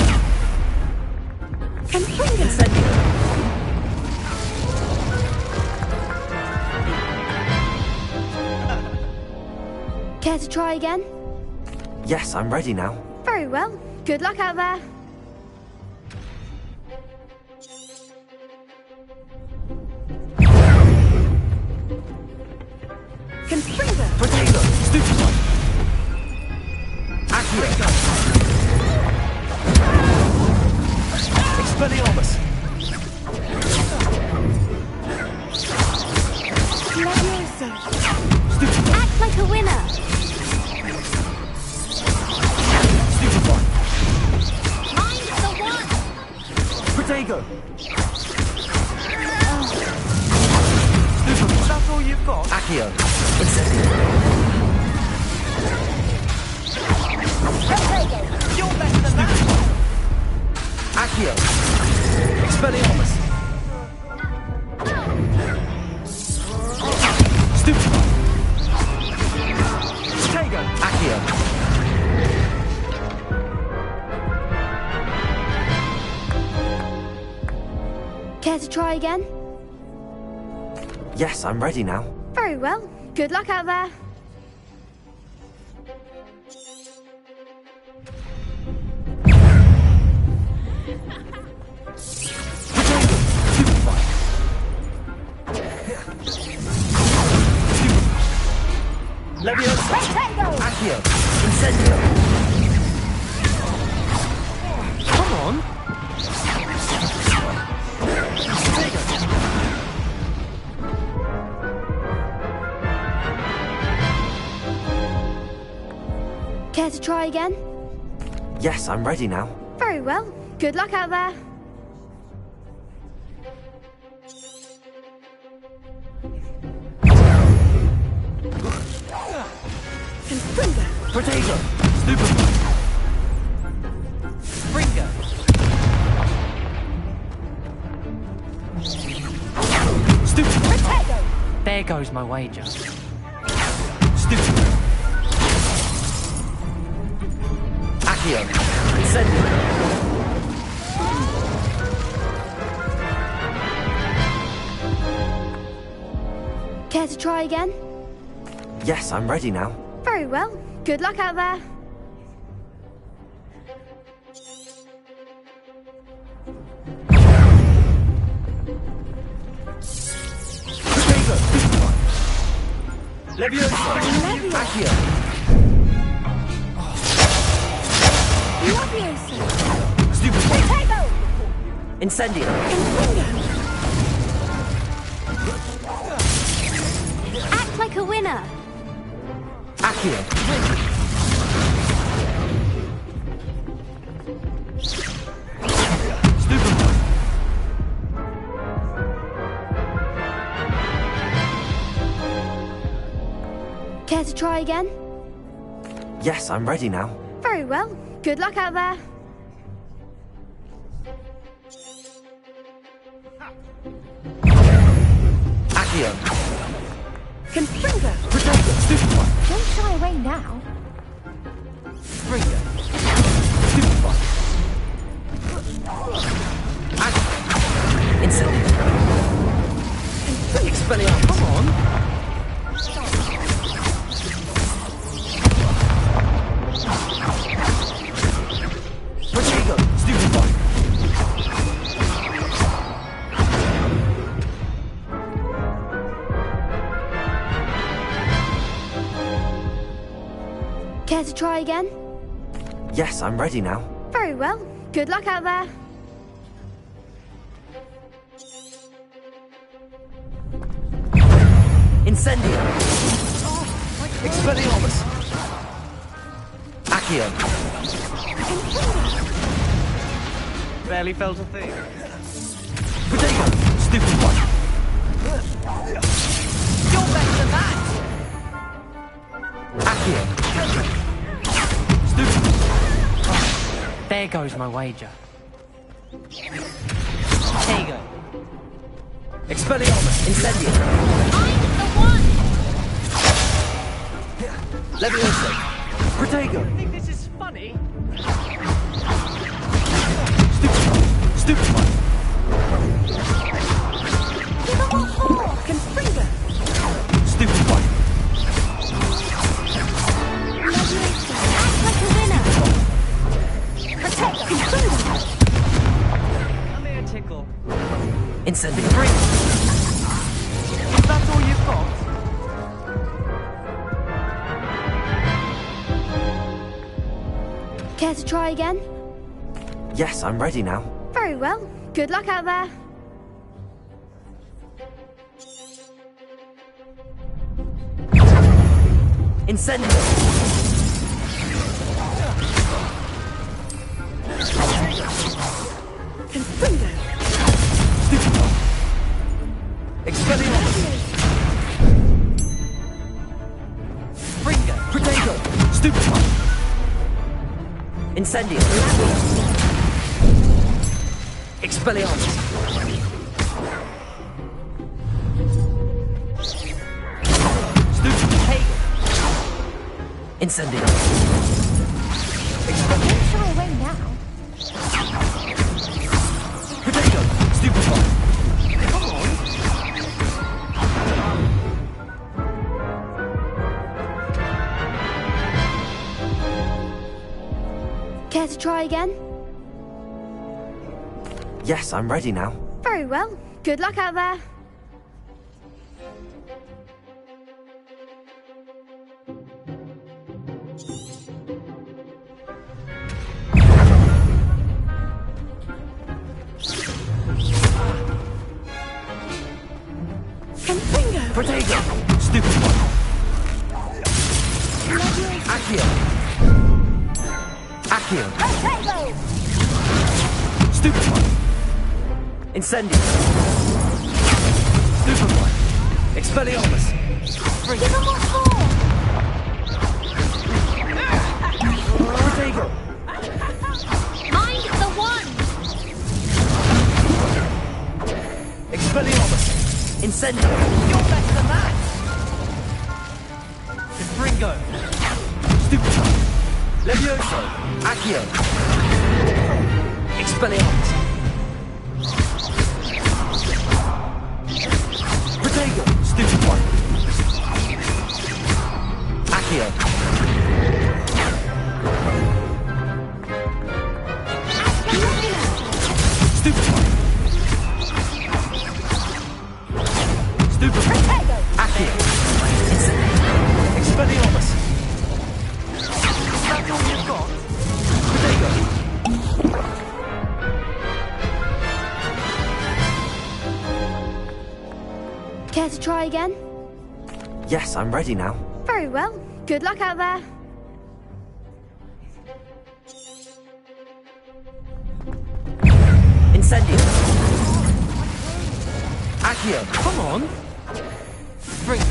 Incendio! Care to try again? Yes, I'm ready now. Very well. Good luck out there. Confringo! Protego! Stupid one! Accio! Expelliarmus! Leviosa! Act like a winner. Stupid one! Mind the one. Protego! Stupid. That's all you've got? Accio! Incendio! You're better than that. Accio! Expelliarmus! Stupid one! Protego! Accio! Care to try again? Yes, I'm ready now. Very well. Good luck out there. Leviosa! Accio! Incendio! Come on. Care to try again? Yes, I'm ready now. Very well. Good luck out there. Protego! Stupid one! Fringo. Stupid one! There goes my wager. Stupid one! Accio! Incendio! Care to try again? Yes, I'm ready now. Very well. Good luck out there. Protego! Stupid one! Leviosa! Accio! Leviosa! Stupid one! Incendio! Act like a winner. Accio! Stupid one! Care to try again? Yes, I'm ready now. Very well. Good luck out there. Accio! Confringo! Protego! Stupid one! Don't shy away now. Fringo! Stupid one! Accio! Incendio! Expelliarmus! Come on! Care to try again? Yes, I'm ready now. Very well. Good luck out there. Incendio! Expelliarmus! Accio! Barely felt a thing. Potato! Stupid one! You're better than that! Accio! Stupid! There goes my wager. There you go. Expelliarmus! Incendio! I'm the one! Levioso! Protego! You think this is funny? Stupid one! Give him what for? Confringo! Stupid one! Leviosa, act like a winner! Protect! Confringo! Come here, Tickle. Incendio! Is that all you've got? Care to try again? Yes, I'm ready now. Very well. Good luck out there. Incendio! Confringo! Stupid one! Expelliarmus! Fringo. Protego! Stupid one! Incendio! Expelliarmus! Stupid! Hey. Incendio! Don't shy away now. Potato! Stupid one! Come on. Care to try again? Yes, I'm ready now. Very well. Good luck out there. Confringo! Protego! Stupid one! Accio! Accio! Protego! Stupid one! Incendio! Stupid one! Expelliarmus! Give him what for? Protego! I'm the one! Expelliarmus! Incendio! You're better than that. Fringo. Stupid one! Levioso! Accio! Expelliarmus! Protego! Stupid one! Accio! Stupid one! Stupid one! Accio! Expelliarmus! That's all you've got? Protego! Care to try again? Yes, I'm ready now. Very well. Good luck out there. Incendio! Accio! Come on. Fringo.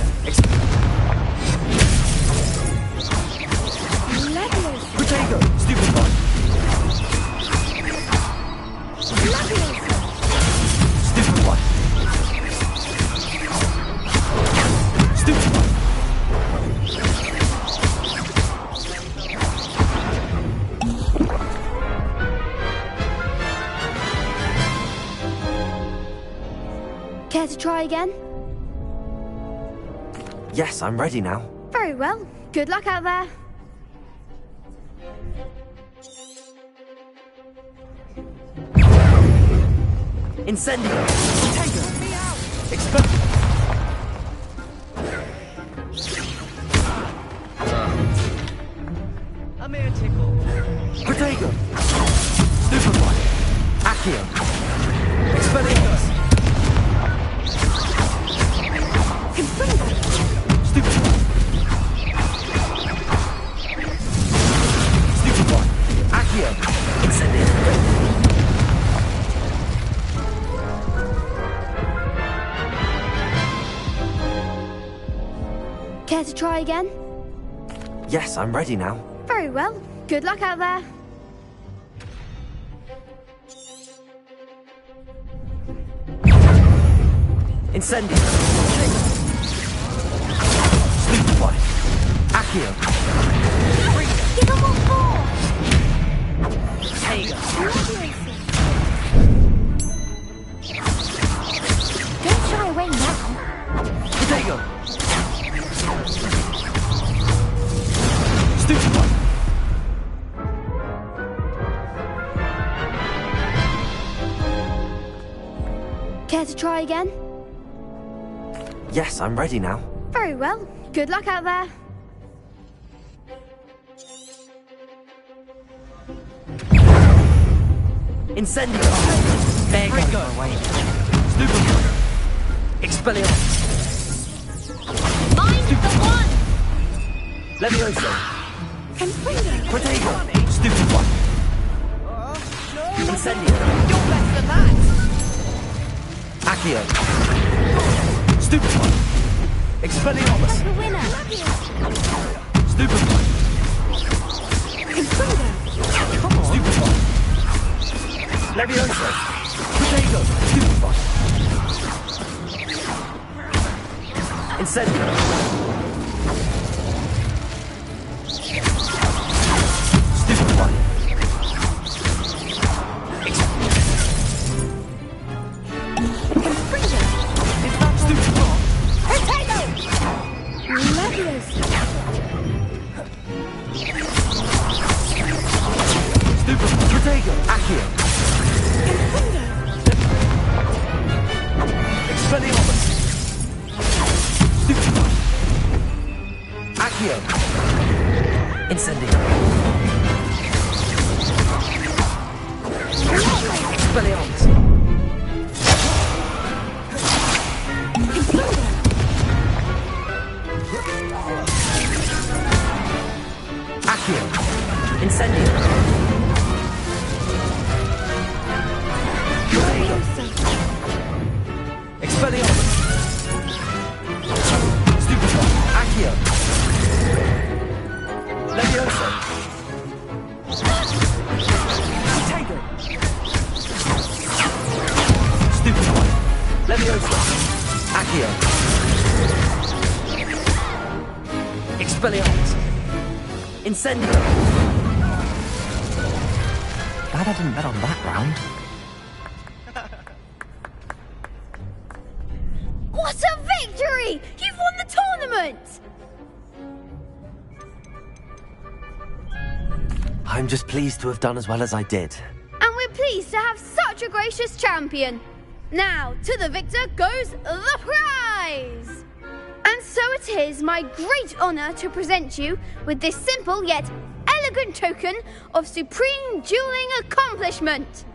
Leviosa! Protego! Stupid one! Leviosa! Stupid one! Stupid one! Care to try again? Yes, I'm ready now. Very well. Good luck out there. Incendio! Protego! Expel... Care to try again? Yes, I'm ready now. Very well. Good luck out there. Incendio! Stupefy! Accio! Give them all four! Tega! Don't shy away now. Protego! Stupefy! Care to try again? Yes, I'm ready now. Very well. Good luck out there. Incendio! There goes my way. Stupefy! Expelliarmus! Mind the one! Levioso! Confringo! Protego! Stupefy! Incendio! You're less than that! Accio! Stupefy! Expelliarmus! The winner! Stupefy! Confringo! Stupefy! Levioso! Protego! Stupefy! Incendio! Stupefy! Protego! Accio! Expelliarmus! Stupefy! Accio! Incendio! Expelliarmus! Accio! Incendio! Expelliarmus! Stupefy! Accio! Levioso! Protego! Stupefy! Levioso! Accio! Expelliarmus! Incendio! Glad I didn't bet on that round. What a victory! You've won the tournament! I'm just pleased to have done as well as I did. And we're pleased to have such a gracious champion. Now, to the victor goes the prize! And so it is my great honour to present you with this simple yet elegant token of supreme dueling accomplishment.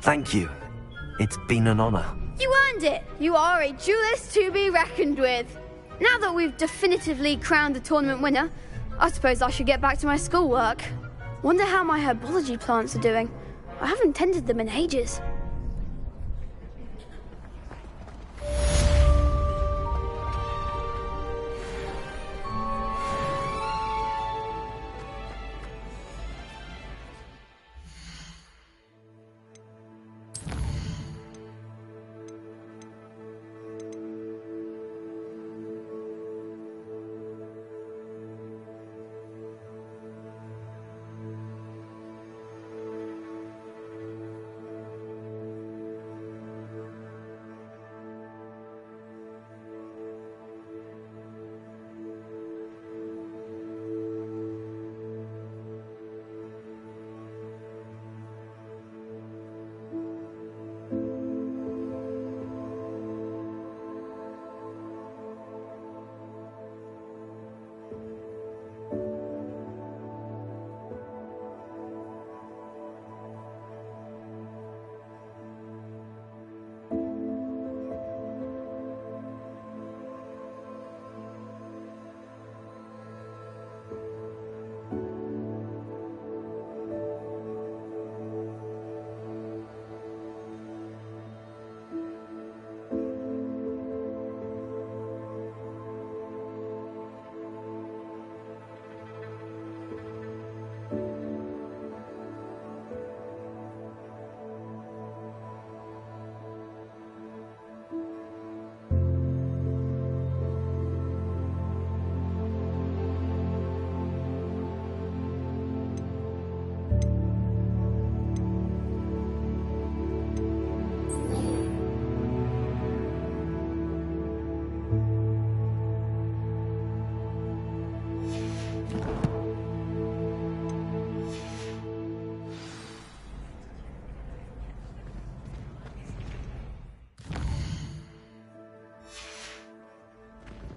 Thank you. It's been an honour. You earned it. You are a duelist to be reckoned with. Now that we've definitively crowned the tournament winner, I suppose I should get back to my schoolwork. Wonder how my herbology plants are doing. I haven't tended them in ages.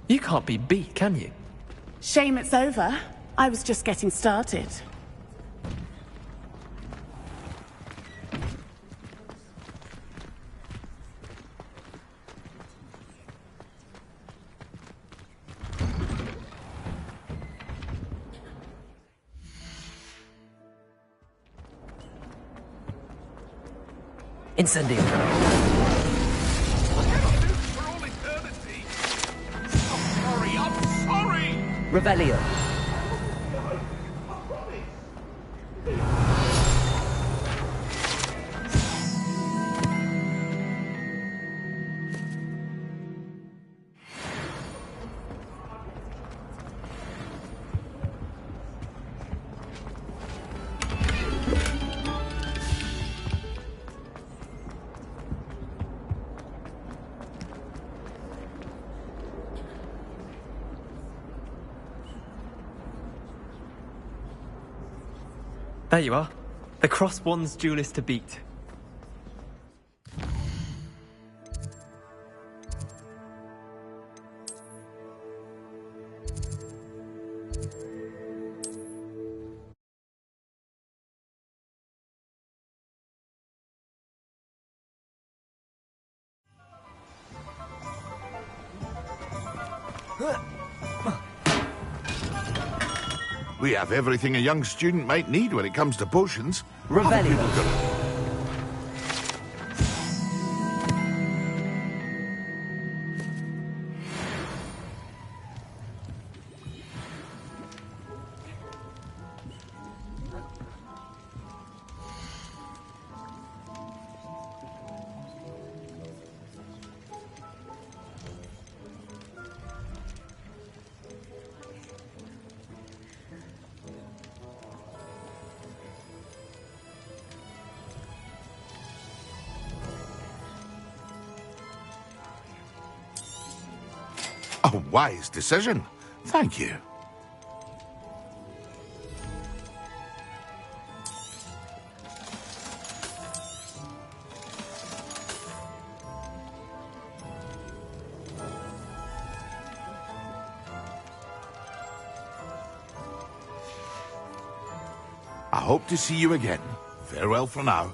You can't be beat, can you? Shame it's over. I was just getting started. Incendio. I'm sorry! Revelio. There you are. The Cross Wands duelist to beat. We have everything a young student might need when it comes to potions. Revelio. A wise decision. Thank you. I hope to see you again. Farewell for now.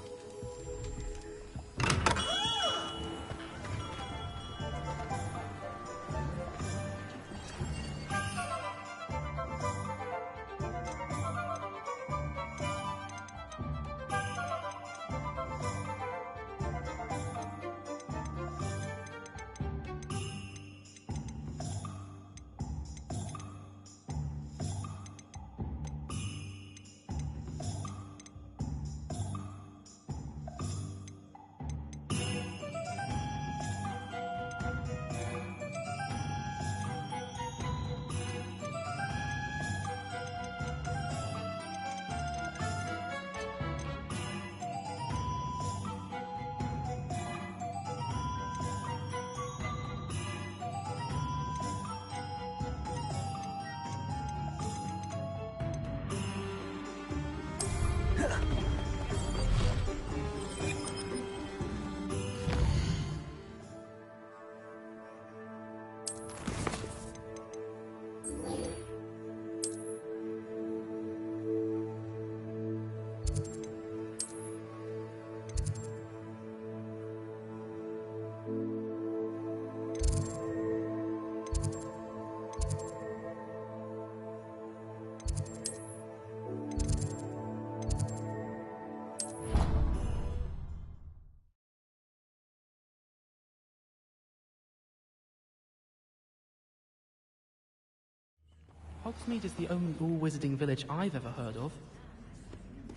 Hogsmeade is the only all-wizarding village I've ever heard of.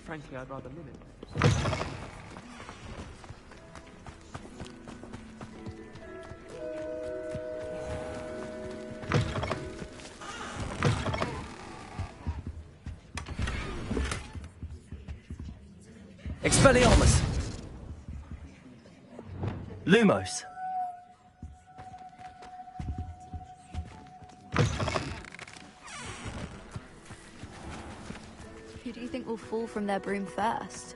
Frankly, I'd rather live in. Expelliarmus. Lumos. Who do you think will fall from their broom first?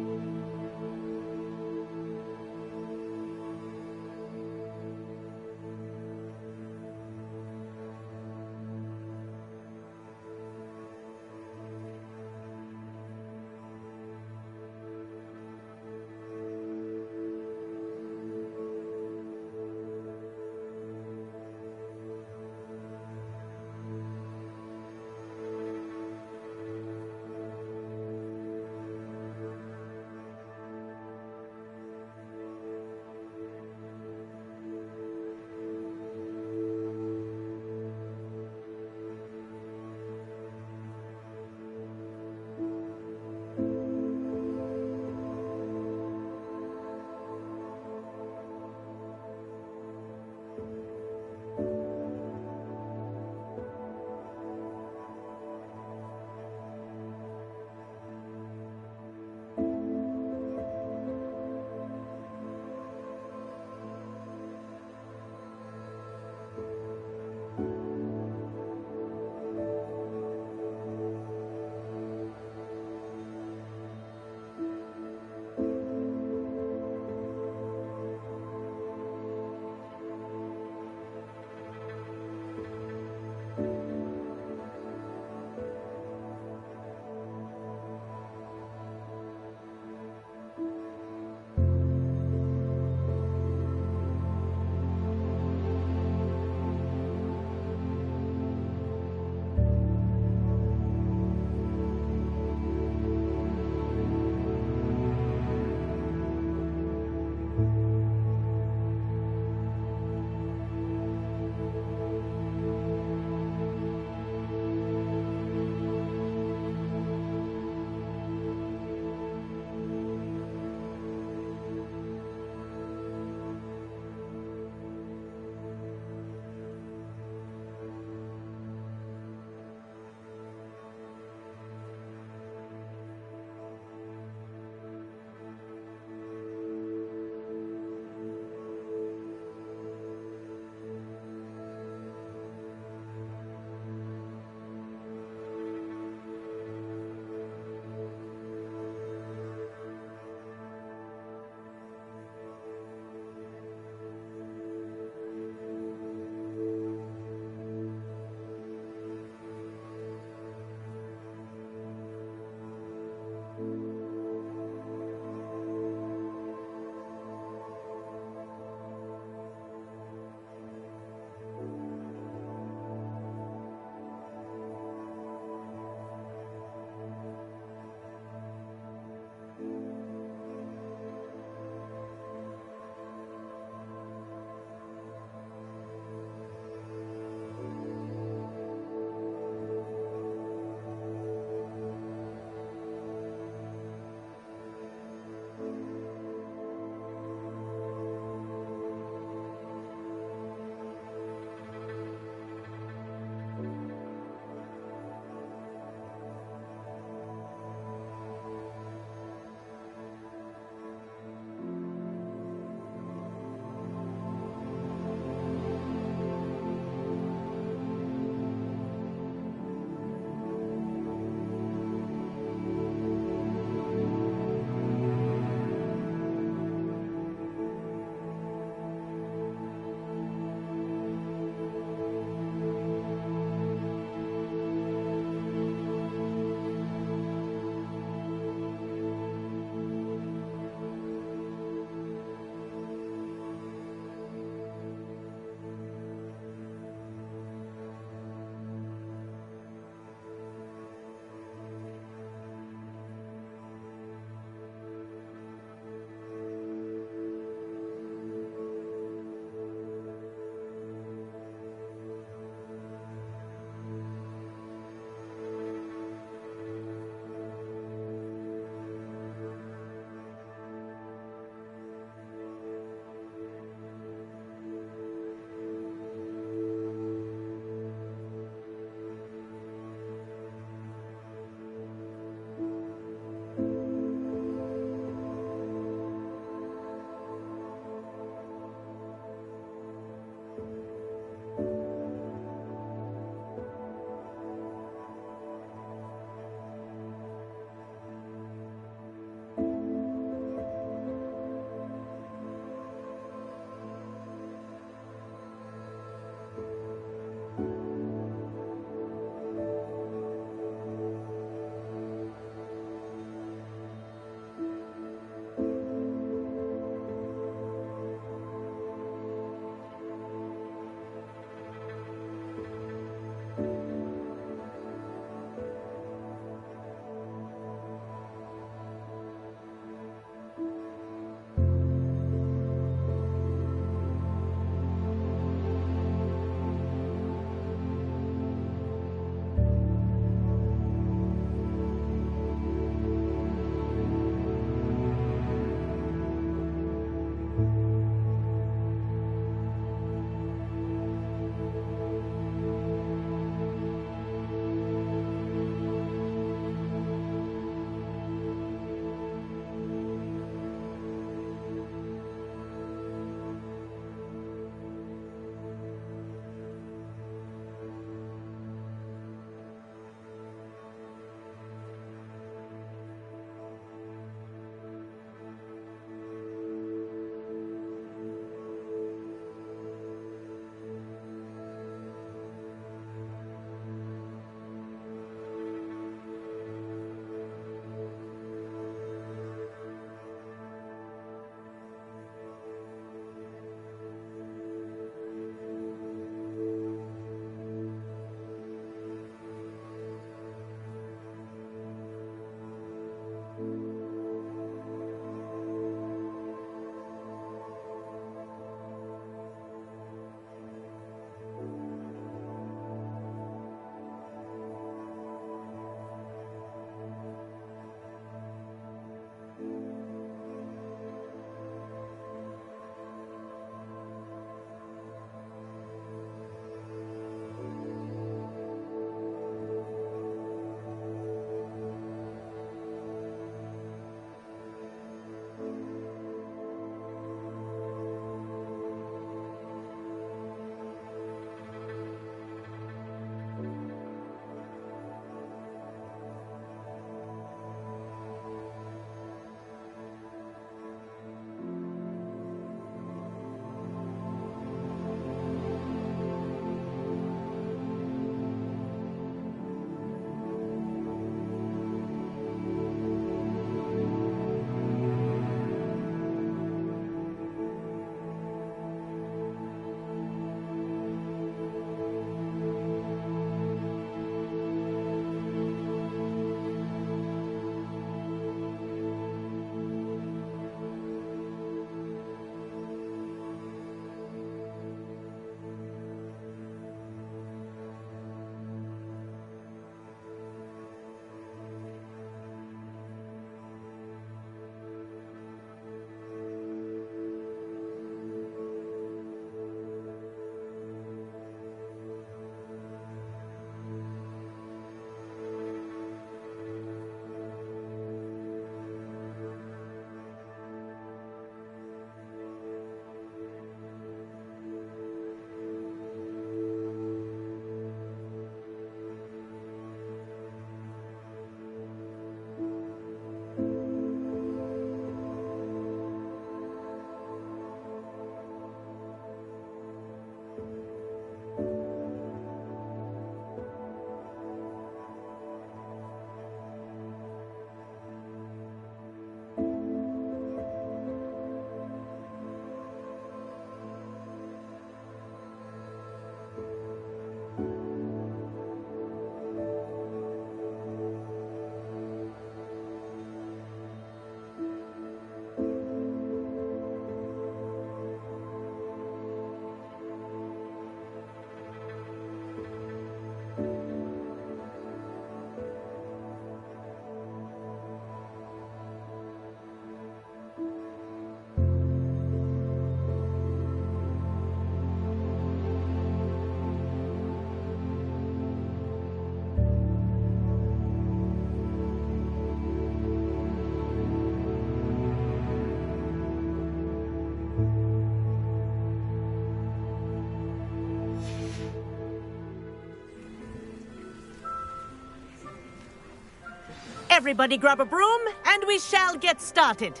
Everybody grab a broom, and we shall get started.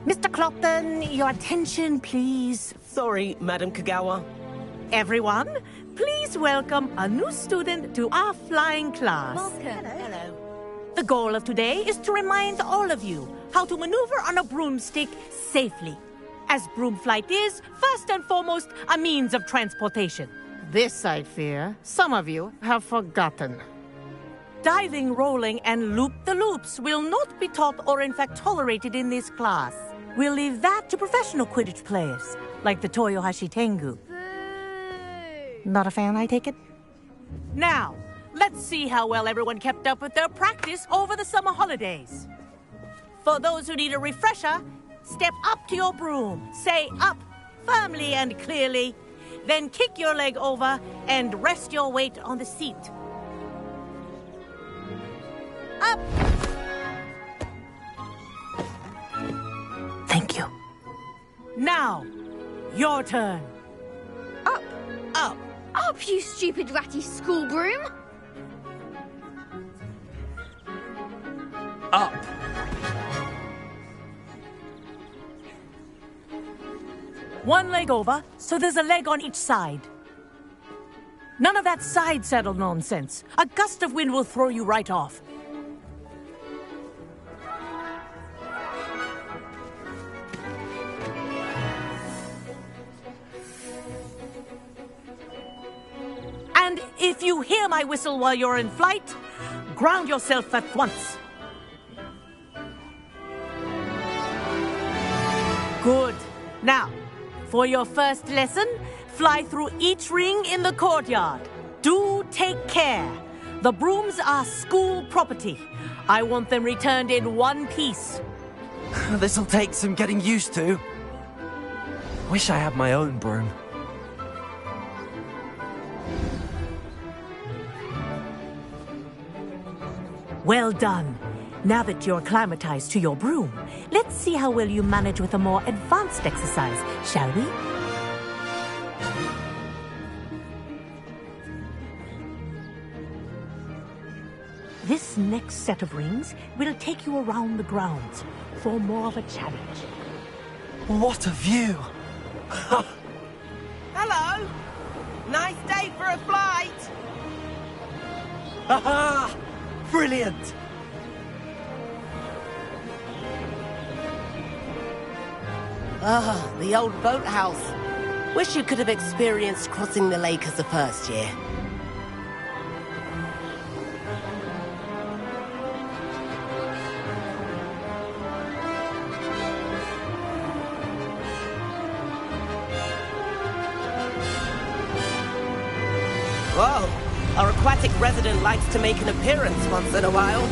Mr. Clopton, your attention, please. Sorry, Madam Kagawa. Everyone, please welcome a new student to our flying class. Welcome. Hello. The goal of today is to remind all of you how to maneuver on a broomstick safely, as broom flight is, first and foremost, a means of transportation. This, I fear, some of you have forgotten. Diving, rolling, and loop-the-loops will not be taught or in fact tolerated in this class. We'll leave that to professional Quidditch players, like the Toyohashi Tengu. Not a fan, I take it? Now, let's see how well everyone kept up with their practice over the summer holidays. For those who need a refresher, step up to your broom, say up, firmly and clearly, then kick your leg over and rest your weight on the seat. Up! Thank you. Now, your turn. Up. Up. Up, you stupid ratty school broom. Up. One leg over, so there's a leg on each side. None of that side saddle nonsense. A gust of wind will throw you right off. And if you hear my whistle while you're in flight, ground yourself at once. Good. Now, for your first lesson, fly through each ring in the courtyard. Do take care. The brooms are school property. I want them returned in one piece. This'll take some getting used to. Wish I had my own broom. Well done. Now that you're acclimatized to your broom, let's see how well you manage with a more advanced exercise, shall we? This next set of rings will take you around the grounds for more of a challenge. What a view! Hello! Nice day for a flight! Aha! Brilliant! Ah, the old boathouse. Wish you could have experienced crossing the lake as a first year. Whoa, our aquatic resident likes to make an appearance once in a while.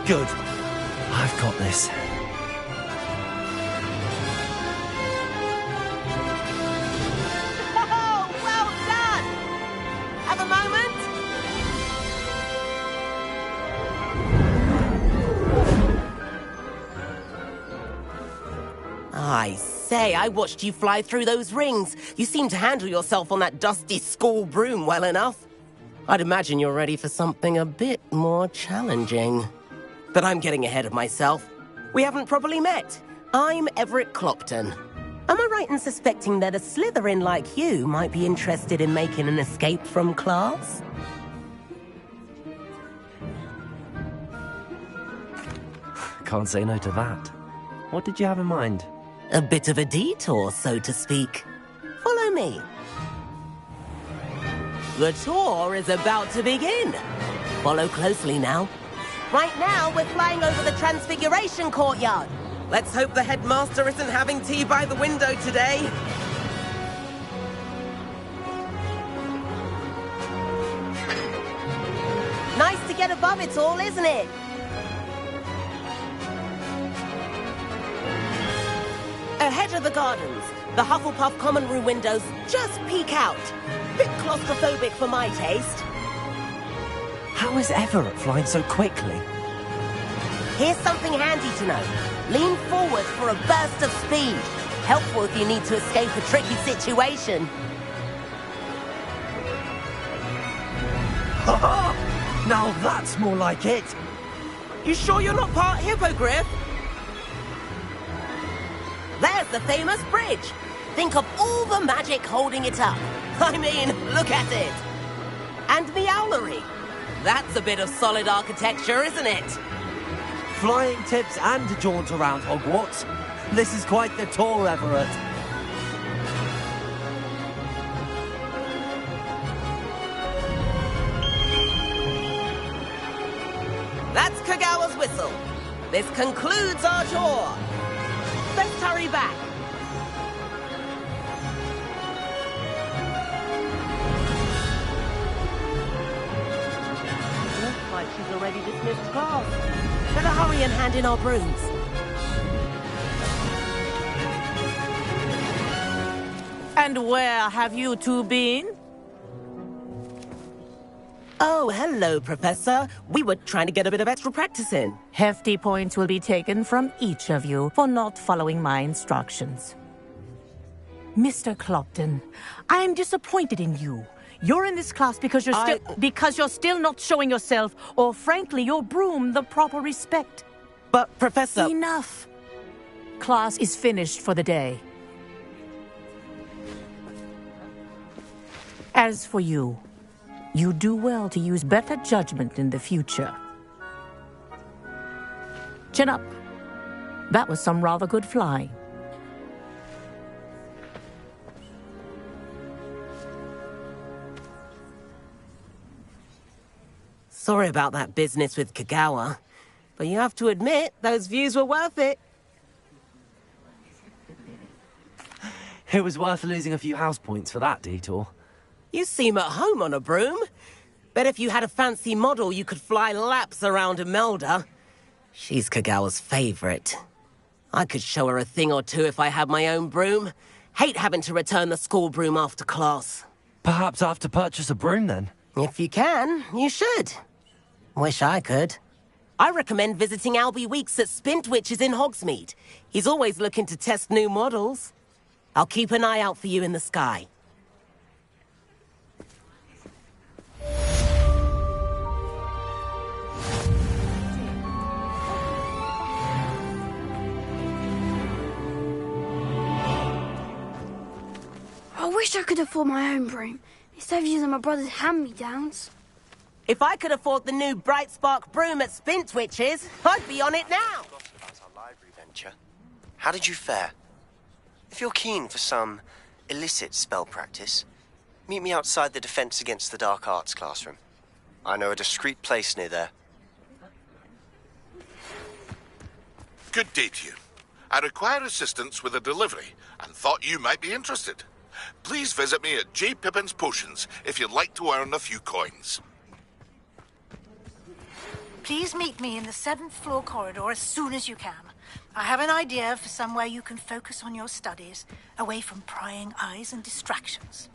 Good. I've got this. Oh, well done! Have a moment? I say, I watched you fly through those rings. You seem to handle yourself on that dusty school broom well enough. I'd imagine you're ready for something a bit more challenging. But I'm getting ahead of myself. We haven't properly met. I'm Everett Clopton. Am I right in suspecting that a Slytherin like you might be interested in making an escape from class? Can't say no to that. What did you have in mind? A bit of a detour, so to speak. Follow me. The tour is about to begin. Follow closely now. Right now, we're flying over the Transfiguration Courtyard. Let's hope the headmaster isn't having tea by the window today. Nice to get above it all, isn't it? Ahead Measure the gardens. The Hufflepuff common room windows just peek out. Bit claustrophobic for my taste. How is Everett flying so quickly? Here's something handy to know. Lean forward for a burst of speed. Helpful if you need to escape a tricky situation. Now that's more like it. You sure you're not part hippogriff? There's the famous bridge. Think of all the magic holding it up. I mean, look at it. And the owlery. That's a bit of solid architecture, isn't it? Flying tips and a jaunt around Hogwarts. This is quite the tour, Everett. That's Kagawa's whistle. This concludes our tour. Let's hurry back. Looks like she's already dismissed class. Better hurry and hand in our brooms. And where have you two been? Oh, hello, Professor. We were trying to get a bit of extra practice in. Hefty points will be taken from each of you for not following my instructions. Mr. Clopton, I am disappointed in you. You're in this class because you're still not showing yourself, or frankly, your broom the proper respect. But, Professor... Enough. Class is finished for the day. As for you, you do well to use better judgment in the future. Chin up. That was some rather good flying. Sorry about that business with Kagawa, but you have to admit, those views were worth it. It was worth losing a few house points for that detour. You seem at home on a broom. Bet if you had a fancy model, you could fly laps around Imelda. She's Kagawa's favorite. I could show her a thing or two if I had my own broom. Hate having to return the school broom after class. Perhaps I have to purchase a broom then? If you can, you should. Wish I could. I recommend visiting Albie Weeks at Spintwitches in Hogsmeade. He's always looking to test new models. I'll keep an eye out for you in the sky. I wish I could afford my own broom, instead of using my brother's hand-me-downs. If I could afford the new Bright Spark broom at Spintwitches, I'd be on it now. About our library venture. How did you fare? If you're keen for some illicit spell practice, meet me outside the Defense Against the Dark Arts classroom. I know a discreet place near there. Good day to you. I require assistance with a delivery and thought you might be interested. Please visit me at J. Pippin's Potions if you'd like to earn a few coins. Please meet me in the 7th floor corridor as soon as you can. I have an idea for somewhere you can focus on your studies, away from prying eyes and distractions.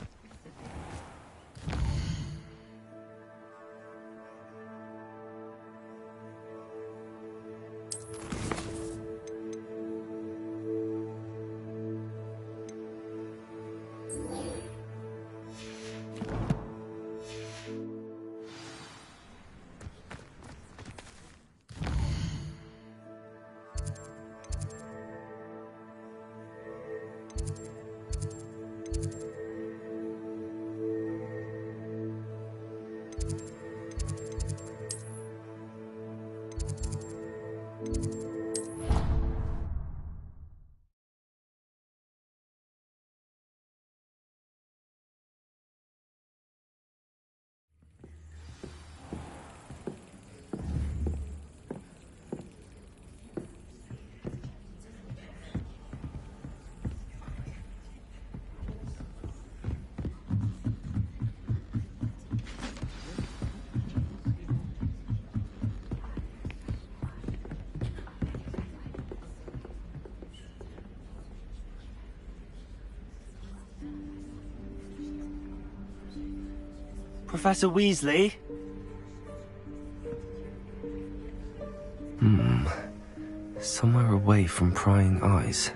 Professor Weasley? Somewhere away from prying eyes.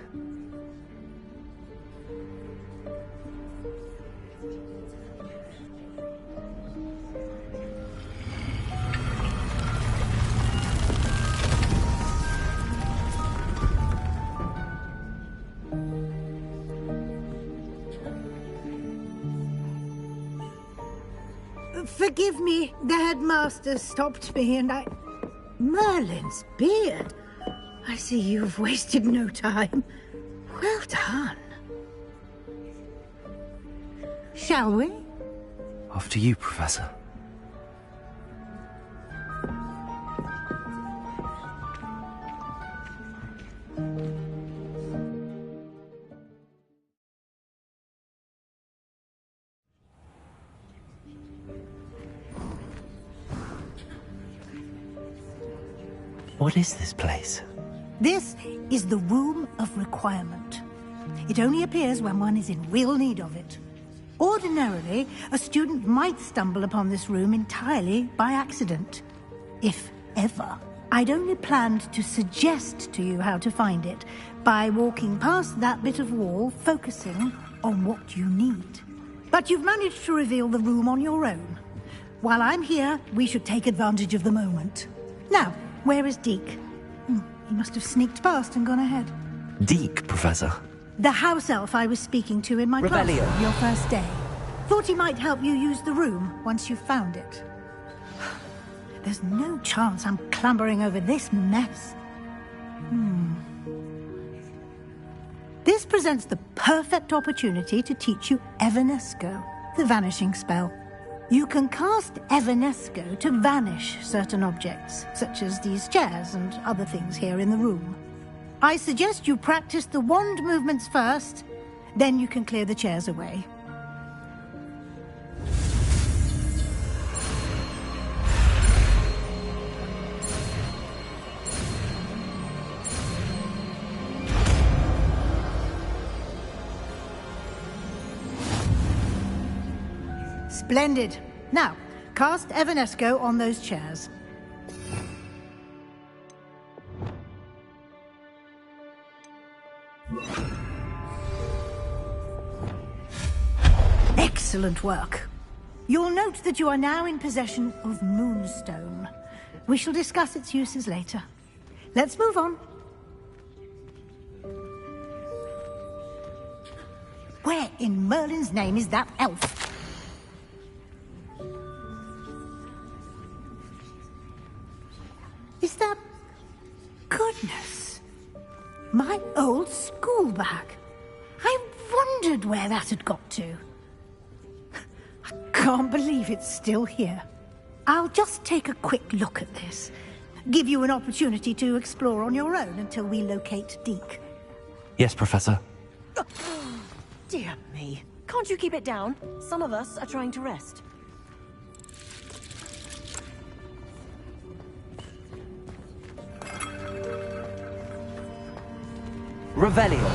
Forgive me, the headmaster stopped me and I... Merlin's beard. I see you've wasted no time. Well done. Shall we? After you, Professor. What is this place? This is the Room of Requirement. It only appears when one is in real need of it. Ordinarily, a student might stumble upon this room entirely by accident. If ever. I'd only planned to suggest to you how to find it by walking past that bit of wall, focusing on what you need. But you've managed to reveal the room on your own. While I'm here, we should take advantage of the moment. Now, where is Deke? He must have sneaked past and gone ahead. Deke, Professor. The house elf I was speaking to in my class on your first day. Thought he might help you use the room once you've found it. There's no chance I'm clambering over this mess. This presents the perfect opportunity to teach you Evanesco, the vanishing spell. You can cast Evanesco to vanish certain objects, such as these chairs and other things here in the room. I suggest you practice the wand movements first, then you can clear the chairs away. Splendid. Now, cast Evanesco on those chairs. Excellent work. You'll note that you are now in possession of Moonstone. We shall discuss its uses later. Let's move on. Where in Merlin's name is that elf? Is that... Goodness. My old school bag. I wondered where that had got to. I can't believe it's still here. I'll just take a quick look at this. Give you an opportunity to explore on your own until we locate Deke. Yes, Professor. Dear me. Can't you keep it down? Some of us are trying to rest. Revelio.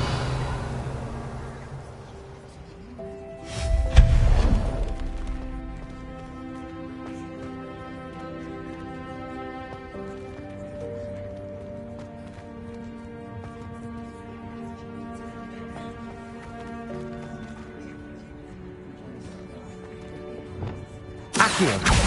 Accio.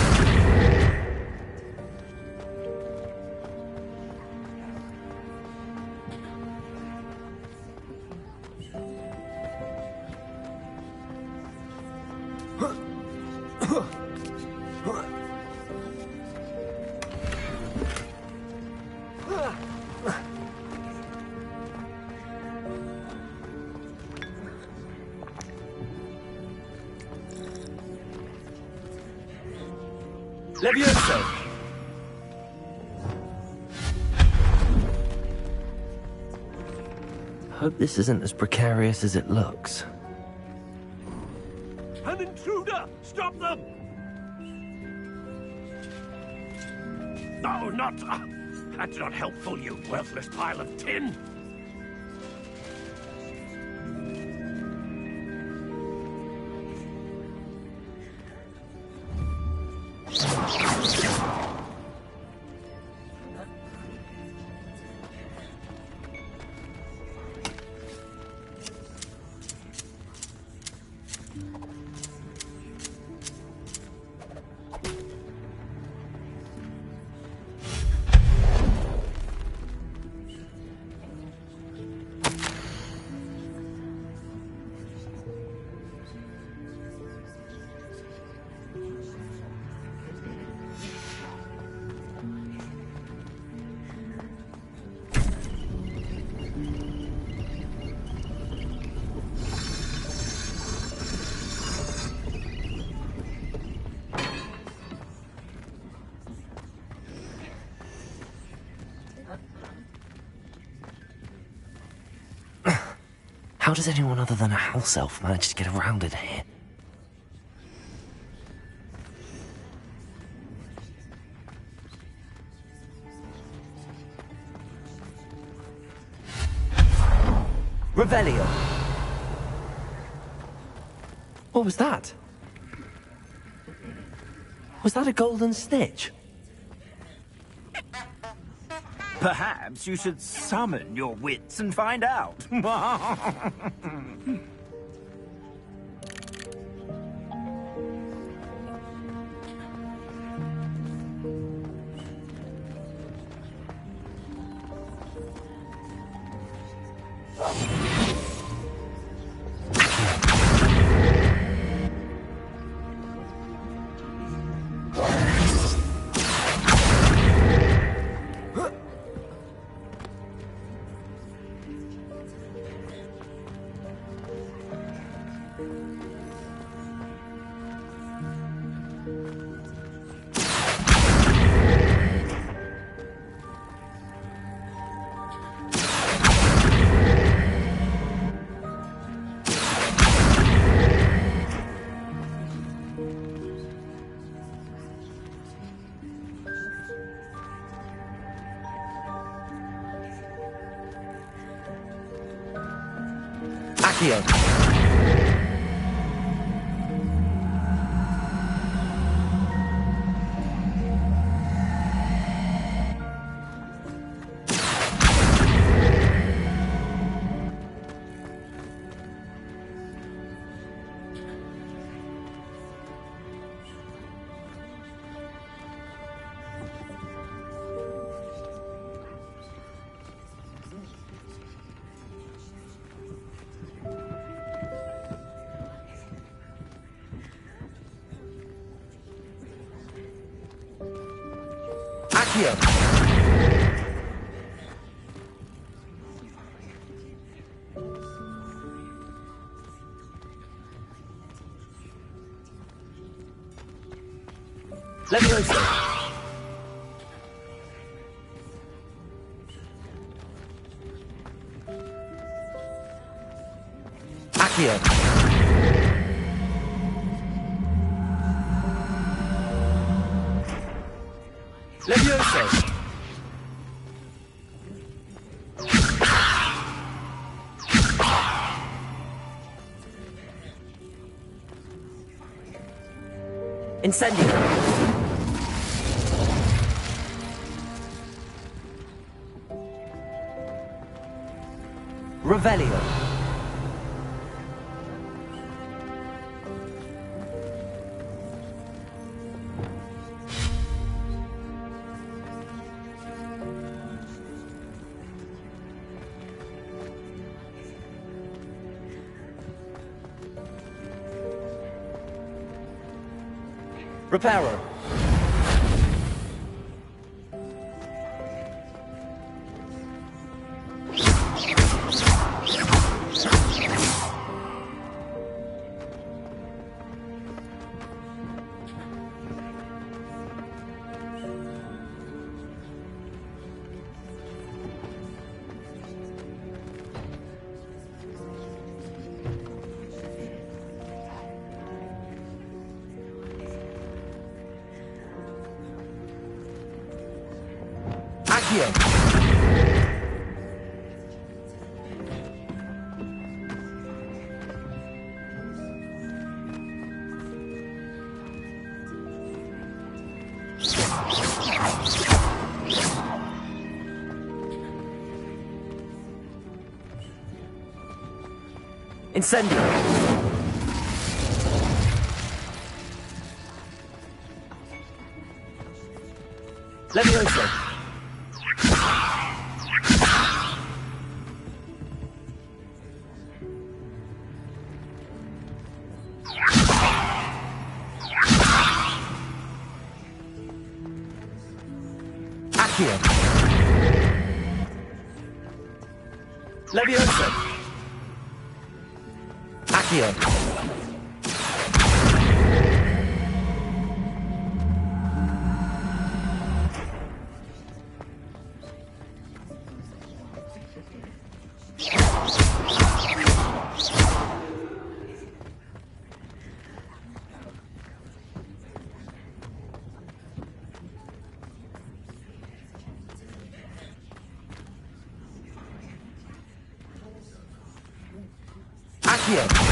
Levioso! Hope this isn't as precarious as it looks. An intruder! Stop them! No, not... that's not helpful, you worthless pile of tin! How does anyone other than a house elf manage to get around in here? Revelio! What was that? Was that a golden snitch? Perhaps you should summon your wits and find out. Accio. Accio. Levioso. Accio. Levioso. Incendio. Revelio. Reparo. Accio. Incendio. Levioso. Accio. Levioso. Accio. Accio!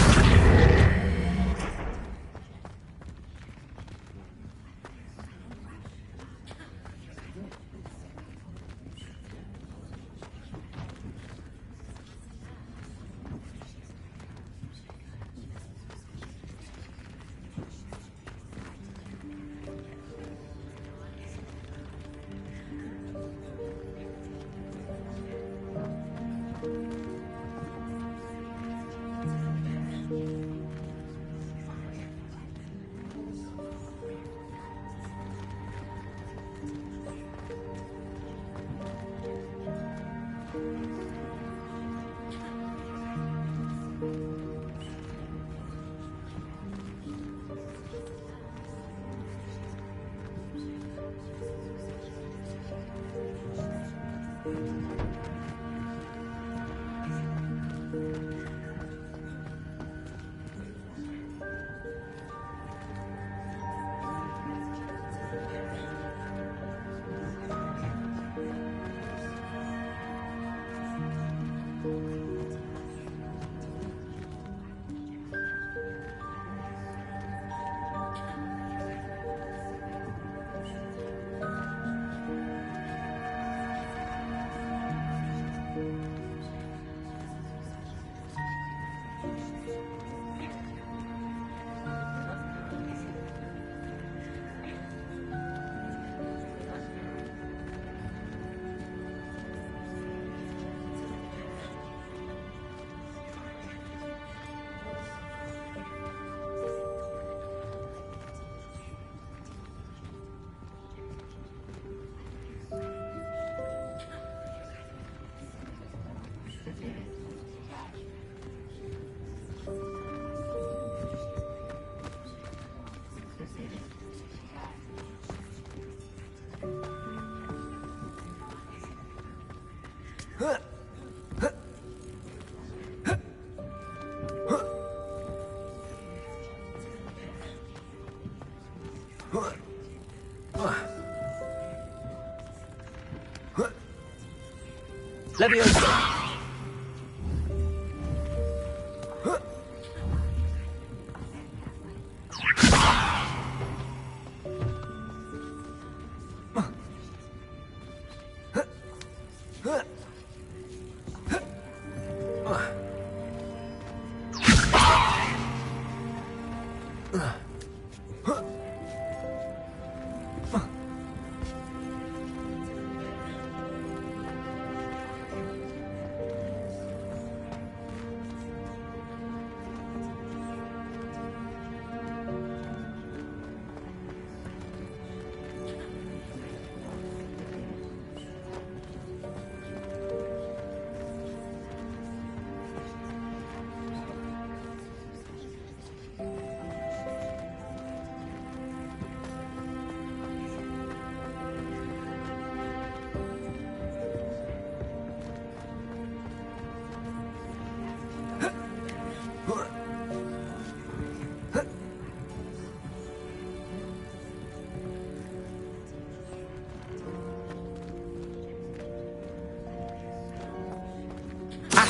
Leviosa!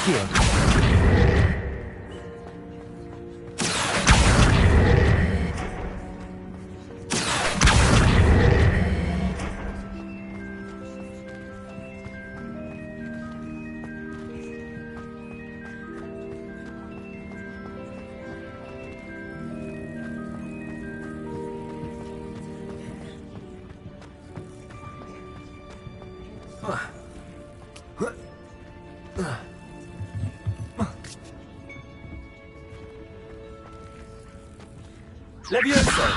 Accio! Leviosa!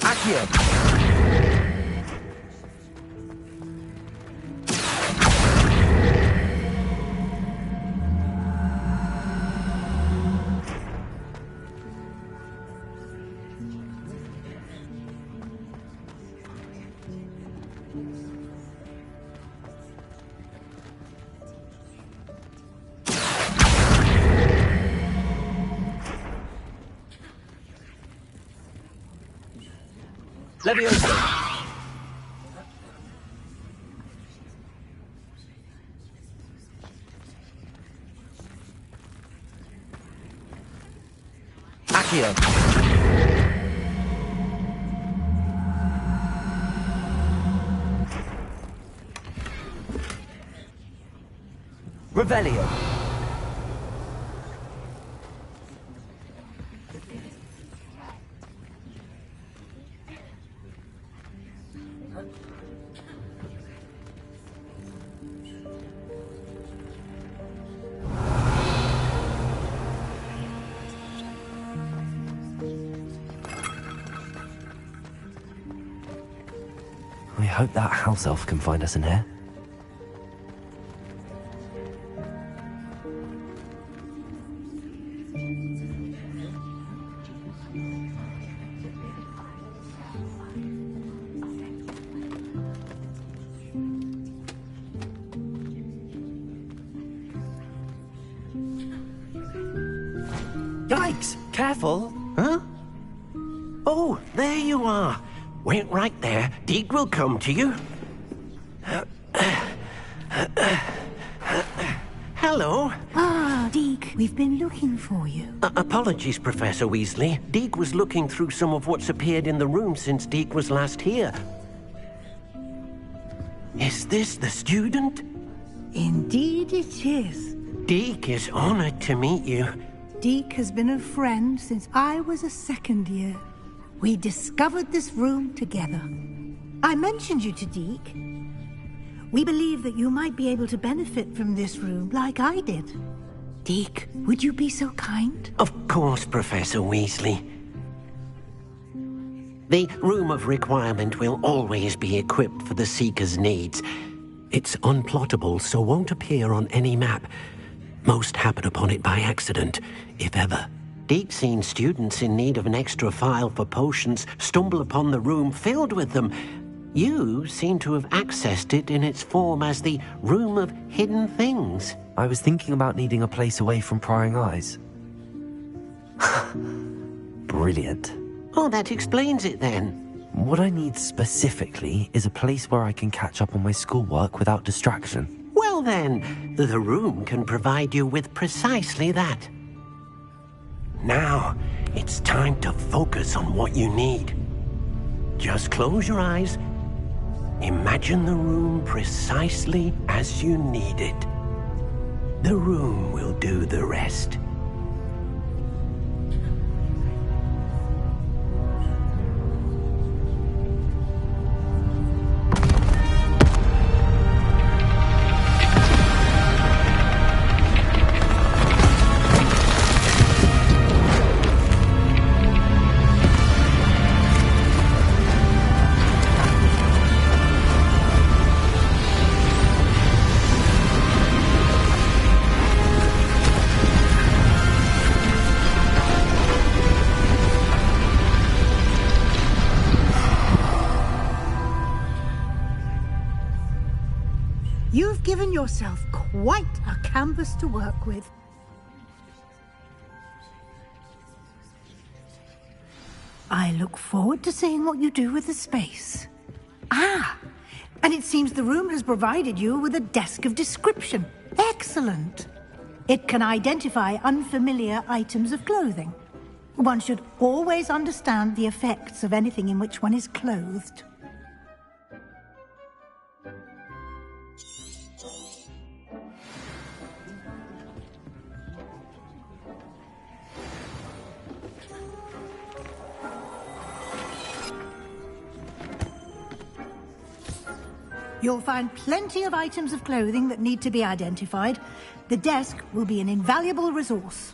Accio! Leviosa! Revelio. I hope that house elf can find us in here. Yikes! Careful! Huh? Oh, there you are. Wait right there. Deke will come to you. Hello. Ah, Deke, we've been looking for you. Apologies, Professor Weasley. Deke was looking through some of what's appeared in the room since Deke was last here. Is this the student? Indeed it is. Deke is honored to meet you. Deke has been a friend since I was a second year. We discovered this room together. I mentioned you to Deke. We believe that you might be able to benefit from this room like I did. Deke, would you be so kind? Of course, Professor Weasley. The Room of Requirement will always be equipped for the Seeker's needs. It's unplottable, so won't appear on any map. Most happen upon it by accident, if ever. Deke's seen students in need of an extra file for potions stumble upon the room filled with them. You seem to have accessed it in its form as the Room of Hidden Things. I was thinking about needing a place away from prying eyes. Brilliant. Oh, that explains it then. What I need specifically is a place where I can catch up on my schoolwork without distraction. Well then, the room can provide you with precisely that. Now, it's time to focus on what you need. Just close your eyes. Imagine the room precisely as you need it. The room will do the rest. You've given yourself quite a canvas to work with. I look forward to seeing what you do with the space. Ah, and it seems the room has provided you with a desk of description. Excellent. It can identify unfamiliar items of clothing. One should always understand the effects of anything in which one is clothed. You'll find plenty of items of clothing that need to be identified. The desk will be an invaluable resource.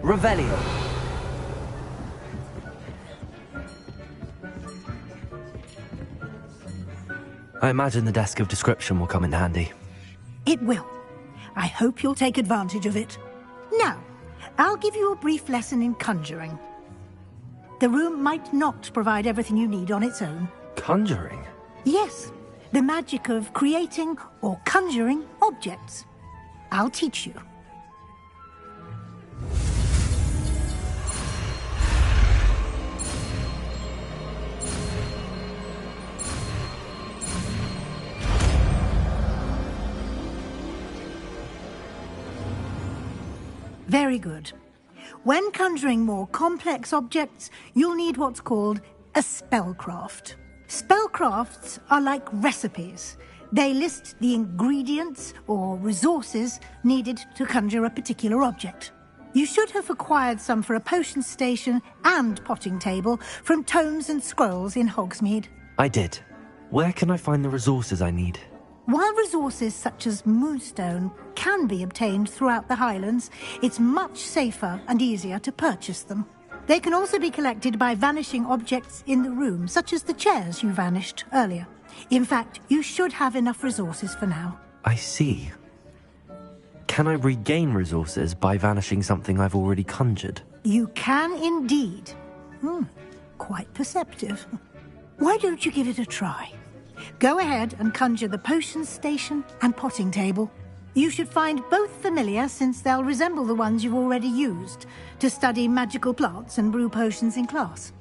Revelio. I imagine the desk of description will come in handy. It will. I hope you'll take advantage of it. Now, I'll give you a brief lesson in conjuring. The room might not provide everything you need on its own. Conjuring? Yes, the magic of creating or conjuring objects. I'll teach you. Very good. When conjuring more complex objects, you'll need what's called a spellcraft. Spellcrafts are like recipes. They list the ingredients or resources needed to conjure a particular object. You should have acquired some for a potion station and potting table from tomes and scrolls in Hogsmeade. I did. Where can I find the resources I need? While resources such as moonstone can be obtained throughout the Highlands, it's much safer and easier to purchase them. They can also be collected by vanishing objects in the room, such as the chairs you vanished earlier. In fact, you should have enough resources for now. I see. Can I regain resources by vanishing something I've already conjured? You can indeed. Quite perceptive. Why don't you give it a try? Go ahead and conjure the potion station and potting table. You should find both familiar, since they'll resemble the ones you've already used to study magical plants and brew potions in class.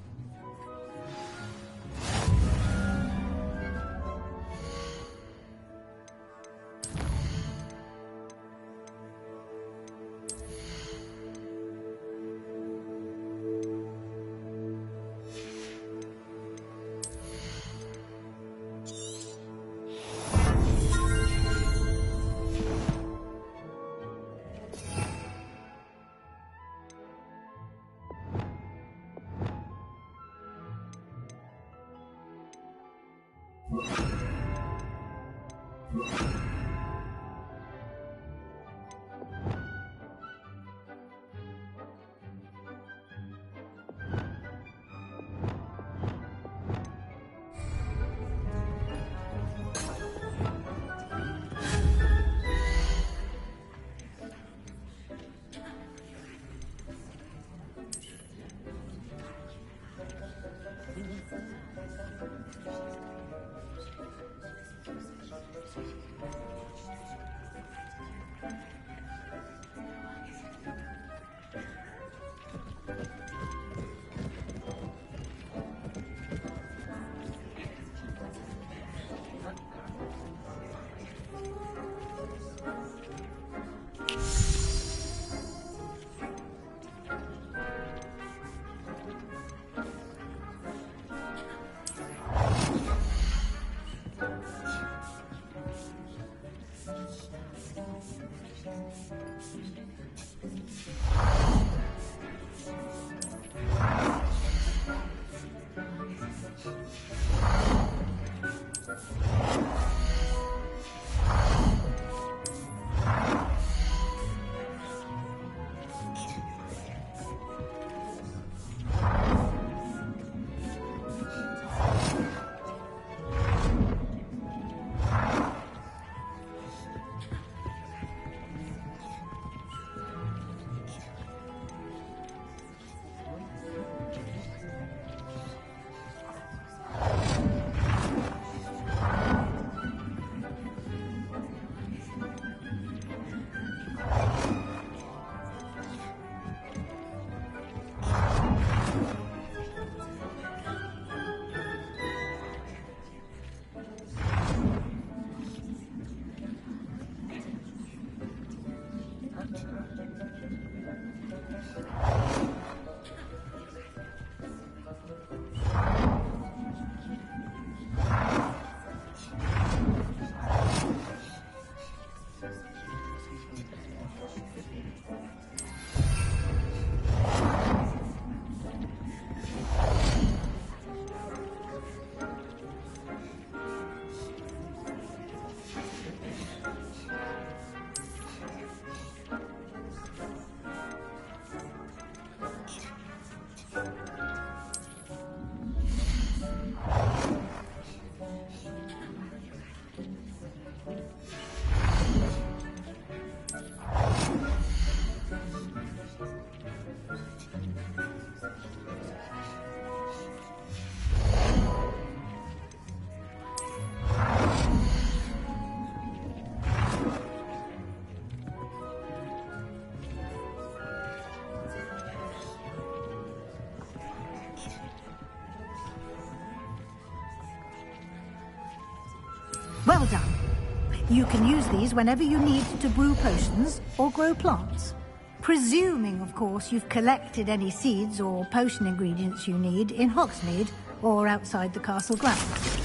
You can use these whenever you need to brew potions or grow plants. Presuming, of course, you've collected any seeds or potion ingredients you need in Hogsmeade or outside the castle grounds.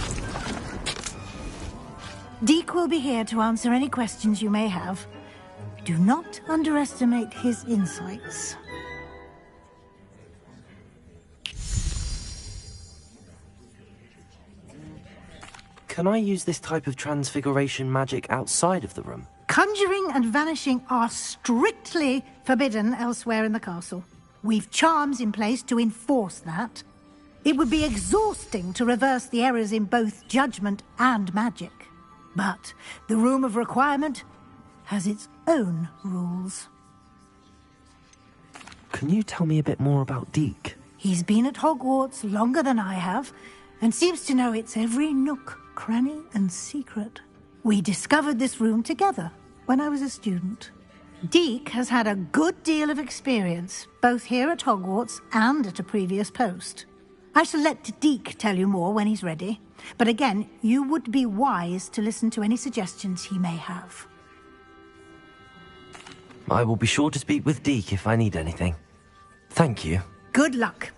Deke will be here to answer any questions you may have. Do not underestimate his insights. Can I use this type of transfiguration magic outside of the room? Conjuring and vanishing are strictly forbidden elsewhere in the castle. We've charms in place to enforce that. It would be exhausting to reverse the errors in both judgment and magic. But the Room of Requirement has its own rules. Can you tell me a bit more about Deke? He's been at Hogwarts longer than I have, and seems to know its every nook, cranny, and secret. We discovered this room together when I was a student. Deke has had a good deal of experience, both here at Hogwarts and at a previous post. I shall let Deke tell you more when he's ready. But again, you would be wise to listen to any suggestions he may have. I will be sure to speak with Deke if I need anything. Thank you. Good luck.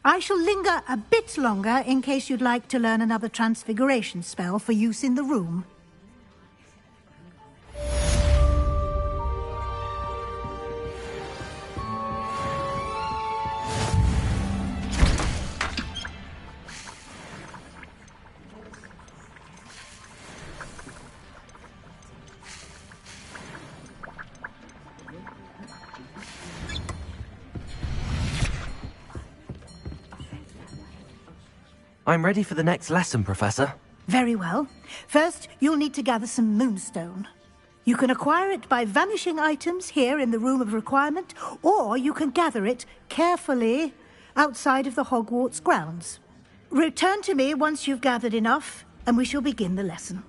I shall linger a bit longer in case you'd like to learn another transfiguration spell for use in the room. I'm ready for the next lesson, Professor. Very well. First, you'll need to gather some moonstone. You can acquire it by vanishing items here in the Room of Requirement, or you can gather it carefully outside of the Hogwarts grounds. Return to me once you've gathered enough, and we shall begin the lesson.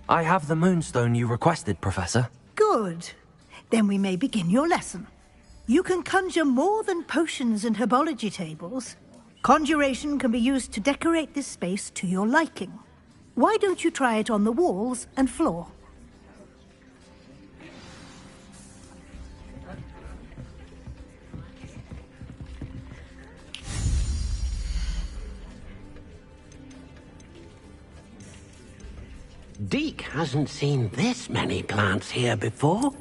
I have the moonstone you requested, Professor. Good. Then we may begin your lesson. You can conjure more than potions and herbology tables. Conjuration can be used to decorate this space to your liking. Why don't you try it on the walls and floor? Deke hasn't seen this many plants here before.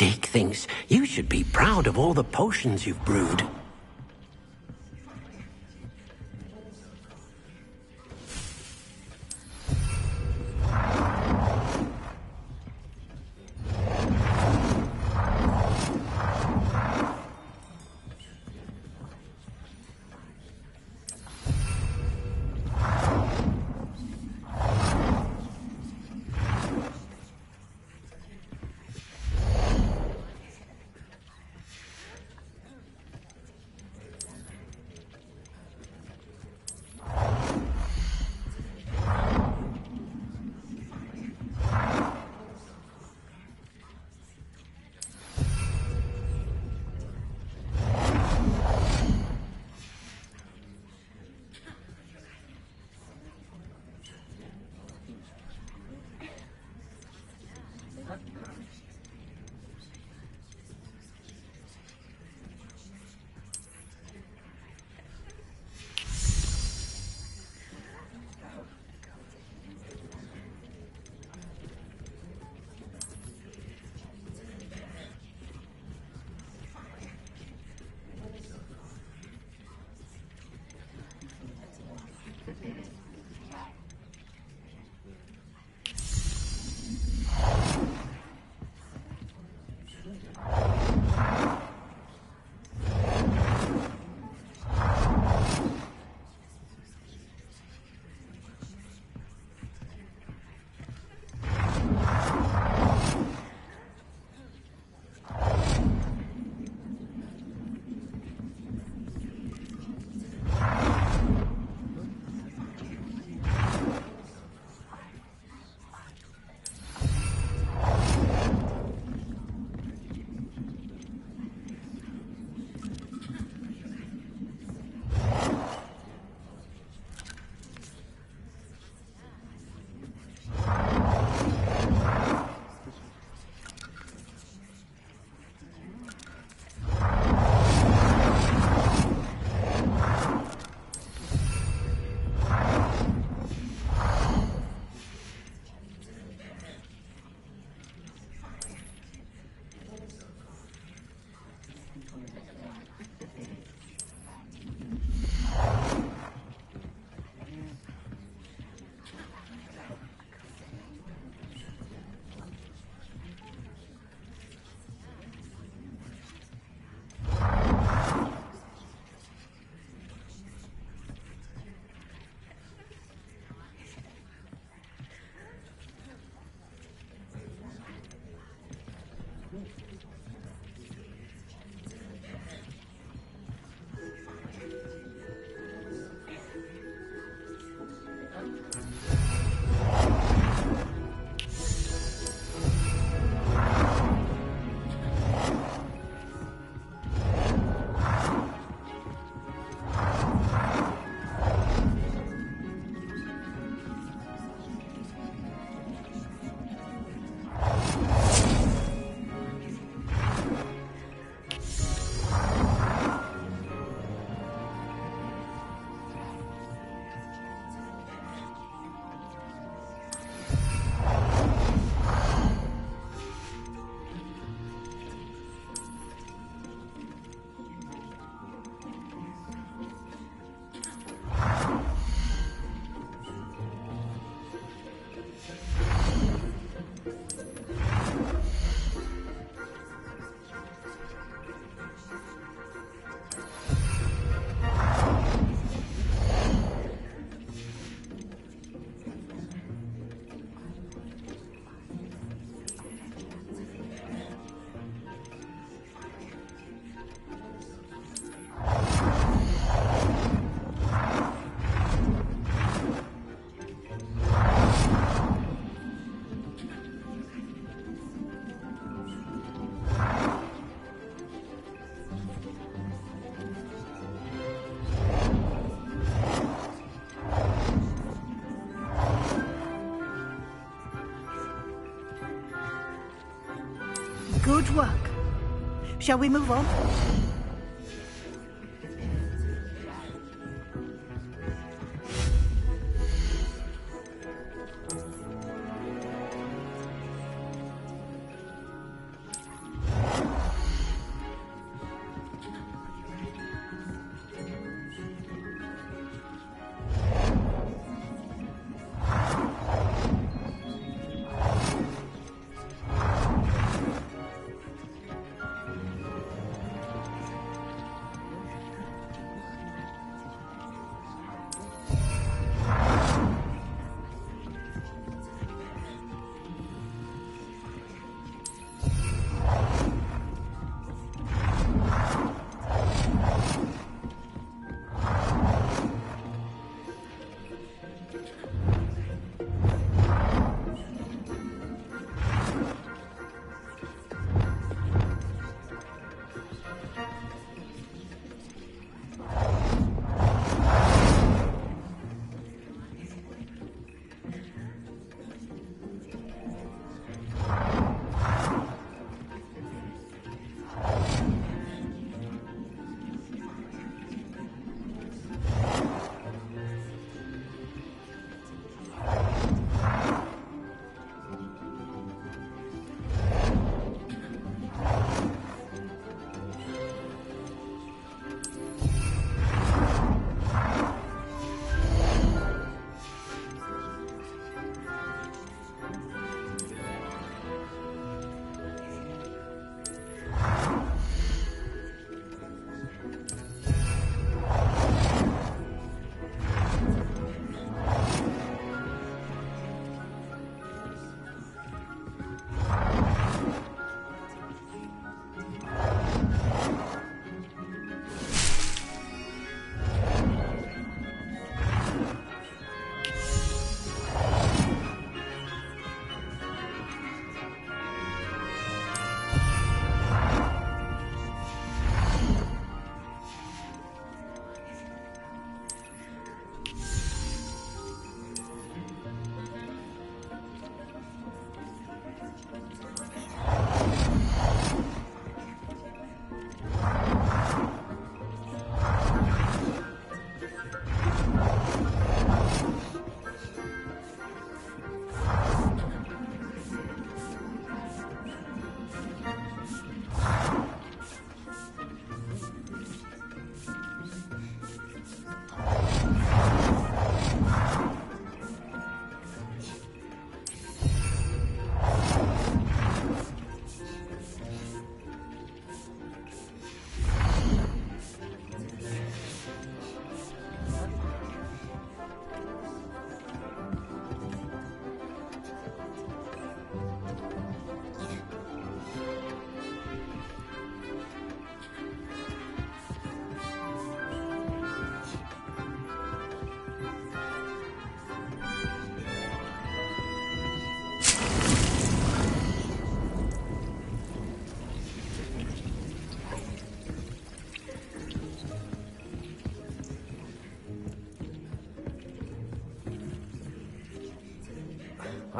Deke thinks you should be proud of all the potions you've brewed. Good work. Shall we move on?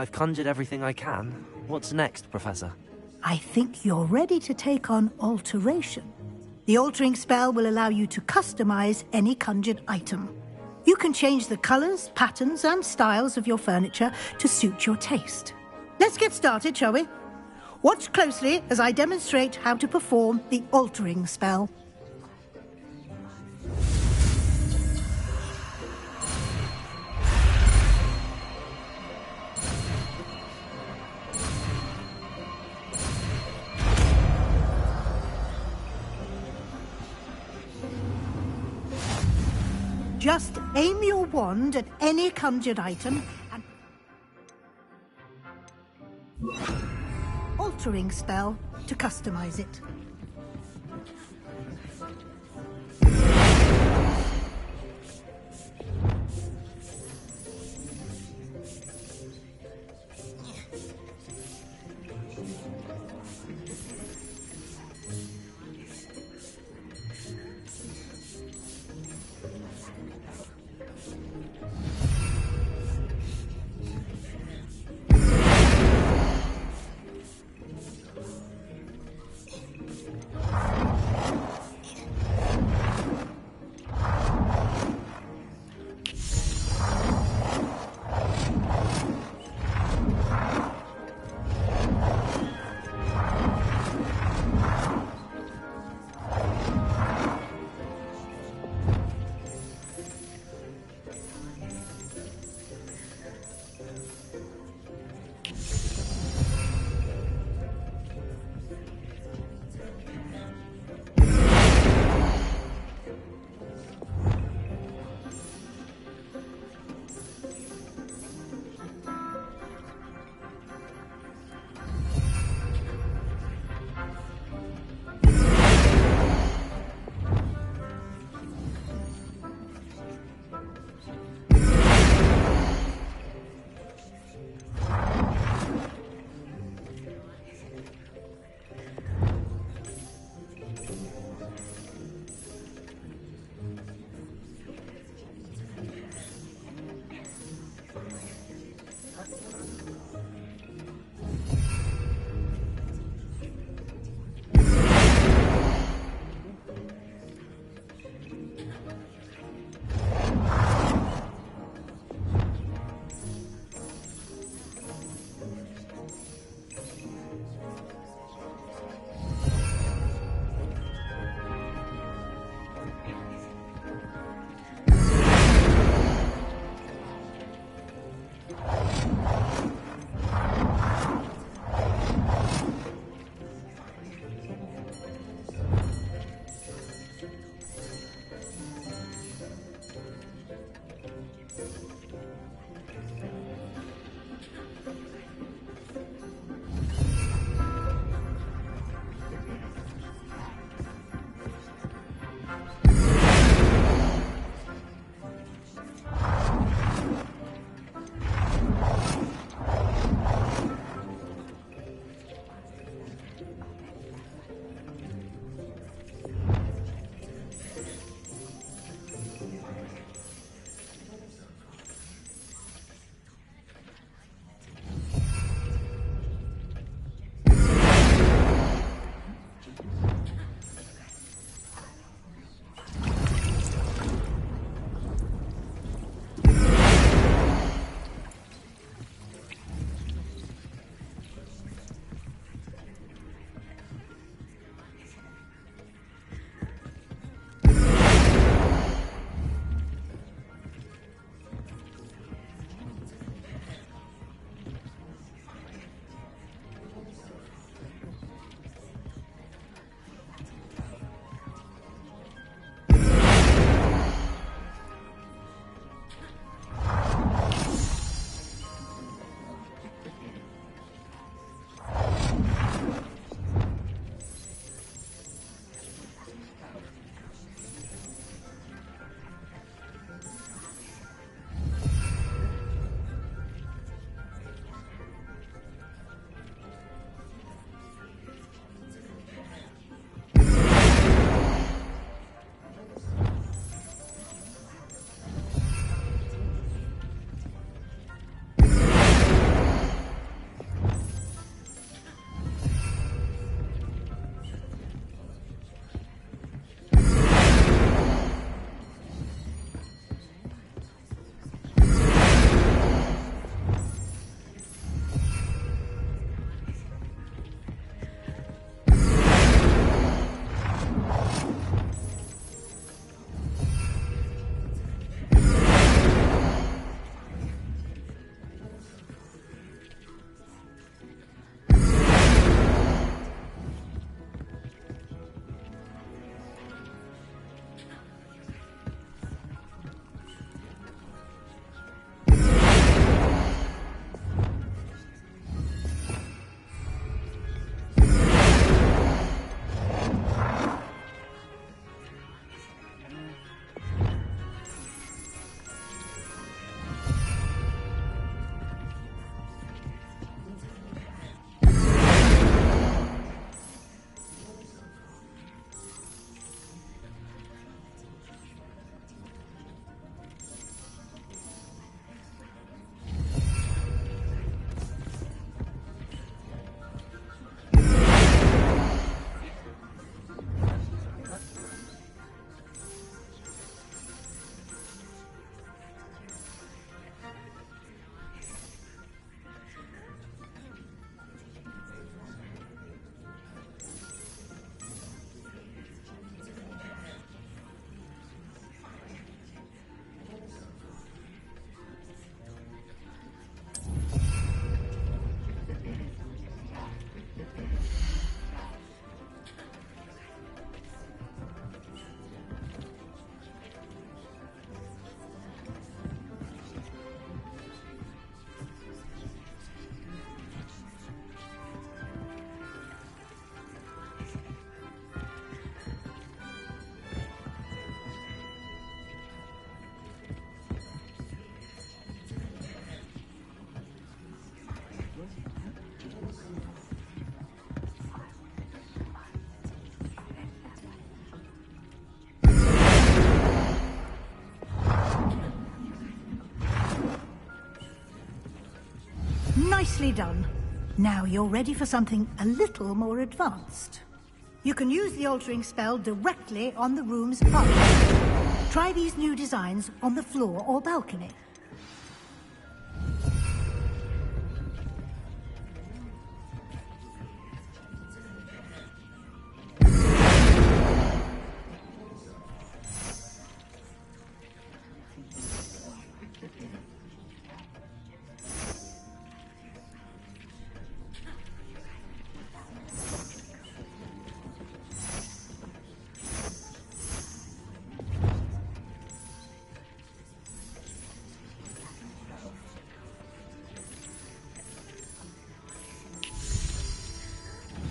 I've conjured everything I can. What's next, Professor? I think you're ready to take on alteration. The altering spell will allow you to customize any conjured item. You can change the colors, patterns, and styles of your furniture to suit your taste. Let's get started, shall we? Watch closely as I demonstrate how to perform the altering spell. Just aim your wand at any conjured item and... altering spell to customize it. Nicely done. Now you're ready for something a little more advanced. You can use the altering spell directly on the room's arch. Try these new designs on the floor or balcony.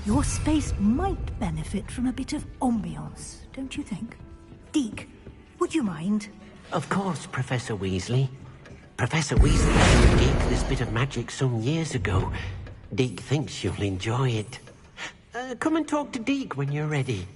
Your space might benefit from a bit of ambiance, don't you think? Deke, would you mind? Of course, Professor Weasley. Professor Weasley showed Deke this bit of magic some years ago. Deke thinks you'll enjoy it. Come and talk to Deke when you're ready.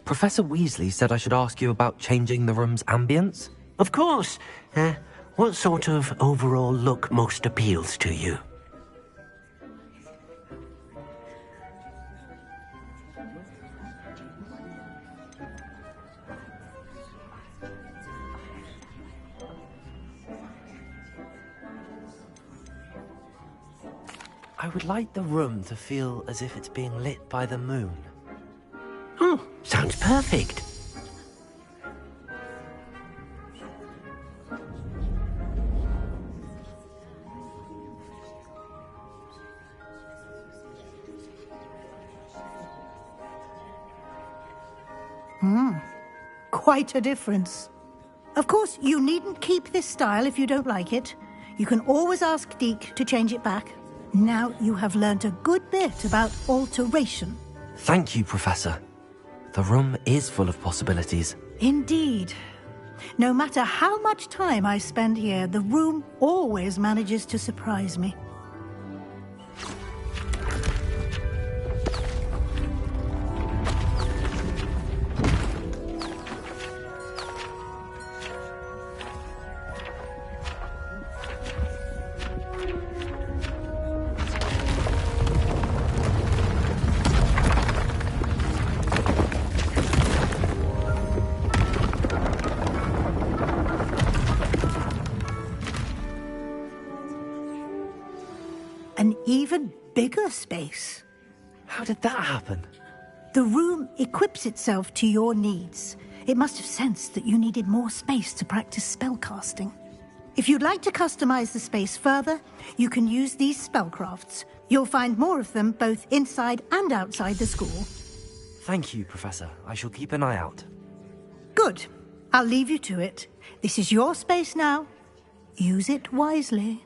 Professor Weasley said I should ask you about changing the room's ambience. Of course. What sort of overall look most appeals to you? I would like the room to feel as if it's being lit by the moon. Sounds perfect. Quite a difference. Of course, you needn't keep this style if you don't like it. You can always ask Deke to change it back. Now you have learnt a good bit about alteration. Thank you, Professor. The room is full of possibilities. Indeed. No matter how much time I spend here, the room always manages to surprise me. An even bigger space. How did that happen? The room equips itself to your needs. It must have sensed that you needed more space to practice spellcasting. If you'd like to customize the space further, you can use these spellcrafts. You'll find more of them both inside and outside the school. Thank you, Professor. I shall keep an eye out. Good. I'll leave you to it. This is your space now. Use it wisely.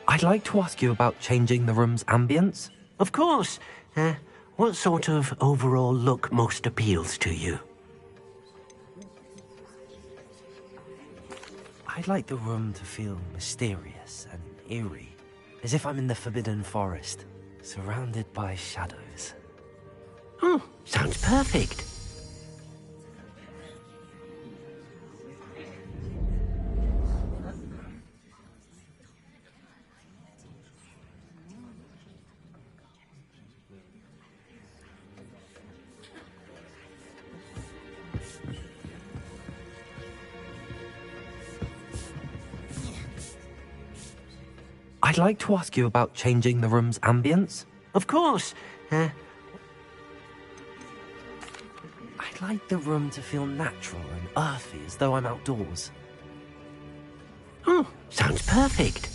I'd like to ask you about changing the room's ambience. Of course. What sort of overall look most appeals to you? I'd like the room to feel mysterious and eerie, as if I'm in the Forbidden Forest, surrounded by shadows. Sounds perfect. I'd like to ask you about changing the room's ambience. Of course. I'd like the room to feel natural and earthy, as though I'm outdoors. Sounds perfect.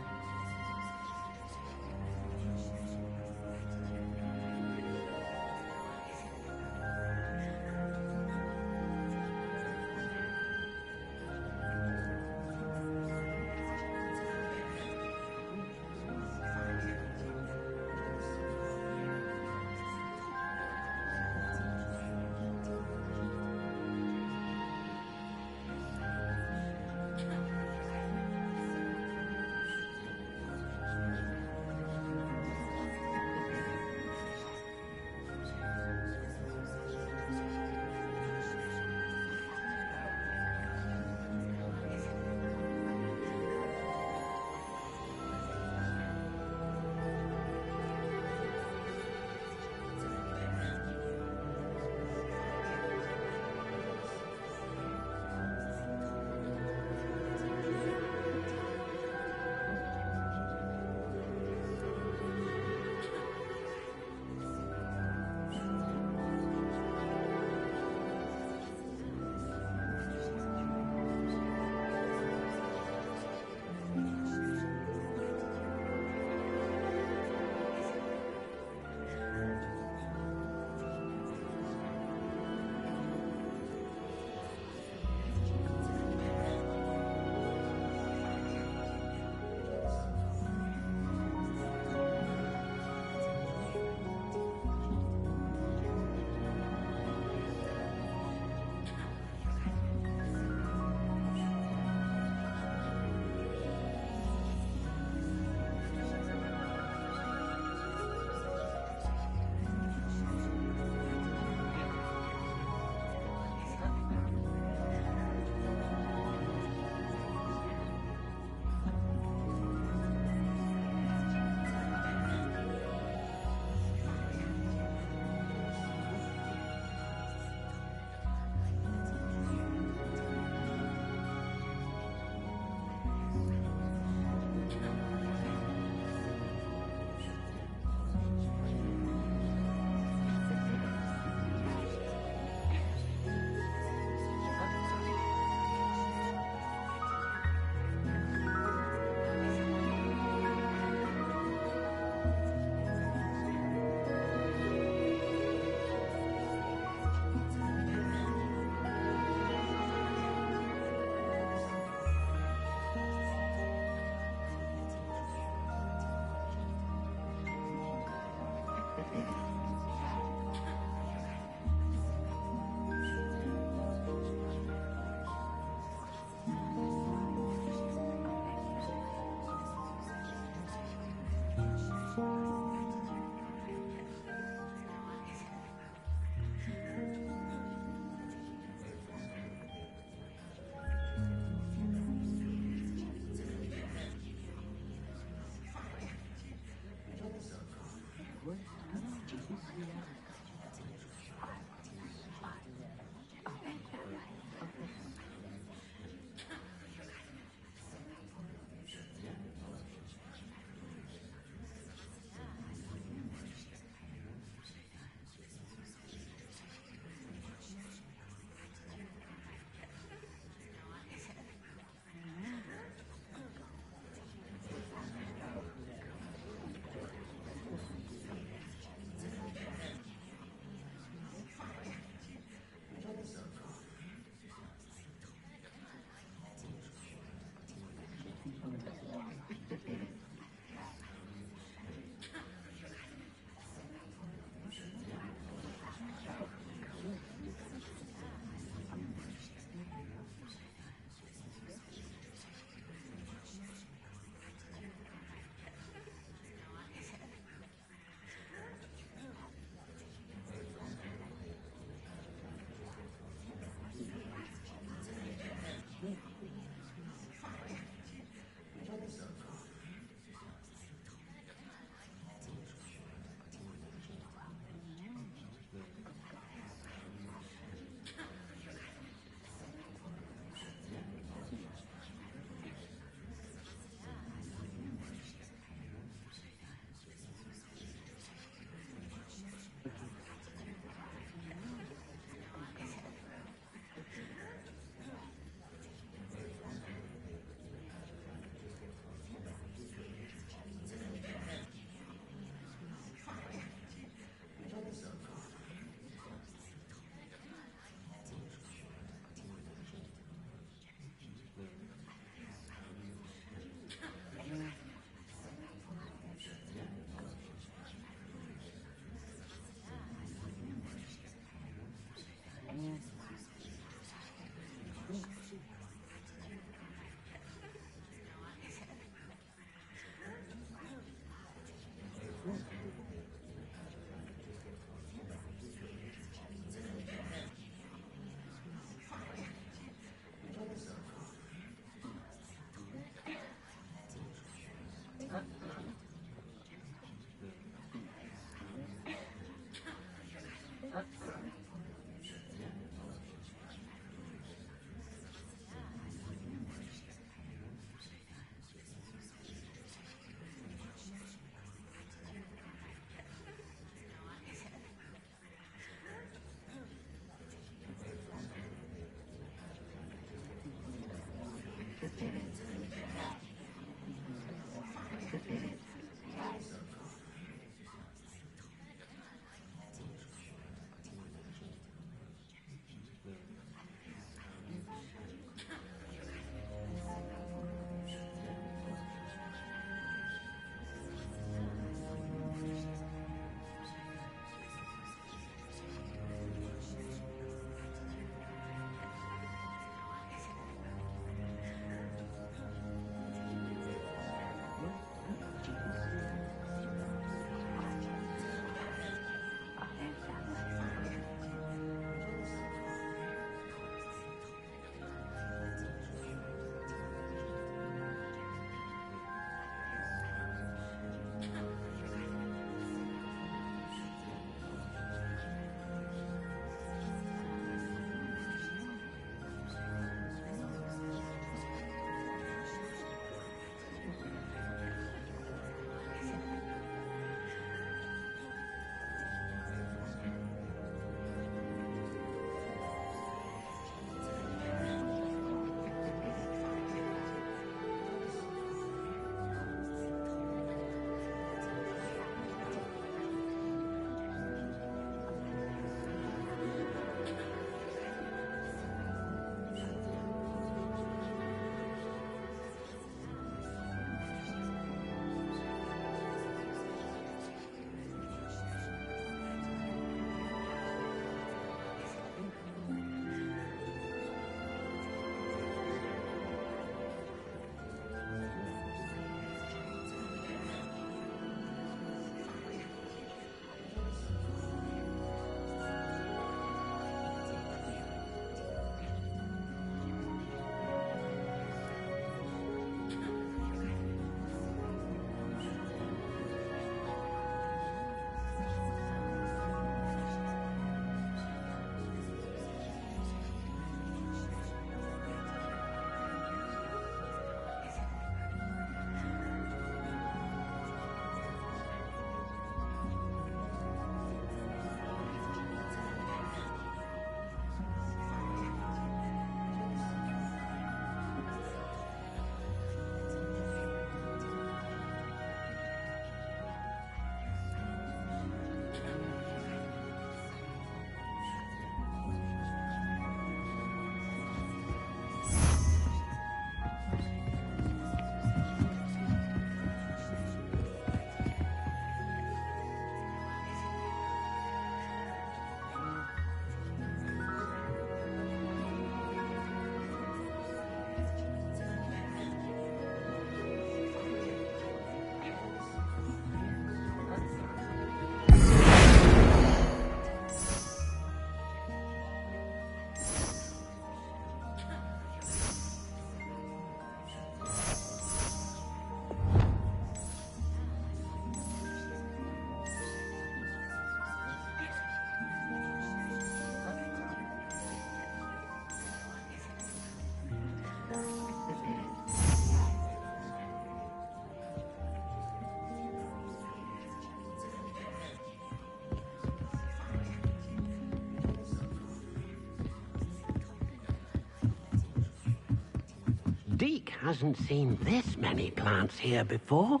Feek hasn't seen this many plants here before.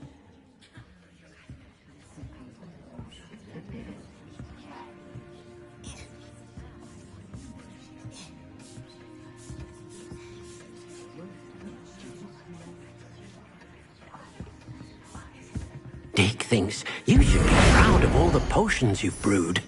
Dick thinks you should be proud of all the potions you've brewed.